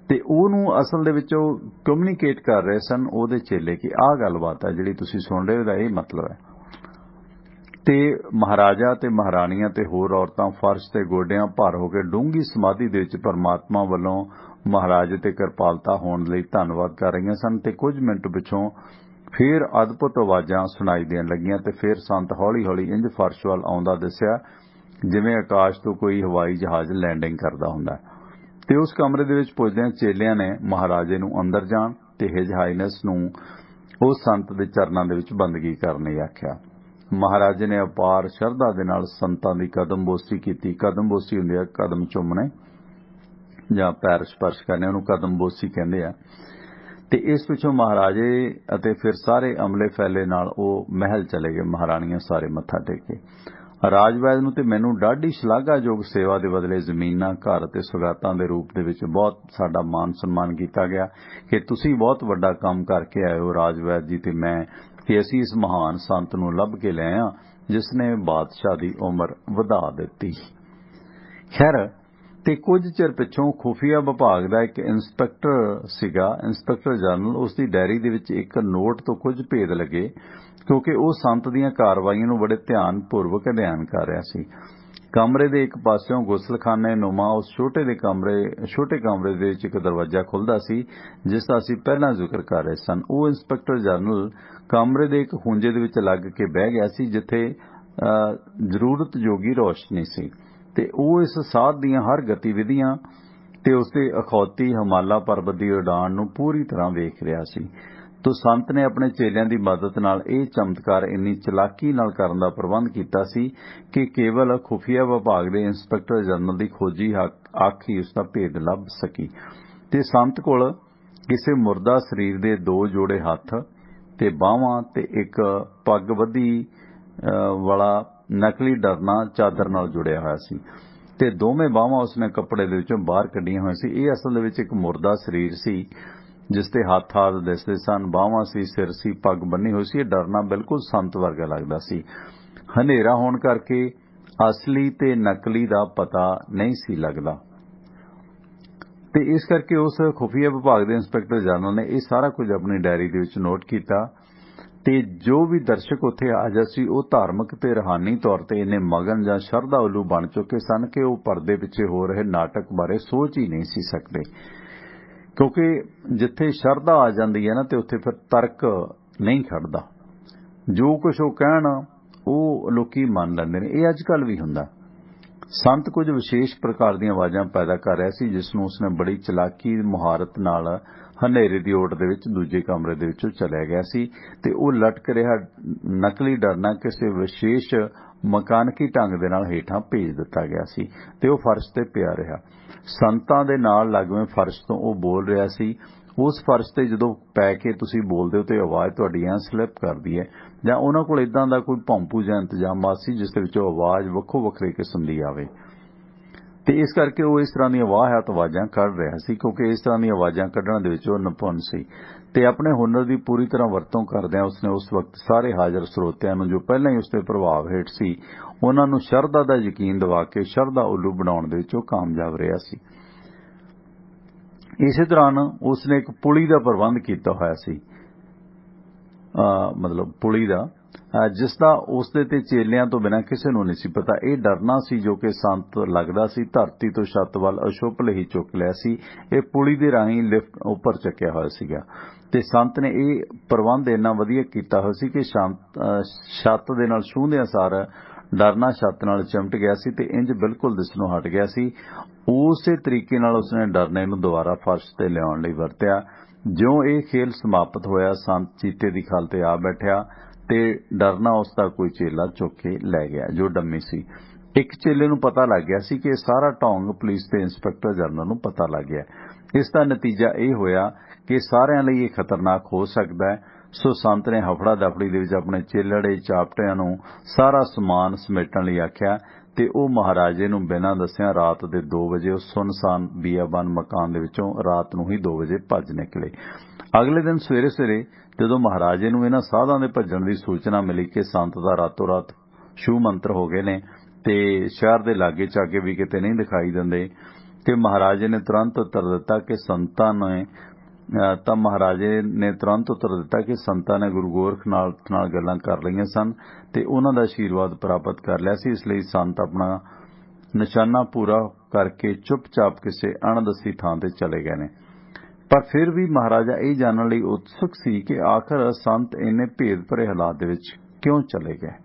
ते ਉਹਨੂੰ असल ਦੇ ਵਿੱਚ ਉਹ कम्यूनीकेट कर रहे सन ਉਹਦੇ चेले कि आह गलबात है ਜਿਹੜੀ ਤੁਸੀਂ सुन रहे हो, ਇਹਦਾ ਇਹ मतलब है। ਤੇ महाराजा ते महाराणियां ते होर औरतां फर्श ते गोडियां भार हो के डूंगी समाधि ਦੇ ਵਿੱਚ परमात्मा ਵੱਲੋਂ महाराज ते किरपालता होण ਲਈ ਧੰਨਵਾਦ कर रही सन ते कुछ मिनट पिछों फिर अद्भुत आवाज़ां सुनाई देण लगियां ते फिर संत हौली हौली इंज फर्श ਵੱਲ आउंदा दिसिया जिवें आकाश तो कोई हवाई जहाज लैंडिंग करदा हुंदा। ते उस कमरे दे विच पुजदियां चेलियां ने महाराजे नूं अंदर जाण ते हिज हाईनेस नूं उस संत दे चरनां दे विच बंदगी करने आख्या। महाराजे ने अपार शरधा दे नाल संतां दी कदमबोसी कीती। कदमबोसी हुंदी है कदम चुमने जां पैर स्पर्श करने, उहनूं कदमबोसी कहंदे आ। ते इस पिछों महाराजे अते फिर सारे अमले फैले नाल ओह महल चले गए। महाराणियां सारे मत्था टेके। राजवैद नूं ते मैनूं डाढी शलाघायोग सेवा दे बदले जमीनां घर ते सुगातां दे रूप दे विच बहुत साडा मान सम्मान कीता गया कि तुसीं बहुत वड्डा काम करके आए हो राजवैद जी ते मैं, कि असीं इस महान संत नूं लभ के ले आए जिसने बादशाह दी उम्र वधा दित्ती। खैर ते कुछ चिर पिछों खुफिया विभाग दा एक इंस्पैक्टर सीगा, इंस्पैक्टर जनरल, उसकी डायरी दे विच एक नोट तो कुछ भेद लगे क्योंकि वह संत दीयां कारवाइयां नूं बड़े ध्यान पूर्वक अध्ययन कर रहा सी। कमरे दे एक पासों गुसलखाने नुमा उस छोटे कमरे दे विच एक दरवाजा खुलदा सी जिसदा असीं पहलां जिक्र कर रहे सन। वह इंस्पैक्टर जनरल कमरे दे एक खूंजे दे विच लग के बह गया सी जिथे जरूरत जोगी रोशनी सी ते ਉਹ इस साध दीयां हर गतिविधियां ते उसदे अखौती हिमाला पर्वत दी उड़ान नूं पूरी तरह वेख रहा सी। तो संत ने अपने चेलियां दी मदद नाल ਇਹ चमत्कार इन्नी चलाकी नाल करन दा प्रबंध कीता सी कि केवल खुफिया विभाग दे इंस्पैक्टर जनरल दी खोजी अख ही उसदा भेद लभ सकी। ते संत कोल किसे मुर्दा शरीर दे 2 जोड़े हत्थ ते बाहां ते एक पग बधी वाला नकली डरना चादर नाल जुड़िया होया सी ते दोवें बाहां उसने कपड़े दे विचों बाहर कड्ढियां होईयां सी। इह असल दे विच एक मुर्दा शरीर सी जिसते हाथ हाथ दिसदे सन, बाहां सी, सिर सी, पग बन्नी होई सी। डरना बिल्कुल संत वर्गा लगदा सी। हनेरा होण करके असली ते नकली दा पता नहीं सी लगदा। ਤੇ ਇਸ ਕਰਕੇ ਉਸ ਖੁਫੀਆ ਵਿਭਾਗ ਦੇ ਇੰਸਪੈਕਟਰ ਜਨਰਲ ਨੇ ਇਹ ਸਾਰਾ ਕੁਝ ਆਪਣੀ ਡਾਇਰੀ ਦੇ ਵਿੱਚ ਨੋਟ ਕੀਤਾ ਤੇ ਜੋ ਵੀ ਦਰਸ਼ਕ ਉੱਥੇ ਹਾਜ਼ਰ ਸੀ ਉਹ ਧਾਰਮਿਕ ਤੇ ਰੂਹਾਨੀ ਤੌਰ ਤੇ ਇੰਨੇ ਮਗਨ ਜਾਂ ਸ਼ਰਧਾ ਉੱਲੂ ਬਣ ਚੁੱਕੇ ਸਨ ਕਿ ਉਹ ਪਰਦੇ ਪਿੱਛੇ ਹੋ ਰਹੇ ਨਾਟਕ ਬਾਰੇ ਸੋਚ ਹੀ ਨਹੀਂ ਸੀ ਸਕਦੇ, ਕਿਉਂਕਿ ਜਿੱਥੇ ਸ਼ਰਧਾ ਆ ਜਾਂਦੀ ਹੈ ਨਾ ਤੇ ਉੱਥੇ ਫਿਰ ਤਰਕ ਨਹੀਂ ਖੜਦਾ। ਜੋ ਕੁਝ ਉਹ ਕਹਿਣ ਉਹ ਲੋਕੀ ਮੰਨ ਲੈਂਦੇ ਨੇ। ਇਹ ਅੱਜ ਕੱਲ੍ਹ ਵੀ ਹੁੰਦਾ। ਸੰਤ ਕੁਝ ਵਿਸ਼ੇਸ਼ ਪ੍ਰਕਾਰ ਦੀਆਂ ਆਵਾਜ਼ਾਂ ਪੈਦਾ ਕਰ ਰਿਹਾ ਸੀ ਜਿਸ ਨੂੰ ਉਸਨੇ ਬੜੀ ਚਲਾਕੀ ਮੁਹਾਰਤ ਨਾਲ ਹਨੇਰੇ ਦੀ ਓਟ ਦੇ ਵਿੱਚ ਦੂਜੇ ਕਮਰੇ ਦੇ ਵਿੱਚੋਂ ਚਲਿਆ ਗਿਆ ਸੀ ਤੇ ਉਹ ਲਟਕ ਰਿਹਾ ਨਕਲੀ ਡਰਨਾ ਕਿਸੇ ਵਿਸ਼ੇਸ਼ ਮਕਾਨਕੀ ਢੰਗ ਦੇ ਨਾਲ ਹੇਠਾਂ ਭੇਜ ਦਿੱਤਾ ਗਿਆ ਸੀ ਤੇ ਉਹ ਫਰਸ਼ ਤੇ ਪਿਆ ਰਿਹਾ। ਸੰਤਾਂ ਦੇ ਨਾਲ ਲੱਗਵੇਂ ਫਰਸ਼ ਤੋਂ ਉਹ ਬੋਲ ਰਿਹਾ ਸੀ। ਉਸ ਫਰਸ਼ ਤੇ ਜਦੋਂ ਪੈ ਕੇ ਤੁਸੀਂ ਬੋਲਦੇ ਹੋ ਤੇ ਆਵਾਜ਼ ਤੁਹਾਡੀ ਐਂ ਸਲਿਪ ਕਰਦੀ ਹੈ ਜਾਂ ਉਹਨਾਂ ਕੋਲ ਇਦਾਂ ਦਾ ਕੋਈ ਭੌਂਪੂ ਜਾਂ ਇੰਤਜ਼ਾਮਾਤ ਸੀ ਜਿਸ ਦੇ ਵਿੱਚੋਂ ਆਵਾਜ਼ ਵੱਖੋ ਵੱਖਰੇ ਕਿਸਮ ਦੀ ਆਵੇ ਤੇ ਇਸ ਕਰਕੇ ਉਹ ਇਸ ਤਰ੍ਹਾਂ ਦੀਆਂ ਵਾਹਿਆਤ ਆਵਾਜ਼ਾਂ ਕੱਢ ਰਿਹਾ ਸੀ ਕਿਉਂਕਿ ਇਸ ਤਰ੍ਹਾਂ ਦੀਆਂ ਆਵਾਜ਼ਾਂ ਕੱਢਣ ਦੇ ਵਿੱਚ ਉਹ ਨਿਪੁੰਨ ਸੀ ਤੇ ਆਪਣੇ ਹੁਨਰ ਦੀ ਪੂਰੀ ਤਰ੍ਹਾਂ ਵਰਤੋਂ ਕਰਦਿਆਂ ਉਸਨੇ ਉਸ ਵਕਤ ਸਾਰੇ ਹਾਜ਼ਰ ਸਰੋਤਿਆਂ ਨੂੰ ਜੋ ਪਹਿਲਾਂ ਹੀ ਉਸ ਦੇ ਪ੍ਰਭਾਵ ਹੇਠ ਸੀ ਉਹਨਾਂ ਨੂੰ ਸ਼ਰਧਾ ਦਾ ਯਕੀਨ ਦਿਵਾ ਕੇ ਸ਼ਰਧਾ ਉੱਲੂ ਬਣਾਉਣ ਦੇ ਵਿੱਚ ਉਹ ਕਾਮਯਾਬ ਰਿਹਾ ਸੀ। ਇਸੇ ਦੌਰਾਨ ਉਸਨੇ ਇੱਕ ਪੁਲੀ ਦਾ ਪ੍ਰਬੰਧ ਕੀਤਾ ਹੋਇਆ ਸੀ, ਮਤਲਬ ਪੁਲੀ ਦਾ, ਜਿਸ ਦਾ ਉਸਦੇ ਤੇ ਚੇਲਿਆਂ ਤੋਂ ਬਿਨਾਂ ਕਿਸੇ ਨੂੰ ਨਹੀਂ ਸੀ ਪਤਾ। ਇਹ ਡਰਨਾ ਸੀ ਜੋ ਕਿ ਸੰਤ ਲੱਗਦਾ ਸੀ ਧਰਤੀ ਤੋਂ ਛੱਤ ਵੱਲ ਅਸ਼ੁੱਭ ਲਈ ਚੁੱਕ ਲਿਆ ਸੀ। ਇਹ ਪੁਲੀ ਦੇ ਰਾਹੀਂ ਲਿਫਟ ਉੱਪਰ ਚੱਕਿਆ ਹੋਇਆ ਸੀਗਾ ਤੇ ਸੰਤ ਨੇ ਇਹ ਪ੍ਰਬੰਧ ਇੰਨਾ ਵਧੀਆ ਕੀਤਾ ਹੋਇਆ ਸੀ ਕਿ ਛੱਤ ਦੇ ਨਾਲ ਛੂਹਦਿਆਂ ਸਾਰ ਡਰਨਾ ਛੱਤ ਨਾਲ ਚਿਮਟ ਗਿਆ ਸੀ ਤੇ ਇੰਜ ਬਿਲਕੁਲ ਦਿਸਣੋਂ ਹਟ ਗਿਆ ਸੀ। ਉਸੇ ਤਰੀਕੇ ਨਾਲ ਉਸਨੇ ਡਰਨੇ ਨੂੰ ਦੁਬਾਰਾ ਫਰਸ਼ ਤੇ ਲਿਆਉਣ ਲਈ ਵਰਤਿਆ। ਜਿਉਂ ਇਹ ਖੇਲ ਸਮਾਪਤ ਹੋਇਆ ਸੰਤ ਚੀਤੇ ਦੀ ਖਲ ਤੇ ਆ ਬੈਠਿਆ ਤੇ ਡਰਨਾ ਉਸ ਦਾ ਕੋਈ ਚੇਲਾ ਚੁੱਕ ਕੇ ਲੈ ਗਿਆ ਜੋ ਡੰਮੀ ਸੀ। ਇੱਕ ਚੇਲੇ ਨੂੰ ਪਤਾ ਲੱਗ ਗਿਆ ਸੀ ਕਿ ਸਾਰਾ ਢੌਂਗ ਪੁਲਿਸ ਤੇ ਇੰਸਪੈਕਟਰ ਜਨਰਲ ਨੂੰ ਪਤਾ ਲੱਗ ਗਿਆ। ਇਸ ਦਾ ਨਤੀਜਾ ਇਹ ਹੋਇਆ ਕਿ ਸਾਰਿਆਂ ਲਈ ਇਹ ਖਤਰਨਾਕ ਹੋ ਸਕਦਾ ਹੈ। ਸੋ ਸੰਤ ਨੇ ਹਫੜਾ ਦਫੜੀ ਦੇ ਵਿੱਚ ਆਪਣੇ ਚੇਲੜੇ ਚਾਪਟਿਆਂ ਨੂੰ ਸਾਰਾ ਸਮਾਨ ਸਮੇਟਣ ਲਈ ਆਖਿਆ ਤੇ ਉਹ ਮਹਾਰਾਜੇ ਨੂੰ ਬਿਨਾਂ ਦੱਸਿਆ ਰਾਤ ਦੇ 2 ਵਜੇ ਉਸ ਸੁੰਨਸਾਨ ਬੀਆਬਾਨ ਮਕਾਨ ਦੇ ਵਿੱਚੋਂ ਰਾਤ ਨੂੰ ਹੀ 2 ਵਜੇ ਭੱਜ ਨਿਕਲੇ। ਅਗਲੇ ਦਿਨ ਸਵੇਰੇ ਸਵੇਰੇ ਜਦੋਂ ਮਹਾਰਾਜੇ ਨੂੰ ਇਹਨਾਂ ਸਾਧਾਂ ਦੇ ਭੱਜਣ ਦੀ ਸੂਚਨਾ ਮਿਲੀ ਕਿ ਸੰਤ ਦਾ ਰਾਤੋਂ ਰਾਤ ਛੂ ਮੰਤਰ ਹੋ ਗਏ ਨੇ ਤੇ ਸ਼ਹਿਰ ਦੇ ਲਾਗੇ ਚਾਗੇ ਵੀ ਕਿਤੇ ਨਹੀਂ ਦਿਖਾਈ ਦਿੰਦੇ ਤੇ ਮਹਾਰਾਜੇ ਨੇ ਤੁਰੰਤ ਉੱਤਰ ਦਿੱਤਾ ਕਿ ਸੰਤਾਂ ਨੇ ਗੁਰੂ ਗੋਰਖ ਨਾਲ ਗੱਲਾਂ ਕਰ ਲਈਆਂ ਸਨ ਤੇ ਉਹਨਾਂ ਦਾ ਆਸ਼ੀਰਵਾਦ ਪ੍ਰਾਪਤ ਕਰ ਲਿਆ ਸੀ। ਇਸ ਲਈ ਸੰਤ ਆਪਣਾ ਨਿਸ਼ਾਨਾ ਪੂਰਾ ਕਰਕੇ ਚੁੱਪਚਾਪ ਕਿਸੇ ਅਣਦੱਸੀ ਥਾਂ ਤੇ ਚਲੇ ਗਏ ਨੇ। ਪਰ ਫਿਰ ਵੀ ਮਹਾਰਾਜਾ ਇਹ ਜਾਣਨ ਲਈ ਉਤਸੁਕ ਸੀ ਕਿ ਆਖਰ ਸੰਤ ਇੰਨੇ ਭੇਦ ਭਰੇ ਹਾਲਾਤ ਦੇ ਵਿੱਚ ਕਿਉਂ ਚਲੇ ਗਏ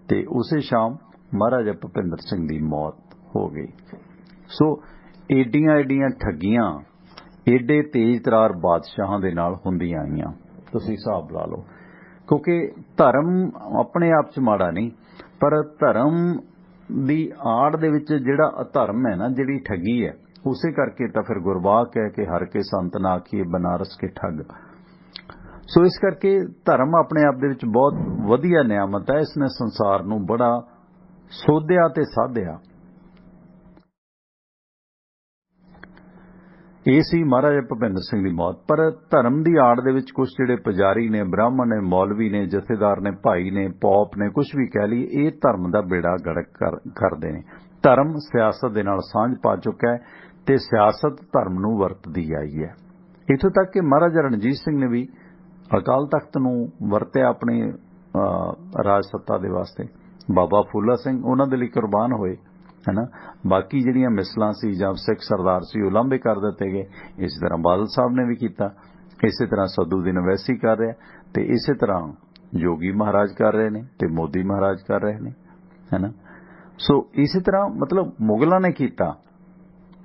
ਤੇ ਉਸੇ ਸ਼ਾਮ ਮਹਾਰਾਜਾ ਭੁਪਿੰਦਰ ਸਿੰਘ ਦੀ ਮੌਤ ਹੋ ਗਈ। ਸੋ ਏਡੀਆਂ ਠੱਗੀਆਂ ਏਡੇ ਤੇਜ਼ ਤਰਾਰ ਬਾਦਸ਼ਾਹਾਂ ਦੇ ਨਾਲ ਹੁੰਦੀਆਂ ਆਈਆਂ। ਤੁਸੀਂ ਹਿਸਾਬ ਲਾ ਲਓ ਕਿਉਂਕਿ ਧਰਮ ਆਪਣੇ ਆਪ 'ਚ ਮਾੜਾ ਨਹੀਂ ਪਰ ਧਰਮ ਦੀ ਆੜ ਦੇ ਵਿੱਚ ਜਿਹੜਾ ਅਧਰਮ ਹੈ ਨਾ, ਜਿਹੜੀ ਠੱਗੀ ਹੈ, ਉਸੇ ਕਰਕੇ ਤਾਂ ਫਿਰ ਗੁਰਬਾਖ ਹੈ ਕਿ ਹਰ ਕੇ ਸੰਤ ਨਾ ਆਖੀਏ ਬਨਾਰਸ ਕੇ ਠੱਗ। ਸੋ ਇਸ ਕਰਕੇ ਧਰਮ ਆਪਣੇ ਆਪ ਦੇ ਵਿੱਚ ਬਹੁਤ ਵਧੀਆ ਨਿਆਮਤ ਹੈ। ਇਸਨੇ ਸੰਸਾਰ ਨੂੰ ਬੜਾ ਸੋਧਿਆ ਤੇ ਸਾਧਿਆ। ਇਹ ਸੀ ਮਹਾਰਾਜਾ ਭੁਪਿੰਦਰ ਸਿੰਘ ਦੀ ਮੌਤ। ਪਰ ਧਰਮ ਦੀ ਆੜ ਦੇ ਵਿੱਚ ਕੁਝ ਜਿਹੜੇ ਪੁਜਾਰੀ ਨੇ, ਬ੍ਰਾਹਮਣ ਨੇ, ਮੌਲਵੀ ਨੇ, ਜਥੇਦਾਰ ਨੇ, ਭਾਈ ਨੇ, ਪੌਪ ਨੇ, ਕੁਝ ਵੀ ਕਹਿ ਲਈ, ਇਹ ਧਰਮ ਦਾ ਬੇੜਾ ਗਰਕ ਕਰਦੇ ਨੇ। ਧਰਮ ਸਿਆਸਤ ਦੇ ਨਾਲ ਸਾਂਝ ਪਾ ਚੁੱਕਾ ਹੈ ਤੇ ਸਿਆਸਤ ਧਰਮ ਨੂੰ ਵਰਤਦੀ ਆਈ ਹੈ। ਇੱਥੋਂ ਤੱਕ ਕਿ ਮਹਾਰਾਜਾ ਰਣਜੀਤ ਸਿੰਘ ਨੇ ਵੀ ਅਕਾਲ ਤਖਤ ਨੂੰ ਵਰਤਿਆ ਆਪਣੀ ਰਾਜ ਸੱਤਾ ਦੇ ਵਾਸਤੇ। ਬਾਬਾ ਫੂਲਾ ਸਿੰਘ ਉਹਨਾਂ ਦੇ ਲਈ ਕੁਰਬਾਨ ਹੋਏ, ਹੈ ਨਾ। ਬਾਕੀ ਜਿਹੜੀਆਂ ਮਿਸਲਾਂ ਸੀ ਜਾਂ ਸਿੱਖ ਸਰਦਾਰ ਸੀ ਉਹ ਲਾਂਭੇ ਕਰ ਦਿੱਤੇ ਗਏ। ਇਸੇ ਤਰ੍ਹਾਂ ਬਾਦਲ ਸਾਹਿਬ ਨੇ ਵੀ ਕੀਤਾ, ਇਸੇ ਤਰ੍ਹਾਂ ਸਦੂਦੀਨ ਅਵੈਸੀ ਕਰ ਰਿਹਾ ਤੇ ਇਸੇ ਤਰ੍ਹਾਂ ਯੋਗੀ ਮਹਾਰਾਜ ਕਰ ਰਹੇ ਨੇ ਤੇ ਮੋਦੀ ਮਹਾਰਾਜ ਕਰ ਰਹੇ ਨੇ, ਹੈ ਨਾ। ਸੋ ਇਸੇ ਤਰ੍ਹਾਂ ਮਤਲਬ ਮੁਗਲਾਂ ਨੇ ਕੀਤਾ,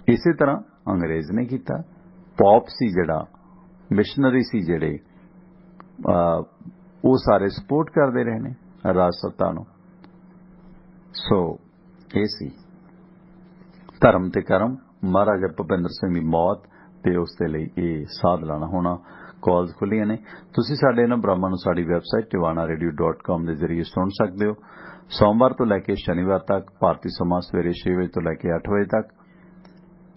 ਇਸੇ ਤਰ੍ਹਾਂ ਅੰਗਰੇਜ਼ ਨੇ ਕੀਤਾ। ਪੌਪ ਸੀ ਜਿਹੜਾ, ਮਿਸ਼ਨਰੀ ਸੀ ਜਿਹੜੇ, ਉਹ ਸਾਰੇ ਸਪੋਰਟ ਕਰਦੇ ਰਹੇ ਨੇ ਰਾਜ ਸੱਤਾ ਨੂੰ। ਸੋ ਇਹ ਸੀ ਧਰਮ ਤੇ ਕਰਮ। ਮਹਾਰਾਜਾ ਭੁਪਿੰਦਰ ਸਿੰਘ ਦੀ ਮੌਤ ਤੇ ਉਸ ਦੇ ਲਈ ਇਹ ਸਾਧ ਲਾਣਾ ਹੋਣਾ। ਕਾਲਸ ਖੁੱਲੀਆਂ ਨੇ। ਤੁਸੀਂ ਸਾਡੇ ਇਹਨਾਂ ਪ੍ਰੋਗਰਾਮਾਂ ਨੂੰ ਸਾਡੀ ਵੈਬਸਾਈਟ tiwanaradio.com ਦੇ ਜ਼ਰੀਏ ਸੁਣ ਸਕਦੇ ਹੋ। ਸੋਮਵਾਰ ਤੋਂ ਲੈ ਕੇ ਸ਼ਨੀਵਾਰ ਤੱਕ ਭਾਰਤੀ ਸਮਾਂ ਸਵੇਰੇ 6 ਵਜੇ ਤੋਂ ਲੈ ਕੇ 8 ਵਜੇ ਤੱਕ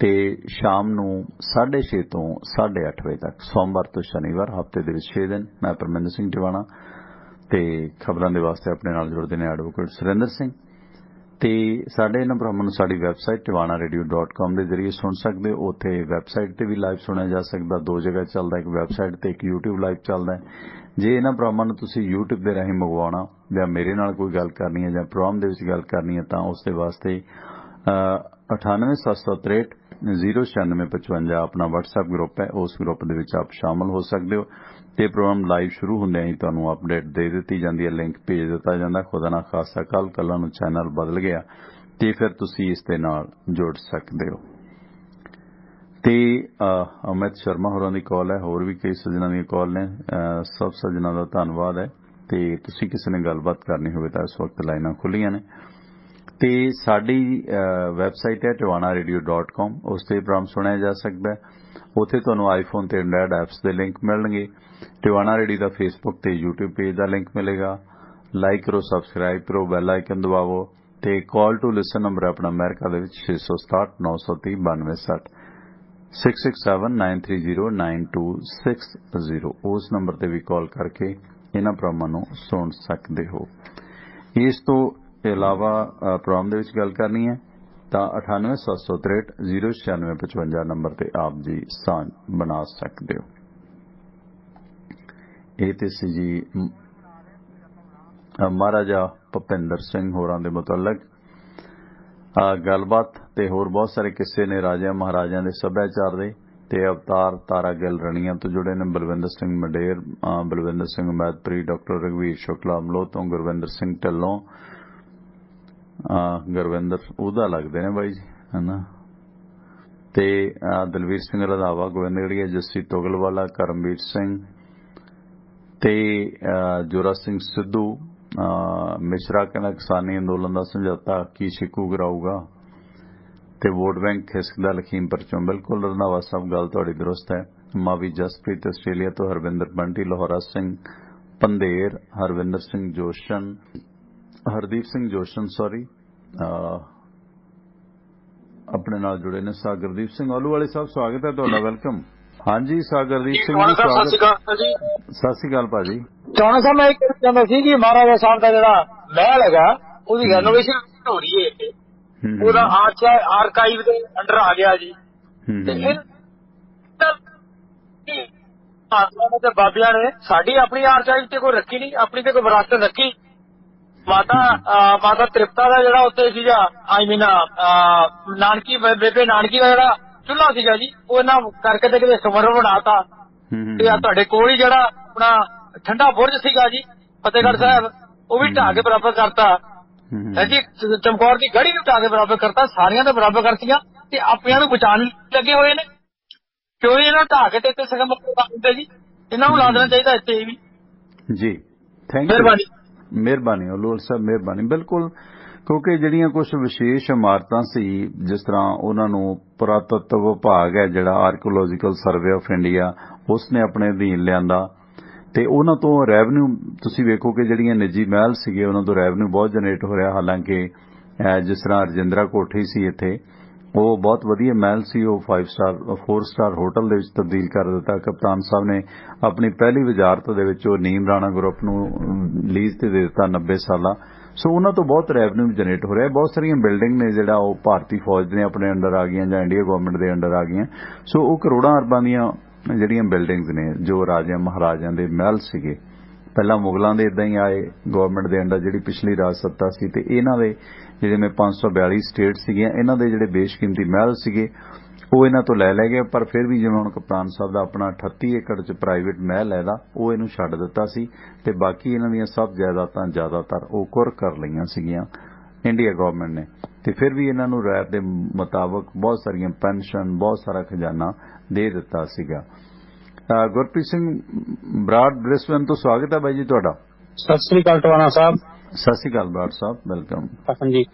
ਤੇ ਸ਼ਾਮ ਨੂੰ 6:30 ਤੋਂ 8:30 ਵਜੇ ਤੱਕ। ਸੋਮਵਾਰ ਤੋਂ ਸ਼ਨੀਵਾਰ, ਹਫ਼ਤੇ ਦੇ ਵਿੱਚ 6 ਦਿਨ। ਮੈਂ ਪਰਮਿੰਦਰ ਸਿੰਘ ਟਿਵਾਣਾ ਤੇ ਖਬਰਾਂ ਦੇ ਵਾਸਤੇ ਆਪਣੇ ਨਾਲ ਜੁੜਦੇ ਨੇ ਐਡਵੋਕੇਟ ਸੁਰਿੰਦਰ ਸਿੰਘ। ਤੇ ਸਾਡੇ ਇਹਨਾਂ ਭਰਾਵਾਂ ਨੂੰ ਸਾਡੀ ਵੈਬਸਾਈਟ tiwanaradio.com ਦੇ ਜ਼ਰੀਏ ਸੁਣ ਸਕਦੇ ਹੋ। ਉੱਥੇ ਵੈਬਸਾਈਟ ਤੇ ਵੀ ਲਾਈਵ ਸੁਣਿਆ ਜਾ ਸਕਦਾ, 2 ਜਗ੍ਹਾ ਚੱਲਦਾ, ਇੱਕ ਵੈਬਸਾਈਟ ਤੇ ਇੱਕ YouTube ਲਾਈਵ ਚੱਲਦਾ। ਜੇ ਇਹਨਾਂ ਭਰਾਵਾਂ ਨੂੰ ਤੁਸੀਂ YouTube ਦੇ ਰਾਹੀਂ ਮੰਗਵਾਉਣਾ ਜਾਂ ਮੇਰੇ ਨਾਲ ਕੋਈ ਗੱਲ ਕਰਨੀ ਹੈ ਜਾਂ ਪ੍ਰੋਗਰਾਮ ਦੇ ਵਿੱਚ ਗੱਲ ਕਰਨੀ ਹੈ ਤਾਂ ਉਸ ਦੇ ਵਾਸਤੇ 9876309655 ਆਪਣਾ WhatsApp ਗਰੁੱਪ ਹੈ। ਉਸ ਗਰੁੱਪ ਦੇ ਵਿੱਚ ਆਪ ਸ਼ਾਮਲ ਹੋ ਸਕਦੇ ਹੋ ਤੇ ਪ੍ਰੋਗਰਾਮ ਲਾਈਵ ਸ਼ੁਰੂ ਹੁੰਦਿਆਂ ਹੀ ਤੁਹਾਨੂੰ ਅਪਡੇਟ ਦੇ ਦਿੱਤੀ ਜਾਂਦੀ ਹੈ, ਲਿੰਕ ਭੇਜ ਦਿੱਤਾ ਜਾਂਦਾ। ਖੁਦਾ ਨਾ ਖਾਸਾ ਕੱਲ੍ਹ ਨੂੰ ਚੈਨਲ ਬਦਲ ਗਿਆ ਤੇ ਫਿਰ ਤੁਸੀਂ ਇਸ ਦੇ ਨਾਲ ਜੁੜ ਸਕਦੇ ਹੋ। ਤੇ ਅਮਿਤ ਸ਼ਰਮਾ ਹੋਰਾਂ ਦੀ ਕਾਲ ਹੈ, ਹੋਰ ਵੀ ਕਈ ਸੱਜਣਾਂ ਦੀਆਂ ਕਾਲ ਨੇ। ਸਭ ਸੱਜਣਾਂ ਦਾ ਧੰਨਵਾਦ ਹੈ। ਤੇ ਤੁਸੀਂ ਕਿਸੇ ਨੇ ਗੱਲਬਾਤ ਕਰਨੀ ਹੋਵੇ ਤਾਂ ਇਸ ਵਕਤ ਲਾਈਨਾਂ ਖੁੱਲੀਆਂ ਨੇ। ਤੇ ਸਾਡੀ ਵੈਬਸਾਈਟ ਹੈ tiwanaradio.com, ਉਸ ਤੇ ਪ੍ਰੋਗਰਾਮ ਸੁਣਿਆ ਜਾ ਸਕਦਾ ਹੈ। ਉੱਥੇ ਤੁਹਾਨੂੰ ਆਈਫੋਨ ਤੇ ਐਂਡਰਾਇਡ ਐਪਸ ਦੇ ਲਿੰਕ ਮਿਲਣਗੇ। ਟਿਵਾਣਾ ਰੇਡੀਓ ਦਾ ਫੇਸਬੁੱਕ ਤੇ YouTube ਪੇਜ ਦਾ ਲਿੰਕ ਮਿਲੇਗਾ। ਲਾਈਕ ਕਰੋ, ਸਬਸਕ੍ਰਾਈਬ ਕਰੋ, ਬੈਲ ਆਈਕਨ ਦਬਾਵੋ ਤੇ ਕਾਲ ਟੂ ਲਿਸਨ ਨੰਬਰ ਆਪਣਾ ਅਮਰੀਕਾ ਦੇ ਵਿੱਚ 667-930-9260 667-930-9260। ਉਸ ਨੰਬਰ ਤੇ ਵੀ ਕਾਲ ਕਰਕੇ ਇਹਨਾਂ ਪ੍ਰੋਗਰਾਮਾਂ ਨੂੰ ਸੁਣ ਸਕਦੇ ਹੋ। ਇਸ ਤੋਂ ਇਲਾਵਾ ਪ੍ਰੋਗਰਾਮ ਦੇ ਵਿੱਚ ਗੱਲ ਕਰਨੀ ਹੈ ਤਾਂ 9876309655 ਨੰਬਰ ਤੇ ਆਪ ਜੀ ਸਾਂਝ ਬਣਾ ਸਕਦੇ ਹੋ। ਇਹ ਤੇ ਸੀ ਜੀ ਮਹਾਰਾਜਾ ਭੁਪਿੰਦਰ ਸਿੰਘ ਹੋਰਾਂ ਦੇ ਮੁਤਲਕ ਗੱਲਬਾਤ ਤੇ ਹੋਰ ਬਹੁਤ ਸਾਰੇ ਕਿੱਸੇ ਨੇ ਰਾਜਿਆਂ ਮਹਾਰਾਜਿਆਂ ਦੇ ਸੱਭਿਆਚਾਰ ਦੇ ਤੇ ਅਵਤਾਰ ਤਾਰਾ ਗਿੱਲ ਰਣੀਆਂ ਤੋਂ ਜੁੜੇ ਨੇ। ਬਲਵਿੰਦਰ ਸਿੰਘ ਮੰਡੇਰ, ਬਲਵਿੰਦਰ ਸਿੰਘ ਮੈਦਪੁਰੀ, ਡਾਕਟਰ ਰਘਵੀਰ ਸ਼ੁਕਲਾ ਅਮਲੋਹ ਤੋਂ, ਗੁਰਵਿੰਦਰ ਸਿੰਘ ਢਿੱਲੋਂ, ਗੁਰਵਿੰਦਰ ਉਹਦਾ ਲੱਗਦੇ ਨੇ ਬਾਈ ਜੀ ਹਨਾ, ਤੇ ਦਲਵੀਰ ਸਿੰਘ ਰੰਧਾਵਾ, ਗੋਬਿੰਦਗੜ੍ਹੀਆ, ਜੱਸੀ ਤੁਗਲਵਾਲਾ, ਕਰਮਵੀਰ ਸਿੰਘ ਤੇ ਜੋਰਾ ਸਿੰਘ ਸਿੱਧੂ। ਮਿਸ਼ਰਾ ਕਹਿੰਦਾ ਕਿਸਾਨੀ ਅੰਦੋਲਨ ਦਾ ਸਮਝੌਤਾ ਕੀ ਛਿੱਕੂ ਕਰਾਊਗਾ ਤੇ ਵੋਟ ਬੈਂਕ ਖਿਸਕਦਾ ਲਖੀਮਪੁਰ ਚੋਂ। ਬਿਲਕੁਲ ਰੰਧਾਵਾ ਸਾਹਿਬ, ਗੱਲ ਤੁਹਾਡੀ ਦਰੁਸਤ ਹੈ। ਮਾਵੀ ਜਸਪ੍ਰੀਤ ਆਸਟ੍ਰੇਲੀਆ ਤੋਂ, ਹਰਵਿੰਦਰ ਬੰਟੀ, ਲੋਹਰਾ ਸਿੰਘ ਪੰਧੇਰ, ਹਰਵਿੰਦਰ ਸਿੰਘ ਜੋਸ਼ਨ, ਹਰਦੀਪ ਸਿੰਘ ਜੋਸ਼ਨ ਆਪਣੇ ਨਾਲ ਜੁੜੇ ਨੇ। ਸਾਗਰਦੀਪ ਸਿੰਘ ਆਲੂਵਾਲੇ ਸਾਹਿਬ, ਸਵਾਗਤ ਹੈ ਤੁਹਾਡਾ, ਵੈਲਕਮ। ਹਾਂਜੀ ਸਾਗਰਦੀਪ ਸਿੰਘ ਜੀ, ਸਤਿ ਸ਼੍ਰੀ ਅਕਾਲ ਭਾਜੀ। ਚੌਣਾ ਸਾਹਿਬ, ਮੈਂ ਇਹ ਕਹਿਣਾ ਚਾਹੁੰਦਾ ਸੀ ਕਿ ਮਹਾਰਾਜਾ ਸਾਹਿਬ ਦਾ ਜਿਹੜਾ ਮਹਿਲ ਹੈਗਾ ਉਹਦੀ ਰੈਨੋਵੇਸ਼ਨ ਹੋ ਰਹੀ ਹੈ, ਉਹਦਾ ਆਰਕਾਈਵ ਦੇ ਅੰਡਰ ਆ ਗਿਆ ਜੀ। ਤੇ ਬਾਬਿਆਂ ਨੇ ਸਾਡੀ ਆਪਣੀ ਆਰਕਾਈਵ ਤੇ ਕੋਈ ਰੱਖੀ ਨਹੀਂ, ਆਪਣੀ ਤੇ ਕੋਈ ਵਿਰਾਸਤ ਰੱਖੀ। ਮਾਤਾ ਤ੍ਰਿਪਤਾ ਦਾ ਜਿਹੜਾ ਉੱਥੇ ਸੀਗਾ, ਨਾਨਕੀ ਬੇਬੇ ਨਾਨਕੀ ਦਾ ਜਿਹੜਾ ਚੁੱਲ੍ਹਾ ਸੀਗਾ ਜੀ, ਉਹ ਇਹਨਾਂ ਕਰਕੇ ਤੇ ਕਿਤੇ ਸਮਰ ਬਣਾਤਾ। ਤੇ ਆ ਤੁਹਾਡੇ ਕੋਲ ਹੀ ਜਿਹੜਾ ਆਪਣਾ ਠੰਡਾ ਬੁਰਜ ਸੀਗਾ ਜੀ ਫਤਿਹਗੜ੍ਹ ਸਾਹਿਬ, ਉਹ ਵੀ ਢਾਹ ਕੇ ਬਰਾਬਰ ਕਰਤਾ ਜੀ। ਚਮਕੌਰ ਦੀ ਗੜੀ ਨੂੰ ਢਾਹ ਕੇ ਬਰਾਬਰ ਕਰਤਾ, ਸਾਰੀਆਂ ਤਾਂ ਬਰਾਬਰ ਕਰਤੀਆਂ ਤੇ ਆਪਿਆਂ ਨੂੰ ਬਚਾਉਣ ਲੱਗੇ ਹੋਏ ਨੇ। ਕਿਉਂ ਇਹਨਾਂ ਨੂੰ ਢਾਹ ਕੇ ਤੇ ਸਗਮ ਹੁੰਦੇ ਜੀ, ਇਹਨਾਂ ਨੂੰ ਲਾ ਦੇਣਾ ਚਾਹੀਦਾ ਇੱਥੇ ਵੀ ਜੀ। ਥੈਂਕ ਯੂ, ਮਿਹਰਬਾਨੀ ਅਲੂਵਾਲ ਸਾਹਿਬ, ਮਿਹਰਬਾਨੀ। ਬਿਲਕੁਲ, ਕਿਉਂਕਿ ਜਿਹੜੀਆਂ ਕੁਝ ਵਿਸ਼ੇਸ਼ ਇਮਾਰਤਾਂ ਸੀ, ਜਿਸ ਤਰ੍ਹਾਂ ਉਹਨਾਂ ਨੂੰ ਪੁਰਾਤਤਵ ਵਿਭਾਗ ਹੈ ਜਿਹੜਾ ਆਰਕੀਓਲੋਜੀਕਲ ਸਰਵੇ ਆਫ ਇੰਡੀਆ, ਉਸਨੇ ਆਪਣੇ ਅਧੀਨ ਲਿਆਂਦਾ ਤੇ ਉਹਨਾਂ ਤੋਂ ਰੈਵਨਿਊ ਤੁਸੀਂ ਵੇਖੋ ਕਿ ਜਿਹੜੀਆਂ ਨਿੱਜੀ ਮਹਿਲ ਸੀਗੇ ਉਹਨਾਂ ਤੋਂ ਰੈਵਨਿਊ ਬਹੁਤ ਜਨਰੇਟ ਹੋ ਰਿਹਾ। ਹਾਲਾਂਕਿ ਜਿਸ ਤਰ੍ਹਾਂ ਰਜਿੰਦਰਾ ਕੋਠੀ ਸੀ ਇੱਥੇ, ਉਹ ਬਹੁਤ ਵਧੀਆ ਮਹਿਲ ਸੀ, ਉਹ 4 ਸਟਾਰ ਹੋਟਲ ਦੇ ਵਿੱਚ ਤਬਦੀਲ ਕਰ ਦਿੱਤਾ। ਕਪਤਾਨ ਸਾਹਿਬ ਨੇ ਆਪਣੀ ਪਹਿਲੀ ਵਜ਼ਾਰਤ ਦੇ ਵਿੱਚ ਉਹ ਨੀਮ ਰਾਣਾ ਗਰੁੱਪ ਨੂੰ ਲੀਜ਼ ਤੇ ਦੇ ਦਿੱਤਾ 90 ਸਾਲਾਂ। ਸੋ ਉਹਨਾਂ ਤੋਂ ਬਹੁਤ ਰੈਵਨਿਊ ਜਨਰੇਟ ਹੋ ਰਿਹਾ। ਬਹੁਤ ਸਾਰੀਆਂ ਬਿਲਡਿੰਗ ਨੇ ਜਿਹੜਾ ਉਹ ਭਾਰਤੀ ਫੌਜ ਦੇ ਆਪਣੇ ਅੰਡਰ ਆ ਗਈਆਂ ਜਾਂ ਇੰਡੀਆ ਗਵਰਨਮੈਂਟ ਦੇ ਅੰਡਰ ਆ ਗਈਆਂ। ਸੋ ਉਹ ਕਰੋੜਾਂ ਅਰਬਾਂ ਦੀਆਂ ਜਿਹੜੀਆਂ ਬਿਲਡਿੰਗਸ ਨੇ ਜੋ ਰਾਜਿਆਂ ਮਹਾਰਾਜਿਆਂ ਦੇ ਮਹਿਲ ਸੀਗੇ, ਪਹਿਲਾਂ ਮੁਗਲਾਂ ਦੇ ਇਦਾਂ ਹੀ ਆਏ ਗਵਰਨਮੈਂਟ ਦੇ ਅੰਡਰ ਜਿਹੜੀ ਪਿਛਲੀ ਰਾਜ ਸੱਤਾ ਸੀ, ਤੇ ਇਹਨਾਂ ਦੇ ਜਿਵੇਂ 542 ਸਟੇਟ ਸੀਗੀਆਂ, ਇਹਨਾਂ ਦੇ ਜਿਹੜੇ ਬੇਸ਼ਕੀਮਤੀ ਮਹਿਲ ਸੀਗੇ ਉਹ ਇਹਨਾਂ ਤੋਂ ਲੈ ਗਏ। ਪਰ ਫਿਰ ਵੀ ਜਿਵੇਂ ਹੁਣ ਕਪਤਾਨ ਸਾਹਿਬ ਦਾ ਆਪਣਾ 38 ਏਕੜ 'ਚ ਪ੍ਰਾਈਵੇਟ ਮਹਿਲ ਹੈ ਦਾ, ਉਹ ਇਹਨੂੰ ਛੱਡ ਦਿੱਤਾ ਸੀ ਤੇ ਬਾਕੀ ਇਹਨਾਂ ਦੀਆਂ ਸਭ ਜਾਇਦਾਦਾਂ ਜ਼ਿਆਦਾਤਰ ਉਹ ਕੁਰ ਕਰ ਲਈਆਂ ਸੀਗੀਆਂ ਇੰਡੀਆ ਗਵਰਨਮੈਂਟ ਨੇ। ਤੇ ਫਿਰ ਵੀ ਇਹਨਾਂ ਨੂੰ ਰਾਇਤ ਦੇ ਮੁਤਾਬਕ ਬਹੁਤ ਸਾਰੀਆਂ ਪੈਨਸ਼ਨ, ਬਹੁਤ ਸਾਰਾ ਖਜ਼ਾਨਾ ਦੇ ਦਿੱਤਾ ਸੀਗਾ। ਗੁਰਪ੍ਰੀਤ ਸਿੰਘ ਬਰਾੜ ਬ੍ਰਿਸਬਨ ਤੋਂ, ਸਵਾਗਤ ਹੈ ਬਾਈ ਜੀ ਤੁਹਾਡਾ। ਸਤਿ ਸ੍ਰੀ ਅਕਾਲ ਟਵਾਣਾ ਸਾਹਿਬ। ਸਤਿ ਸ੍ਰੀ ਅਕਾਲ ਬਰਾੜ ਸਾਹਿਬ, ਵੈਲਕਮ। ਹਾਂਜੀ,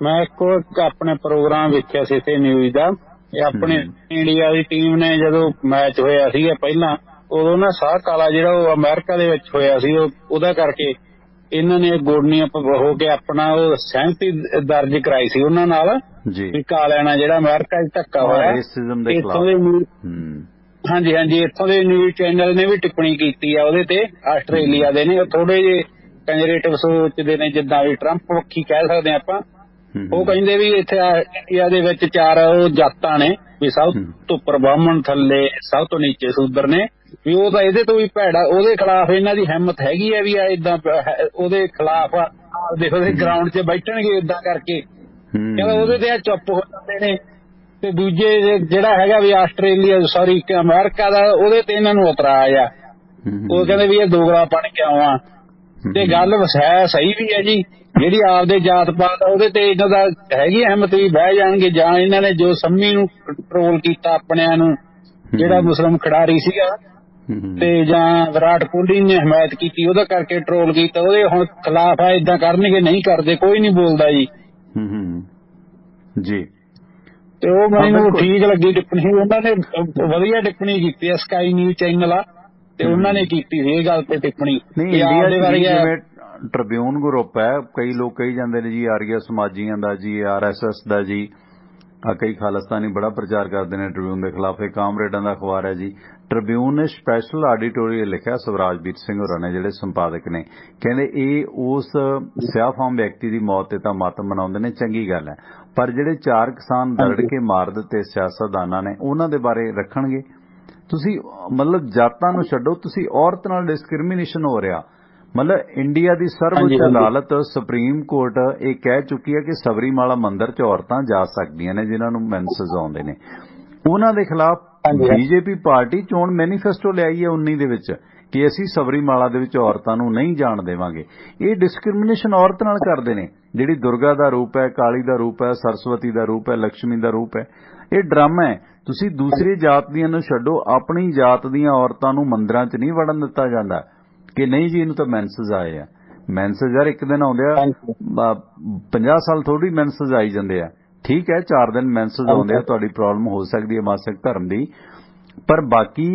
ਮੈਂ ਇੱਕ ਆਪਣੇ ਪ੍ਰੋਗਰਾਮ ਵੇਖਿਆ ਸੀ ਇੱਥੇ ਨਿਊਜ਼ ਦਾ। ਇਹ ਆਪਣੇ ਇੰਡੀਆ ਦੀ ਟੀਮ ਨੇ ਜਦੋਂ ਮੈਚ ਹੋਇਆ ਸੀਗਾ ਪਹਿਲਾਂ, ਉਦੋਂ ਨਾ ਸਾਹ ਕਾਲਾ ਜਿਹੜਾ ਉਹ ਅਮਰੀਕਾ ਦੇ ਵਿੱਚ ਹੋਇਆ ਸੀ, ਉਹਦਾ ਕਰਕੇ ਇਹਨਾਂ ਨੇ ਗੋਡਨੀਆਂ ਹੋ ਕੇ ਆਪਣਾ ਉਹ ਸਹਿਮਤੀ ਦਰਜ ਕਰਾਈ ਸੀ ਉਹਨਾਂ ਨਾਲ ਵੀ ਕਾਲਿਆਂ ਨਾਲ ਜਿਹੜਾ ਅਮਰੀਕਾ 'ਚ ਧੱਕਾ ਹੋਇਆ। ਇੱਥੋਂ ਦੇ ਹਾਂਜੀ, ਇੱਥੋਂ ਦੇ ਨਿਊਜ਼ ਚੈਨਲ ਨੇ ਵੀ ਟਿੱਪਣੀ ਕੀਤੀ ਆ ਉਹਦੇ ਤੇ। ਆਸਟ੍ਰੇਲੀਆ ਦੇ ਨੇ, ਥੋੜੇ ਜਿਹੇ ਕੰਜ਼ਰਵੇਟਿਵ ਸੋਚਦੇ ਨੇ, ਜਿੱਦਾਂ ਵੀ ਟਰੰਪ ਪੱਖੀ ਕਹਿ ਸਕਦੇ ਆਪਾਂ, ਉਹ ਕਹਿੰਦੇ ਵੀ ਇੱਥੇ ਇੰਡੀਆ ਦੇ ਵਿੱਚ 4 ਜਾਤਾਂ ਨੇ ਵੀ ਸਭ ਤੋਂ ਉੱਪਰ ਬ੍ਰਾਹਮਣ, ਥੱਲੇ ਸਭ ਤੋਂ ਨੀਚੇ ਸ਼ੂਦਰ ਨੇ, ਵੀ ਉਹ ਤਾਂ ਇਹਦੇ ਤੋਂ ਵੀ ਭੈੜਾ, ਉਹਦੇ ਖਿਲਾਫ ਇਹਨਾਂ ਦੀ ਹਿੰਮਤ ਹੈਗੀ ਹੈ ਵੀ ਏਦਾਂ ਉਹਦੇ ਖਿਲਾਫ ਦੇਖੋ ਗਰਾਊਂਡ 'ਚ ਬੈਠਣਗੇ ਏਦਾਂ ਕਰਕੇ, ਕਹਿੰਦਾ ਉਹਦੇ ਤੇ ਚੁੱਪ ਹੋ ਜਾਂਦੇ ਨੇ। ਤੇ ਦੂਜੇ ਜਿਹੜਾ ਹੈਗਾ ਵੀ ਆਸਟ੍ਰੇਲੀਆ ਅਮਰੀਕਾ ਦਾ, ਉਹਦੇ ਤੇ ਇਹਨਾਂ ਨੂੰ ਇਤਰਾਜ਼ ਆ, ਉਹ ਕਹਿੰਦੇ ਵੀ ਇਹ ਦੋਗਲਾ ਬਣ ਕੇ ਆਵਾਂ। ਤੇ ਗੱਲ ਹੈ ਸਹੀ ਵੀ ਹੈ ਜੀ, ਜਿਹੜੀ ਆਪਦੇ ਜਾਤ ਪਾਤ ਉਹਦੇ ਤੇ ਇਹਨਾਂ ਦਾ ਹੈਗੀ ਹਿੰਮਤ ਵੀ ਬਹਿ ਜਾਣਗੇ। ਜਾਂ ਇਹਨਾਂ ਨੇ ਜੋ ਸੰਮੀ ਨੂੰ ਕੰਟਰੋਲ ਕੀਤਾ ਆਪਣਿਆਂ ਨੂੰ, ਜਿਹੜਾ ਮੁਸਲਿਮ ਖਿਡਾਰੀ ਸੀਗਾ, ਤੇ ਜਾਂ ਵਿਰਾਟ ਕੋਹਲੀ ਨੇ ਹਮਾਇਤ ਕੀਤੀ, ਉਹਦਾ ਕਰਕੇ ਟਰੋਲ ਕੀਤਾ, ਉਹਦੇ ਹੁਣ ਖਿਲਾਫ ਆ ਏਦਾਂ ਕਰਨਗੇ, ਨਹੀਂ ਕਰਦੇ, ਕੋਈ ਨਹੀਂ ਬੋਲਦਾ ਜੀ। ਜੀ ਤੇ ਉਹ ਮੈਨੂੰ ਠੀਕ ਲੱਗੀ ਟਿੱਪਣੀ, ਉਹਨਾਂ ਨੇ ਵਧੀਆ ਟਿੱਪਣੀ ਕੀਤੀ ਹੈ, ਸਕਾਈ ਨਿਊਜ਼ ਚੈਨਲ ਆ, ਤੇ ਉਹਨਾਂ ਨੇ ਕੀਤੀ ਸੀ ਇਹ ਗੱਲ ਤੇ ਟਿੱਪਣੀ। ਜਿਵੇਂ ਟ੍ਰਿਬਿਊਨ ਗਰੁੱਪ ਹੈ, ਕਈ ਲੋਕ ਕਹੀ ਜਾਂਦੇ ਨੇ ਜੀ ਆਰੀਆ ਸਮਾਜੀਆਂ ਦਾ ਜੀ, RSS ਦਾ ਜੀ, ਕਈ ਖਾਲਿਸਤਾਨੀ ਬੜਾ ਪ੍ਰਚਾਰ ਕਰਦੇ ਨੇ ਟ੍ਰਿਬਿਊਨ ਦੇ ਖਿਲਾਫ। ਇਹ ਕਾਮਰੇਡਾਂ ਦਾ ਅਖਬਾਰ ਹੈ ਜੀ। ਟ੍ਰਿਬਿਊਨ ਨੇ ਸਪੈਸ਼ਲ ਐਡੀਟੋਰੀਅਲ ਲਿਖਿਆ ਸਵਰਾਜਵੀਰ ਸਿੰਘ ਹੋਰਾਂ ਨੇ, ਜਿਹੜੇ ਸੰਪਾਦਕ ਨੇ, ਕਹਿੰਦੇ ਇਹ ਉਸ ਸਿਆਹਫਾਮ ਵਿਅਕਤੀ ਦੀ ਮੌਤ ਤੇ ਤਾਂ ਮਾਤਮ ਮਨਾਉਂਦੇ ਨੇ, ਚੰਗੀ ਗੱਲ ਹੈ, ਪਰ ਜਿਹੜੇ 4 ਕਿਸਾਨ ਦਰੜ ਕੇ ਮਾਰ ਦਿੱਤੇ ਸਿਆਸਤਦਾਨਾਂ ਨੇ, ਉਹਨਾਂ ਦੇ ਬਾਰੇ ਰੱਖਣਗੇ ਤੁਸੀਂ? ਮਤਲਬ ਜਾਤਾਂ ਨੂੰ ਛੱਡੋ, ਤੁਸੀਂ ਔਰਤ ਨਾਲ ਡਿਸਕ੍ਰਿਮੀਨੇਸ਼ਨ ਹੋ ਰਿਹਾ। ਮਤਲਬ ਇੰਡੀਆ ਦੀ ਸਰਵਉੱਚ ਅਦਾਲਤ ਸੁਪਰੀਮ ਕੋਰਟ ਇਹ ਕਹਿ ਚੁੱਕੀ ਹੈ ਕਿ ਸਬਰੀਮਾਲਾ ਮੰਦਿਰ 'ਚ ਔਰਤਾਂ ਜਾ ਸਕਦੀਆਂ ਨੇ ਜਿਨ੍ਹਾਂ ਨੂੰ ਮੈਂਸਸ ਆਉਂਦੇ ਨੇ। ਉਹਨਾਂ ਦੇ ਖਿਲਾਫ ਬੀਜੇਪੀ ਪਾਰਟੀ ਚੋਣ ਮੈਨੀਫੈਸਟੋ ਲਿਆਈ ਹੈ 19 ਦੇ ਵਿੱਚ ਕਿ ਅਸੀਂ ਸਬਰੀਮਾਲਾ ਦੇ ਵਿੱਚ ਔਰਤਾਂ ਨੂੰ ਨਹੀਂ ਜਾਣ ਦੇਵਾਂਗੇ। ਇਹ ਡਿਸਕ੍ਰਿਮੀਨੇਸ਼ਨ ਔਰਤ ਨਾਲ ਕਰਦੇ ਨੇ, ਜਿਹੜੀ ਦੁਰਗਾ ਦਾ ਰੂਪ ਹੈ, ਕਾਲੀ ਦਾ ਰੂਪ ਹੈ, ਸਰਸਵਤੀ ਦਾ ਰੂਪ ਹੈ, ਲక్ష్ਮੀ ਦਾ ਰੂਪ ਹੈ। ਇਹ ਡਰਾਮਾ ਹੈ। ਤੁਸੀਂ ਦੂਸਰੀ ਜਾਤ ਦੀਆਂ ਨੂੰ ਛੱਡੋ, ਆਪਣੀ ਜਾਤ ਦੀਆਂ ਔਰਤਾਂ ਨੂੰ ਮੰਦਿਰਾਂ 'ਚ ਨਹੀਂ ਵੜਨ ਦਿੱਤਾ ਜਾਂਦਾ ਕਿ ਨਹੀਂ ਜੀ ਇਹਨੂੰ ਤਾਂ ਮੈਂਸਸ ਆਏ ਆ। ਮੈਂਸਸ ਯਾਰ ਇੱਕ ਦਿਨ ਆਉਂਦੇ ਆ, 50 ਸਾਲ ਥੋੜੀ ਮੈਂਸਸ ਆਈ ਜਾਂਦੇ ਆ। ਠੀਕ ਹੈ 4 ਦਿਨ ਮੈਂਸਸ ਆਉਂਦੇ ਆ, ਤੁਹਾਡੀ ਪ੍ਰੋਬਲਮ ਹੋ ਸਕਦੀ ਹੈ ਮਾਸਿਕ ਧਰਮ ਦੀ, ਪਰ ਬਾਕੀ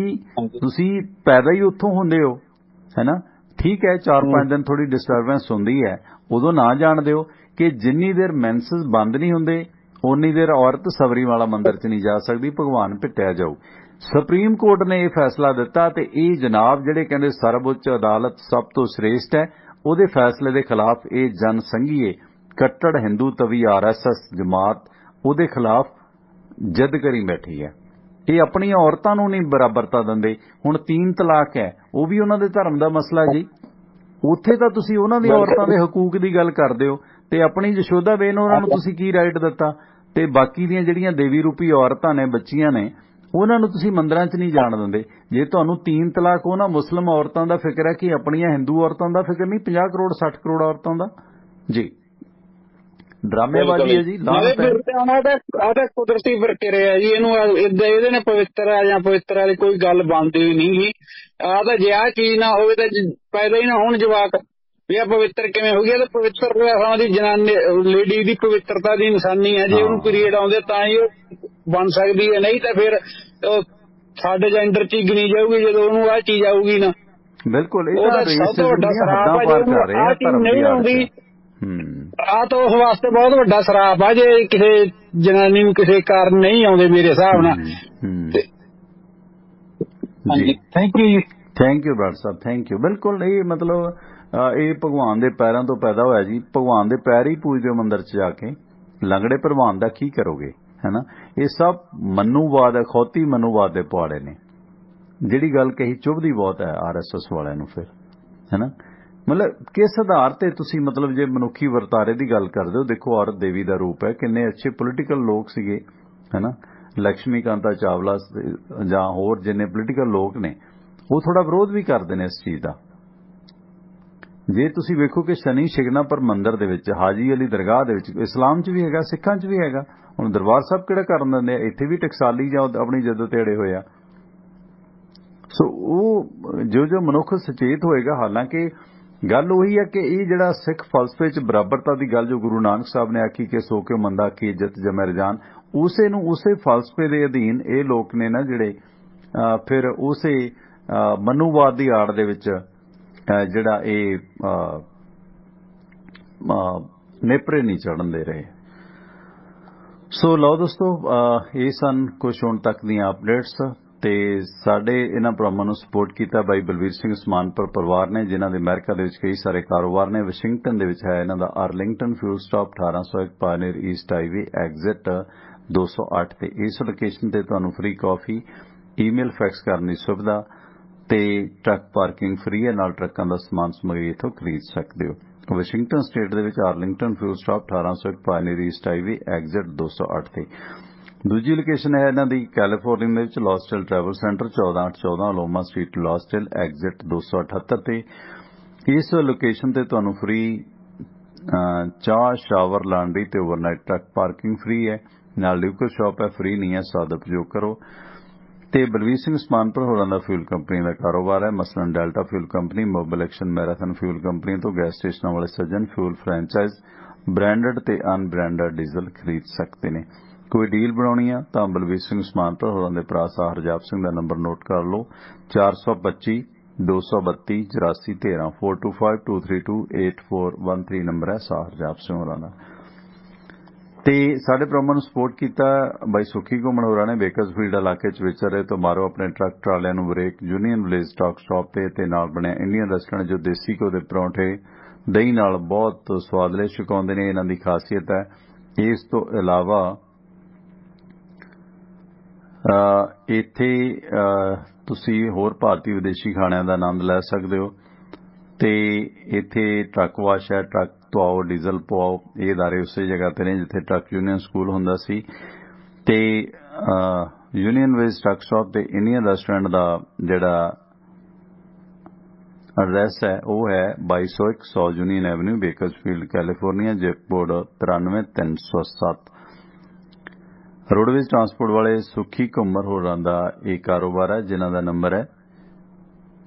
ਤੁਸੀਂ ਪੈਦਾ ਹੀ ਉੱਥੋਂ ਹੁੰਦੇ ਹੋ, ਹੈ ਨਾ। ਠੀਕ ਹੈ 4-5 ਦਿਨ ਥੋੜੀ ਡਿਸਟਰਬੈਂਸ ਹੁੰਦੀ ਹੈ, ਉਦੋਂ ਨਾ ਜਾਣ ਦਿਓ ਕਿ ਜਿੰਨੀ ਦੇਰ ਮੈਂਸਸ ਬੰਦ ਨਹੀਂ ਹੁੰਦੇ ਉਨੀ ਦੇਰ ਔਰਤ ਸਬਰੀਮਾਲਾ ਮੰਦਿਰ 'ਚ ਨਹੀਂ ਜਾ ਸਕਦੀ, ਭਗਵਾਨ ਪਿੱਟਿਆ ਜਾਊ। ਸੁਪਰੀਮ ਕੋਰਟ ਨੇ ਇਹ ਫੈਸਲਾ ਦਿੱਤਾ ਤੇ ਇਹ ਜਨਾਬ ਜਿਹੜੇ ਕਹਿੰਦੇ ਸਰਵਉੱਚ ਅਦਾਲਤ ਸਭ ਤੋਂ ਸ੍ਰੇਸ਼ਟ ਹੈ, ਉਹਦੇ ਫੈਸਲੇ ਦੇ ਖਿਲਾਫ ਇਹ ਜਨ ਸੰਘੀਏ ਕੱਟੜ ਹਿੰਦੂ ਤਵੀ RSS ਜਮਾਤ ਉਹਦੇ ਖਿਲਾਫ ਜਿੱਦ ਕਰੀ ਬੈਠੀ ਹੈ। ਇਹ ਆਪਣੀਆਂ ਔਰਤਾਂ ਨੂੰ ਨਹੀਂ ਬਰਾਬਰਤਾ ਦਿੰਦੇ। ਹੁਣ 3 ਤਲਾਕ ਹੈ, ਉਹ ਵੀ ਉਹਨਾਂ ਦੇ ਧਰਮ ਦਾ ਮਸਲਾ ਜੀ। ਉੱਥੇ ਤਾਂ ਤੁਸੀਂ ਉਹਨਾਂ ਦੀ ਔਰਤਾਂ ਦੇ ਹਕੂਕ ਦੀ ਗੱਲ ਕਰਦੇ ਹੋ ਤੇ ਆਪਣੀ ਯਸ਼ੋਦਾ ਬੇਨ ਉਹਨਾਂ ਨੂੰ ਤੁਸੀਂ ਕੀ ਰਾਈਟ ਦਿੱਤਾ? ਤੇ ਬਾਕੀ ਦੀਆਂ ਜਿਹੜੀਆਂ ਦੇਵੀ ਰੂਪੀ ਔਰਤਾਂ ਨੇ, ਬੱਚੀਆਂ ਨੇ, ਉਹਨਾਂ ਨੂੰ ਤੁਸੀਂ ਮੰਦਿਰਾਂ 'ਚ ਨਹੀਂ ਜਾਣ ਦਿੰਦੇ। ਜੇ ਤੁਹਾਨੂੰ 3 ਤਲਾਕ ਉਹਨਾਂ ਮੁਸਲਿਮ ਔਰਤਾਂ ਦਾ ਫਿਕਰ ਹੈ ਕਿ ਆਪਣੀਆਂ ਹਿੰਦੂ ਔਰਤਾਂ ਦਾ ਫਿਕਰ ਨਹੀਂ, 50 ਕਰੋੜ 60 ਕਰੋੜ ਔਰਤਾਂ ਦਾ ਜੀ। ਡਰਾਮੇਬਾਜ਼ੀ ਹੈ ਜੀ, ਆਹ ਕੁਦਰਤੀ ਪ੍ਰਕਿਰਿਆ ਜੀ। ਇਹਨੂੰ ਇਹਦੇ ਨੇ ਪਵਿੱਤਰ ਆ ਜਾਂ ਪਵਿੱਤਰ ਵਾਲੀ ਕੋਈ ਗੱਲ ਬਣਦੀ ਨਹੀਂ ਗੀ। ਆਹ ਤਾਂ ਜੇ ਆਹ ਚੀਜ਼ ਨਾ ਹੋਵੇ ਤਾਂ ਪੈਦਾ ਹੀ ਨਾ ਹੋਣ ਜਵਾਕ, ਵੀ ਆ ਪਵਿੱਤਰ ਕਿਵੇਂ ਹੋ ਗਿਆ? ਤਾਂ ਪਵਿੱਤਰ ਦੀ ਜਨਾਨੀ ਲੇਡੀ ਦੀ ਪਵਿੱਤਰਤਾ ਦੀ ਨਿਸ਼ਾਨੀ ਹੈ। ਜੇ ਉਹਨੂੰ ਪੀਰੀਅਡ ਆਉਂਦੇ ਤਾਂ ਹੀ ਉਹ ਬਣ ਸਕਦੀ ਹੈ, ਨਹੀਂ ਤਾਂ ਫਿਰ ਸਾਡੇ ਜੈਂਡਰ 'ਚ ਹੀ ਗਿਣੀ ਜਾਊਗੀ ਜਦੋਂ ਉਹਨੂੰ ਆਹ ਚੀਜ਼ ਆਊਗੀ ਨਾ। ਬਿਲਕੁਲ ਉਹਦਾ ਸਭ ਤੋਂ ਵੱਡਾ ਸਰਾਪ ਆ ਜੇ ਆਹ ਚੀਜ਼ ਨਹੀਂ ਆਉਂਦੀ। ਆਹ ਤਾਂ ਉਸ ਵਾਸਤੇ ਬਹੁਤ ਵੱਡਾ ਸਰਾਪ ਆ ਜੇ ਕਿਸੇ ਜਨਾਨੀ ਨੂੰ ਕਿਸੇ ਕਾਰਨ ਨਹੀਂ ਆਉਂਦੇ ਮੇਰੇ ਹਿਸਾਬ ਨਾਲ। ਹਾਂਜੀ ਥੈਂਕ ਯੂ ਜੀ। Thank you Brar Sahib, thank you. ਬਿਲਕੁਲ ਇਹ ਮਤਲਬ ਇਹ ਭਗਵਾਨ ਦੇ ਪੈਰਾਂ ਤੋਂ ਪੈਦਾ ਹੋਇਆ ਜੀ। ਭਗਵਾਨ ਦੇ ਪੈਰ ਹੀ ਪੂਜਦੇ ਹੋ ਮੰਦਿਰ 'ਚ ਜਾ ਕੇ, ਲੰਗੜੇ ਭਲਵਾਨ ਦਾ ਕੀ ਕਰੋਗੇ, ਹੈ ਨਾ। ਇਹ ਸਭ ਮਨੂਵਾਦ ਹੈ, ਖੌਤੀ ਮਨੂਵਾਦ ਦੇ ਪੁਆੜੇ ਨੇ। ਜਿਹੜੀ ਗੱਲ ਕਹੀ ਚੁਭਦੀ ਬਹੁਤ ਹੈ RSS ਵਾਲਿਆਂ ਨੂੰ ਫਿਰ, ਹੈ ਨਾ। ਮਤਲਬ ਕਿਸ ਆਧਾਰ ਤੇ ਤੁਸੀਂ ਮਤਲਬ ਜੇ ਮਨੁੱਖੀ ਵਰਤਾਰੇ ਦੀ ਗੱਲ ਕਰਦੇ ਹੋ, ਦੇਖੋ ਔਰਤ ਦੇਵੀ ਦਾ ਰੂਪ ਹੈ, ਕਿੰਨੇ ਅੱਛੇ ਪੋਲੀਟੀਕਲ ਲੋਕ ਸੀਗੇ, ਹੈ ਨਾ। ਲక్ష్ਮੀ ਕਾਂਤਾ ਚਾਵਲਾ ਜਾਂ ਹੋਰ ਜਿੰਨੇ ਪੋਲੀਟੀਕਲ ਲੋਕ ਨੇ ਉਹ ਥੋੜਾ ਵਿਰੋਧ ਵੀ ਕਰਦੇ ਨੇ ਇਸ ਚੀਜ਼ ਦਾ। ਜੇ ਤੁਸੀਂ ਵੇਖੋ ਕਿ ਸ਼ਨੀ ਸ਼ਿਗਨਾਪੁਰ ਮੰਦਿਰ ਦੇ ਵਿੱਚ, ਹਾਜੀ ਅਲੀ ਦਰਗਾਹ ਦੇ ਵਿੱਚ, ਇਸਲਾਮ 'ਚ ਵੀ ਹੈਗਾ, ਸਿੱਖਾਂ 'ਚ ਵੀ ਹੈਗਾ। ਹੁਣ ਦਰਬਾਰ ਸਾਹਿਬ ਕਿਹੜਾ ਕਰਨ ਦਿੰਦੇ ਆ? ਇੱਥੇ ਵੀ ਟਕਸਾਲੀ ਜਾਂ ਆਪਣੀ ਜਦੋਂ ਤੇੜੇ ਹੋਏ ਆ। ਸੋ ਉਹ ਜੋ ਮਨੁੱਖ ਸੁਚੇਤ ਹੋਏਗਾ, ਹਾਲਾਂਕਿ ਗੱਲ ਉਹੀ ਹੈ ਕਿ ਇਹ ਜਿਹੜਾ ਸਿੱਖ ਫਲਸਫੇ 'ਚ ਬਰਾਬਰਤਾ ਦੀ ਗੱਲ ਜੋ ਗੁਰੂ ਨਾਨਕ ਸਾਹਿਬ ਨੇ ਆਖੀ ਕਿ ਸੋ ਕਿਉ ਮੰਦਾ ਕੀ ਇੱਜ਼ਤ ਜਮੈ ਰਜਾਨ, ਉਸੇ ਨੂੰ ਉਸੇ ਫਲਸਫੇ ਦੇ ਅਧੀਨ ਇਹ ਲੋਕ ਨੇ ਨਾ ਜਿਹੜੇ ਫਿਰ ਉਸੇ ਮਨੂਵਾਦ ਦੀ ਆੜ ਦੇ ਵਿੱਚ ਜਿਹੜਾ ਇਹ ਨੇਪਰੇ ਨਹੀਂ ਚੜ੍ਹਨ ਦੇ ਰਹੇ। ਸੋ ਲਓ ਦੋਸਤੋ, ਇਹ ਸਨ ਕੁਝ ਹੁਣ ਤੱਕ ਦੀਆਂ ਅਪਡੇਟਸ। ਤੇ ਸਾਡੇ ਇਹਨਾਂ ਪ੍ਰੋਗਰਾਮਾਂ ਨੂੰ ਸਪੋਰਟ ਕੀਤਾ ਬਾਈ ਬਲਵੀਰ ਸਿੰਘ ਸਮਾਨਪੁਰ ਪਰਿਵਾਰ ਨੇ, ਜਿਨ੍ਹਾਂ ਦੇ ਅਮਰੀਕਾ ਦੇ ਵਿੱਚ ਕਈ ਸਾਰੇ ਕਾਰੋਬਾਰ ਨੇ। ਵਾਸ਼ਿੰਗਟਨ ਦੇ ਵਿੱਚ ਹੈ ਇਹਨਾਂ ਦਾ Arlington fuel stop 1801 Pioneer East Highway exit 208 ਤੇ। ਇਸ ਲੋਕੇਸ਼ਨ ਤੇ ਤੁਹਾਨੂੰ ਫ੍ਰੀ ਕਾਫੀ, ਈਮੇਲ ਫੈਕਸ ਕਰਨ ਦੀ ਸੁਵਿਧਾ ਤੇ ਟਰੱਕ ਪਾਰਕਿੰਗ ਫ੍ਰੀ ਹੈ, ਨਾਲ ਟਰੱਕਾਂ ਦਾ ਸਮਾਨ ਸਮੱਗਰੀ ਇੱਥੋਂ ਖਰੀਦ ਸਕਦੇ ਹੋ। ਵਾਸ਼ਿੰਗਟਨ ਸਟੇਟ ਦੇ ਵਿੱਚ Arlington fuel stop 1801 Pioneer East Highway exit 208 ਤੇ। ਦੂਜੀ ਲੋਕੇਸ਼ਨ ਹੈ ਇਹਨਾਂ ਦੀ ਕੈਲੀਫੋਰਨੀਆ ਦੇ ਵਿੱਚ ਲਾਸ ਹਿਲ ਟਰੈਵਲ ਸੈਂਟਰ 14814 ਅਲੋਮਾ ਸਟਰੀਟ ਲਾਸ ਹਿਲ ਐਗਜ਼ਿਟ 278 ਤੇ। ਇਸ ਲੋਕੇਸ਼ਨ ਤੇ ਤੁਹਾਨੂੰ ਫ੍ਰੀ ਚਾਹ, ਸ਼ਾਵਰ, ਲਾਂਡਰੀ ਤੇ ਓਵਰਨਾਈਟ ਟਰੱਕ ਪਾਰਕਿੰਗ ਫ੍ਰੀ ਹੈ, ਨਾਲ ਲਿਕਰ ਸ਼ਾਪ ਹੈ, ਫ੍ਰੀ ਨਹੀਂ ਹੈ, ਸਦ ਉਪਯੋਗ ਕਰੋ। ਤੇ ਬਲਵੀਰ ਸਿੰਘ ਸਮਾਨਪੁਰ ਹੋਰਾਂ ਦਾ ਫਿਊਲ ਕੰਪਨੀ ਦਾ ਕਾਰੋਬਾਰ ਹੈ, ਮਸਲਨ Delta fuel company, Mobil Exxon, Marathon fuel company ਤੋਂ ਗੈਸ ਸਟੇਸ਼ਨਾਂ ਵਾਲੇ ਸੱਜਣ ਫਿਊਲ ਫਰੈਂਚਾਈਜ਼ ਬ੍ਰਾਂਡਡ ਤੇ ਅਨਬ੍ਰਾਂਡਡ ਡੀਜ਼ਲ ਖਰੀਦ ਸਕਦੇ ਨੇ। ਕੋਈ ਡੀਲ ਬਣਾਉਣੀ ਆ ਤਾਂ ਬਲਵੀਰ ਸਿੰਘ ਸਮਾਨਪੁਰ ਹੋਰਾਂ ਦੇ ਭਰਾ ਸਾਹ ਹਰਜਾਪ ਸਿੰਘ ਦਾ ਨੰਬਰ ਨੋਟ ਕਰ ਲਓ, 425 232 8413 4252328413 ਨੰਬਰ ਹੈ ਸਾਹ ਹਰਜਾਪ ਸਿੰਘ ਹੋਰਾਂ ਦਾ। ਤੇ ਸਾਡੇ ਪ੍ਰੋਗਰਾਮ ਨੂੰ ਸਪੋਰਟ ਕੀਤਾ ਬਾਈ ਸੁੱਖੀ ਘੁੰਮਣ ਹੋਰਾਂ ਨੇ। ਬੇਕਰਸਫੀਲਡ ਇਲਾਕੇ 'ਚ ਵਿਚਰ ਰਹੇ ਤੋਂ ਮਾਰੋ ਆਪਣੇ ਟਰੱਕ ਟਰਾਲਿਆਂ ਨੂੰ brake. Union village stock stop ਤੇ ਨਾਲ ਬਣਿਆ ਇੰਡੀਅਨ ਰੈਸਟੋਰੈਂਟ ਜੋ ਦੇਸੀ ਘਿਓ ਦੇ ਪਰੌਂਠੇ ਦਹੀਂ ਨਾਲ ਬਹੁਤ ਸਵਾਦਲੇ ਛਕਾਉਂਦੇ ਨੇ, ਇਹਨਾਂ ਦੀ ਖਾਸੀਅਤ ਹੈ। ਇਸ ਤੋਂ ਇਲਾਵਾ ਇੱਥੇ ਤੁਸੀਂ ਹੋਰ ਭਾਰਤੀ ਵਿਦੇਸ਼ੀ ਖਾਣਿਆਂ ਦਾ ਆਨੰਦ ਲੈ ਸਕਦੇ ਹੋ। ਤੇ ਇੱਥੇ ਟਰੱਕ ਵਾਸ਼ ਹੈ, ਟਰੱਕ ਧੁਆਓ, ਡੀਜ਼ਲ ਪਵਾਓ। ਇਹ ਅਦਾਰੇ ਉਸੇ ਜਗ੍ਹਾ ਤੇ ਨੇ ਜਿੱਥੇ ਟਰੱਕ ਯੂਨੀਅਨ ਸਕੂਲ ਹੁੰਦਾ ਸੀ। ਤੇ ਯੂਨੀਅਨ ਵੇਜ ਟਰੱਕ ਸਟਾਪ ਤੇ ਇੰਡੀਅਨ ਰੈਸਟੋਰੈਂਟ ਦਾ ਜਿਹੜਾ ਐਡਰੈਸ ਹੈ ਉਹ ਹੈ 2201 100 union avenue, Bakersfield, California, zip code 93307। Roadways transport ਵਾਲੇ ਸੁੱਖੀ ਘੁੰਮਰ ਹੋਰਾਂ ਦਾ ਇਹ ਕਾਰੋਬਾਰ ਹੈ, ਜਿਨ੍ਹਾਂ ਦਾ ਨੰਬਰ ਹੈ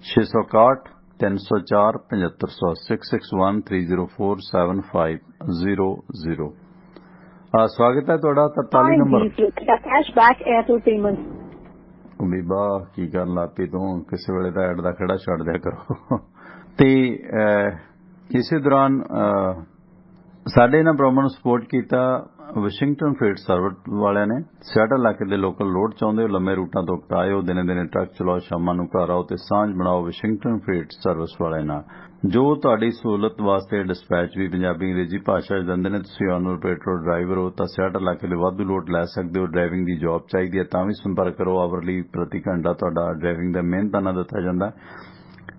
661 304 7500 66130475000। ਸਵਾਗਤ ਹੈ ਤੁਹਾਡਾ 43 ਨੰਬਰ। ਬੀਬਾ ਕੀ ਕਰਨ ਲੱਗ ਪਈ ਤੂੰ, ਕਿਸੇ ਵੇਲੇ ਤਾਂ ਐਡ ਦਾ ਖੜਾ ਛੱਡ ਦਿਆ ਕਰੋ। ਤੇ ਇਸੇ ਦੌਰਾਨ ਸਾਡੇ ਇਹਨਾਂ ਪ੍ਰੋਗਰਾਮਾਂ ਨੂੰ ਸਪੋਰਟ ਕੀਤਾ ਵਾਸ਼ਿੰਗਟਨ ਫreight ਸਰਵਿਸ ਵਾਲਿਆਂ ਨੇ। ਸਿਆਟਲ ਇਲਾਕੇ ਦੇ ਲੋਕਲ ਲੋਡ ਚਾਹੁੰਦੇ ਹੋ, ਲੰਮੇ ਰੂਟਾਂ ਤੋਂ ਕਟਾਏ ਹੋ, ਦਿਨੇ ਦਿਨੇ ਟਰੱਕ ਚਲਾਓ, ਸ਼ਾਮਾਂ ਨੂੰ ਘਰ ਆਓ ਤੇ ਸਾਂਝ ਬਣਾਓ ਵਾਸ਼ਿੰਗਟਨ ਫreight ਸਰਵਿਸ ਵਾਲਿਆਂ ਨਾਲ, ਜੋ ਤੁਹਾਡੀ ਸਹੂਲਤ ਵਾਸਤੇ ਡਿਸਪੈਚ ਵੀ ਪੰਜਾਬੀ ਅੰਗਰੇਜ਼ੀ ਭਾਸ਼ਾ 'ਚ ਦਿੰਦੇ ਨੇ। ਤੁਸੀਂ ਓਨਰ ਆਪਰੇਟਰ ਡਰਾਈਵਰ ਹੋ ਤਾਂ ਸਿਆਟਲ ਇਲਾਕੇ ਦੇ ਵਾਧੂ ਲੋਡ ਲੈ ਸਕਦੇ ਹੋ। ਡਰਾਈਵਿੰਗ ਦੀ ਜੌਬ ਚਾਹੀਦੀ ਹੈ ਤਾਂ ਵੀ ਸੰਪਰਕ ਕਰੋ। ਆਵਰਲੀ ਪ੍ਰਤੀ ਘੰਟਾ ਤੁਹਾਡਾ ਡਰਾਈਵਿੰਗ ਦਾ ਮਿਹਨਤਾਨਾ ਦਿੱਤਾ ਜਾਂਦਾ।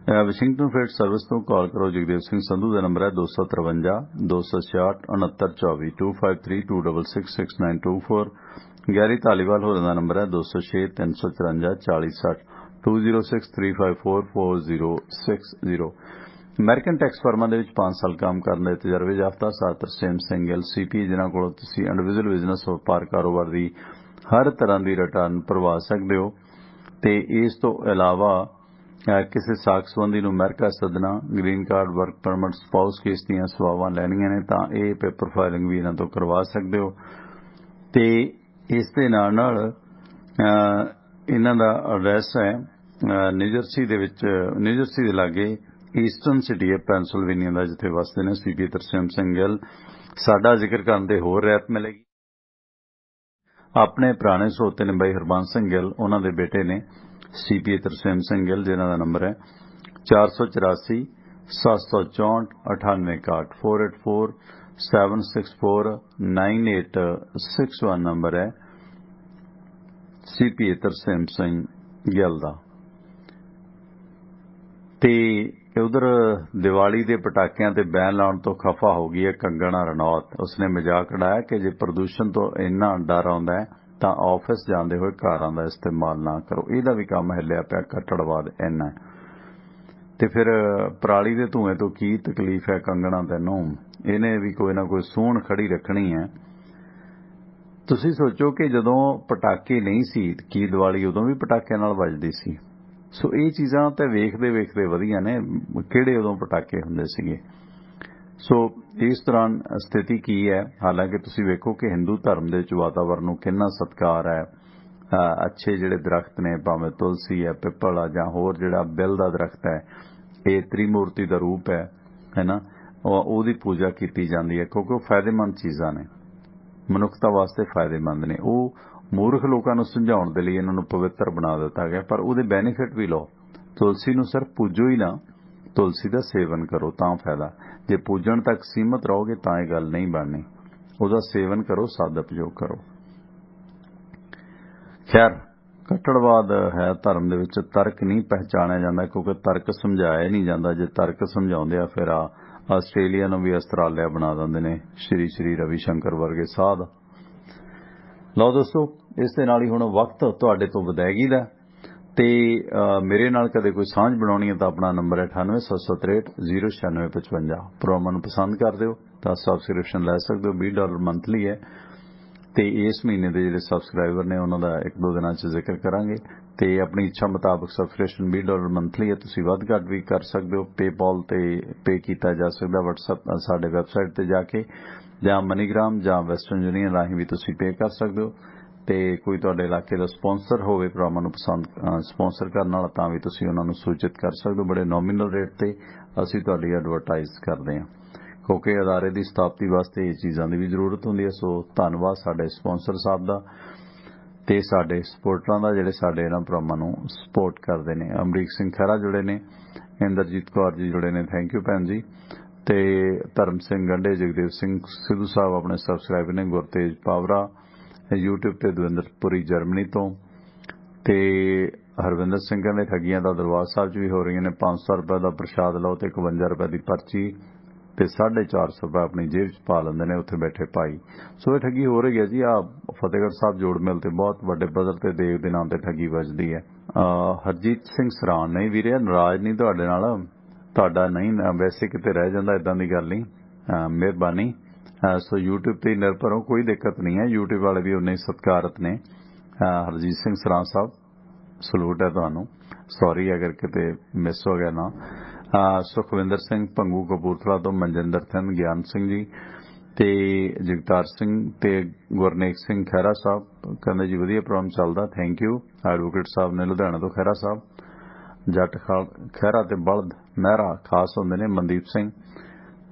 ਵਾਸ਼ਿੰਗਟਨ ਫreight ਸਰਵਿਸ ਤੋਂ ਕਾਲ ਕਰੋ। ਜਗਦੇਵ ਸਿੰਘ ਸੰਧੂ ਦਾ ਨੰਬਰ ਹੈ 253 266 6924 253 266 6924। ਗੈਰੀ ਧਾਲੀਵਾਲ ਹੋਰਾਂ ਦਾ ਨੰਬਰ ਹੈ 206 354 4060 206 354 4060। ਅਮਰੀਕਨ ਟੈਕਸ ਫਰਮਾਂ ਦੇ ਵਿੱਚ 5 ਸਾਲ ਕੰਮ ਕਰਨ ਦੇ ਤਜਰਬੇ ਯਾਫਤਾ ਸਰ ਤਰਸੇਮ ਸਿੰਘ ਗਿੱਲ CPA, ਜਿਨ੍ਹਾਂ ਕੋਲੋਂ ਤੁਸੀਂ ਇੰਡੀਵਿਜੂਅਲ ਬਿਜ਼ਨਸ ਵਪਾਰ ਕਾਰੋਬਾਰ ਦੀ ਹਰ ਤਰ੍ਹਾਂ ਦੀ ਰਿਟਰਨ ਭਰਵਾ ਸਕਦੇ ਹੋ। ਤੇ ਇਸ ਤੋਂ ਇਲਾਵਾ ਕਿਸੇ ਸਾਖ ਸੰਬੰਧੀ ਨੂੰ ਅਮਰੀਕਾ ਸੱਦਣਾ, green card, work permit, spouse case ਦੀਆਂ ਸੇਵਾਵਾਂ ਲੈਣੀਆਂ ਨੇ ਤਾਂ ਇਹ ਪੇਪਰ ਫਾਈਲਿੰਗ ਵੀ ਇਹਨਾਂ ਤੋਂ ਕਰਵਾ ਸਕਦੇ ਹੋ। ਤੇ ਇਸ ਦੇ ਨਾਲ ਨਾਲ ਇਹਨਾਂ ਦਾ ਐਡਰੈਸ ਹੈ ਨਿਊਜਰਸੀ ਦੇ ਵਿੱਚ, ਨਿਊਜਰਸੀ ਦੇ ਲਾਗੇ ਈਸਟਰਨ ਸਿਟੀ ਹੈ ਪੈਨਸਿਲਵੇਨੀਆ ਦਾ, ਜਿੱਥੇ ਵਸਦੇ ਨੇ CPA ਤਰਸੇਮ ਸਿੰਘ ਗਿੱਲ। ਸਾਡਾ ਜ਼ਿਕਰ ਕਰਨ ਦੇ ਹੋਰ ਰਹਿਤ ਮਿਲੇਗੀ। ਆਪਣੇ ਪੁਰਾਣੇ ਸਰੋਤੇ ਨੇ ਬਾਈ ਹਰਬੰਸ ਸਿੰਘ ਗਿੱਲ, ਉਹਨਾਂ ਦੇ ਬੇਟੇ ਨੇ CPA ਤਰਸੇਮ ਸਿੰਘ ਗਿੱਲ, ਜਿਨ੍ਹਾਂ ਦਾ ਨੰਬਰ ਹੈ 484 764 9861 484 764 9861 ਨੰਬਰ ਹੈ CPA ਤਰਸੇਮ ਸਿੰਘ ਗਿੱਲ ਦਾ। ਤੇ ਉਧਰ ਦੀਵਾਲੀ ਦੇ ਪਟਾਕਿਆਂ ਤੇ ਬੈਨ ਲਾਉਣ ਤੋਂ ਖਫਾ ਹੋ ਗਈ ਹੈ ਕੰਗਣਾ ਰਣੌਤ। ਉਸਨੇ ਮਜ਼ਾਕ ਉਡਾਇਆ ਕਿ ਜੇ ਪ੍ਰਦੂਸ਼ਣ ਤੋਂ ਇੰਨਾ ਡਰ ਆਉਂਦਾ ਹੈ ਤਾਂ ਆਫਿਸ ਜਾਂਦੇ ਹੋਏ ਕਾਰਾਂ ਦਾ ਇਸਤੇਮਾਲ ਨਾ ਕਰੋ। ਇਹਦਾ ਵੀ ਕੰਮ ਹਿੱਲਿਆ ਪਿਆ, ਕੱਟੜਵਾਦ ਇੰਨਾ। ਤੇ ਫਿਰ ਪਰਾਲੀ ਦੇ ਧੂਏ ਤੋਂ ਕੀ ਤਕਲੀਫ ਹੈ ਕੰਗਣਾ ਤੈਨੂੰ, ਇਹਨੇ ਵੀ ਕੋਈ ਨਾ ਕੋਈ ਸੂਹਣ ਖੜੀ ਰੱਖਣੀ ਹੈ। ਤੁਸੀਂ ਸੋਚੋ ਕਿ ਜਦੋਂ ਪਟਾਕੇ ਨਹੀਂ ਸੀ ਕੀ ਦੀਵਾਲੀ ਉਦੋਂ ਵੀ ਪਟਾਕਿਆਂ ਨਾਲ ਵੱਜਦੀ ਸੀ। ਸੋ ਇਹ ਚੀਜ਼ਾਂ ਤਾਂ ਵੇਖਦੇ ਵੇਖਦੇ ਵਧੀਆ ਨੇ, ਕਿਹੜੇ ਉਦੋਂ ਪਟਾਕੇ ਹੁੰਦੇ ਸੀਗੇ। ਸੋ ਇਸ ਦੌਰਾਨ ਸਥਿਤੀ ਕੀ ਹੈ, ਹਾਲਾਂਕਿ ਤੁਸੀਂ ਵੇਖੋ ਕਿ ਹਿੰਦੂ ਧਰਮ ਦੇ ਵਿੱਚ ਵਾਤਾਵਰਨ ਨੂੰ ਕਿੰਨਾ ਸਤਿਕਾਰ ਹੈ। ਅੱਛੇ ਜਿਹੜੇ ਦਰਖਤ ਨੇ, ਭਾਵੇਂ ਤੁਲਸੀ ਹੈ, ਪਿੱਪਲ ਆ ਜਾਂ ਹੋਰ ਜਿਹੜਾ ਬਿਲ ਦਾ ਦਰਖਤ ਹੈ, ਇਹ ਤ੍ਰਿਮੂਰਤੀ ਦਾ ਰੂਪ ਹੈ ਨਾ, ਉਹਦੀ ਪੂਜਾ ਕੀਤੀ ਜਾਂਦੀ ਹੈ ਕਿਉਂਕਿ ਉਹ ਫਾਇਦੇਮੰਦ ਚੀਜ਼ਾਂ ਨੇ, ਮਨੁੱਖਤਾ ਵਾਸਤੇ ਫਾਇਦੇਮੰਦ ਨੇ। ਉਹ ਮੂਰਖ ਲੋਕਾਂ ਨੂੰ ਸਮਝਾਉਣ ਦੇ ਲਈ ਇਹਨਾਂ ਨੂੰ ਪਵਿੱਤਰ ਬਣਾ ਦਿੱਤਾ ਗਿਆ, ਪਰ ਉਹਦੇ ਬੈਨੀਫਿਟ ਵੀ ਲਓ। ਤੁਲਸੀ ਨੂੰ ਸਿਰਫ ਪੂਜੋ ਹੀ ਨਾ, ਤੁਲਸੀ ਦਾ ਸੇਵਨ ਕਰੋ ਤਾਂ ਫਾਇਦਾ। ਜੇ ਪੂਜਣ ਤੱਕ ਸੀਮਤ ਰਹੋਗੇ ਤਾਂ ਇਹ ਗੱਲ ਨਹੀਂ ਬਣਨੀ। ਉਹਦਾ ਸੇਵਨ ਕਰੋ, ਸਦ ਉਪਯੋਗ ਕਰੋ। ਖੈਰ, ਕੱਟੜਵਾਦ ਹੈ ਧਰਮ ਦੇ ਵਿੱਚ। ਤਰਕ ਨਹੀਂ ਪਹਿਚਾਣਿਆ ਜਾਂਦਾ, ਕਿਉਂਕਿ ਤਰਕ ਸਮਝਾਇਆ ਨਹੀਂ ਜਾਂਦਾ। ਜੇ ਤਰਕ ਸਮਝਾਉਂਦੇ ਆ ਫਿਰ ਆਸਟ੍ਰੇਲੀਆ ਨੂੰ ਵੀ ਅਸਟਰਾਲਿਆ ਬਣਾ ਦਿੰਦੇ ਨੇ ਸ਼੍ਰੀ ਰਵੀ ਸ਼ੰਕਰ ਵਰਗੇ ਸਾਧ। ਲਓ ਦੋਸਤੋ, ਇਸ ਦੇ ਨਾਲ ਹੀ ਹੁਣ ਵਕਤ ਤੁਹਾਡੇ ਤੋਂ ਵਿਦਾਇਗੀ ਦਾ, ਤੇ ਮੇਰੇ ਨਾਲ ਕਦੇ ਕੋਈ ਸਾਂਝ ਬਣਾਉਣੀ ਹੈ ਤਾਂ ਆਪਣਾ ਨੰਬਰ ਹੈ 9876309655। ਪ੍ਰੋਗਰਾਮਾਂ ਨੂੰ ਪਸੰਦ ਕਰਦੇ ਹੋ ਤਾਂ ਸਬਸਕ੍ਰਿਪਸ਼ਨ ਲੈ ਸਕਦੇ ਹੋ। $20 ਮੰਥਲੀ ਹੈ, ਤੇ ਇਸ ਮਹੀਨੇ ਦੇ ਜਿਹੜੇ ਸਬਸਕ੍ਰਾਈਬਰ ਨੇ ਉਹਨਾਂ ਦਾ 1-2 ਦਿਨਾਂ 'ਚ ਜ਼ਿਕਰ ਕਰਾਂਗੇ। ਤੇ ਆਪਣੀ ਇੱਛਾ ਮੁਤਾਬਕ ਸਬਸਕ੍ਰਿਪਸ਼ਨ $20 ਮੰਥਲੀ ਹੈ, ਤੁਸੀਂ ਵੱਧ ਘੱਟ ਵੀ ਕਰ ਸਕਦੇ ਹੋ। ਪੇਪਾਲ ਤੇ ਪੇ ਕੀਤਾ ਜਾ ਸਕਦਾ, WhatsApp ਸਾਡੇ ਵੈਬਸਾਈਟ ਤੇ ਜਾ ਕੇ, ਜਾਂ ਮਨੀਗ੍ਰਾਮ ਜਾਂ ਵੈਸਟਰਨ ਯੂਨੀਅਨ ਰਾਹੀਂ ਵੀ ਤੁਸੀਂ ਪੇ ਕਰ ਸਕਦੇ ਹੋ। ਤੇ ਕੋਈ ਤੁਹਾਡੇ ਇਲਾਕੇ ਦਾ ਸਪਾਂਸਰ ਹੋਵੇ ਪ੍ਰੋਗਰਾਮਾਂ ਨੂੰ ਸਪਾਂਸਰ ਕਰਨ ਵਾਲਾ, ਤਾਂ ਵੀ ਤੁਸੀਂ ਉਹਨਾਂ ਨੂੰ ਸੂਚਿਤ ਕਰ ਸਕਦੇ ਹੋ। ਬੜੇ ਨੋਮੀਨਲ ਰੇਟ ਤੇ ਅਸੀਂ ਤੁਹਾਡੀ ਐਡਵਰਟਾਈਜ਼ ਕਰਦੇ ਹਾਂ, ਕਿਉਂਕਿ ਅਦਾਰੇ ਦੀ ਸਥਾਪਤੀ ਵਾਸਤੇ ਇਹ ਚੀਜ਼ਾਂ ਦੀ ਵੀ ਜ਼ਰੂਰਤ ਹੁੰਦੀ ਹੈ। ਸੋ ਧੰਨਵਾਦ ਸਾਡੇ ਸਪਾਂਸਰ ਸਾਹਿਬ ਦਾ ਤੇ ਸਾਡੇ ਸਪੋਰਟਰਾਂ ਦਾ, ਜਿਹੜੇ ਸਾਡੇ ਇਹਨਾਂ ਪ੍ਰੋਗਰਾਮਾਂ ਨੂੰ ਸਪੋਰਟ ਕਰਦੇ ਨੇ। ਅਮਰੀਕ ਸਿੰਘ ਖਹਿਰਾ ਜੁੜੇ ਨੇ, ਇੰਦਰਜੀਤ ਕੌਰ ਜੀ ਜੁੜੇ ਨੇ, ਥੈਂਕ ਯੂ ਭੈਣ ਜੀ। ਤੇ ਧਰਮ ਸਿੰਘ ਗੰਢੇ, ਜਗਦੇਵ ਸਿੰਘ ਸਿੱਧੂ ਸਾਹਿਬ ਆਪਣੇ ਸਬਸਕ੍ਰਾਈਬਰ ਨੇ, ਗੁਰਤੇਜ ਪਾਵਰਾ YouTube ਤੇ, ਦਵਿੰਦਰਪੁਰੀ ਜਰਮਨੀ ਤੋਂ, ਤੇ ਹਰਵਿੰਦਰ ਸਿੰਘ ਕਹਿੰਦੇ ਠੱਗੀਆਂ ਦਾ ਦਰਬਾਰ ਸਾਹਿਬ 'ਚ ਵੀ ਹੋ ਰਹੀਆਂ ਨੇ। 500 ਰੁਪਏ ਦਾ ਪ੍ਰਸ਼ਾਦ ਲਓ ਤੇ 51 ਰੁਪਏ ਦੀ ਪਰਚੀ ਤੇ 450 ਰੁਪਏ ਆਪਣੀ ਜੇਬ 'ਚ ਪਾ ਲੈਂਦੇ ਨੇ ਉੱਥੇ ਬੈਠੇ ਭਾਈ। ਸੋ ਇਹ ਠੱਗੀ ਹੋ ਰਹੀ ਹੈ ਜੀ। ਫਤਿਹਗੜ੍ਹ ਸਾਹਿਬ ਜੋੜ ਮਿਲ ਤੇ ਬਹੁਤ ਵੱਡੇ ਪੱਧਰ ਤੇ ਦੇਵ ਦੇ ਨਾਮ ਤੇ ਠੱਗੀ ਵੱਜਦੀ ਹੈ। ਹਰਜੀਤ ਸਿੰਘ ਸਰਾਣ, ਨਹੀਂ ਵੀਰੇ ਨਾਰਾਜ਼ ਨਹੀਂ ਤੁਹਾਡੇ ਨਾਲ, ਤੁਹਾਡਾ ਨਹੀਂ, ਵੈਸੇ ਕਿਤੇ ਰਹਿ ਜਾਂਦਾ, ਇਦਾਂ ਦੀ ਗੱਲ ਨਹੀਂ, ਮਿਹਰਬਾਨੀ। ਸੋ YouTube ਤੇ ਨਿਰਭਰ ਹੋ, ਕੋਈ ਦਿੱਕਤ ਨਹੀਂ ਹੈ। YouTube ਵਾਲੇ ਵੀ ਉਨੇ ਸਤਿਕਾਰਤ ਨੇ। ਹਰਜੀਤ ਸਿੰਘ ਸਰਾਂ ਸਾਹਿਬ, ਸਲੂਟ ਹੈ ਤੁਹਾਨੂੰ। ਸੌਰੀ ਅਗਰ ਕਿਤੇ ਮਿਸ ਹੋ ਗਿਆ ਨਾ। ਸੁਖਵਿੰਦਰ ਸਿੰਘ ਭੰਗੂ ਕਪੂਰਥਲਾ ਤੋਂ, ਮਨਜਿੰਦਰ ਸਿੰਘ, ਗਿਆਨ ਸਿੰਘ ਜੀ ਤੇ ਜਗਤਾਰ ਸਿੰਘ ਤੇ ਗੁਰਨੇਕ ਸਿੰਘ ਖਹਿਰਾ ਸਾਹਿਬ ਕਹਿੰਦੇ ਜੀ ਵਧੀਆ ਪ੍ਰੋਗਰਾਮ ਚੱਲਦਾ, ਥੈਂਕ ਯੂ। ਐਡਵੋਕੇਟ ਸਾਹਿਬ ਨੇ ਲੁਧਿਆਣਾ ਤੋਂ ਖਹਿਰਾ ਸਾਹਿਬ। ਜੱਟ ਖਹਿਰਾ ਤੇ ਬਲਦ ਮਹਿਰਾ ਖਾਸ ਹੁੰਦੇ ਨੇ, ਮਨਦੀਪ ਸਿੰਘ।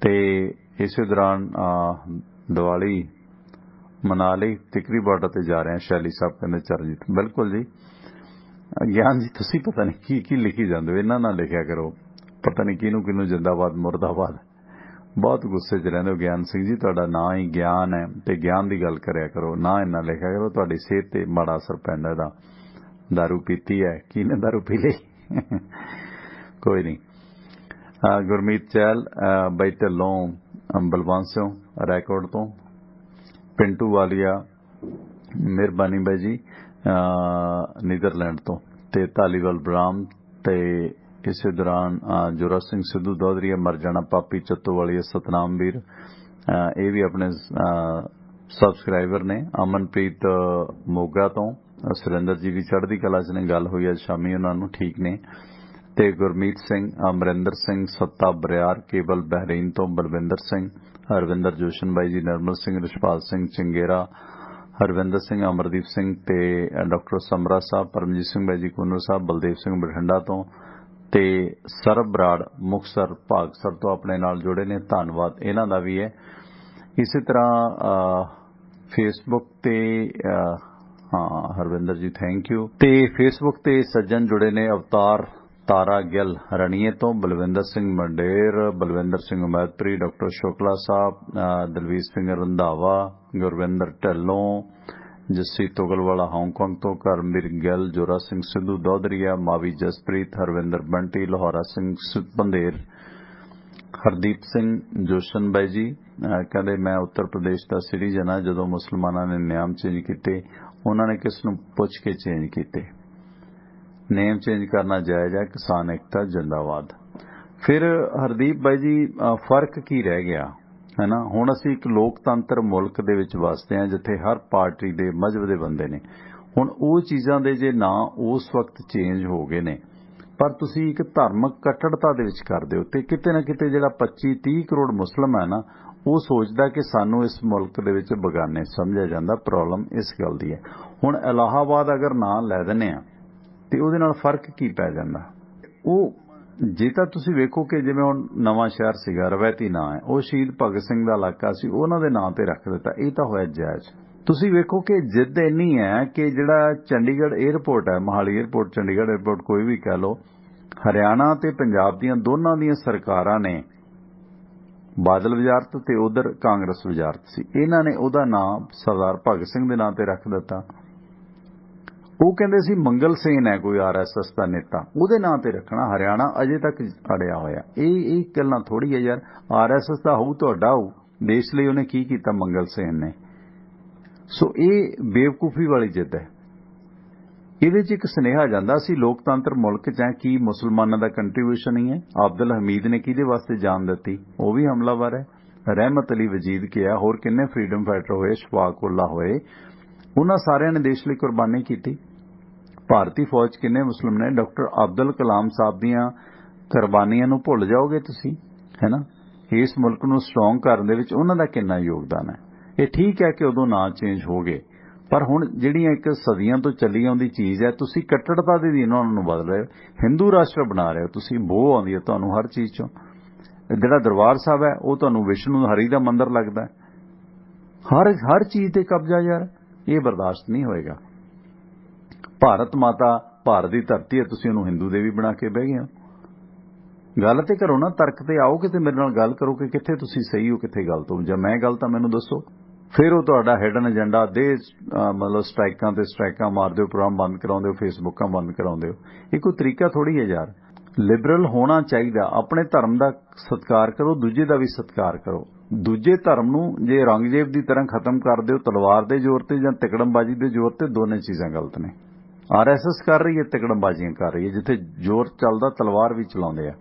ਤੇ ਇਸੇ ਦੌਰਾਨ ਦੀਵਾਲੀ ਮਨਾ ਲਈ, ਟਿਕਰੀ ਬਾਰਡਰ ਤੇ ਜਾ ਰਹੇ ਹਾਂ, ਸ਼ੈਲੀ ਸਾਹਿਬ ਕਹਿੰਦੇ ਚਰਨਜੀਤ। ਬਿਲਕੁਲ ਜੀ ਗਿਆਨ ਜੀ, ਤੁਸੀਂ ਪਤਾ ਨਹੀਂ ਕੀ ਲਿਖੀ ਜਾਂਦੇ ਹੋ, ਇਹਨਾਂ ਨਾਲ ਲਿਖਿਆ ਕਰੋ, ਪਤਾ ਨਹੀਂ ਕਿਹਨੂੰ ਜਿੰਦਾਬਾਦ ਮੁਰਦਾਬਾਦ। ਬਹੁਤ ਗੁੱਸੇ 'ਚ ਰਹਿੰਦੇ ਹੋ ਗਿਆਨ ਸਿੰਘ ਜੀ, ਤੁਹਾਡਾ ਨਾਂ ਹੀ ਗਿਆਨ ਹੈ ਤੇ ਗਿਆਨ ਦੀ ਗੱਲ ਕਰਿਆ ਕਰੋ, ਨਾ ਇੰਨਾ ਲਿਖਿਆ ਕਰੋ, ਤੁਹਾਡੀ ਸਿਹਤ ਤੇ ਮਾੜਾ ਅਸਰ ਪੈਂਦਾ ਇਹਦਾ। ਦਾਰੂ ਪੀਤੀ ਹੈ, ਕਿਹਨੇ ਦਾਰੂ ਪੀ ਲਈ? ਕੋਈ ਨਹੀਂ। ਗੁਰਮੀਤ ਚਹਿਲ ਬਾਈ ਢਿੱਲੋਂ, ਬਲਵੰਤ ਸਿੰਘ ਰੈਕੋਰਡ ਤੋਂ, ਪਿੰਟੂ ਵਾਲੀਆ ਮਿਹਰਬਾਨੀ ਬਾਈ ਜੀ ਨੀਦਰਲੈਂਡ ਤੋਂ, ਤੇ ਧਾਲੀਵਾਲ ਬਰਾਮ, ਤੇ ਇਸੇ ਦੌਰਾਨ ਜੋਰਾ ਸਿੰਘ ਸਿੱਧੂ ਦੌਧਰੀਆ, ਮਰ ਜਾਣਾ ਪਾਪੀ ਚੱਤੋਵਾਲੀਆ, ਸਤਨਾਮ ਵੀਰ, ਇਹ ਵੀ ਆਪਣੇ ਸਬਸਕ੍ਰਾਈਬਰ ਨੇ। ਅਮਨਪ੍ਰੀਤ ਮੋਗਾ ਤੋਂ, ਸੁਰਿੰਦਰ ਜੀ ਵੀ ਚੜ੍ਹਦੀ ਕਲਾ 'ਚ ਨੇ, ਗੱਲ ਹੋਈ ਅੱਜ ਸ਼ਾਮੀ ਉਹਨਾਂ ਨੂੰ, ਠੀਕ ਨੇ। ਤੇ ਗੁਰਮੀਤ ਸਿੰਘ, ਅਮਰਿੰਦਰ ਸਿੰਘ, ਸੱਤਾ ਬਰਿਆਰ, ਕੇਵਲ ਬਹਿਰੀਨ ਤੋਂ, ਬਲਵਿੰਦਰ ਸਿੰਘ, ਹਰਵਿੰਦਰ ਜੋਸ਼ਨ ਬਾਈ ਜੀ, ਨਰਮਲ ਸਿੰਘ, ਰਿਸ਼ਪਾਲ ਸਿੰਘ ਚੰਗੇਰਾ, ਹਰਵਿੰਦਰ ਸਿੰਘ, ਅਮਰਦੀਪ ਸਿੰਘ ਤੇ ਡਾਕਟਰ ਸਮਰਾ ਸਾਹਿਬ, ਪਰਮਜੀਤ ਸਿੰਘ ਬਾਈ ਜੀ ਕੂਨਰ ਸਾਹਿਬ, ਬਲਦੇਵ ਸਿੰਘ ਬਠਿੰਡਾ ਤੋਂ, ਤੇ ਸਰਬ ਬਰਾੜ ਮੁਕਤਸਰ ਭਾਗਸਰ ਤੋਂ ਆਪਣੇ ਨਾਲ ਜੁੜੇ ਨੇ, ਧੰਨਵਾਦ ਇਹਨਾਂ ਦਾ ਵੀ ਹੈ। ਇਸੇ ਤਰ੍ਹਾਂ ਫੇਸਬੁੱਕ ਤੇ ਹਰਵਿੰਦਰ ਜੀ ਥੈਂਕ ਯੂ। ਤੇ ਫੇਸਬੁੱਕ ਤੇ ਸੱਜਣ ਜੁੜੇ ਨੇ, ਅਵਤਾਰ ਤਾਰਾ ਗਿੱਲ ਰਣੀਏ ਤੋਂ, ਬਲਵਿੰਦਰ ਸਿੰਘ ਮੰਡੇਰ, ਬਲਵਿੰਦਰ ਸਿੰਘ ਉਮੈਦਪੁਰੀ, ਡਾਕਟਰ ਸ਼ੁਕਲਾ ਸਾਹਿਬ, ਦਲਵੀਰ ਸਿੰਘ ਰੰਧਾਵਾ, ਗੁਰਵਿੰਦਰ ਢਿੱਲੋਂ, ਜੱਸੀ ਤੁਗਲਵਾਲਾ ਹਾਂਗਕਾਂਗ ਤੋਂ, ਕਰਮਵੀਰ ਗਿੱਲ, ਜੋਰਾ ਸਿੰਘ ਸਿੱਧੂ ਦੌਧਰੀਆ, ਮਾਵੀ ਜਸਪ੍ਰੀਤ, ਹਰਵਿੰਦਰ ਬੰਟੀ, ਲਾਹੌਰਾ ਸਿੰਘ ਬੰਦੇਰ, ਹਰਦੀਪ ਸਿੰਘ ਜੋਸ਼ਨ ਬਾਈ ਜੀ ਕਹਿੰਦੇ ਮੈਂ ਉੱਤਰ ਪ੍ਰਦੇਸ਼ ਦਾ ਸਿਟੀਜ਼ਨ ਹਾਂ, ਜਦੋਂ ਮੁਸਲਮਾਨਾਂ ਨੇ ਨਿਯਮ ਚੇਂਜ ਕੀਤੇ ਉਹਨਾਂ ਨੇ ਕਿਸ ਨੂੰ ਪੁੱਛ ਕੇ ਚੇਂਜ ਕੀਤੇ, ਨੇਮ ਚੇਂਜ ਕਰਨਾ ਜਾਇਜ਼ ਹੈ, ਕਿਸਾਨ ਏਕਤਾ ਜਿੰਦਾਬਾਦ। ਫਿਰ ਹਰਦੀਪ ਬਾਈ ਜੀ ਫਰਕ ਕੀ ਰਹਿ ਗਿਆ ਹੈ ਨਾ? ਹੁਣ ਅਸੀਂ ਇੱਕ ਲੋਕਤੰਤਰ ਮੁਲਕ ਦੇ ਵਿੱਚ ਵਸਦੇ ਹਾਂ ਜਿੱਥੇ ਹਰ ਪਾਰਟੀ ਦੇ ਮਜ਼ਹਬ ਦੇ ਬੰਦੇ ਨੇ। ਹੁਣ ਉਹ ਚੀਜ਼ਾਂ ਦੇ ਜੇ ਨਾਂ ਉਸ ਵਕਤ ਚੇਂਜ ਹੋ ਗਏ ਨੇ, ਪਰ ਤੁਸੀਂ ਇੱਕ ਧਾਰਮਿਕ ਕੱਟੜਤਾ ਦੇ ਵਿੱਚ ਕਰਦੇ ਹੋ ਤੇ ਕਿਤੇ ਨਾ ਕਿਤੇ ਜਿਹੜਾ 25-30 ਕਰੋੜ ਮੁਸਲਿਮ ਹੈ ਨਾ, ਉਹ ਸੋਚਦਾ ਕਿ ਸਾਨੂੰ ਇਸ ਮੁਲਕ ਦੇ ਵਿੱਚ ਬਗਾਨੇ ਸਮਝਿਆ ਜਾਂਦਾ। ਪ੍ਰੋਬਲਮ ਇਸ ਗੱਲ ਦੀ ਹੈ। ਹੁਣ ਇਲਾਹਾਬਾਦ ਅਗਰ ਨਾਂ ਲੈ ਦਿੰਦੇ ਆ ਤੇ ਉਹਦੇ ਨਾਲ ਫਰਕ ਕੀ ਪੈ ਜਾਂਦਾ? ਉਹ ਜੇ ਤਾਂ ਤੁਸੀਂ ਵੇਖੋ ਕਿ ਜਿਵੇਂ ਹੁਣ ਨਵਾਂ ਸ਼ਹਿਰ ਸੀਗਾ, ਰਵਾਇਤੀ ਨਾਂ ਹੈ, ਉਹ ਸ਼ਹੀਦ ਭਗਤ ਸਿੰਘ ਦਾ ਇਲਾਕਾ ਸੀ, ਉਹਨਾਂ ਦੇ ਨਾਂ ਤੇ ਰੱਖ ਦਿੱਤਾ, ਇਹ ਤਾਂ ਹੋਇਆ ਜਾਇਜ਼। ਤੁਸੀਂ ਵੇਖੋ ਕਿ ਜਿੱਦ ਇੰਨੀ ਹੈ ਕਿ ਜਿਹੜਾ ਚੰਡੀਗੜ੍ਹ 에ਅਰਪੋਰਟ ਹੈ, ਮੋਹਾਲੀ 에ਅਰਪੋਰਟ, ਚੰਡੀਗੜ੍ਹ 에ਅਰਪੋਰਟ ਕੋਈ ਵੀ ਕਹਿ ਲਓ, ਹਰਿਆਣਾ ਤੇ ਪੰਜਾਬ ਦੀਆਂ ਦੋਨਾਂ ਦੀਆਂ ਸਰਕਾਰਾਂ ਨੇ, ਬਾਦਲ ਵਜ਼ਾਰਤ ਤੇ ਉਧਰ ਕਾਂਗਰਸ ਵਜ਼ਾਰਤ ਸੀ, ਇਹਨਾਂ ਨੇ ਉਹਦਾ ਨਾਮ ਸਰਦਾਰ ਭਗਤ ਸਿੰਘ ਦੇ ਨਾਂ ਤੇ ਰੱਖ ਦਿੱਤਾ। ਉਹ ਕਹਿੰਦੇ ਸੀ ਮੰਗਲ ਸੇਨ ਹੈ ਕੋਈ RSS ਦਾ ਨੇਤਾ, ਉਹਦੇ ਨਾਂ ਤੇ ਰੱਖਣਾ। ਹਰਿਆਣਾ ਅਜੇ ਤੱਕ ਅੜਿਆ ਹੋਇਆ। ਇਹ ਗੱਲਾਂ ਥੋੜੀ ਹੈ ਯਾਰ, RSS ਦਾ ਹੋਊ ਤੁਹਾਡਾ ਹੋਊ, ਦੇਸ਼ ਲਈ ਉਹਨੇ ਕੀ ਕੀਤਾ ਮੰਗਲ ਸੇਨ ਨੇ। ਸੋ ਇਹ ਬੇਵਕੂਫੀ ਵਾਲੀ ਜਿੱਦ ਹੈ। ਇਹਦੇ 'ਚ ਇੱਕ ਸੁਨੇਹਾ ਜਾਂਦਾ ਸੀ ਲੋਕਤੰਤਰ ਮੁਲਕ 'ਚ ਹੈ, ਕੀ ਮੁਸਲਮਾਨਾਂ ਦਾ ਕੰਟਰੀਬਿਊਸ਼ਨ ਹੀ ਹੈ? ਅਬਦੁਲ ਹਮੀਦ ਨੇ ਕਿਹਦੇ ਵਾਸਤੇ ਜਾਨ ਦਿੱਤੀ? ਉਹ ਵੀ ਹਮਲਾਵਰ ਹੈ। ਰਹਿਮਤ ਅਲੀ ਵਜੀਦ ਕਿਹਾ, ਹੋਰ ਕਿੰਨੇ ਫਰੀडम ਫਾਈਟਰ ਹੋਏ, ਸ਼ਫਾਕ ਉੱਲਾ ਹੋਏ, ਉਹਨਾਂ ਸਾਰਿਆਂ ਨੇ ਦੇਸ਼ ਲਈ ਕੁਰਬਾਨੀ ਕੀਤੀ। ਭਾਰਤੀ ਫੌਜ ਕਿੰਨੇ ਮੁਸਲਿਮ ਨੇ? ਡਾਕਟਰ ਅਬਦੁਲ ਕਲਾਮ ਸਾਹਿਬ ਦੀਆਂ ਕੁਰਬਾਨੀਆਂ ਨੂੰ ਭੁੱਲ ਜਾਓਗੇ ਤੁਸੀਂ, ਹੈ ਨਾ? ਇਸ ਮੁਲਕ ਨੂੰ ਸਟਰੋਂਗ ਕਰਨ ਦੇ ਵਿੱਚ ਉਹਨਾਂ ਦਾ ਕਿੰਨਾ ਯੋਗਦਾਨ ਹੈ। ਇਹ ਠੀਕ ਹੈ ਕਿ ਉਦੋਂ ਨਾਂ ਚੇਂਜ ਹੋ ਗਏ, ਪਰ ਹੁਣ ਜਿਹੜੀਆਂ ਇੱਕ ਸਦੀਆਂ ਤੋਂ ਚੱਲੀ ਆਉਂਦੀ ਚੀਜ਼ ਹੈ, ਤੁਸੀਂ ਕੱਟੜਤਾ ਦੇ ਦਿਨ ਉਹਨਾਂ ਨੂੰ ਬਦਲ ਰਹੇ ਹੋ, ਹਿੰਦੂ ਰਾਸ਼ਟਰ ਬਣਾ ਰਹੇ ਹੋ ਤੁਸੀਂ। ਬੋਹ ਆਉਂਦੀ ਹੈ ਤੁਹਾਨੂੰ ਹਰ ਚੀਜ਼ 'ਚੋਂ। ਜਿਹੜਾ ਦਰਬਾਰ ਸਾਹਿਬ ਹੈ ਉਹ ਤੁਹਾਨੂੰ ਵਿਸ਼ਨੂੰ ਹਰੀ ਦਾ ਮੰਦਿਰ ਲੱਗਦਾ। ਹਰ ਚੀਜ਼ ਤੇ ਕਬਜ਼ਾ ਯਾਰ, ਇਹ ਬਰਦਾਸ਼ਤ ਨਹੀਂ ਹੋਏਗਾ। ਭਾਰਤ ਮਾਤਾ ਭਾਰਤ ਦੀ ਧਰਤੀ ਹੈ, ਤੁਸੀਂ ਉਹਨੂੰ ਹਿੰਦੂ ਦੇਵੀ ਬਣਾ ਕੇ ਬਹਿ ਗਏ ਹੋ। ਗੱਲ ਤੇ ਕਰੋ ਨਾ, ਤਰਕ ਤੇ ਆਓ, ਕਿਤੇ ਮੇਰੇ ਨਾਲ ਗੱਲ ਕਰੋ ਕਿ ਕਿੱਥੇ ਤੁਸੀਂ ਸਹੀ ਹੋ, ਕਿੱਥੇ ਗਲਤ ਹੋ। ਜਾਂ ਮੈਂ ਗਲਤ ਤਾਂ ਮੈਨੂੰ ਦੱਸੋ। ਫਿਰ ਉਹ ਤੁਹਾਡਾ ਹਿਡਨ ਏਜੰਡਾ ਮਤਲਬ ਸਟ੍ਰਾਈਕਾਂ ਮਾਰਦੇ ਹੋ, ਪ੍ਰੋਗਰਾਮ ਬੰਦ ਕਰਾਉਂਦੇ ਹੋ, ਫੇਸਬੁੱਕਾਂ ਬੰਦ ਕਰਾਉਂਦੇ ਹੋ। ਇਹ ਕੋਈ ਤਰੀਕਾ ਥੋੜੀ ਹੈ ਯਾਰ। ਲਿਬਰਲ ਹੋਣਾ ਚਾਹੀਦਾ, ਆਪਣੇ ਧਰਮ ਦਾ ਸਤਿਕਾਰ ਕਰੋ, ਦੂਜੇ ਦਾ ਵੀ ਸਤਿਕਾਰ ਕਰੋ। ਦੂਜੇ ਧਰਮ ਨੂੰ ਜੇ ਔਰੰਗਜ਼ੇਬ ਦੀ ਤਰ੍ਹਾਂ ਖਤਮ ਕਰ ਦਿਓ ਤਲਵਾਰ ਦੇ ਜ਼ੋਰ ਤੇ ਜਾਂ ਤਿਕੜਮਬਾਜ਼ੀ ਦੇ ਜ਼ੋਰ ਤੇ, ਦੋਨੇ ਚੀਜ਼ਾਂ ਗਲਤ ਨੇ। RSS ਕਰ ਰਹੀ ਹੈ, ਤਿਕੜਮਬਾਜ਼ੀਆਂ ਕਰ ਰਹੀ ਹੈ। ਜਿੱਥੇ ਜ਼ੋਰ ਚੱਲਦਾ ਤਲਵਾਰ ਵੀ ਚਲਾਉਂਦੇ ਆ।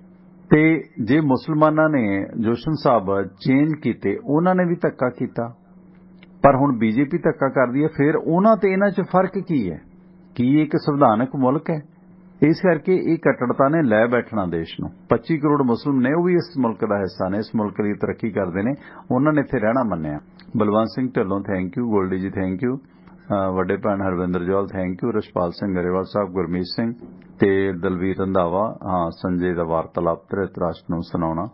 ਤੇ ਜੇ ਮੁਸਲਮਾਨਾਂ ਨੇ ਜੋਸ਼ਨ ਸਾਹਿਬ ਚੇਂਜ ਕੀਤੇ, ਉਹਨਾਂ ਨੇ ਵੀ ਧੱਕਾ ਕੀਤਾ, ਪਰ ਹੁਣ BJP ਧੱਕਾ ਕਰਦੀ ਹੈ। ਫਿਰ ਉਹਨਾਂ ਤੇ ਇਹਨਾਂ 'ਚ ਫਰਕ ਕੀ ਹੈ? ਕੀ ਇੱਕ ਸੰਵਿਧਾਨਕ ਮੁਲਕ ਹੈ? ਇਸ ਕਰਕੇ ਇਹ ਕੱਟੜਤਾ ਨੇ ਲੈ ਬੈਠਣਾ ਦੇਸ਼ ਨੂੰ। 25 ਕਰੋੜ ਮੁਸਲਿਮ ਨੇ, ਉਹ ਵੀ ਇਸ ਮੁਲਕ ਦਾ ਹਿੱਸਾ ਨੇ, ਇਸ ਮੁਲਕ ਦੀ ਤਰੱਕੀ ਕਰਦੇ ਨੇ, ਉਹਨਾਂ ਨੇ ਇੱਥੇ ਰਹਿਣਾ ਮੰਨਿਆ। ਬਲਵੰਤ ਸਿੰਘ ਢਿੱਲੋਂ ਥੈਂਕ ਯੂ, ਗੋਲਡੀ ਜੀ ਥੈਂਕ ਯੂ, ਵੱਡੇ ਭੈਣ ਹਰਵਿੰਦਰ ਜੌਲ ਥੈਂਕ ਯੂ, ਰਸ਼ਪਾਲ ਸਿੰਘ ਗਰੇਵਾਲ ਸਾਹਿਬ, ਗੁਰਮੀਤ ਸਿੰਘ ਤੇ ਦਲਵੀਰ ਰੰਧਾਵਾ, ਹਾਂ ਸੰਜੇ ਦਾ ਵਾਰਤਾਲਾਪ ਧ੍ਰਿਤਰਾਸ਼ਟਰ ਨੂੰ ਸੁਣਾਉਣਾ,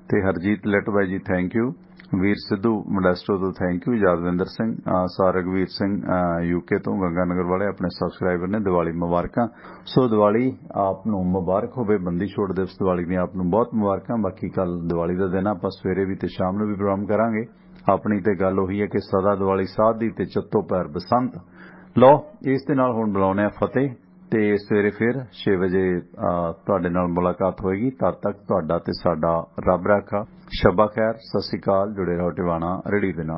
ਤੇ ਹਰਜੀਤ ਲਿਟਬਾਈ ji thank you, Veer Sidhu Modesto ਤੋਂ thank you, Yadwinder Singh, Sargveer Singh UK ਤੋਂ, ਗੰਗਾਨਗਰ ਵਾਲੇ ਆਪਣੇ ਸਬਸਕ੍ਰਾਈਬਰ ਨੇ। ਦੀਵਾਲੀ ਮੁਬਾਰਕਾਂ। ਸੋ ਦੀਵਾਲੀ ਆਪ ਨੂੰ ਮੁਬਾਰਕ ਹੋਵੇ, ਬੰਦੀ ਛੋੜ ਦਿਵਸ ਦੀਵਾਲੀ ਦੀਆਂ ਆਪ ਨੂੰ ਬਹੁਤ ਮੁਬਾਰਕਾਂ। ਬਾਕੀ ਕੱਲ ਦੀਵਾਲੀ ਦਾ ਦਿਨ, ਆਪਾਂ ਸਵੇਰੇ ਵੀ ਤੇ ਸ਼ਾਮ ਨੂੰ ਵੀ ਪ੍ਰੋਗਰਾਮ ਕਰਾਂਗੇ। ਆਪਣੀ ਤੇ ਗੱਲ ਉਹੀ ਹੈ ਕਿ ਸਦਾ ਦੀਵਾਲੀ ਸਾਧ ਦੀ ਤੇ ਚੱਤੋ ਪੈਰ ਬਸੰਤ। ਲਓ, ਇਸ ਦੇ ਨਾਲ ਹੁਣ ਬੁਲਾਉਂਦੇ ਆ ਫਤਿਹ, ਤੇ ਸਵੇਰੇ ਫਿਰ 6 ਵਜੇ ਤੁਹਾਡੇ ਨਾਲ ਮੁਲਾਕਾਤ ਹੋਏਗੀ। ਤਦ ਤੱਕ ਤੁਹਾਡਾ ਤੇ ਸਾਡਾ ਰੱਬ ਰਾਖਾ। ਸ਼ਬਾ ਖੈਰ, ਸਤਿ ਸ਼੍ਰੀ ਅਕਾਲ। ਜੁੜੇ ਰਹੋ ਟਿਵਾਣਾ ਰੇਡੀਓ ਦੇ ਨਾਲ।